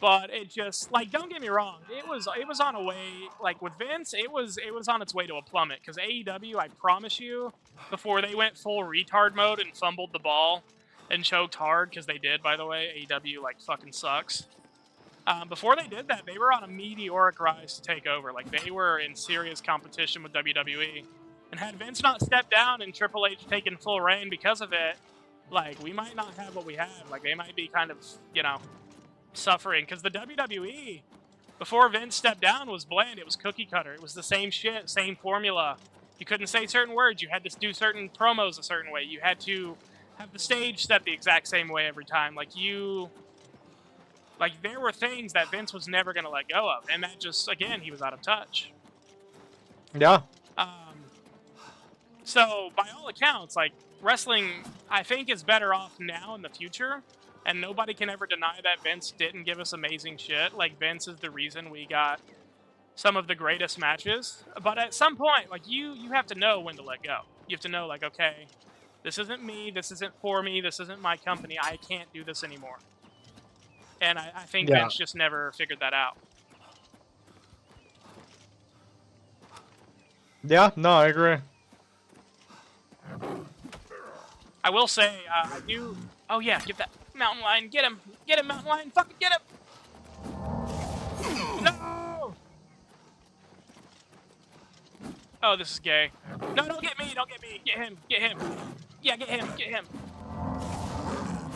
But it just, like, don't get me wrong, it was on a way, like, with Vince, it was on its way to a plummet, because AEW, I promise you, before they went full retard mode and fumbled the ball and choked hard, because they did, by the way, AEW, like, fucking sucks. Before they did that, they were on a meteoric rise to take over. Like, they were in serious competition with WWE. And had Vince not stepped down and Triple H taken full reign because of it, like, we might not have what we had. Like, they might be kind of, you know, suffering, because the WWE before Vince stepped down was bland. It was cookie cutter. It was the same shit, same formula. You couldn't say certain words. You had to do certain promos a certain way. You had to have the stage set the exact same way every time. Like, there were things that Vince was never going to let go of, and that just, again, he was out of touch. Yeah. So by all accounts, like, wrestling, I think, is better off now in the future. And nobody can ever deny that Vince didn't give us amazing shit. Like, Vince is the reason we got some of the greatest matches. But at some point, like, you have to know when to let go. You have to know, like, okay, this isn't me, this isn't for me, this isn't my company, I can't do this anymore. And I think Vince just never figured that out. Yeah, no, I agree. I will say, I do... Oh yeah, get that mountain lion, get him! Get him, mountain lion, fucking get him! No! Oh, this is gay. No, don't get me, get him, Yeah, get him.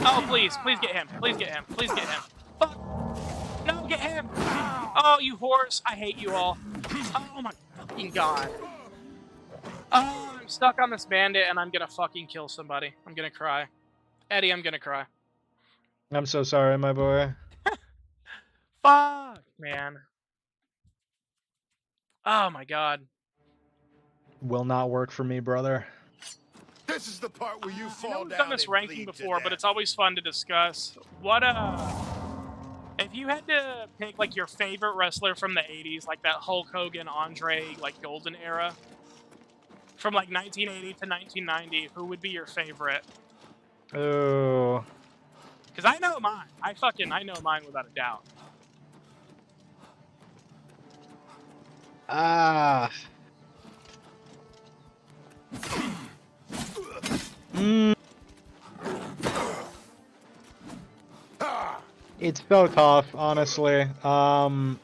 Oh, please get him, please get him. Fuck! No, get him! Oh, you whores, I hate you all. Oh my fucking god. Oh, I'm stuck on this bandit and I'm gonna fucking kill somebody. I'm gonna cry. Eddie, I'm gonna cry. I'm so sorry, my boy. Fuck, man. Oh my god. Will not work for me, brother. This is the part where you fall down. We've done this ranking before, but it's always fun to discuss. What if you had to pick, like, your favorite wrestler from the 80s, like that Hulk Hogan, Andre, like, golden era, from, like, 1980 to 1990, who would be your favorite? Oh. Because I know mine. I know mine without a doubt. It's so tough, honestly. And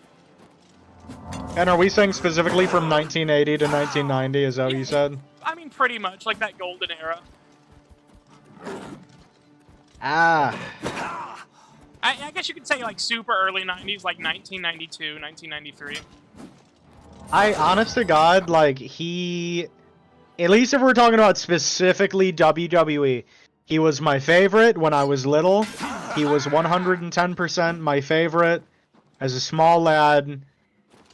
are we saying specifically from 1980 to 1990? Is that what you said? I mean, pretty much, like that golden era. Ah. I guess you could say, like, super early 90s, like 1992, 1993. Honest to God, like, at least if we're talking about specifically WWE, he was my favorite when I was little. He was 110% my favorite as a small lad.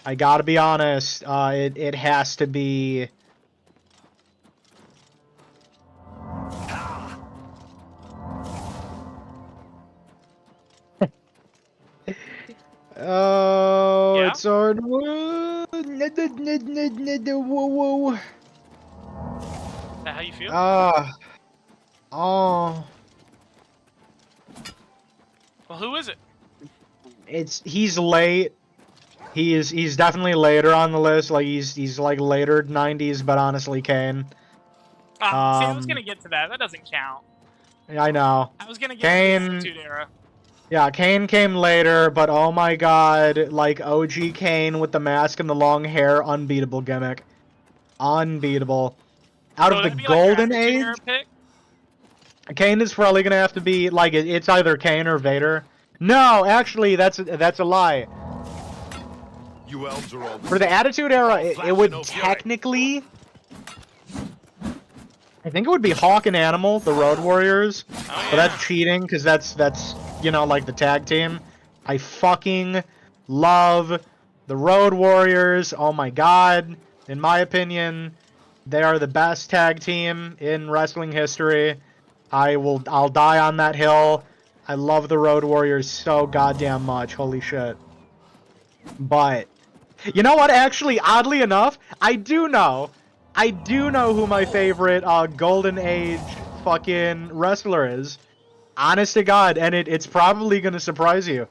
I gotta be honest, it has to be... Oh, yeah? It's hard. Is that how you feel? Oh. Well, who is it? He's late. He's definitely later on the list. Like he's like later 90s, but honestly, Kane. See, I was gonna get to that. That doesn't count. I know. I was gonna get Kane, to the Attitude Era. Yeah, Kane came later, but oh my god, like OG Kane with the mask and the long hair, unbeatable gimmick. Unbeatable. Out So of the it'd be like your golden Attitude age, Era pick? Kane is probably gonna have to be like it's either Kane or Vader. No, actually, that's a lie. You elves are all For the Attitude Era, it would no fury. technically, I think it would be Hawk and Animal, the Road Warriors. Oh, But yeah. that's cheating because that's you know like the tag team. I fucking love the Road Warriors. Oh my god, in my opinion, they are the best tag team in wrestling history. I'll die on that hill. I love the Road Warriors so goddamn much. Holy shit. But you know what? Actually, oddly enough, I do know who my favorite Golden Age fucking wrestler is. Honest to God, and it's probably gonna surprise you.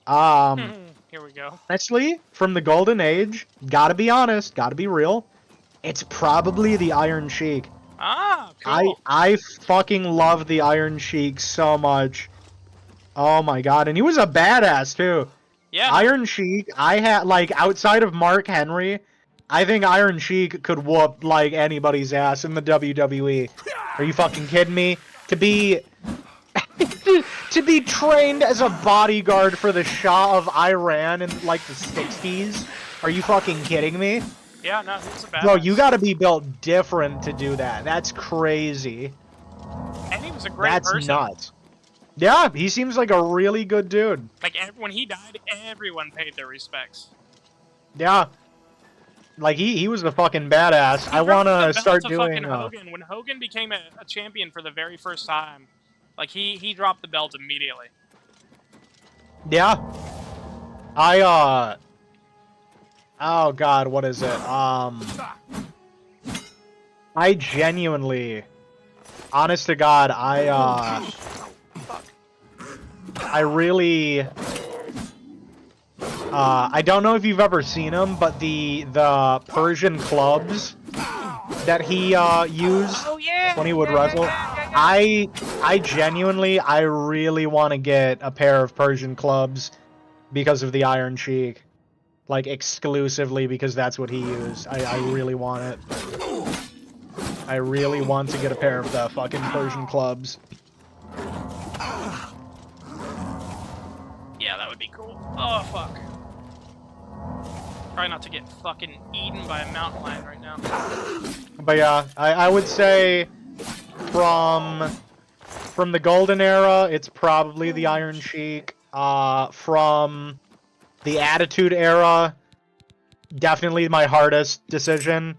Here we go. Honestly, from the Golden Age, gotta be honest, gotta be real, it's probably the Iron Sheik. Ah, cool. I fucking love the Iron Sheik so much. Oh my god, and he was a badass too. Yeah. Iron Sheik, I had like outside of Mark Henry, I think Iron Sheik could whoop like anybody's ass in the WWE. Are you fucking kidding me? To be to be trained as a bodyguard for the Shah of Iran in like the 60s? Are you fucking kidding me? Yeah, no, he's a badass. Bro, you gotta be built different to do that. That's crazy. And he was a great That's person. nuts. Yeah, he seems like a really good dude. Like, when he died, everyone paid their respects. Yeah. Like, he was a fucking badass. I wanna start doing... Hogan. When Hogan became a champion for the very first time, like, he dropped the belt immediately. Yeah. Oh god, what is it? I genuinely... Honest to God, I really... I don't know if you've ever seen him, but the Persian clubs that he used when he would wrestle, I genuinely, I really want to get a pair of Persian clubs because of the Iron Sheik. Like, exclusively because that's what he used. I really want it. I really want to get a pair of the fucking Persian clubs. Yeah, that would be cool. Oh, fuck. Try not to get fucking eaten by a mountain lion right now. But yeah, I would say from the Golden Era, it's probably the Iron Sheik. From the Attitude Era, definitely my hardest decision.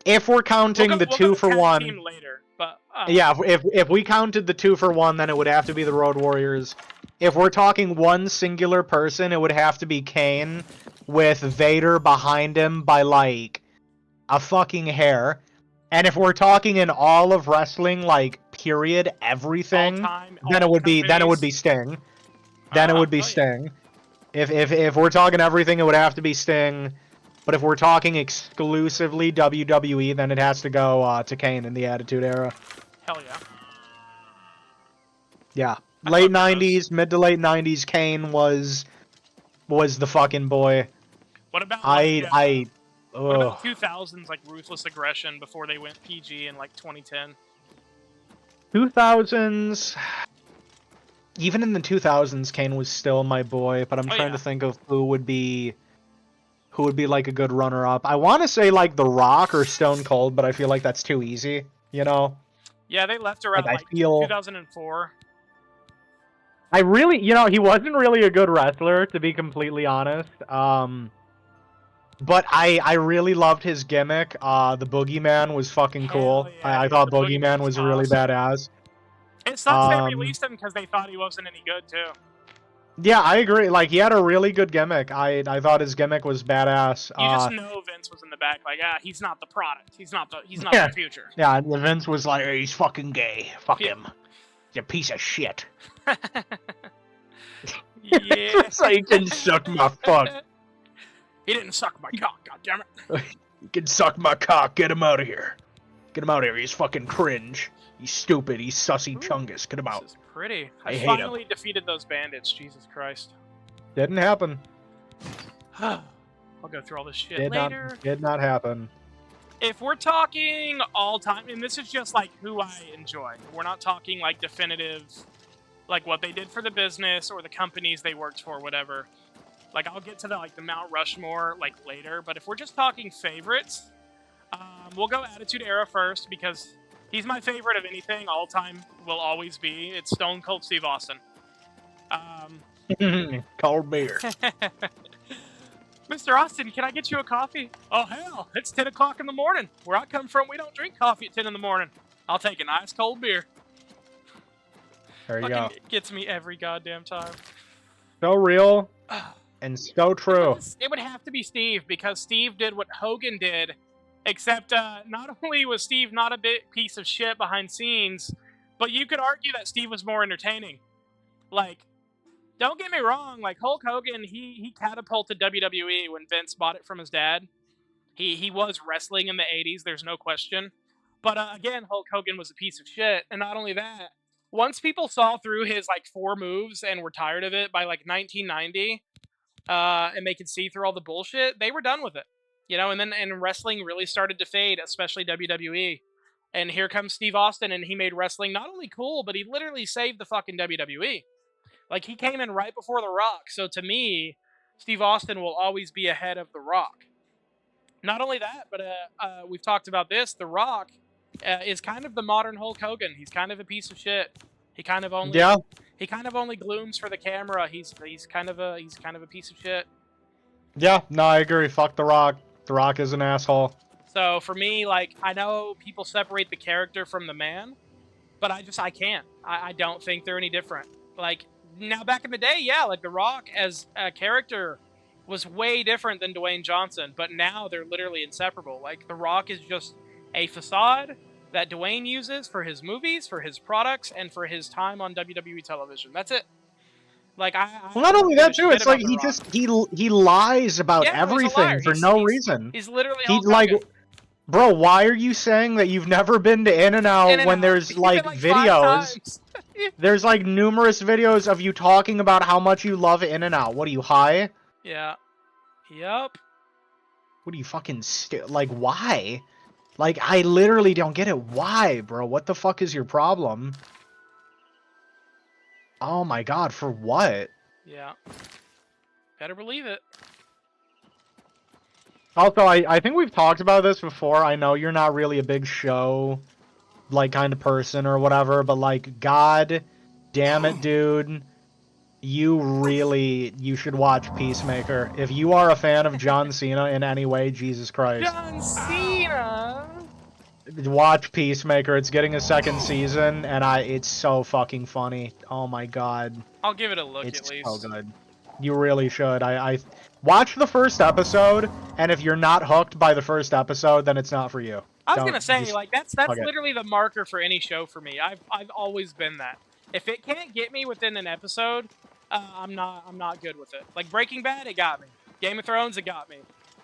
If we're counting the 2-for-1, later, but, yeah, if we counted the 2-for-1, then it would have to be the Road Warriors. If we're talking one singular person, it would have to be Kane, with Vader behind him by like a fucking hair. And if we're talking in all of wrestling, like period, everything, then it would be Sting. Then it would be Sting. If we're talking everything, it would have to be Sting. But if we're talking exclusively WWE, then it has to go to Kane in the Attitude Era. Hell yeah. Yeah. Late 90s, mid to late 90s, Kane was the fucking boy. What about what about 2000s, like Ruthless Aggression before they went PG in like 2010? 2000s, even in the 2000s, Kane was still my boy. But I'm trying to think of who would be like a good runner-up. I want to say like The Rock or Stone Cold, but I feel like that's too easy. You know? Yeah, they left around I like feel 2004. I really, he wasn't really a good wrestler, to be completely honest. But I really loved his gimmick. The Boogeyman was fucking cool. Yeah, I thought Boogeyman was really badass. It sucks they released him because they thought he wasn't any good too. Yeah, I agree. Like, he had a really good gimmick. I thought his gimmick was badass. You just know Vince was in the back, like, he's not the product. He's not the future. Yeah, Vince was like, he's fucking gay. Fuck him. He's a piece of shit. Yeah. So he can suck my fuck. He didn't suck my cock, goddammit. He can suck my cock. Get him out of here. Get him out of here. He's fucking cringe. He's stupid. He's sussy chungus. Get him out. This is pretty. I I hate finally defeated those bandits. Jesus Christ. Didn't happen. I'll go through all this shit Did later. Did not happen. If we're talking all time, and this is just like who I enjoy. We're not talking like definitive, like what they did for the business or the companies they worked for, whatever. Like I'll get to the Mount Rushmore like later. But if we're just talking favorites, we'll go Attitude Era first because he's my favorite of anything. All time will always be. It's Stone Cold Steve Austin. Cold beer. Mr. Austin, can I get you a coffee? Oh, hell, it's 10 o'clock in the morning. Where I come from, we don't drink coffee at 10 in the morning. I'll take an ice cold beer. There you go. Gets me every goddamn time. So real and so true. It would have to be Steve, because Steve did what Hogan did, except not only was Steve not a piece of shit behind scenes, but you could argue that Steve was more entertaining. Like, don't get me wrong, like Hulk Hogan, he catapulted WWE when Vince bought it from his dad. He was wrestling in the 80s, there's no question. But again, Hulk Hogan was a piece of shit. And not only that, once people saw through his 4 moves and were tired of it by 1990, and they could see through all the bullshit, they were done with it. And wrestling really started to fade, especially WWE. And here comes Steve Austin, and he made wrestling not only cool, but he literally saved the fucking WWE. Like, he came in right before The Rock, so to me, Steve Austin will always be ahead of The Rock. Not only that, but we've talked about this, The Rock is kind of the modern Hulk Hogan. He's kind of a piece of shit. He kind of only glooms for the camera. He's kind of a piece of shit. Yeah, no, I agree. Fuck The Rock. The Rock is an asshole. So for me, I know people separate the character from the man, but I can't. I don't think they're any different. Now, back in the day, yeah, The Rock as a character was way different than Dwayne Johnson, but now they're literally inseparable. The Rock is just a facade that Dwayne uses for his movies, for his products, and for his time on WWE television. That's it. Well, not only that too, it's he lies about everything for no reason. He's literally Hulk Hogan. Bro, why are you saying that you've never been to In-N-Out when there's videos? There's numerous videos of you talking about how much you love In-N-Out. What are you, high? Yeah. Yup. What are you fucking why? I literally don't get it. Why, bro? What the fuck is your problem? Oh my god, for what? Yeah. Better believe it. Also, I think we've talked about this before. I know you're not really a big show, kind of person or whatever, but, god damn it, dude. You should watch Peacemaker. If you are a fan of John Cena in any way, Jesus Christ. John Cena! Watch Peacemaker. It's getting a 2nd season, and it's so fucking funny. Oh my god. I'll give it a look it's at least. It's so good. You really should. I watch the first episode, and if you're not hooked by the first episode, then it's not for you. I was gonna say, that's literally the marker for any show for me. I've always been that. If it can't get me within an episode, I'm not good with it. Breaking Bad, it got me. Game of Thrones, it got me.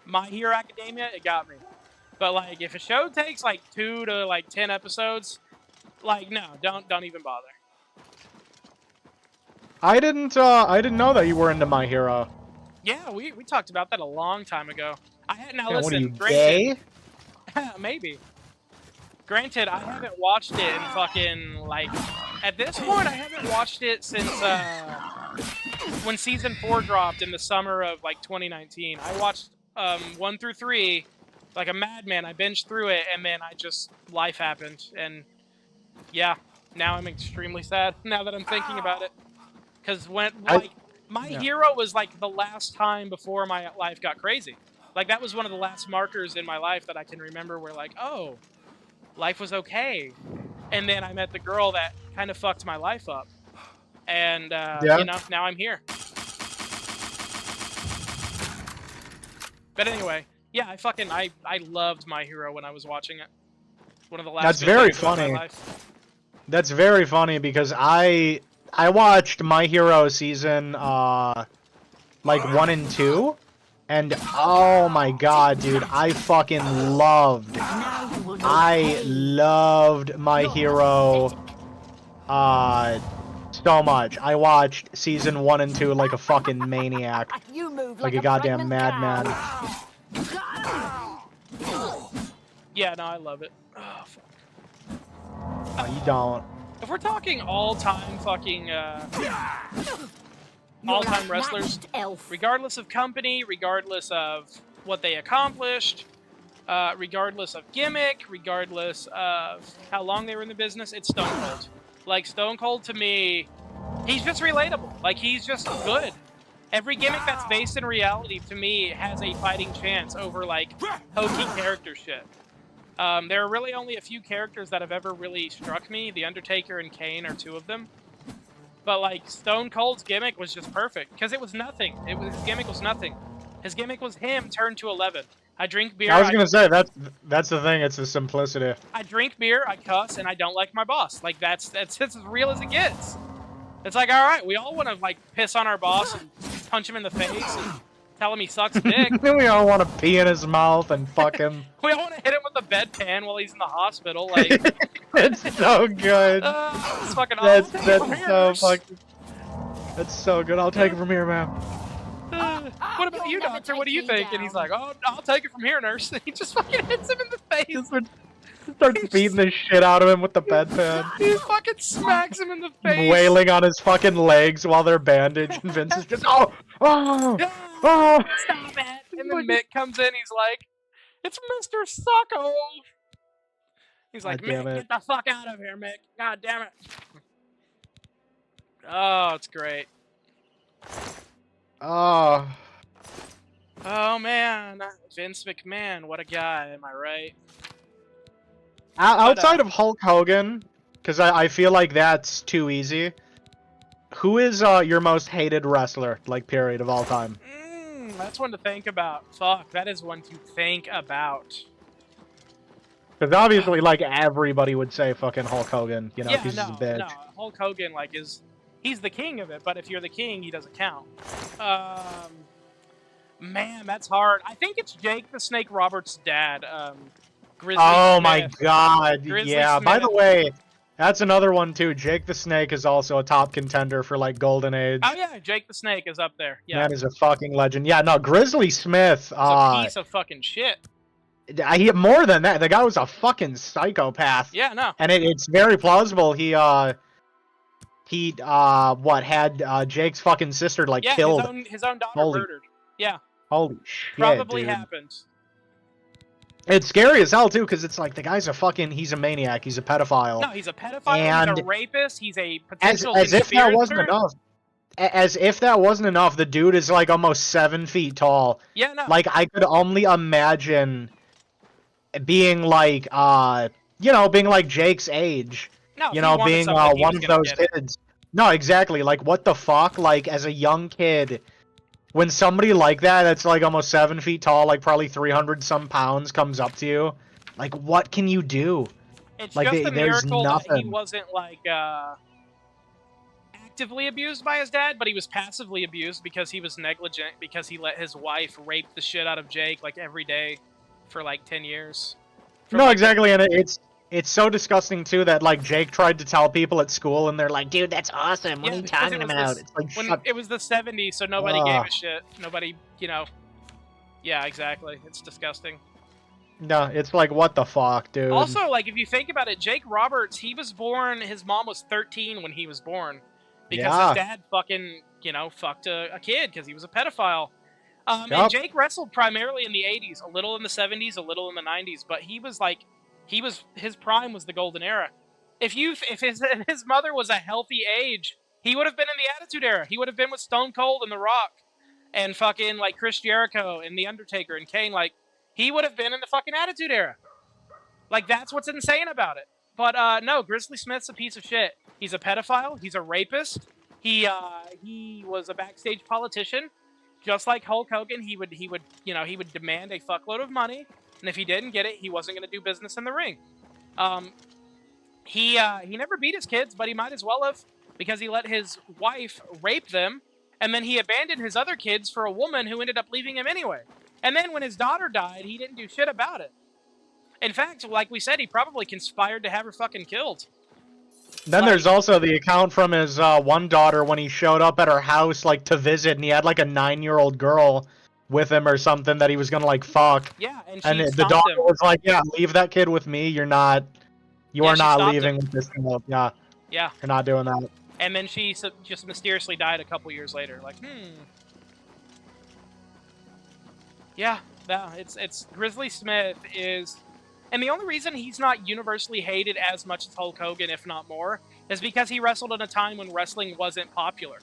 My Hero Academia, it got me. But if a show takes 2 to 10 episodes, no, don't even bother. I didn't know that you were into My Hero. Yeah, we talked about that a long time ago. Listen, what are you, granted, gay? Maybe. Granted, I haven't watched it in fucking at this point I haven't watched it since when season 4 dropped in the summer of 2019. I watched 1 through 3 like a madman. I binged through it, and then life happened, and yeah, now I'm extremely sad now that I'm thinking about it. Because when, My Hero was, the last time before my life got crazy. That was one of the last markers in my life that I can remember where, oh, life was okay. And then I met the girl that kind of fucked my life up. And, now I'm here. But anyway, yeah, I loved My Hero when I was watching it. One of the last. That's very funny. That's very funny because I watched My Hero season 1 and 2, and oh my god, dude, I fucking loved I loved My Hero so much. I watched season 1 and 2 like a fucking maniac. You move Like a goddamn madman. Yeah, no, I love it. Oh, fuck. No, you don't. If we're talking all-time fucking, all-time wrestlers, regardless of company, regardless of what they accomplished, regardless of gimmick, regardless of how long they were in the business, it's Stone Cold. Like, Stone Cold, to me, he's just relatable. Like, he's just good. Every gimmick that's based in reality, to me, has a fighting chance over, like, hokey character shit. There are really only a few characters that have ever really struck me. The Undertaker and Kane are two of them. But, like, Stone Cold's gimmick was just perfect, because it was nothing. His gimmick was nothing. His gimmick was him turned to 11. I drink beer. I was gonna say, that's the thing, it's the simplicity. I drink beer, I cuss, and I don't like my boss. Like, that's as real as it gets. It's like, alright, we all want to, like, piss on our boss and punch him in the face and tell him he sucks dick. We all want to pee in his mouth and fuck him. We all want to hit him with a bedpan while he's in the hospital. Like, it's so good. It's fucking that's awesome. so fucking. That's so good. I'll take it from here, ma'am. What about you, doctor? What do you think? And he's like, oh, I'll take it from here, nurse. And he just fucking hits him in the face. Starts beating the shit out of him with the bedpan. He fucking smacks him in the face. Wailing on his fucking legs while they're bandaged, and Vince is just, oh! Stop it! And then Mick comes in, he's like, it's Mr. Sucko! He's like, Mick, get the fuck out of here, Mick. God damn it. Oh, it's great. Oh. Oh, man. Vince McMahon, what a guy, am I right? Outside of Hulk Hogan, because I feel like that's too easy, who is your most hated wrestler, like, period, of all time? That's one to think about. Fuck, that is one to think about. Because obviously, like, everybody would say fucking Hulk Hogan, you know, because he's a bitch. No, Hulk Hogan, like, he's the king of it, but if you're the king, he doesn't count. Man, that's hard. I think it's Jake the Snake Roberts' dad, Grizzly Oh Smith. my god, Grizzly yeah. Smith. By the way, that's another one too. Jake the Snake is also a top contender for, like, Golden Age. Oh yeah, Jake the Snake is up there. Yeah. Man is a fucking legend. Yeah, no, Grizzly Smith, He's a piece of fucking shit. More than that, the guy was a fucking psychopath. Yeah, no. And it's very plausible he had Jake's fucking sister, like, Yeah, killed. his own daughter murdered. Yeah. Holy shit, Probably dude. happened. It's scary as hell, too, because it's like, the guy's he's a maniac, he's a pedophile. No, he's a pedophile, he's a rapist, he's a potential as if that wasn't conspirator. enough. As if that wasn't enough, the dude is, like, almost 7 feet tall. Yeah, no. Like, I could only imagine being like, being like Jake's age. No, you know, being something, one of those kids. No, exactly. Like, what the fuck? Like, as a young kid, when somebody like that's like almost 7 feet tall, like probably 300-some pounds, comes up to you, like, what can you do? It's like, just a there's miracle that he nothing. wasn't, like, actively abused by his dad, but he was passively abused because he was negligent, because he let his wife rape the shit out of Jake, like, every day for, like, 10 years. No, exactly, and it's so disgusting, too, that, like, Jake tried to tell people at school, and they're like, dude, that's awesome, what are you because talking about? It's like, when shut... it was the 70s, so nobody gave a shit. Nobody, you know... Yeah, exactly. It's disgusting. No, it's like, what the fuck, dude? Also, like, if you think about it, Jake Roberts, he was born... His mom was 13 when he was born. Because his dad fucking, fucked a kid because he was a pedophile. And Jake wrestled primarily in the 80s, a little in the 70s, a little in the 90s, but he was like... his prime was the golden era. If his mother was a healthy age, he would have been in the Attitude Era. He would have been with Stone Cold and The Rock, and fucking like Chris Jericho and The Undertaker and Kane. Like, he would have been in the fucking Attitude Era. Like, that's what's insane about it. But no, Grizzly Smith's a piece of shit. He's a pedophile. He's a rapist. He was a backstage politician. Just like Hulk Hogan, he would demand a fuckload of money. And if he didn't get it, he wasn't going to do business in the ring. He never beat his kids, but he might as well have, because he let his wife rape them, and then he abandoned his other kids for a woman who ended up leaving him anyway. And then when his daughter died, he didn't do shit about it. In fact, like we said, he probably conspired to have her fucking killed. Then there's also the account from his one daughter when he showed up at her house like to visit, and he had like a 9-year-old girl with him or something that he was gonna like fuck. Yeah, and And she the stopped daughter him. was like, "Yeah, leave that kid with me. You Yeah, are she not stopped leaving him. with this girl. Yeah, Yeah. you're not doing that." And then she just mysteriously died a couple years later. Like, Yeah, it's Grizzly Smith is, and the only reason he's not universally hated as much as Hulk Hogan, if not more, is because he wrestled in a time when wrestling wasn't popular.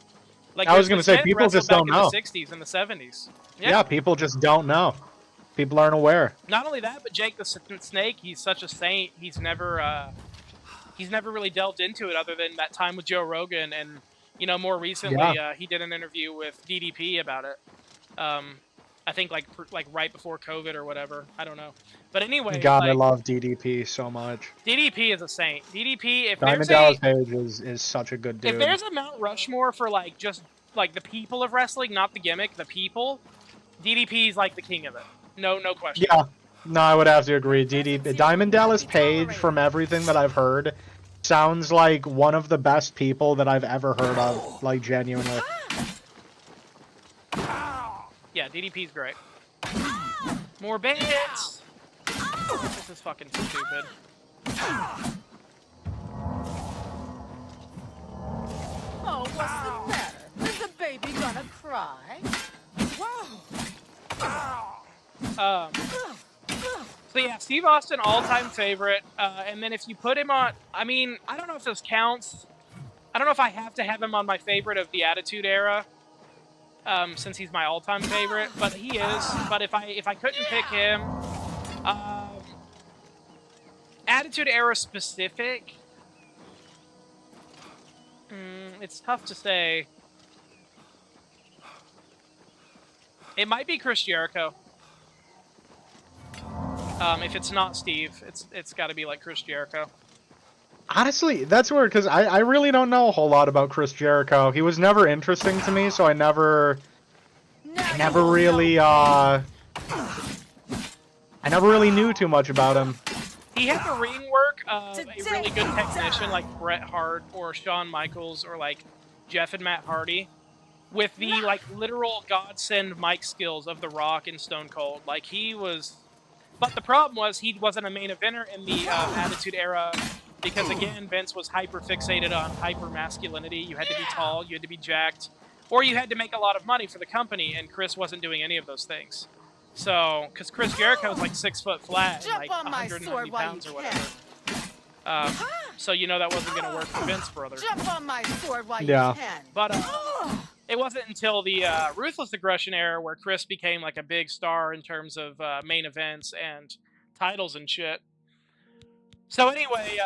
Like I was Grizzly gonna say, Smith people wrestled just back don't in know. the '60s and the '70s. Yeah, people just don't know. People aren't aware. Not only that, but Jake the Snake, he's such a saint. He's never really delved into it other than that time with Joe Rogan, and more recently he did an interview with DDP about it. I think like right before COVID or whatever. I don't know, but anyway, God, I love DDP so much. DDP is a saint. DDP, if Diamond Dallas Page is such a good dude. If there's a Mount Rushmore for just the people of wrestling, not the gimmick, the people, DDP is like the king of it. No question. Yeah, no, I would have to agree. Diamond Dallas Page, from everything that I've heard, sounds like one of the best people that I've ever heard of, like genuinely. Yeah, DDP's great. More bandits! This is fucking stupid. Oh, what's the matter? Is the baby gonna cry? So yeah, Steve Austin, all-time favorite. And then if you put him on, I mean, I don't know if this counts. I don't know if I have to have him on my favorite of the Attitude Era, since he's my all-time favorite, but he is. But if I couldn't pick him, Attitude Era specific, it's tough to say. It might be Chris Jericho. If it's not Steve, it's got to be like Chris Jericho. Honestly, that's weird, because I really don't know a whole lot about Chris Jericho. He was never interesting to me, so I never really knew too much about him. He had the ring work of a really good technician like Bret Hart or Shawn Michaels or like Jeff and Matt Hardy, with the literal godsend mic skills of The Rock and Stone Cold. Like he was, but the problem was he wasn't a main eventer in the Attitude Era. Because again, Vince was hyper fixated on hyper masculinity. You had to be tall, you had to be jacked, or you had to make a lot of money for the company, and Chris wasn't doing any of those things. So, because Chris Jericho was like 6 foot flat, and like 190 pounds or whatever. So that wasn't going to work for Vince, brother. Jump on my sword while you can. But it wasn't until the Ruthless Aggression era where Chris became like a big star in terms of main events and titles and shit. So anyway,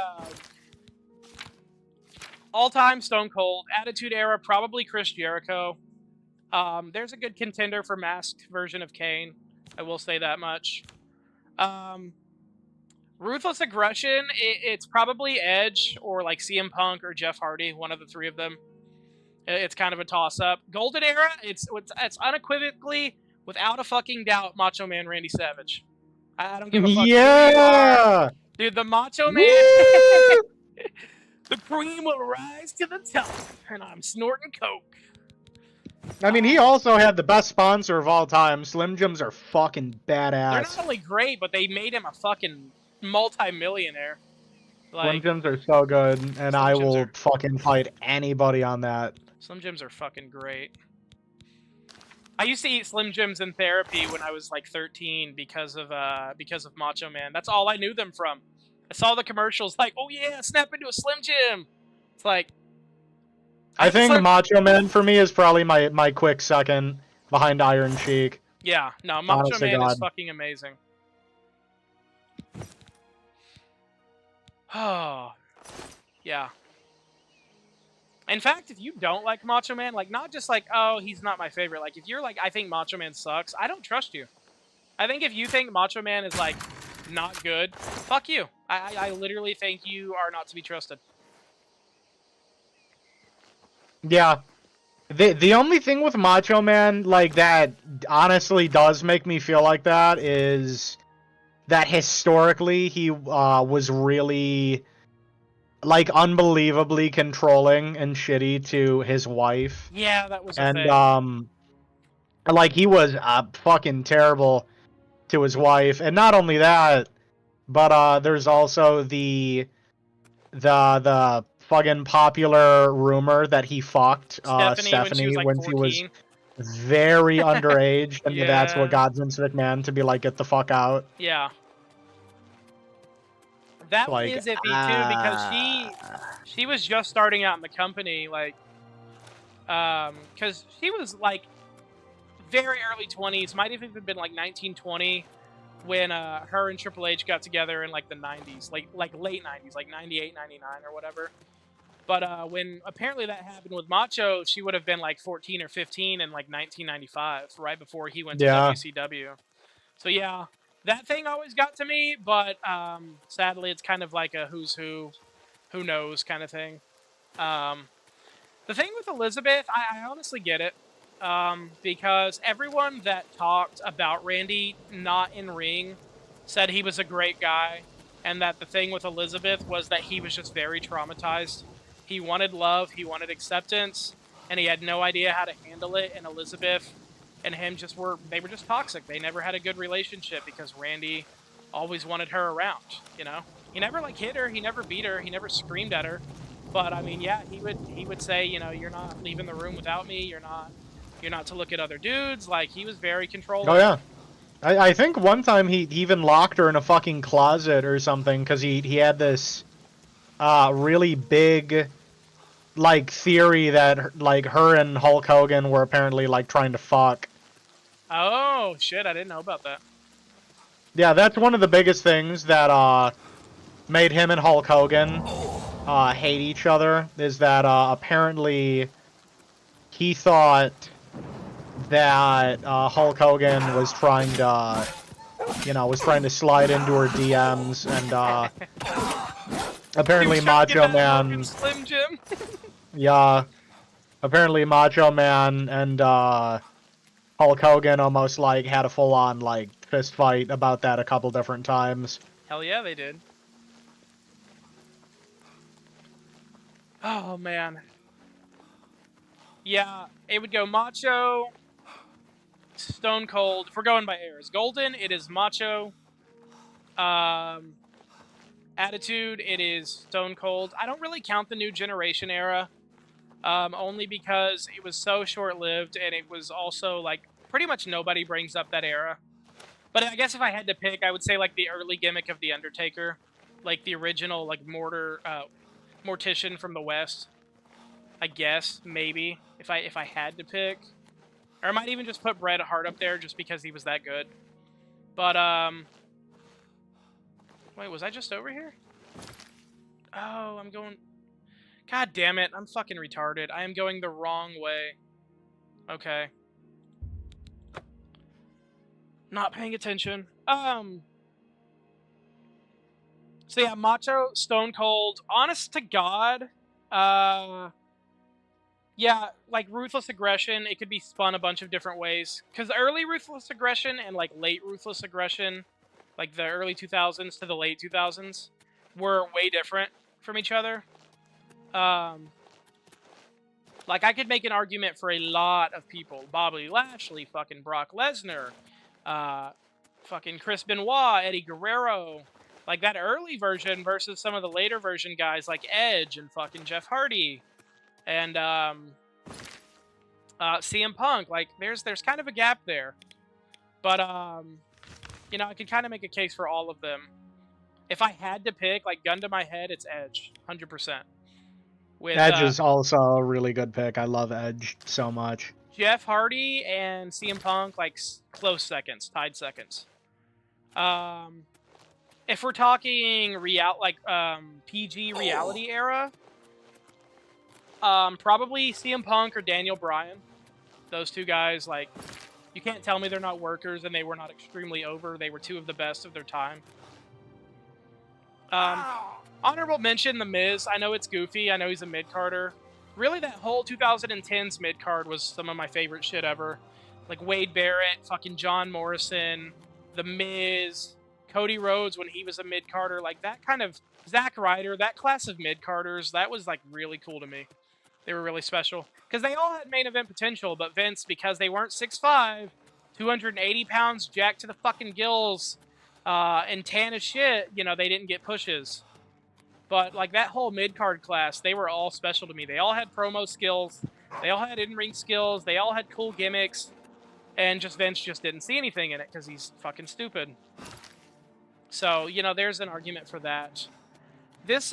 all-time Stone Cold, Attitude Era, probably Chris Jericho. There's a good contender for masked version of Kane. I will say that much. Ruthless Aggression, it's probably Edge or like CM Punk or Jeff Hardy, one of the three of them. It's kind of a toss-up. Golden Era, it's unequivocally, without a fucking doubt, Macho Man Randy Savage. I don't give a fuck. Yeah! Dude, the Macho Man, the cream will rise to the top, and I'm snorting coke. I mean, he also had the best sponsor of all time. Slim Jims are fucking badass. They're not only great, but they made him a fucking multi-millionaire. Slim Jims are so good, and I will fucking fight anybody on that. Slim Jims are fucking great. I used to eat Slim Jims in therapy when I was like 13 because of Macho Man. That's all I knew them from. I saw the commercials like, oh yeah, snap into a Slim Jim. It's like, I think Macho Man for me is probably my quick second behind Iron Sheik. Yeah, no, Macho Man is fucking amazing. Oh, yeah. In fact, if you don't like Macho Man, like, not just like, oh, he's not my favorite. Like, if you're like, I think Macho Man sucks, I don't trust you. I think if you think Macho Man is, like, not good, fuck you. I literally think you are not to be trusted. Yeah. The only thing with Macho Man, like, that honestly does make me feel like that is that historically he was really like unbelievably controlling and shitty to his wife. Yeah, that was a And thing. like he was fucking terrible to his wife. And not only that, but there's also the fucking popular rumor that he fucked Stephanie when she was Stephanie like when she was 14. very underage, and that's what Yeah. got Vince McMahon to be like, get the fuck out. Yeah. That one Like, is iffy too because she was just starting out in the company, like, because she was like very early 20s, might have even been like 1920 when her and Triple H got together in like the 90s, like late 90s, like 98, 99 or whatever. But when apparently that happened with Macho, she would have been like 14 or 15 in like 1995, right before he went to yeah. WCW. So yeah, that thing always got to me, but sadly it's kind of like a who's who knows kind of thing. The thing with Elizabeth, I honestly get it. Because everyone that talked about Randy not in ring said he was a great guy, and that the thing with Elizabeth was that he was just very traumatized. He wanted love, he wanted acceptance, and he had no idea how to handle it, and Elizabeth and him they were just toxic. They never had a good relationship because Randy always wanted her around, you know? He never like hit her, he never beat her, he never screamed at her. But I mean, yeah, he would say, you know, you're not leaving the room without me, you're not to look at other dudes. Like, he was very controlling. Oh yeah. I think one time he even locked her in a fucking closet or something because he had this really big like theory that like her and Hulk Hogan were apparently like trying to fuck. Oh shit, I didn't know about that. Yeah, that's one of the biggest things that made him and Hulk Hogan hate each other, is that apparently he thought that Hulk Hogan was trying to, was trying to slide into her DMs, and apparently Macho Man, Slim Jim. yeah, apparently Macho Man and Hulk Hogan almost like had a full-on like fist fight about that a couple different times. Hell yeah, they did. Oh man. Yeah, it would go Macho, Stone Cold. If we're going by eras, Golden, it is Macho. Attitude, it is Stone Cold. I don't really count the New Generation era, only because it was so short-lived, and it was also like pretty much nobody brings up that era. But I guess if I had to pick, I would say like the early gimmick of the Undertaker, like the original like Mortician from the West. I guess maybe if I had to pick, or I might even just put Bret Hart up there just because he was that good. But wait, was I just over here? Oh, I'm going. God damn it! I'm fucking retarded. I am going the wrong way. Okay. Not paying attention. So yeah, Macho, Stone Cold, honest to God, yeah, like Ruthless Aggression, it could be spun a bunch of different ways. Because early Ruthless Aggression and like late Ruthless Aggression, like the early 2000s to the late 2000s, were way different from each other. Like I could make an argument for a lot of people. Bobby Lashley, fucking Brock Lesnar, fucking Chris Benoit, Eddie Guerrero. Like that early version versus some of the later version guys like Edge and fucking Jeff Hardy. And CM Punk, like there's kind of a gap there, but you know, I could kind of make a case for all of them. If I had to pick, like gun to my head, it's Edge, 100%. With Edge is also a really good pick. I love Edge so much. Jeff Hardy and CM Punk, like close seconds, tied seconds. If we're talking PG reality era. Probably CM Punk or Daniel Bryan. Those two guys, like, you can't tell me they're not workers and they were not extremely over. They were two of the best of their time. Honorable mention, The Miz. I know it's goofy. I know he's a mid-carder. Really, that whole 2010s mid-card was some of my favorite shit ever. Like Wade Barrett, fucking John Morrison, The Miz, Cody Rhodes when he was a mid-carder, like that kind of Zack Ryder, that class of mid-carders, that was like really cool to me. They were really special because they all had main event potential, but Vince, because they weren't 6'5", 280 pounds, jacked to the fucking gills, and tan as shit, you know, they didn't get pushes. But like that whole mid-card class, they were all special to me. They all had promo skills, they all had in-ring skills, they all had cool gimmicks, and just Vince just didn't see anything in it because he's fucking stupid. So, you know, there's an argument for that. This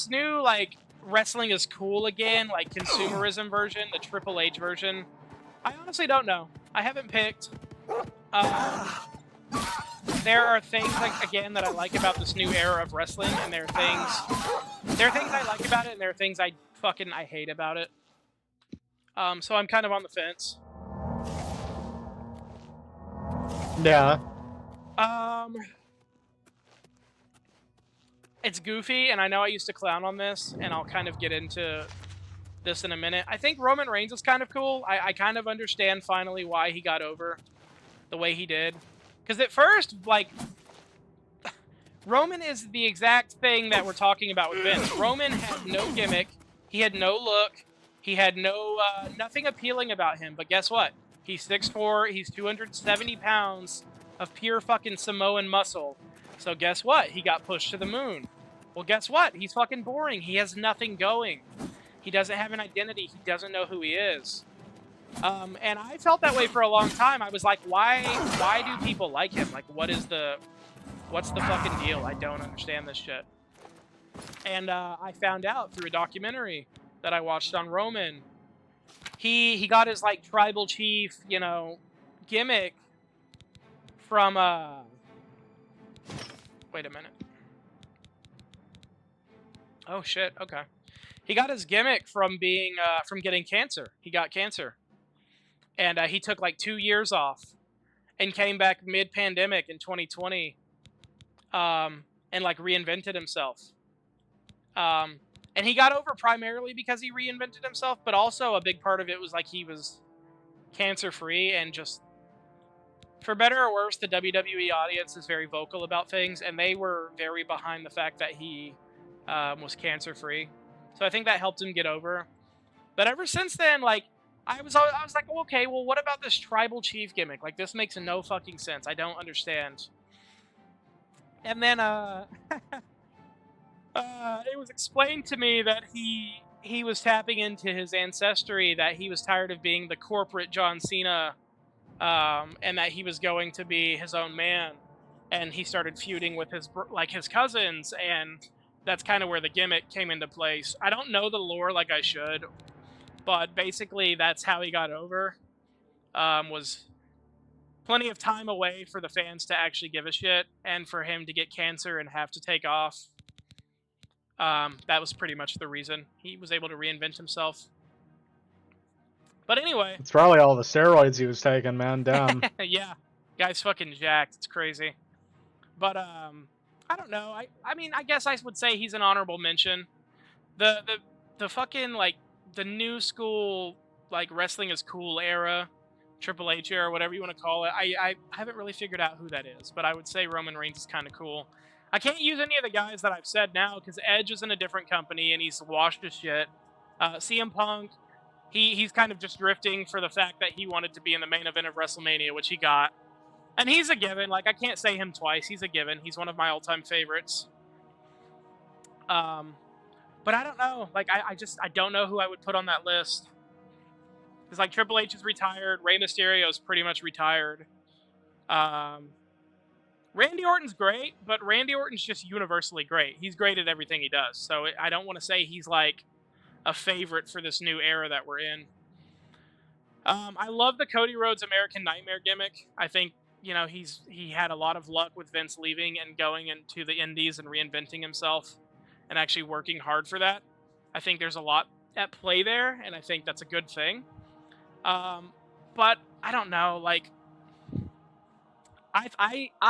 new, like, wrestling is cool again, like, consumerism version, the Triple H version, I honestly don't know. I haven't picked. There are things, like, again, that I like about this new era of wrestling, and there are things I like about it, and there are things I hate about it. So I'm kind of on the fence. Yeah. It's goofy, and I know I used to clown on this, and I'll kind of get into this in a minute. I think Roman Reigns is kind of cool. I kind of understand finally why he got over the way he did. Because at first, like, Roman is the exact thing that we're talking about with Vince. Roman had no gimmick. He had no look. He had nothing appealing about him. But guess what? He's 6'4", he's 270 pounds of pure fucking Samoan muscle. So guess what? He got pushed to the moon. Well, guess what? He's fucking boring. He has nothing going. He doesn't have an identity. He doesn't know who he is. And I felt that way for a long time. I was like, why do people like him? Like, what's the fucking deal? I don't understand this shit. And I found out through a documentary that I watched on Roman. He got his, like, tribal chief, you know, gimmick from, wait a minute. Oh, shit. Okay. He got his gimmick from being, from getting cancer. He got cancer. And he took, like, 2 years off and came back mid-pandemic in 2020 and, like, reinvented himself. And he got over primarily because he reinvented himself, but also a big part of it was, like, he was cancer-free and just, for better or worse, the WWE audience is very vocal about things, and they were very behind the fact that he was cancer-free. So I think that helped him get over. But ever since then, like, I was like, oh, okay, well, what about this tribal chief gimmick? Like, this makes no fucking sense. I don't understand. And then, it was explained to me that he was tapping into his ancestry, that he was tired of being the corporate John Cena, and that he was going to be his own man. And he started feuding with his cousins, and that's kind of where the gimmick came into place. I don't know the lore like I should, but basically that's how he got over. Was plenty of time away for the fans to actually give a shit, and for him to get cancer and have to take off. That was pretty much the reason he was able to reinvent himself. But anyway. It's probably all the steroids he was taking, man. Damn. Yeah. Guy's fucking jacked. It's crazy. But, I don't know. I mean, I guess I would say he's an honorable mention. The fucking, like, the new school, like, wrestling is cool era, Triple H era, whatever you want to call it. I haven't really figured out who that is, but I would say Roman Reigns is kind of cool. I can't use any of the guys that I've said now because Edge is in a different company and he's washed as shit. CM Punk, he's kind of just drifting for the fact that he wanted to be in the main event of WrestleMania, which he got. And he's a given. Like, I can't say him twice. He's a given. He's one of my all-time favorites. But I don't know. Like, I don't know who I would put on that list. Because, like, Triple H is retired. Rey Mysterio is pretty much retired. Randy Orton's great, but Randy Orton's just universally great. He's great at everything he does. So I don't want to say he's, like, a favorite for this new era that we're in. I love the Cody Rhodes American Nightmare gimmick. I think, you know, he had a lot of luck with Vince leaving and going into the indies and reinventing himself and actually working hard for that. I think there's a lot at play there, and I think that's a good thing. But I don't know, like, I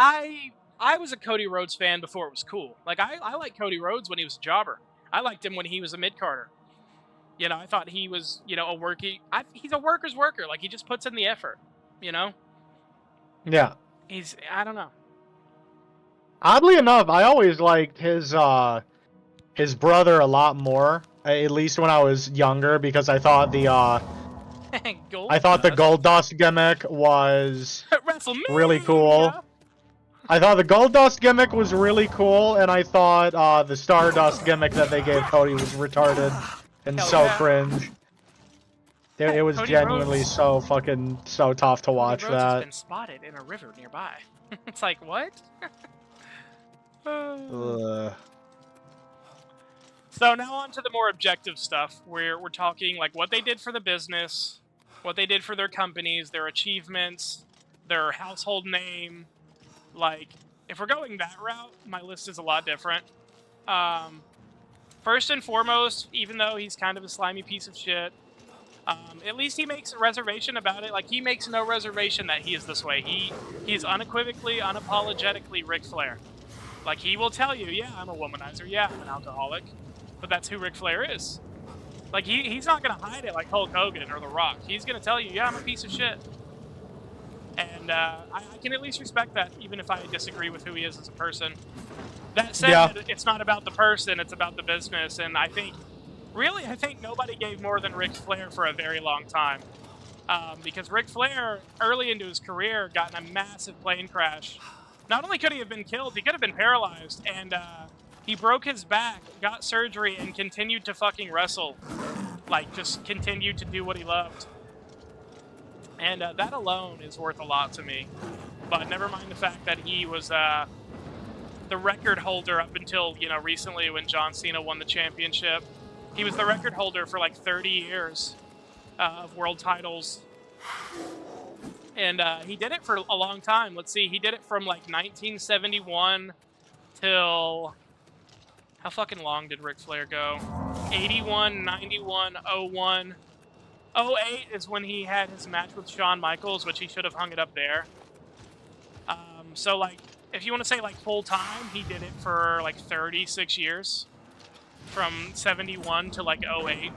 was a Cody Rhodes fan before it was cool. Like, I liked Cody Rhodes when he was a jobber. I liked him when he was a mid-carder. You know, I thought he was, you know, he's a worker's worker. Like, he just puts in the effort, you know? Yeah. I don't know. Oddly enough, I always liked his brother a lot more. At least when I was younger, because I thought the gold dust gimmick was really cool. WrestleMania. I thought the gold dust gimmick was really cool, and I thought the stardust gimmick that they gave Cody was retarded and Hell so yeah. cringe. It was Cody genuinely Rhodes. so tough to watch Cody Rhodes has that. been spotted in a river nearby. It's like, what? Ugh. So now on to the more objective stuff, where we're talking like what they did for the business, what they did for their companies, their achievements, their household name. Like, if we're going that route, my list is a lot different. First and foremost, even though he's kind of a slimy piece of shit, at least he makes a reservation about it. Like, he makes no reservation that he is this way. He is unequivocally, unapologetically Ric Flair. Like, he will tell you, yeah, I'm a womanizer, yeah, I'm an alcoholic, but that's who Ric Flair is. Like, he's not going to hide it like Hulk Hogan or The Rock. He's going to tell you, yeah, I'm a piece of shit. And I can at least respect that, even if I disagree with who he is as a person. That said, it's not about the person, it's about the business, and I think nobody gave more than Ric Flair for a very long time. Because Ric Flair, early into his career, got in a massive plane crash. Not only could he have been killed, he could have been paralyzed, and he broke his back, got surgery, and continued to fucking wrestle. Like, just continued to do what he loved. And that alone is worth a lot to me. But never mind the fact that he was the record holder up until, recently when John Cena won the championship. He was the record holder for like 30 years of world titles. And he did it for a long time. Let's see, he did it from like 1971 till... How fucking long did Ric Flair go? 81, 91, 01. 08 is when he had his match with Shawn Michaels, which he should have hung it up there. So, like, if you want to say, like, full-time, he did it for, like, 36 years. From 71 to, like, 08.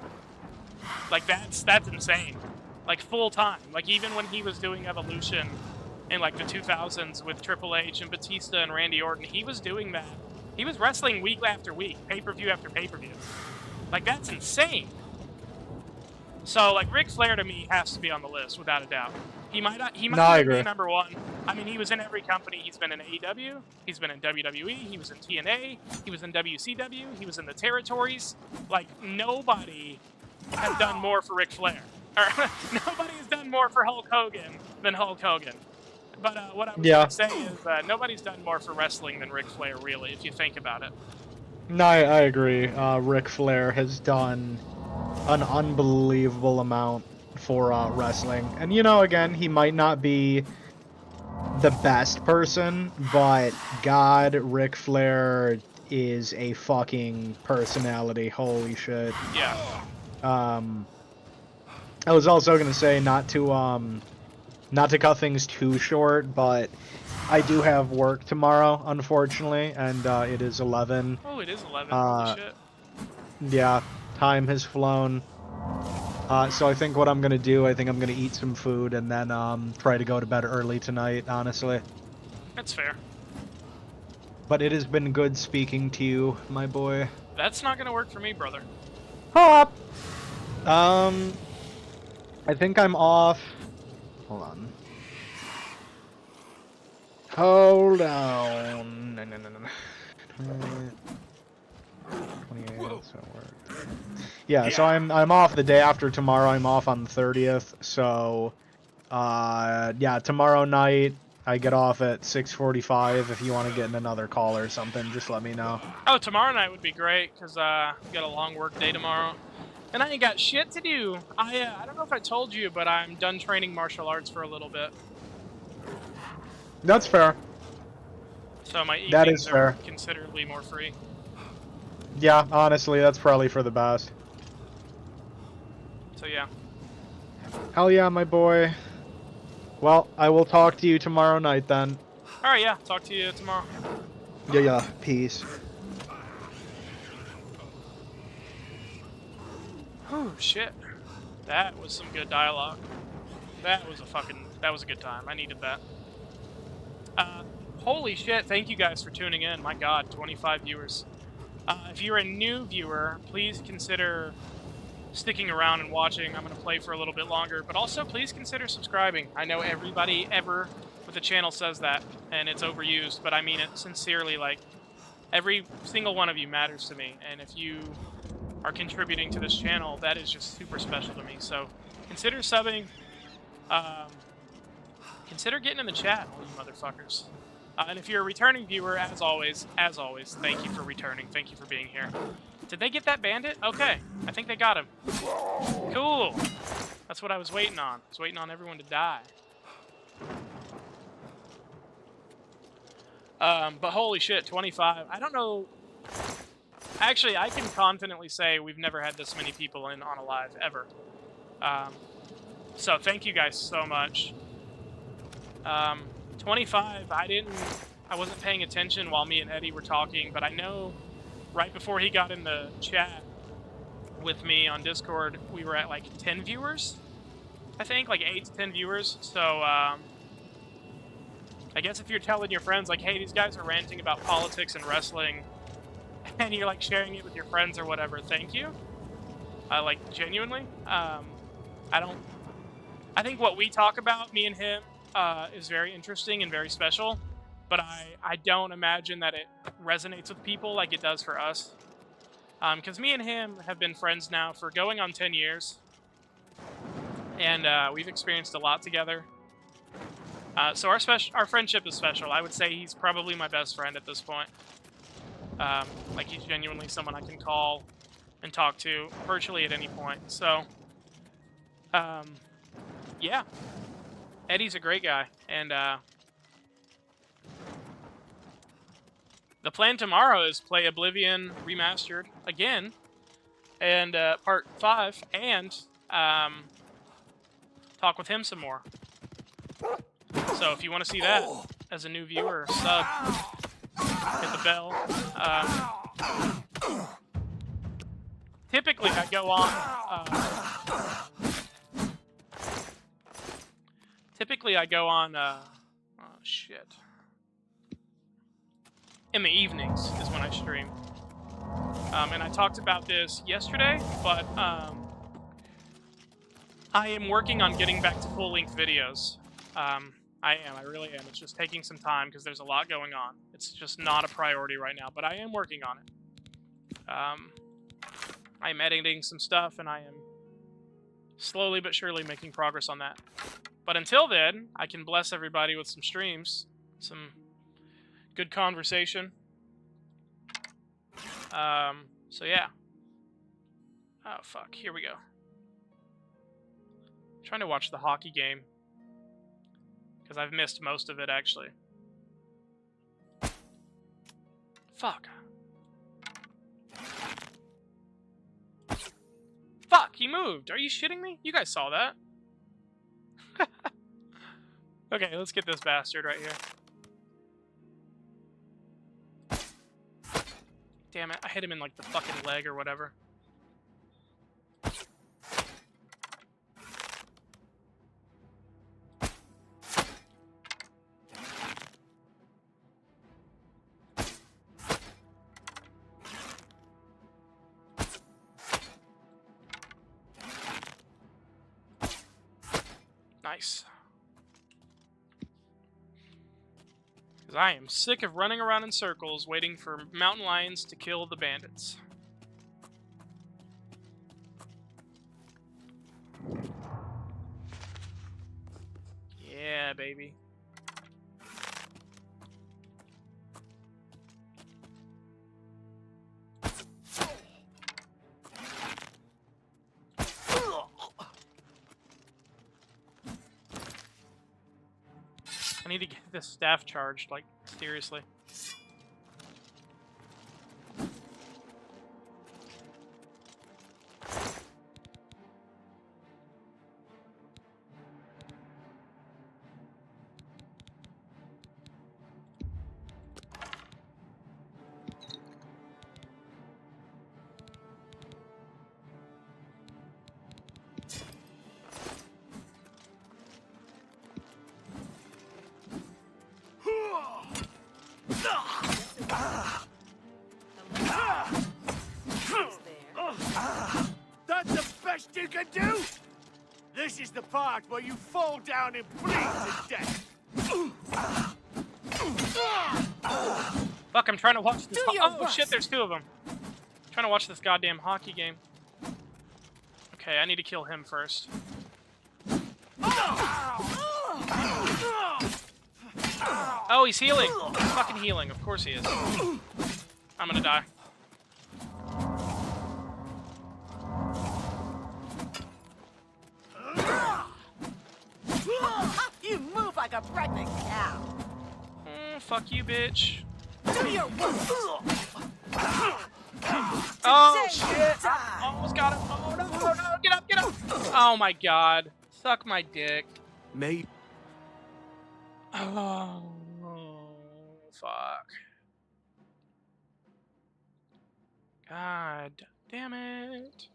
Like, that's insane. Like, full-time. Like, even when he was doing Evolution in, like, the 2000s with Triple H and Batista and Randy Orton, he was doing that. He was wrestling week after week, pay-per-view after pay-per-view. Like, that's insane. So, like, Ric Flair to me has to be on the list, without a doubt. He might be number one. I mean, he was in every company. He's been in AEW, he's been in WWE, he was in TNA, he was in WCW, he was in the territories. Like, nobody has done more for Ric Flair. Or, nobody has done more for Hulk Hogan than Hulk Hogan. But what I was going to say is nobody's done more for wrestling than Ric Flair, really, if you think about it. No, I agree. Ric Flair has done an unbelievable amount for wrestling. And, again, he might not be the best person, but God, Ric Flair is a fucking personality. Holy shit. Yeah. I was also going to say not to cut things too short, but I do have work tomorrow, unfortunately, and it is 11. Oh, it is 11. Holy shit. Yeah, time has flown. So I think what I'm going to do, I'm going to eat some food and then try to go to bed early tonight, honestly. That's fair. But it has been good speaking to you, my boy. That's not going to work for me, brother. Hop! I think I'm off. Hold on. Hold on. No. 28, so yeah, so I'm off the day after tomorrow. I'm off on the 30th. So, yeah, tomorrow night I get off at 6:45. If you want to get in another call or something, just let me know. Oh, tomorrow night would be great because got a long work day tomorrow, and I ain't got shit to do. I don't know if I told you, but I'm done training martial arts for a little bit. That's fair. So my evenings are considerably more free. Yeah, honestly, that's probably for the best. So yeah. Hell yeah, my boy. Well, I will talk to you tomorrow night then. Alright, yeah. Talk to you tomorrow. Yeah. Peace. Oh, shit. That was some good dialogue. That was a good time. I needed that. Holy shit, thank you guys for tuning in. My god, 25 viewers. If you're a new viewer, please consider sticking around and watching. I'm going to play for a little bit longer, but also please consider subscribing. I know everybody ever with the channel says that, and it's overused, but I mean it sincerely. Like, every single one of you matters to me, and if you are contributing to this channel, that is just super special to me. So consider subbing. Consider getting in the chat, all you motherfuckers. And if you're a returning viewer, as always, thank you for returning. Thank you for being here. Did they get that bandit? Okay, I think they got him. Cool. That's what I was waiting on. I was waiting on everyone to die. But holy shit, 25. I don't know. Actually, I can confidently say we've never had this many people in on a live, ever. So thank you guys so much. 25, I wasn't paying attention while me and Eddie were talking, but I know right before he got in the chat with me on Discord, we were at like 10 viewers, I think, like 8 to 10 viewers. So, I guess if you're telling your friends, like, hey, these guys are ranting about politics and wrestling, and you're like sharing it with your friends or whatever, thank you. Like, genuinely. I think what we talk about, me and him, is very interesting and very special, but I don't imagine that it resonates with people like it does for us. Because me and him have been friends now for going on 10 years, and we've experienced a lot together. So our friendship is special. I would say he's probably my best friend at this point. Like, he's genuinely someone I can call and talk to virtually at any point. So, yeah. Eddie's a great guy, and the plan tomorrow is play Oblivion Remastered again, and Part 5, and talk with him some more. So if you want to see that as a new viewer, sub, hit the bell. Typically I go on... oh, shit. In the evenings is when I stream. And I talked about this yesterday, but I am working on getting back to full-length videos. I really am. It's just taking some time because there's a lot going on. It's just not a priority right now, but I am working on it. I'm editing some stuff, and I am slowly but surely making progress on that. But until then, I can bless everybody with some streams, some good conversation. So yeah. Oh, fuck. Here we go. I'm trying to watch the hockey game, because I've missed most of it, actually. Fuck. Fuck, he moved. Are you shitting me? You guys saw that. Okay, let's get this bastard right here. Damn it, I hit him in like the fucking leg or whatever. Nice. Because I am sick of running around in circles waiting for mountain lions to kill the bandits. Yeah, baby. I need to get this staff charged, like, seriously. can do? This is the part where you fall down and bleed to death. Fuck, I'm trying to watch this. Oh worst. shit, there's two of them. I'm trying to watch this goddamn hockey game. Okay, I need to kill him first. Oh, he's healing. He's fucking healing. Of course he is. I'm gonna die. You move like a pregnant cow. Fuck you, bitch. Do your worst. Oh shit! I almost got him. Oh no, no, no! Get up, get up! Oh my god. Suck my dick. May. Oh, fuck. God damn it.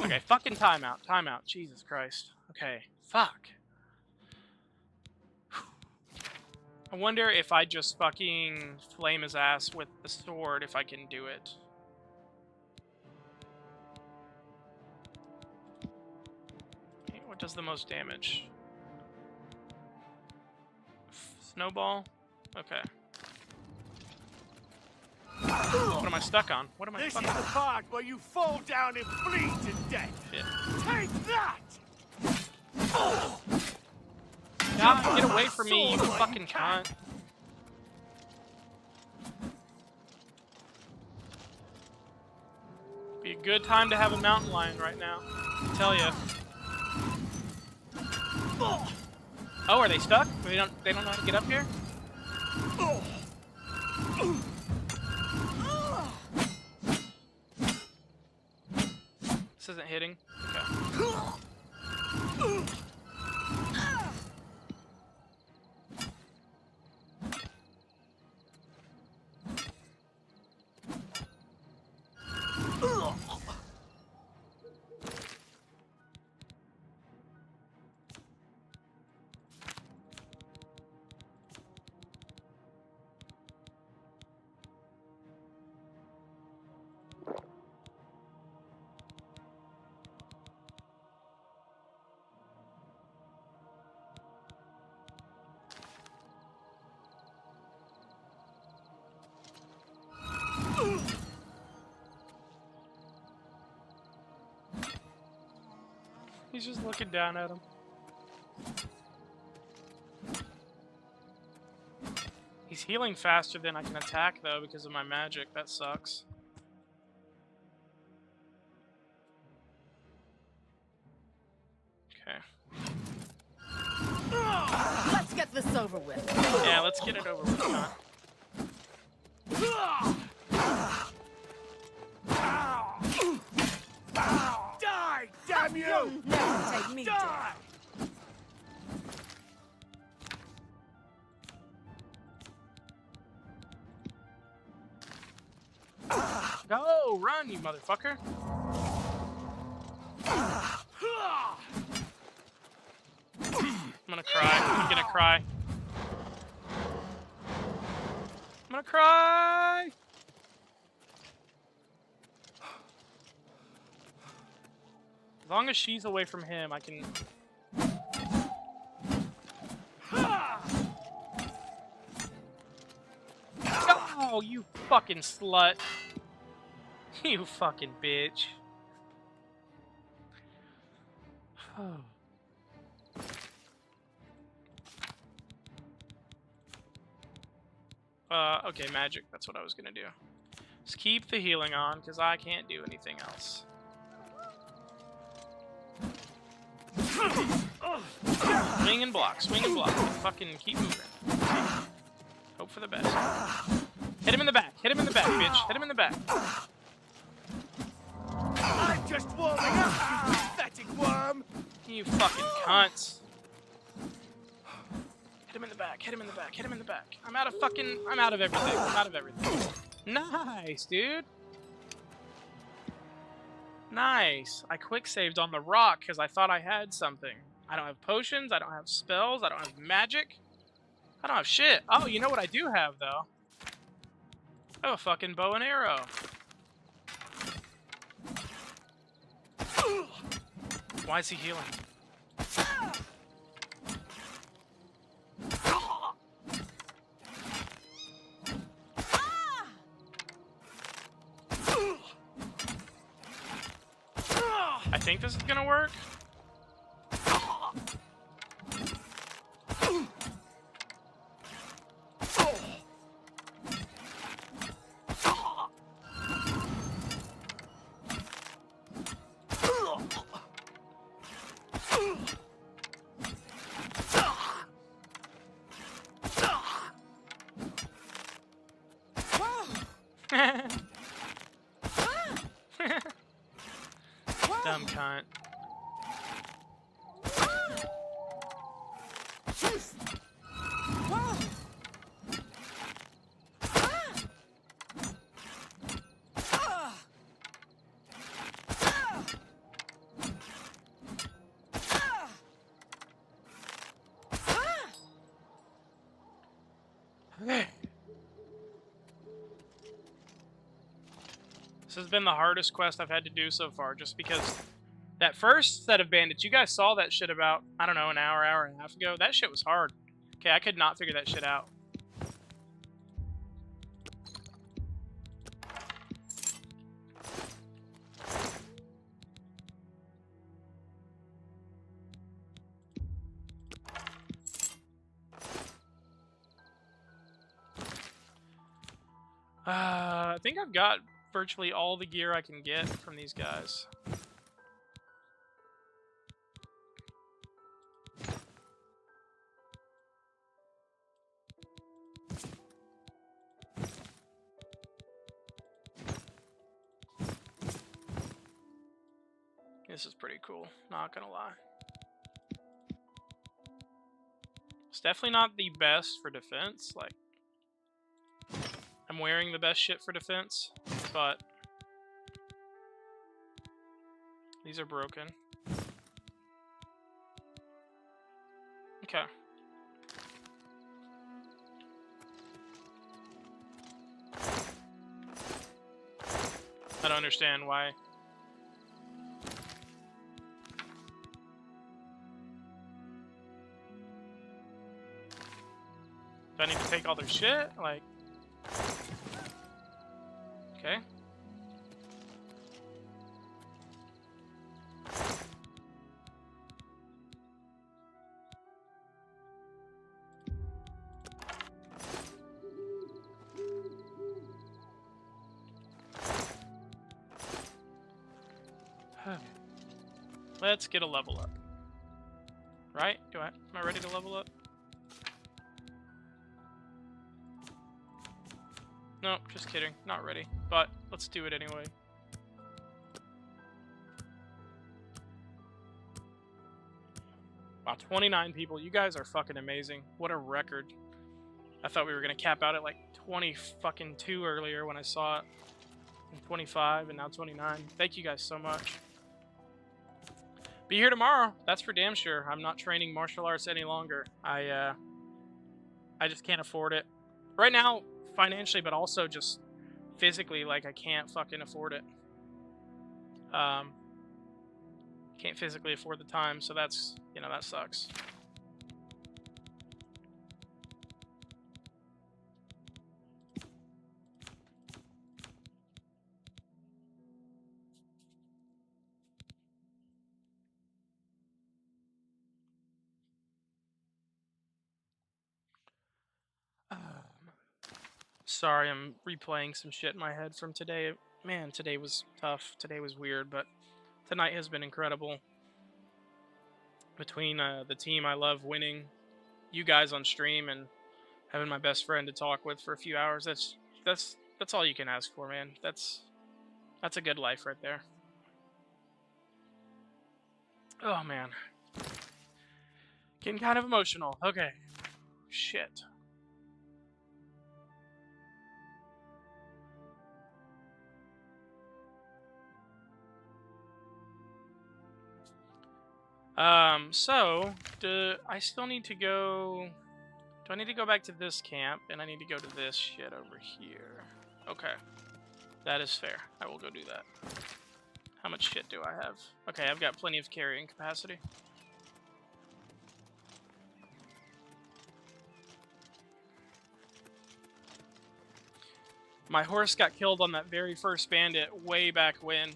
Okay, fucking timeout. Timeout. Jesus Christ. Okay, fuck. I wonder if I just fucking flame his ass with the sword, if I can do it. Okay, what does the most damage? Snowball? Okay. What am I stuck on? What am I stuck on? This is the part where you fall down and bleed to death. Shit. Take that! God, get away from me, you fucking cunt. Be a good time to have a mountain lion right now. I tell ya. Oh, are they stuck? They don't know how to get up here? This isn't hitting. Okay. He's just looking down at him. He's healing faster than I can attack, though, because of my magic. That sucks. Okay. Let's get this over with. Yeah, let's get it over with, huh? Die, damn you! Never take me down. Die! Go! Run, you motherfucker! I'm gonna cry. I'm gonna cry. I'm gonna cry! As long as she's away from him, I can... Oh, you fucking slut. You fucking bitch. Okay, magic. That's what I was gonna do. Just keep the healing on, because I can't do anything else. Swing and block, swing and block. Fucking keep moving. Hope for the best. Hit him in the back, hit him in the back, bitch. Hit him in the back. I'm just warming up, you pathetic worm! You fucking cunts. Hit him in the back, hit him in the back, hit him in the back. I'm out of everything, I'm out of everything. Nice, dude. Nice. I quick saved on the rock because I thought I had something. I don't have potions, I don't have spells, I don't have magic. I don't have shit. Oh, you know what I do have, though? I have a fucking bow and arrow. Why is he healing? I think this is gonna work. Dumb cunt. Okay. This has been the hardest quest I've had to do so far, just because that first set of bandits, you guys saw that shit about, I don't know, an hour, hour and a half ago. That shit was hard. Okay, I could not figure that shit out. I think I've got virtually all the gear I can get from these guys. This is pretty cool, not gonna lie. It's definitely not the best for defense, like, I'm wearing the best shit for defense, but these are broken. Okay. I don't understand why. Do I need to take all their shit? Like, okay. Let's get a level up. Right? Am I ready to level up? No, just kidding. Not ready. But let's do it anyway. Wow, 29 people. You guys are fucking amazing. What a record. I thought we were gonna cap out at like 22 earlier when I saw it. And 25 and now 29. Thank you guys so much. Be here tomorrow. That's for damn sure. I'm not training martial arts any longer. I just can't afford it. Right now, financially, but also just physically, like, I can't fucking afford it. Can't physically afford the time, so that's, you know, that sucks. Sorry, I'm replaying some shit in my head from today. Man, today was tough. Today was weird, but tonight has been incredible. Between the team I love winning, you guys on stream, and having my best friend to talk with for a few hours, that's all you can ask for, man. That's a good life right there. Oh man. Getting kind of emotional. Okay. Shit. So, I still need to go... Do I need to go back to this camp, and I need to go to this shit over here? Okay. That is fair. I will go do that. How much shit do I have? Okay, I've got plenty of carrying capacity. My horse got killed on that very first bandit way back when,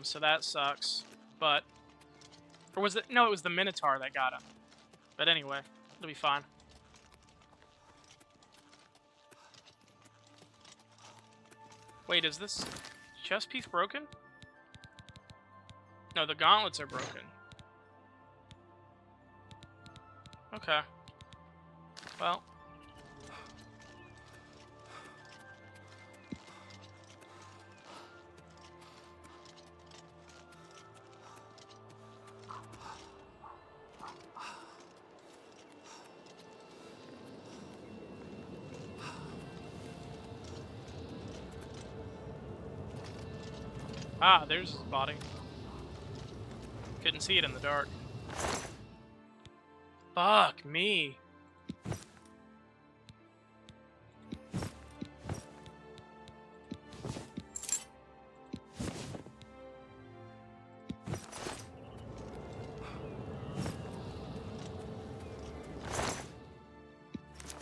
so that sucks. But, or was it? No, it was the Minotaur that got him. But anyway, it'll be fine. Wait, is this chest piece broken? No, the gauntlets are broken. Okay. Well. Ah, there's his body. Couldn't see it in the dark. Fuck me.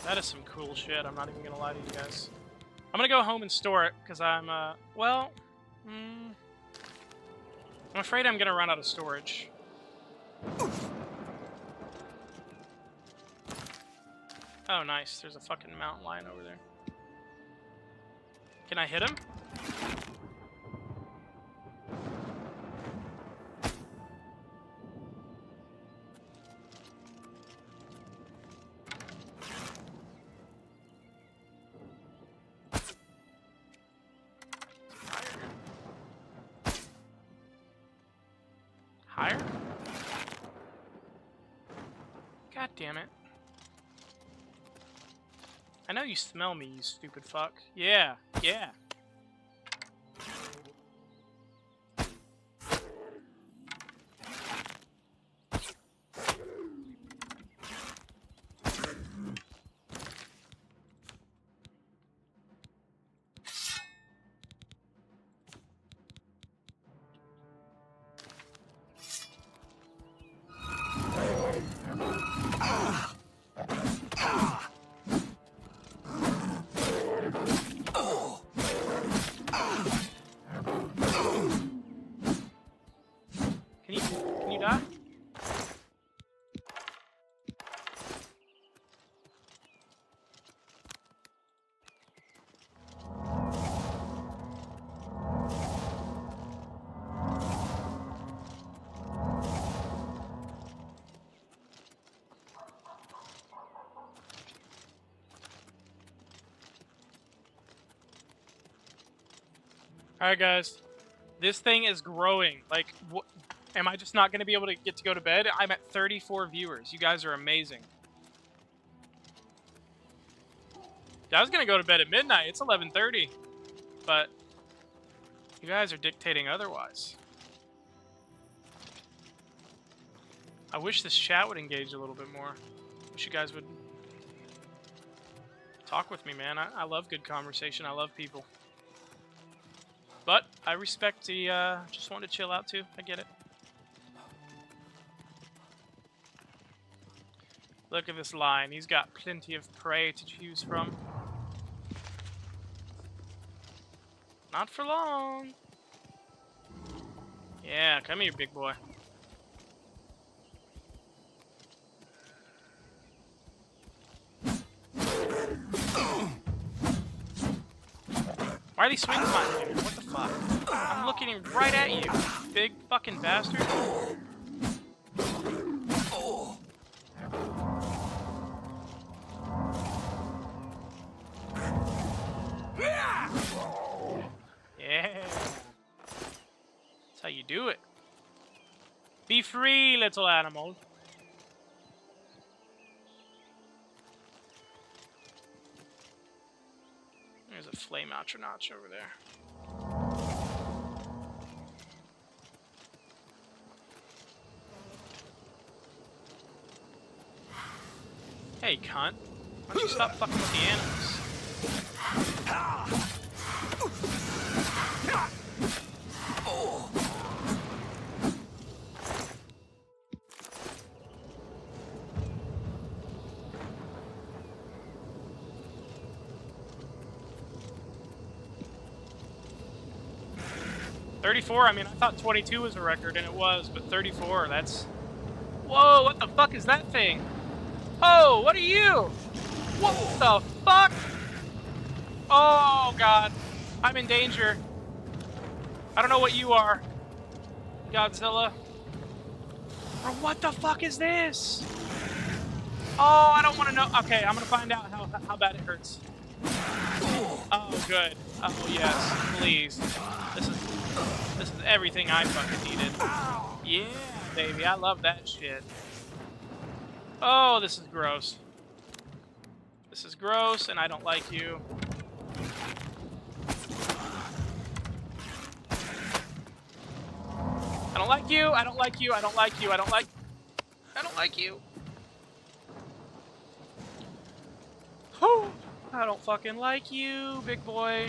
That is some cool shit, I'm not even gonna lie to you guys. I'm gonna go home and store it, because I'm, well... I'm afraid I'm gonna run out of storage. Oh, nice. There's a fucking mountain lion over there. Can I hit him? Higher? God damn it. I know you smell me, you stupid fuck. Yeah, yeah. Can you die? Alright guys, this thing is growing. Like, am I just not going to be able to get to go to bed? I'm at 34 viewers. You guys are amazing. I was going to go to bed at midnight. It's 11:30. But you guys are dictating otherwise. I wish this chat would engage a little bit more. Wish you guys would talk with me, man. I love good conversation. I love people. But I respect the, just want to chill out too. I get it. Look at this lion. He's got plenty of prey to choose from. Not for long. Yeah, come here, big boy. Why are these swings not hitting me? What the fuck? I'm looking right at you, big fucking bastard. Yeah. That's how you do it. Be free, little animal. There's a flame Atronach over there. Hey, cunt. Why don't you stop fucking with the animals? 34, I mean, I thought 22 was a record, and it was, but 34, that's... Whoa, what the fuck is that thing? Oh, what are you? What the fuck? Oh, God. I'm in danger. I don't know what you are, Godzilla. Bro, what the fuck is this? Oh, I don't want to know. Okay, I'm gonna find out how bad it hurts. Oh, good. Oh, yes. Please. This is everything I fucking needed. Yeah, baby. I love that shit. Oh, this is gross. This is gross, and I don't like you. I don't like you. I don't like you. I don't like you. I don't like you. Whew. I don't fucking like you, big boy.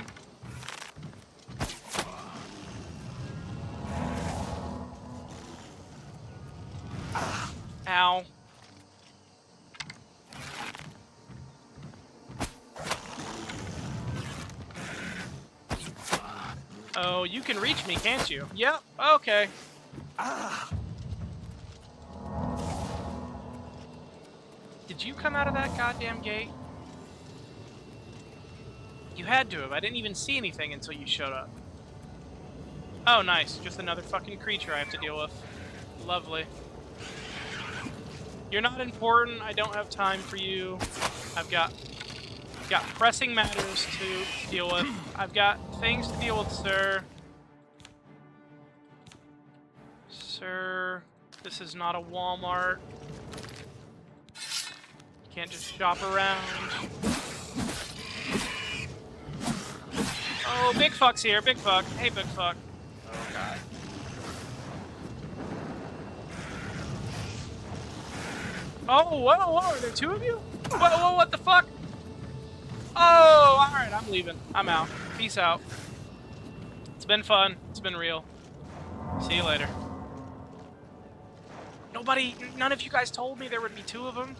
Ow. Oh, you can reach me, can't you? Yep, okay. Did you come out of that goddamn gate? You had to have. I didn't even see anything until you showed up. Oh, nice. Just another fucking creature I have to deal with. Lovely. You're not important. I don't have time for you. I've got pressing matters to deal with. I've got things to deal with, sir. Sir, this is not a Walmart. You can't just shop around. Oh, big fuck's here. Big fuck. Hey, big fuck. Oh, God. Oh, whoa, whoa. Are there two of you? Whoa, whoa, what the fuck? Oh, alright, I'm leaving. I'm out. Peace out. It's been fun. It's been real. See you later. None of you guys told me there would be two of them.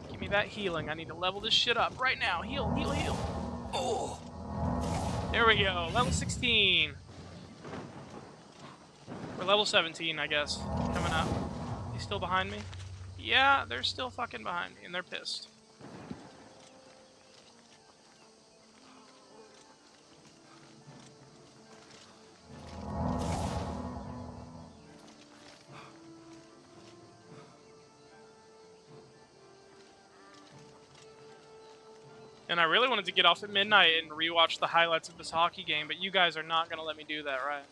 Give me that healing. I need to level this shit up right now. Heal, heal, heal. Oh. There we go. Level 16. Or level 17, I guess. Coming up. He's still behind me? Yeah, they're still fucking behind me, and they're pissed. And I really wanted to get off at midnight and rewatch the highlights of this hockey game, but you guys are not going to let me do that, right?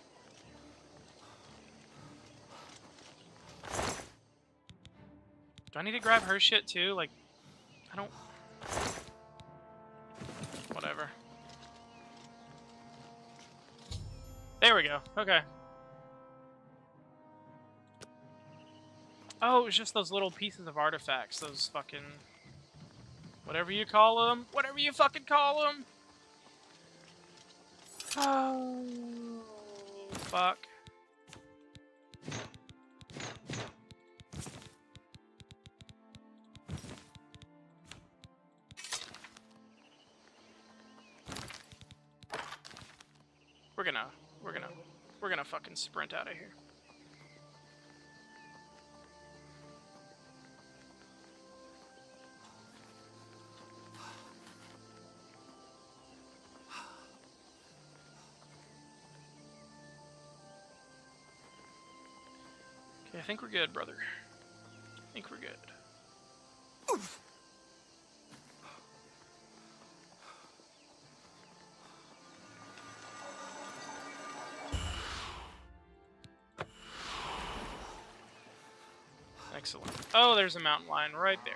Do I need to grab her shit too? Like, I don't... Whatever. There we go. Okay. Oh, it was just those little pieces of artifacts. Those fucking... Whatever you call them. Whatever you fucking call them. Oh, fuck. We're gonna fucking sprint out of here. Okay, I think we're good, brother. I think we're good. Oof. Excellent. Oh, there's a mountain lion right there.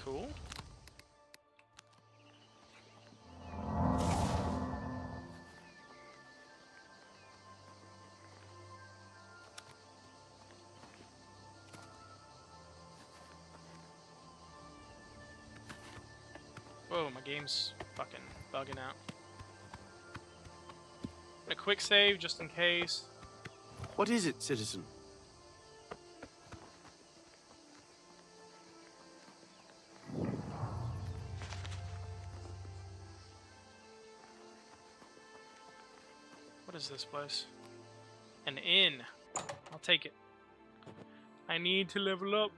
Cool. Whoa, my game's fucking bugging out. A quick save just in case. What is it, citizen? What is this place? An inn. I'll take it. I need to level up.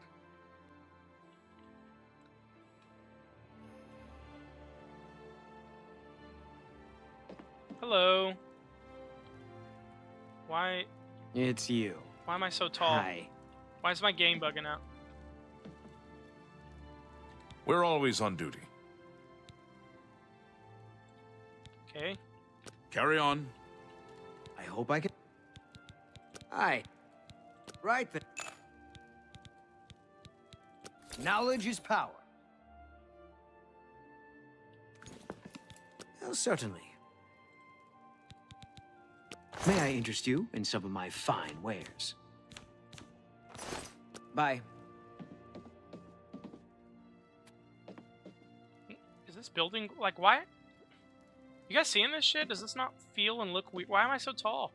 Hello. Why? It's you. Why am I so tall? Hi. Why is my game bugging out? We're always on duty. Okay. Carry on. I hope I can... Hi. Right then. Knowledge is power. Well, certainly. May I interest you in some of my fine wares? Bye. Is this building like why? You guys seeing this shit? Does this not feel and look weird? Why am I so tall?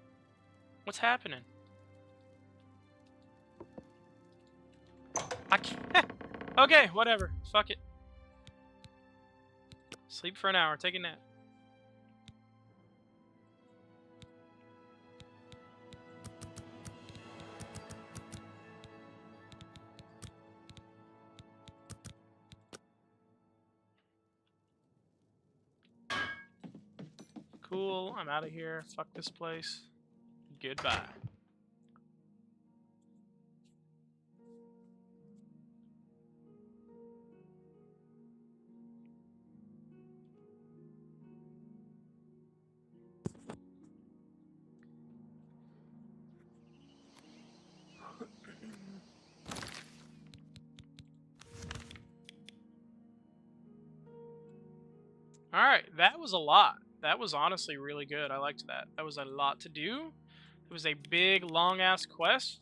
What's happening? I can't. Okay, whatever. Fuck it. Sleep for an hour. Take a nap. Cool, I'm out of here. Fuck this place. Goodbye. Alright, that was a lot. That was honestly really good. I liked that. That was a lot to do. It was a big, long-ass quest.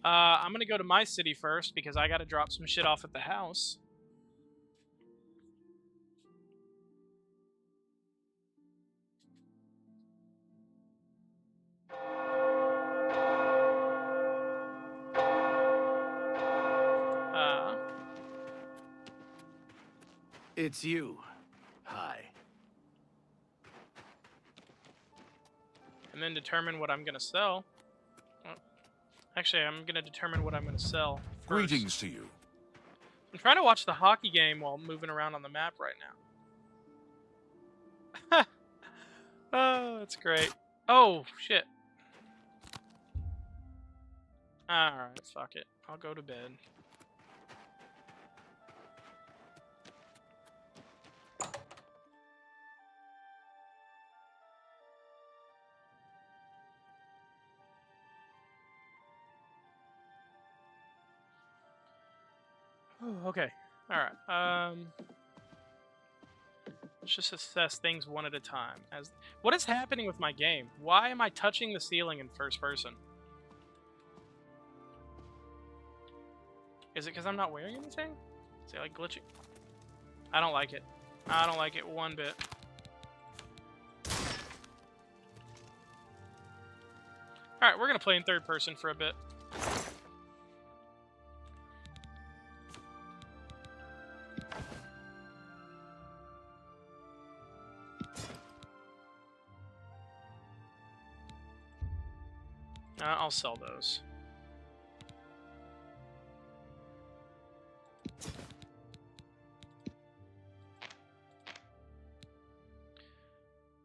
I'm gonna go to my city first because I gotta drop some shit off at the house. It's you. Hi. And then determine what I'm gonna sell. Actually, I'm gonna determine what I'm gonna sell first. Greetings to you. I'm trying to watch the hockey game while moving around on the map right now. Oh, that's great. Oh, shit. Alright, fuck it. I'll go to bed. Oh, okay. Alright. Let's just assess things one at a time. What is happening with my game? Why am I touching the ceiling in first person? Is it because I'm not wearing anything? Is it like glitching? I don't like it. I don't like it one bit. Alright, we're gonna play in third person for a bit. I'll sell those.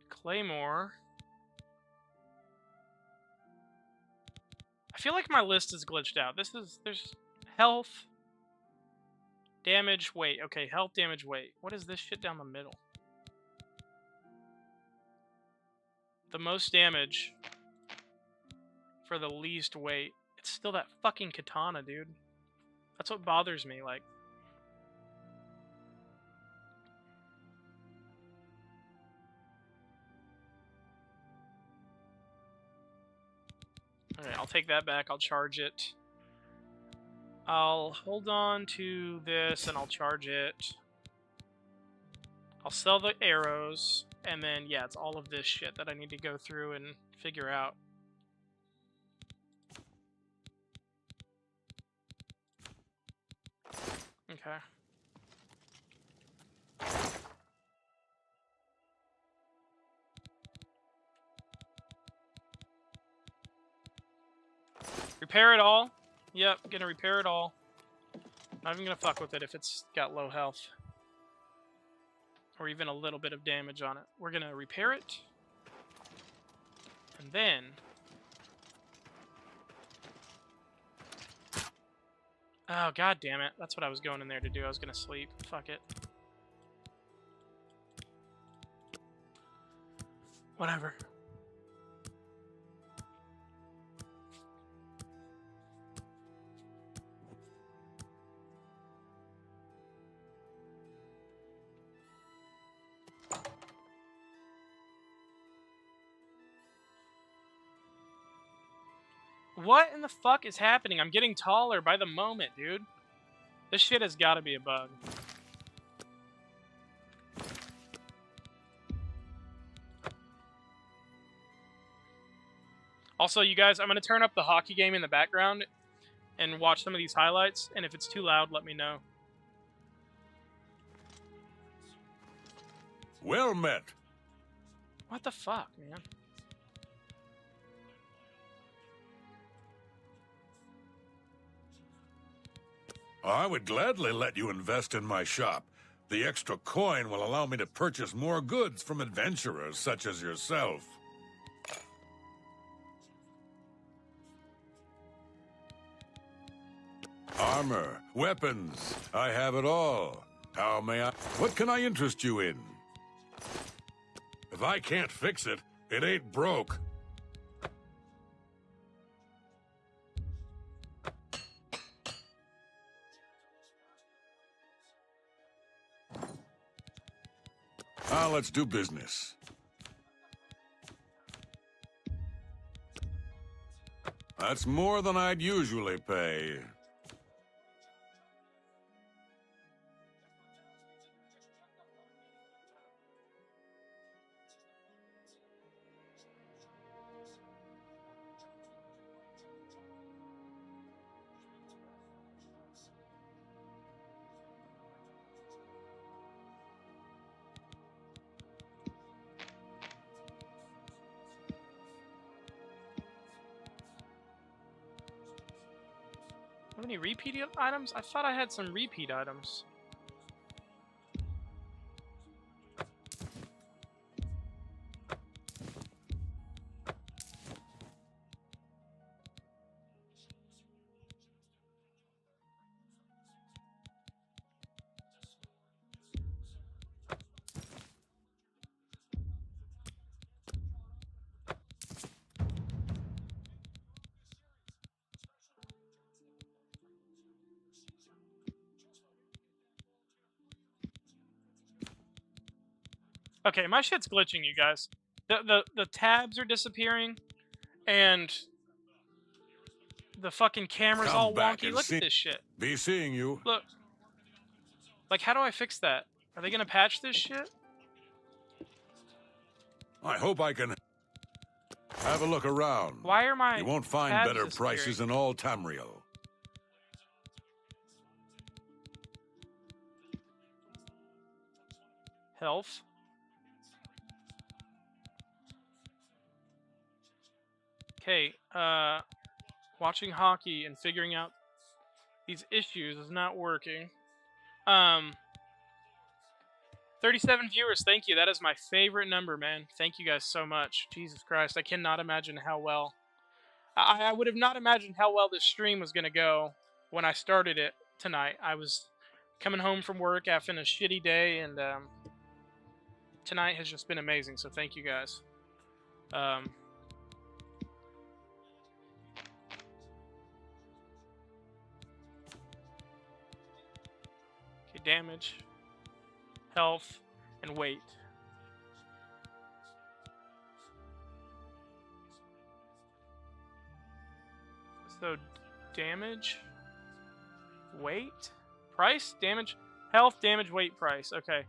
Claymore. I feel like my list is glitched out. There's health, damage, weight. Okay, health, damage, weight. What is this shit down the middle? The most damage for the least weight. It's still that fucking katana, dude. That's what bothers me, like. Alright, I'll take that back. I'll charge it. I'll hold on to this and I'll charge it. I'll sell the arrows. And then, yeah, it's all of this shit that I need to go through and figure out. Okay. Repair it all. Yep, gonna repair it all. Not even gonna fuck with it if it's got low health. Or even a little bit of damage on it. We're gonna repair it. And then... Oh, god damn it. That's what I was going in there to do. I was gonna sleep. Fuck it. Whatever. What in the fuck is happening? I'm getting taller by the moment, dude. This shit has got to be a bug. Also, you guys, I'm going to turn up the hockey game in the background and watch some of these highlights, and if it's too loud, let me know. Well met. What the fuck, man? I would gladly let you invest in my shop. The extra coin will allow me to purchase more goods from adventurers such as yourself. Armor, weapons, I have it all. How may I... What can I interest you in? If I can't fix it, it ain't broke. Now let's do business. That's more than I'd usually pay. Have any repeat items? I thought I had some repeat items. Okay, my shit's glitching, you guys. The tabs are disappearing, and the fucking camera's Come all back wonky. and Look see... at this shit. Be seeing you. Look. Like, how do I fix that? Are they gonna patch this shit? I hope I can... Have a look around. Why are my You won't find tabs better disappearing? prices in all Tamriel. Health. Okay, watching hockey and figuring out these issues is not working. 37 viewers, thank you. That is my favorite number, man. Thank you guys so much. Jesus Christ, I cannot imagine how well... I would have not imagined how well this stream was going to go when I started it tonight. I was coming home from work after a shitty day, and tonight has just been amazing, so thank you guys. Okay, damage, health, and weight. So, damage, weight, price, damage, health, damage, weight, price. Okay.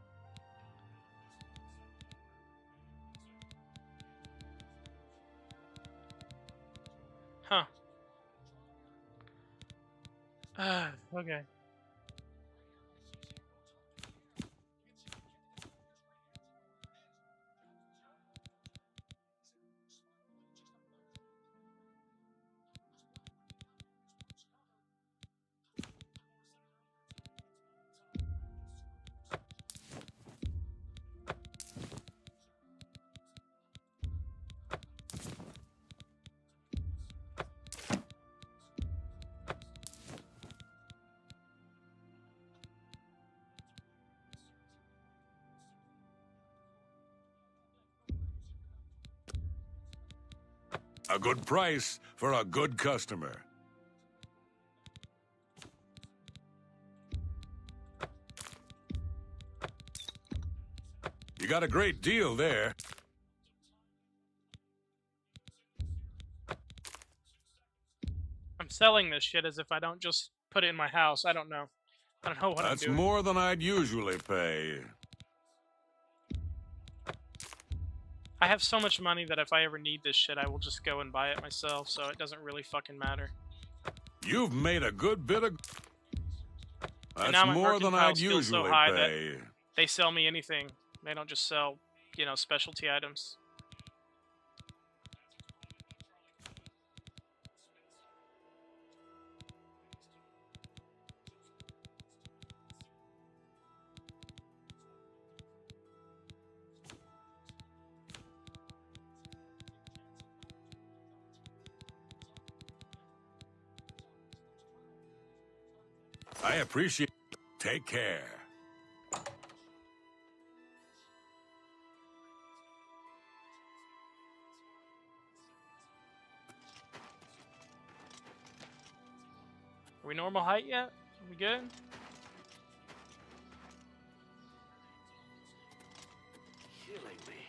Huh. Okay. A good price for a good customer. You got a great deal there. I'm selling this shit as if I don't just put it in my house. I don't know. I don't know what I'm That's doing. more than I'd usually pay. I have so much money that if I ever need this shit, I will just go and buy it myself, so it doesn't really fucking matter. You've made a good bit of... And That's now my more than I'd mercantile skill's so usually high pay. that they sell me anything. They don't just sell, you know, specialty items. I appreciate... Take care. Are we normal height yet? Are we good? Killing me.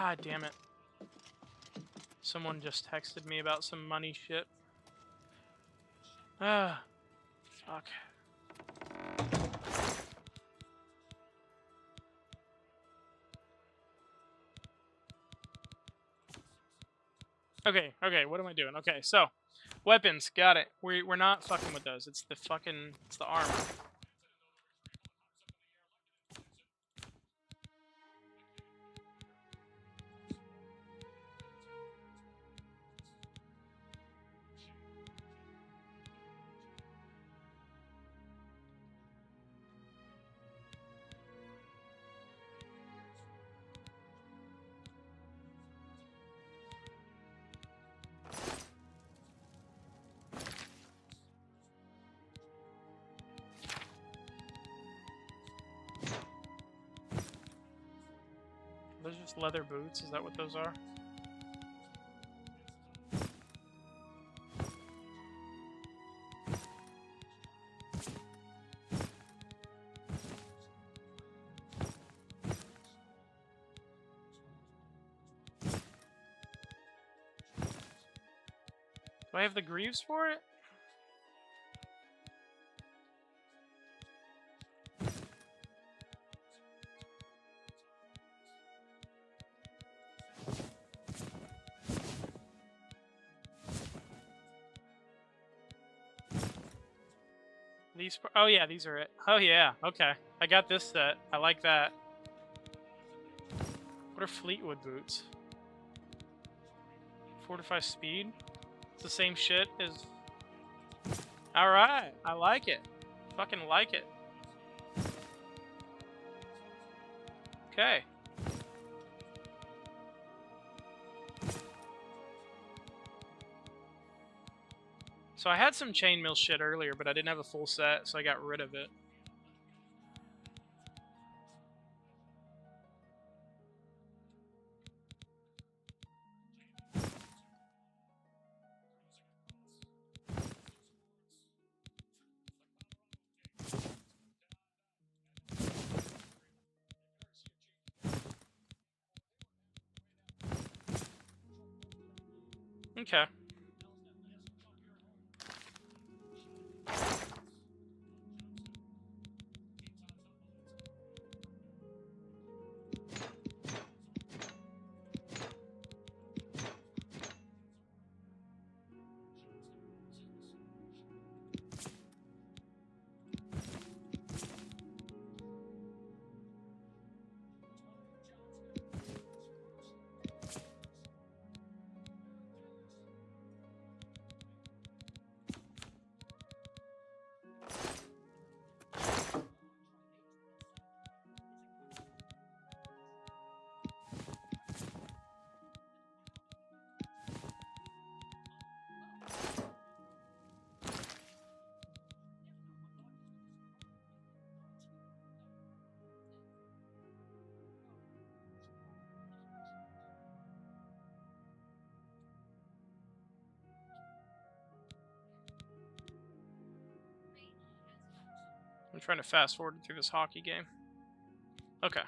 God damn it. Someone just texted me about some money shit. Ah, fuck. Okay, what am I doing? Okay, so weapons, got it. We're not fucking with those. It's the armor. Those just leather boots? Is that what those are? Do I have the greaves for it? Oh yeah, these are it. Oh yeah, okay. I got this set. I like that. What are Fleetwood boots? Fortify speed? It's the same shit as... Alright, I like it. Fucking like it. Okay. So I had some chainmail shit earlier, but I didn't have a full set, so I got rid of it. Okay. I'm trying to fast forward through this hockey game. Okay.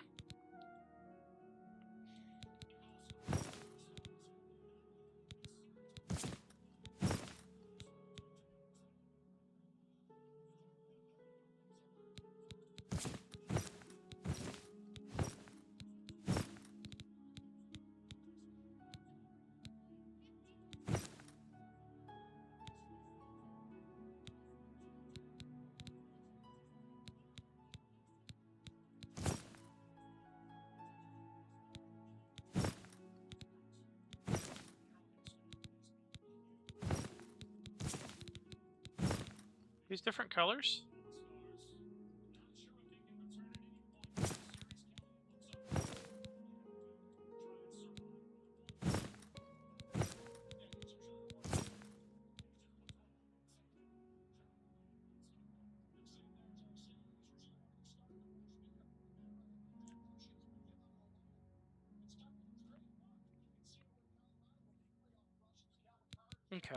These different colors? Okay.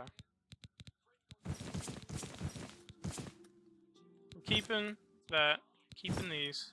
I'm keeping that. Keeping these.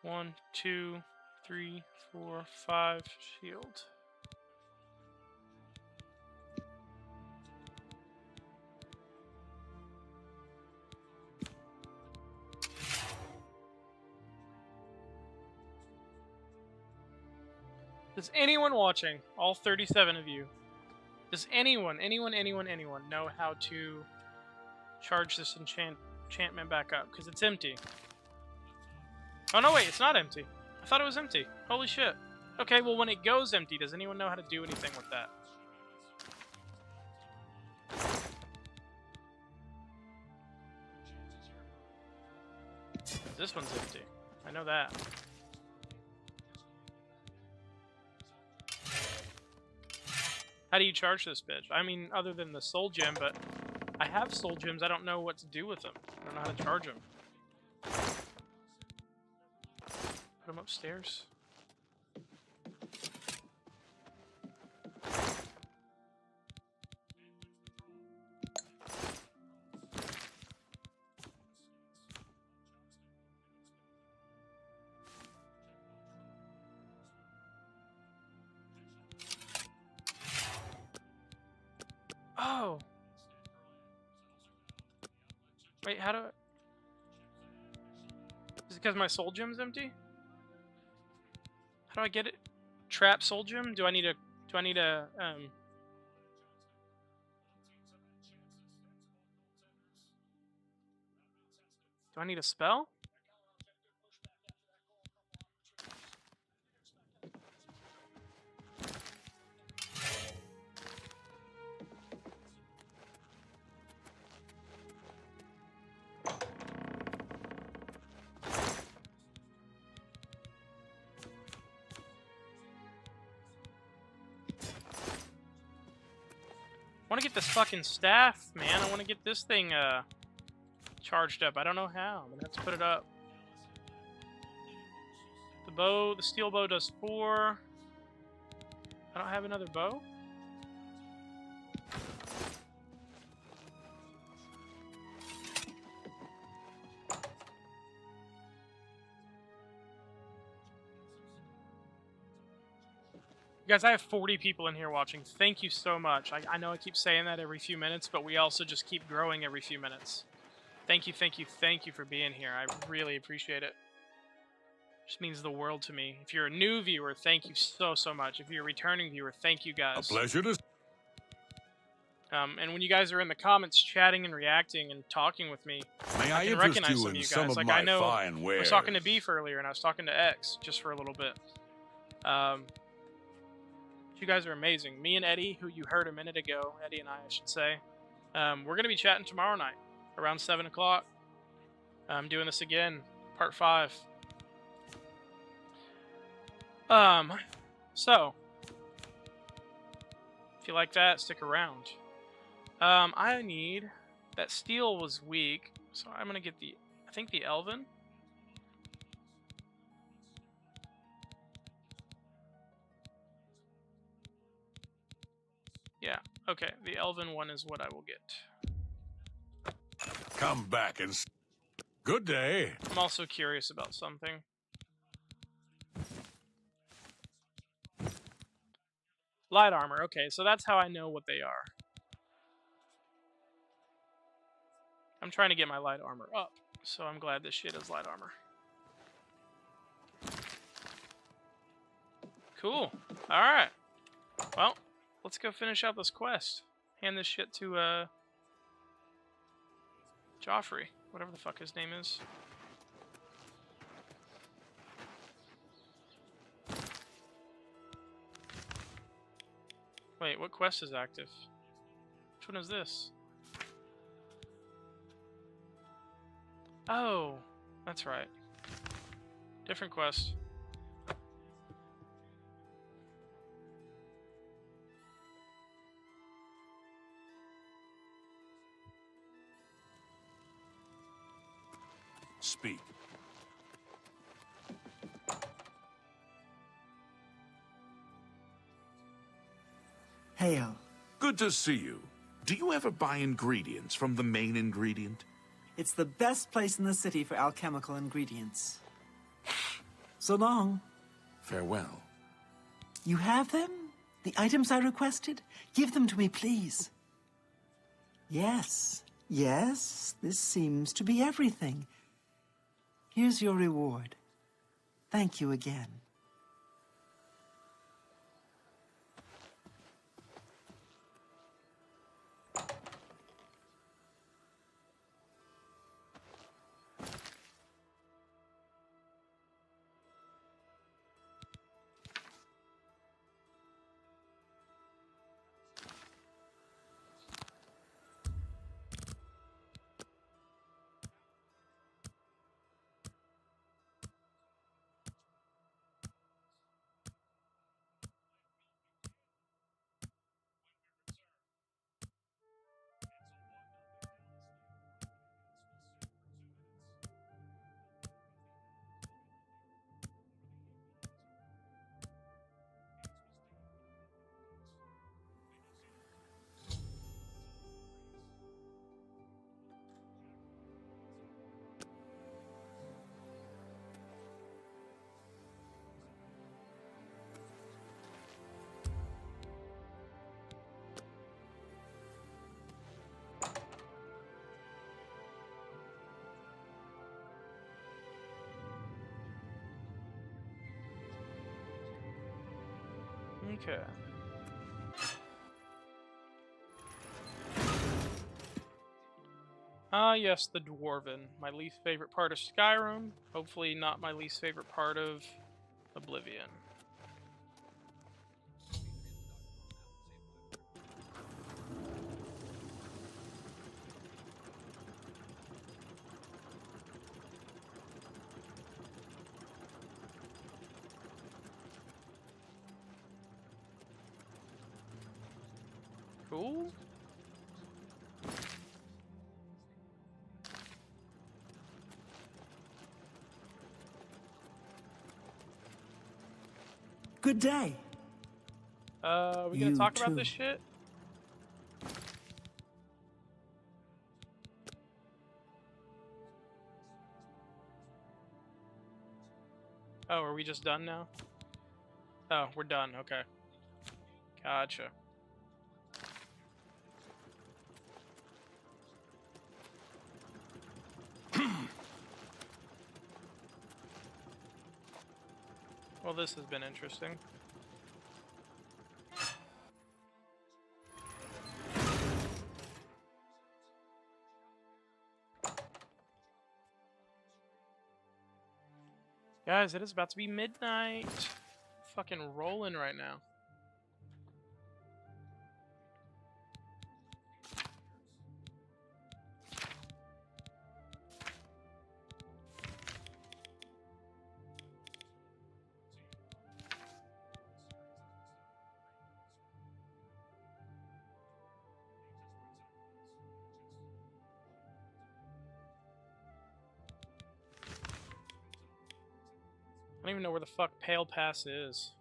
One, two, three, 4, 5 shield. Does anyone watching, all 37 of you, does anyone know how to charge this enchantment back up? Because it's empty. Oh no, wait, it's not empty. I thought it was empty. Holy shit. Okay, well when it goes empty, does anyone know how to do anything with that? This one's empty. I know that. How do you charge this bitch? I mean, other than the soul gem, but I have soul gems. I don't know what to do with them. I don't know how to charge them. Put them upstairs. Oh! Wait, how do I... Is it because my soul gem's empty? How do I get it? Trap soul gem? Do I need a... Do I need a spell? I want to get this fucking staff, man. I want to get this thing charged up. I don't know how. I'm gonna have to put it up. The bow, the steel bow does 4. I don't have another bow. Guys, I have 40 people in here watching. Thank you so much. I know I keep saying that every few minutes, but we also just keep growing every few minutes. Thank you for being here. I really appreciate it. Just means the world to me. If you're a new viewer, thank you so much. If you're a returning viewer, thank you guys. A pleasure to... And when you guys are in the comments chatting and reacting and talking with me, May I can interest recognize you some in of you some guys. of Like, my I know fine I wares? was talking to Beef earlier, and I was talking to X just for a little bit. You guys are amazing. Me and Eddie, who you heard a minute ago, Eddie and I should say, we're going to be chatting tomorrow night around 7 o'clock. I'm doing this again, part 5. So, if you like that, stick around. I need... That steel was weak, so I'm going to get the... I think the Elven. Yeah, okay. The Elven one is what I will get. Come back and... Good day. I'm also curious about something. Light armor. Okay, so that's how I know what they are. I'm trying to get my light armor up, so I'm glad this shit is light armor. Cool. Alright. Well, let's go finish out this quest. Hand this shit to, Joffrey. Whatever the fuck his name is. Wait, what quest is active? Which one is this? Oh, that's right. Different quest. Speak. Hail. Good to see you. Do you ever buy ingredients from the main ingredient? It's the best place in the city for alchemical ingredients. So long. Farewell. You have them? The items I requested? Give them to me, please. Yes, yes, this seems to be everything. Here's your reward. Thank you again. Okay. Ah, yes, the Dwarven. My least favorite part of Skyrim. Hopefully not my least favorite part of Oblivion. Cool. Good day. We gonna You talk about too. this shit? Oh, are we just done now? Oh, we're done, okay. Gotcha. Well, this has been interesting. Guys, it is about to be midnight. Fucking rolling right now. I don't even know where the fuck Pale Pass is.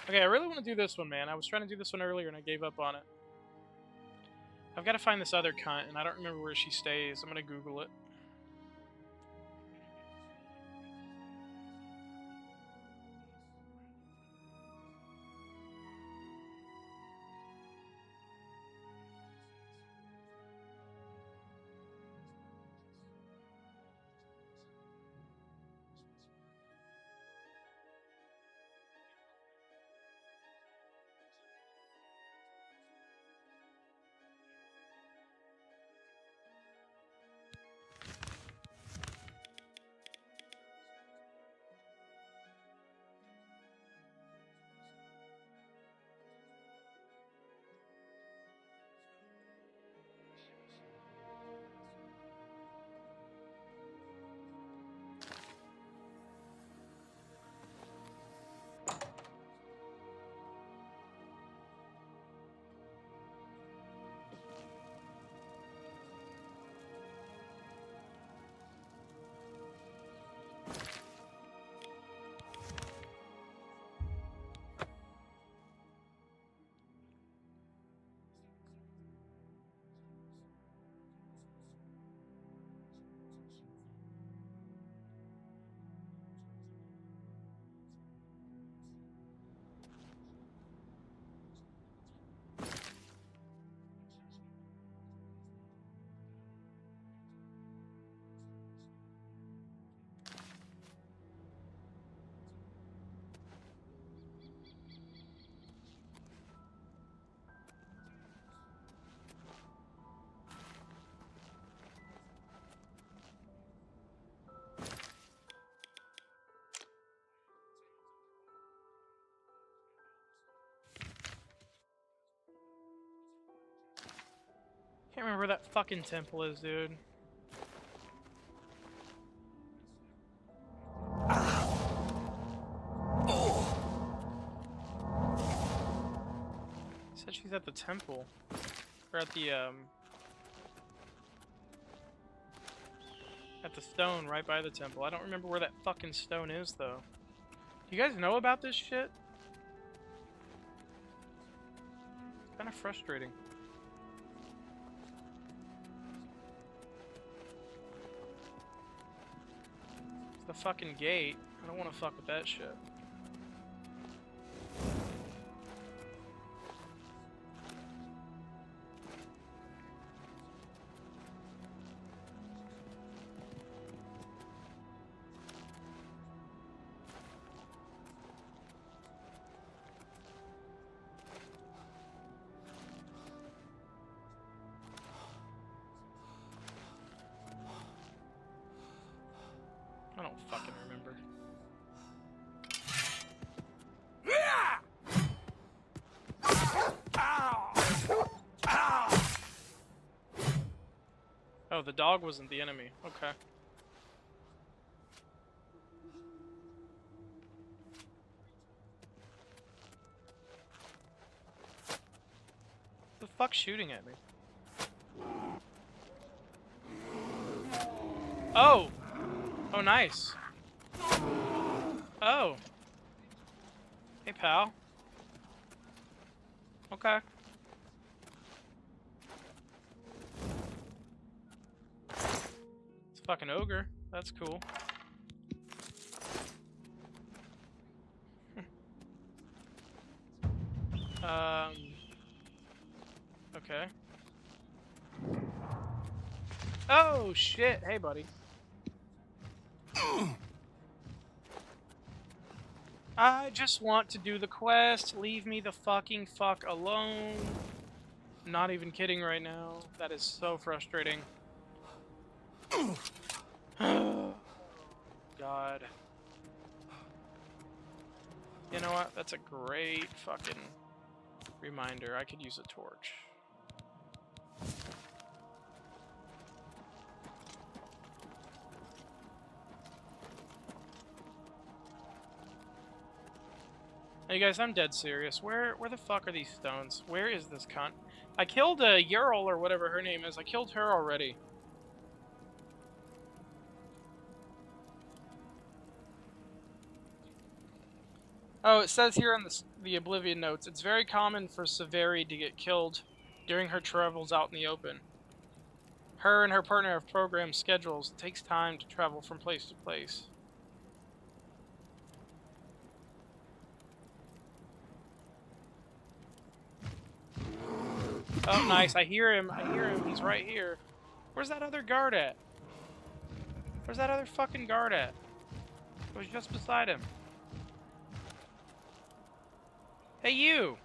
Okay, I really want to do this one, man. I was trying to do this one earlier and I gave up on it. I've got to find this other cunt, and I don't remember where she stays. I'm gonna Google it. Can't remember where that fucking temple is, dude. Said she's at the temple. Or at the stone right by the temple. I don't remember where that fucking stone is, though. Do you guys know about this shit? It's kind of frustrating. It's the fucking gate. I don't want to fuck with that shit. I don't fucking remember. Oh, the dog wasn't the enemy. Okay. The fuck's shooting at me? Oh! Oh, nice. Oh. Hey, pal. Okay. It's a fucking ogre. That's cool. Okay. Oh, shit. Hey, buddy. I just want to do the quest. Leave me the fucking fuck alone. I'm not even kidding right now. That is so frustrating. God. You know what? That's a great fucking reminder. I could use a torch. Hey guys, I'm dead serious. Where the fuck are these stones? Where is this cunt? I killed a Ural or whatever her name is. I killed her already. Oh, it says here in the Oblivion notes, it's very common for Severi to get killed during her travels out in the open. Her and her partner have programmed schedules. It takes time to travel from place to place. Oh, nice. I hear him. I hear him. He's right here. Where's that other guard at? Where's that other fucking guard at? I was just beside him. Hey, you!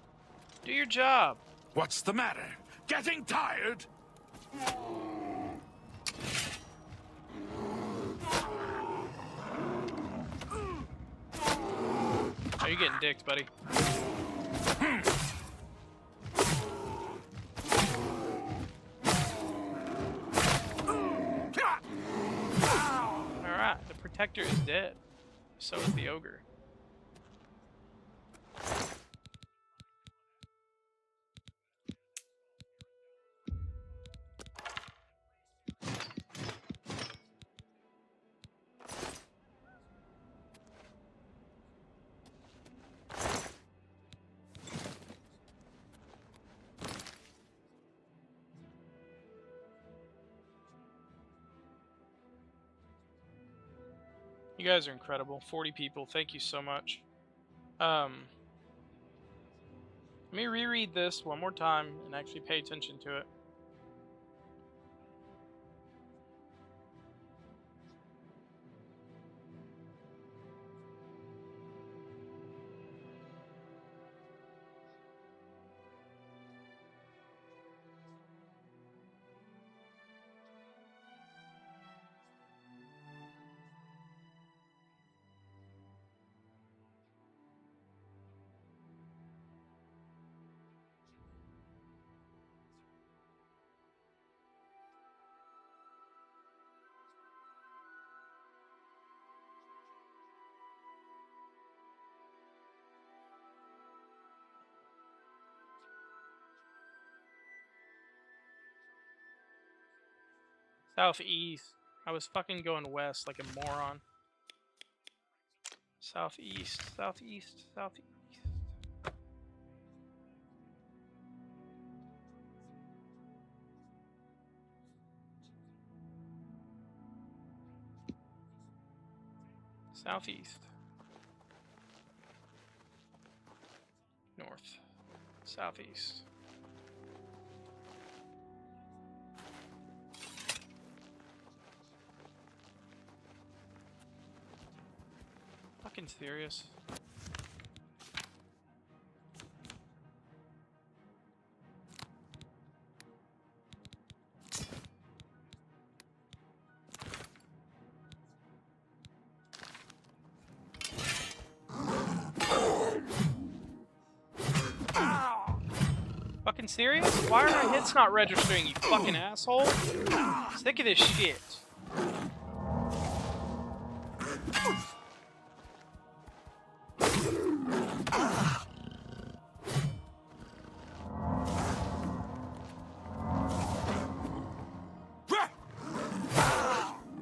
Do your job. What's the matter? Getting tired? Oh, you're getting dicked, buddy. Alright, the protector is dead. So is the ogre. You guys are incredible. 40 people. Thank you so much. Let me reread this one more time and actually pay attention to it. Southeast. I was fucking going west like a moron. Southeast, southeast, southeast. Southeast. North. Southeast. Fucking serious. Fucking serious? Why are my hits not registering, you fucking asshole? Sick of this shit.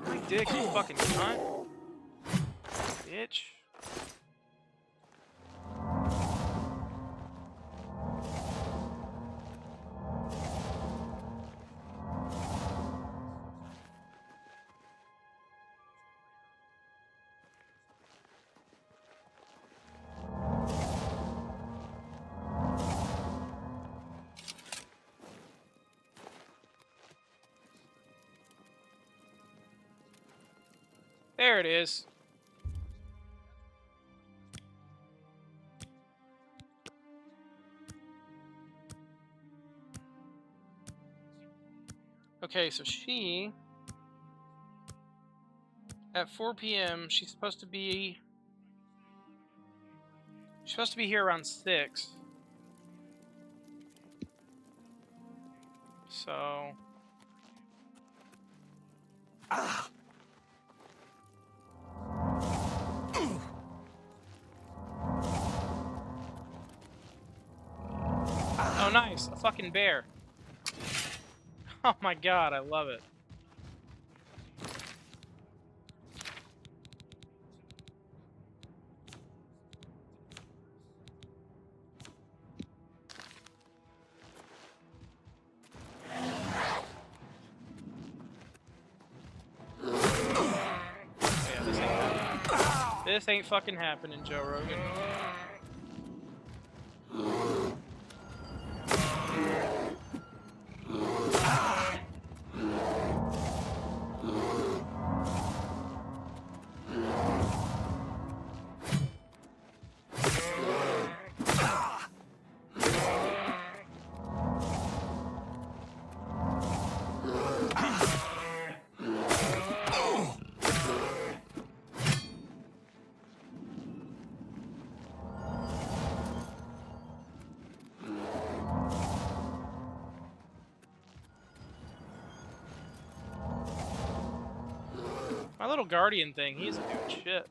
My dick, you fucking cunt. There it is. Okay, so she... At 4 p.m., she's supposed to be here around 6. So... Oh, nice. A fucking bear. Oh my god, I love it. This ain't fucking happening, Joe Rogan. My little guardian thing, he's doing shit.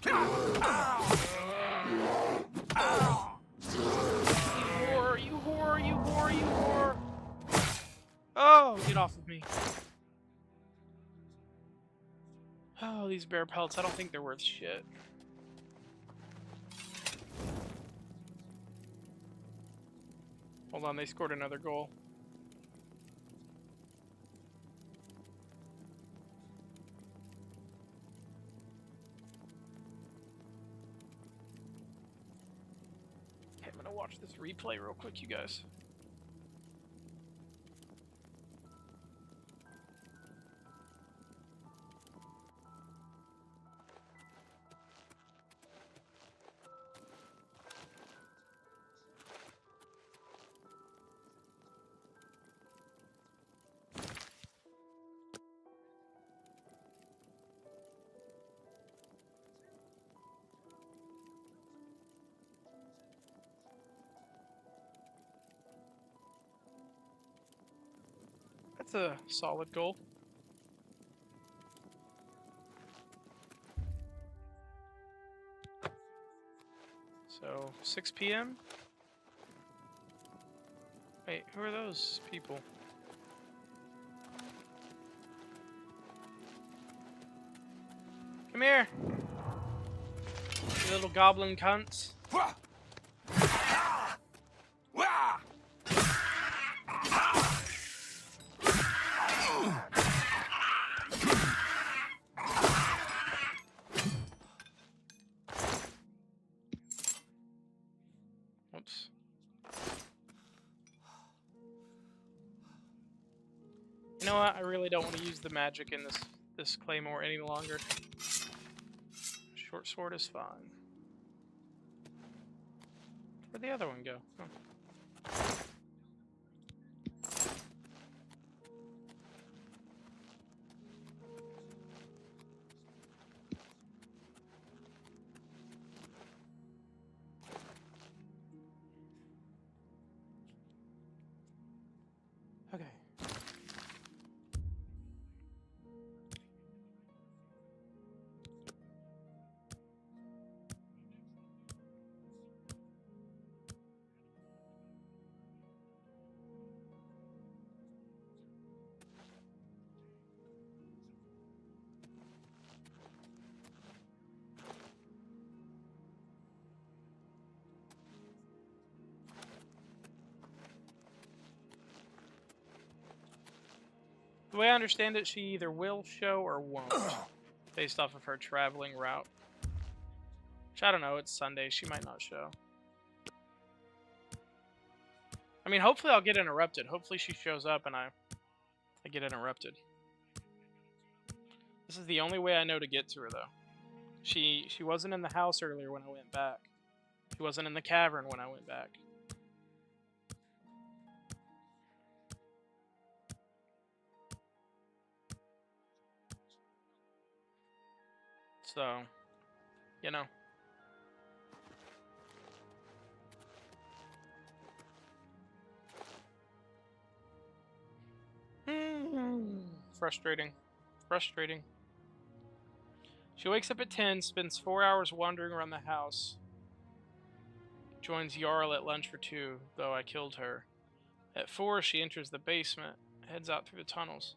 You whore, you whore, you whore, you whore. Oh, get off of me. Oh, these bear pelts, I don't think they're worth shit. Hold on, they scored another goal. Okay, I'm gonna watch this replay real quick, you guys. That's a solid goal. So, 6 p.m.? Wait, who are those people? Come here! You little goblin cunts. Oops. You know what? I really don't want to use the magic in this claymore any longer. Short sword is fine. Where'd the other one go? Oh. Okay. The way I understand it, she either will show or won't, based off of her traveling route. Which I don't know, it's Sunday, she might not show. I mean, hopefully I'll get interrupted. Hopefully she shows up and I I get interrupted. This is the only way I know to get to her, though. She wasn't in the house earlier when I went back. She wasn't in the cavern when I went back. So, you know. Frustrating. Frustrating. She wakes up at 10, spends 4 hours wandering around the house. Joins Jarl at lunch for 2, though I killed her. At 4, she enters the basement, heads out through the tunnels.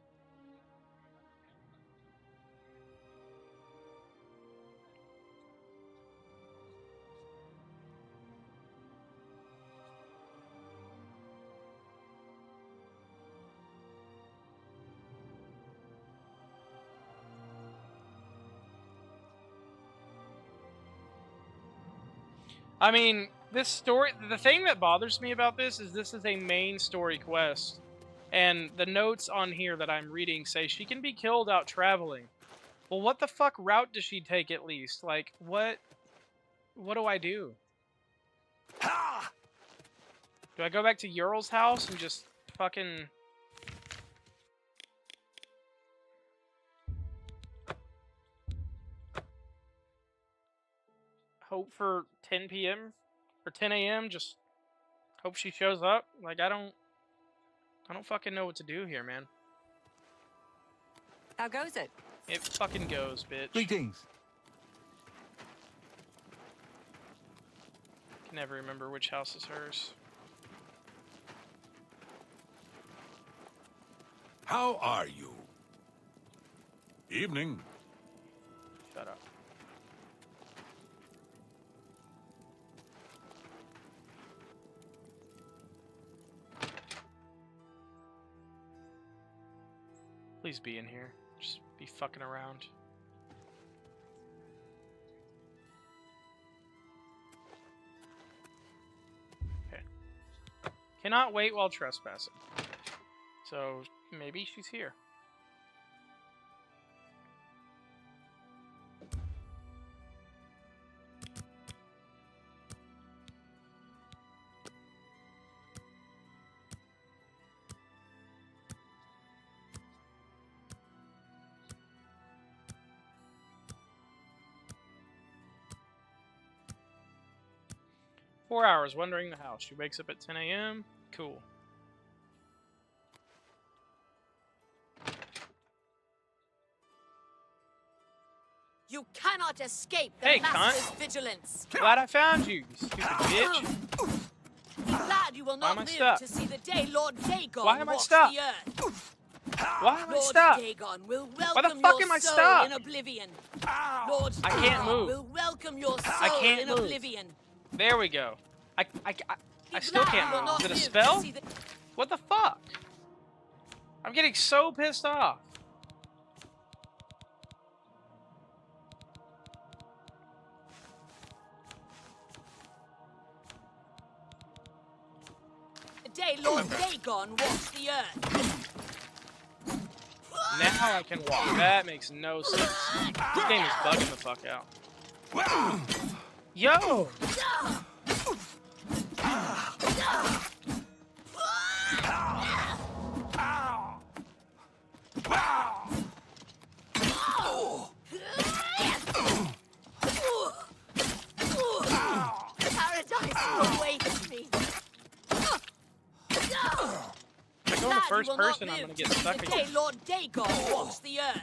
I mean, this story, the thing that bothers me about this is a main story quest. And the notes on here that I'm reading say she can be killed out traveling. Well, what the fuck route does she take at least? Like, what do I do? Do I go back to Ural's house and just fucking... hope for 10 p.m. or 10 a.m. Just hope she shows up? Like, I don't fucking know what to do here, man. How goes it? It fucking goes, bitch. Greetings. I can never remember which house is hers. How are you? Evening. Shut up. Please be in here. Just be fucking around. Okay. Cannot wait while trespassing. So, maybe she's here. Four hours wandering the house. She wakes up at 10 a.m. Cool. You cannot escape the Hey, master's cunt. vigilance. Glad I found you, you stupid bitch. Be glad you will Why am not I live stuck? to see the day Lord Dagon Why am I walks stuck? the earth. Why am I Lord stuck? Dagon will Why welcome the fuck your am I soul stuck? in Oblivion. Lord I can't Dagon move. will welcome your soul I can't in move. Oblivion. There we go. I still glad can't you will move. not Is it a live to spell? see the- What the fuck? I'm getting so pissed off. The day Lord Dagon walks the earth. Now I can walk. That makes no sense. This game is bugging the fuck out. Yo! Paradise awaits me. If I go in the first person, I'm gonna get stuck The again. day Lord Dagon walks the earth.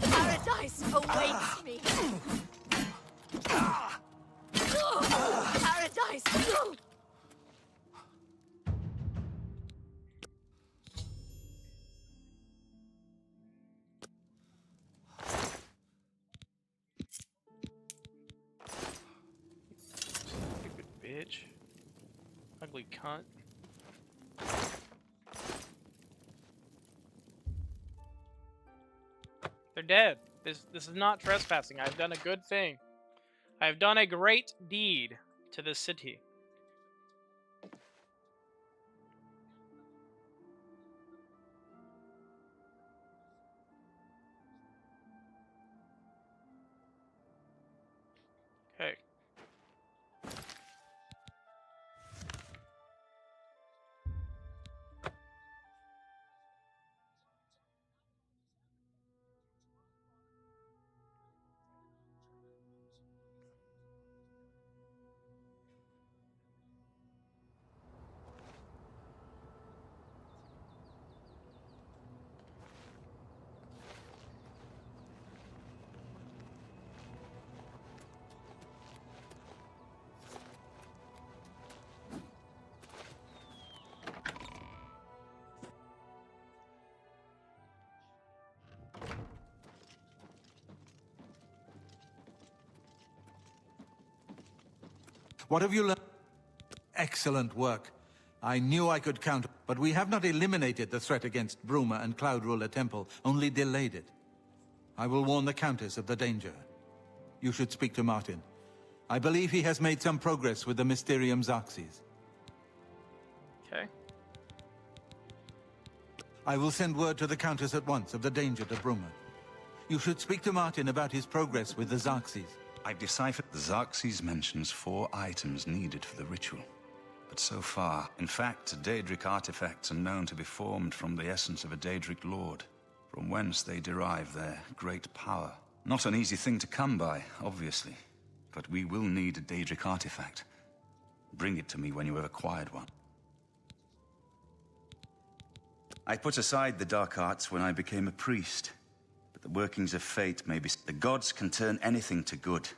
Paradise awaits me. Paradise. Stupid bitch. Ugly cunt. They're dead. This is not trespassing. I've done a good thing. I have done a great deed to this city. What have you learned? Excellent work. I knew I could count, but we have not eliminated the threat against Bruma and Cloud Ruler Temple, only delayed it. I will warn the Countess of the danger. You should speak to Martin. I believe he has made some progress with the Mysterium Xarxes. Okay. I will send word to the Countess at once of the danger to Bruma. You should speak to Martin about his progress with the Xarxes. I've deciphered the Xarxes mentions 4 items needed for the ritual. But so far, in fact, Daedric artifacts are known to be formed from the essence of a Daedric lord, from whence they derive their great power. Not an easy thing to come by, obviously, but we will need a Daedric artifact. Bring it to me when you have acquired one. I put aside the dark arts when I became a priest, but the workings of fate may be... The gods can turn anything to good,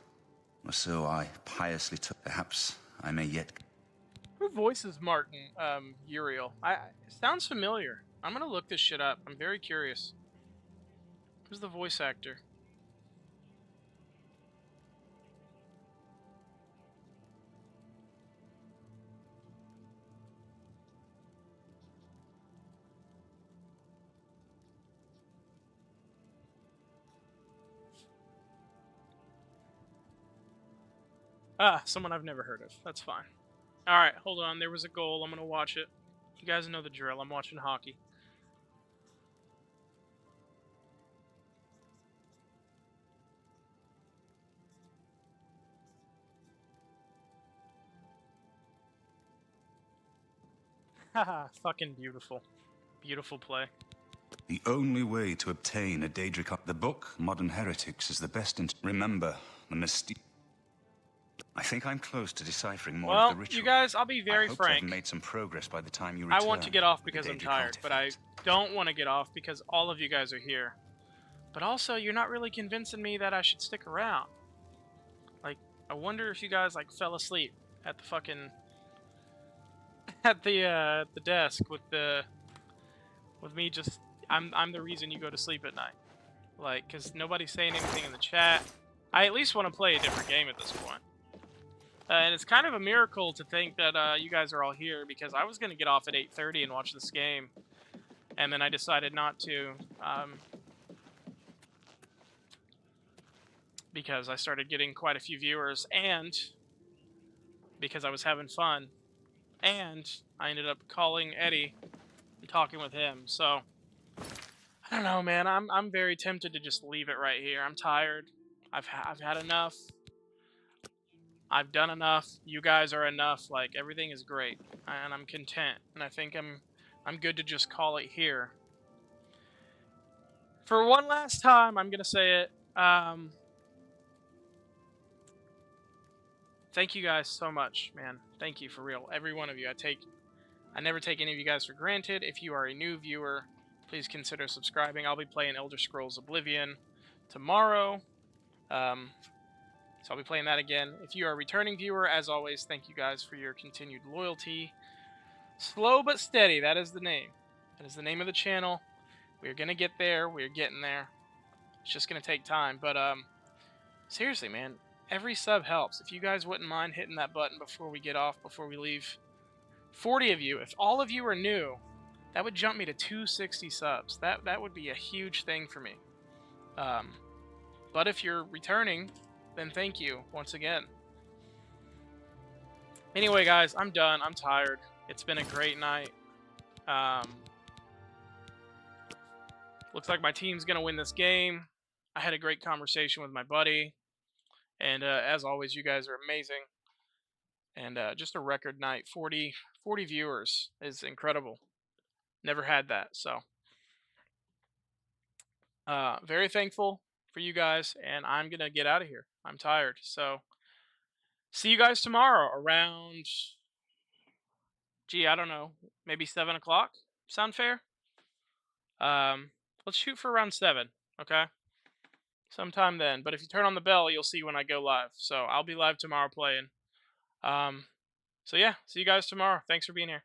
or so I piously took. Perhaps I may yet... Who voices Martin, Uriel? It sounds familiar. I'm gonna look this shit up. I'm very curious. Who's the voice actor? Ah, someone I've never heard of. That's fine. Alright, hold on. There was a goal. I'm gonna watch it. You guys know the drill. I'm watching hockey. Haha, fucking beautiful. Beautiful play. The only way to obtain a Daedric... The book, Modern Heretics, is the best in... Remember, the mystique... I think I'm close to deciphering more of the ritual. You guys, I'll be very frank. I've made some progress by the time you return. I want to get off because I'm tired, but I don't want to get off because all of you guys are here. But also, you're not really convincing me that I should stick around. Like, I wonder if you guys, like, fell asleep at the fucking... at the desk with me just... I'm the reason you go to sleep at night. Like, because nobody's saying anything in the chat. I at least want to play a different game at this point. And it's kind of a miracle to think that you guys are all here, because I was going to get off at 8:30 and watch this game. And then I decided not to. Because I started getting quite a few viewers, and because I was having fun. And I ended up calling Eddie and talking with him. So, I don't know, man. I'm very tempted to just leave it right here. I'm tired. I've had enough. I've done enough. You guys are enough. Like, everything is great, and I'm content. And I think I'm good to just call it here. For one last time, I'm gonna say it. Thank you guys so much, man. Thank you for real, every one of you. I never take any of you guys for granted. If you are a new viewer, please consider subscribing. I'll be playing Elder Scrolls Oblivion tomorrow. So I'll be playing that again. If you are a returning viewer, as always, thank you guys for your continued loyalty. Slow but steady, that is the name. That is the name of the channel. We're going to get there. We're getting there. It's just going to take time. But, seriously, man, every sub helps. If you guys wouldn't mind hitting that button before we get off, before we leave. 40 of you. If all of you are new, that would jump me to 260 subs. That would be a huge thing for me. But if you're returning, then thank you once again. Anyway, guys, I'm done. I'm tired. It's been a great night. Looks like my team's going to win this game. I had a great conversation with my buddy. And as always, you guys are amazing. And just a record night. 40 viewers is incredible. Never had that. So, very thankful for you guys. And I'm going to get out of here. I'm tired. So, see you guys tomorrow around, I don't know, maybe 7 o'clock? Sound fair? Let's shoot for around 7, okay? Sometime then. But if you turn on the bell, you'll see when I go live. So I'll be live tomorrow playing. So yeah, see you guys tomorrow. Thanks for being here.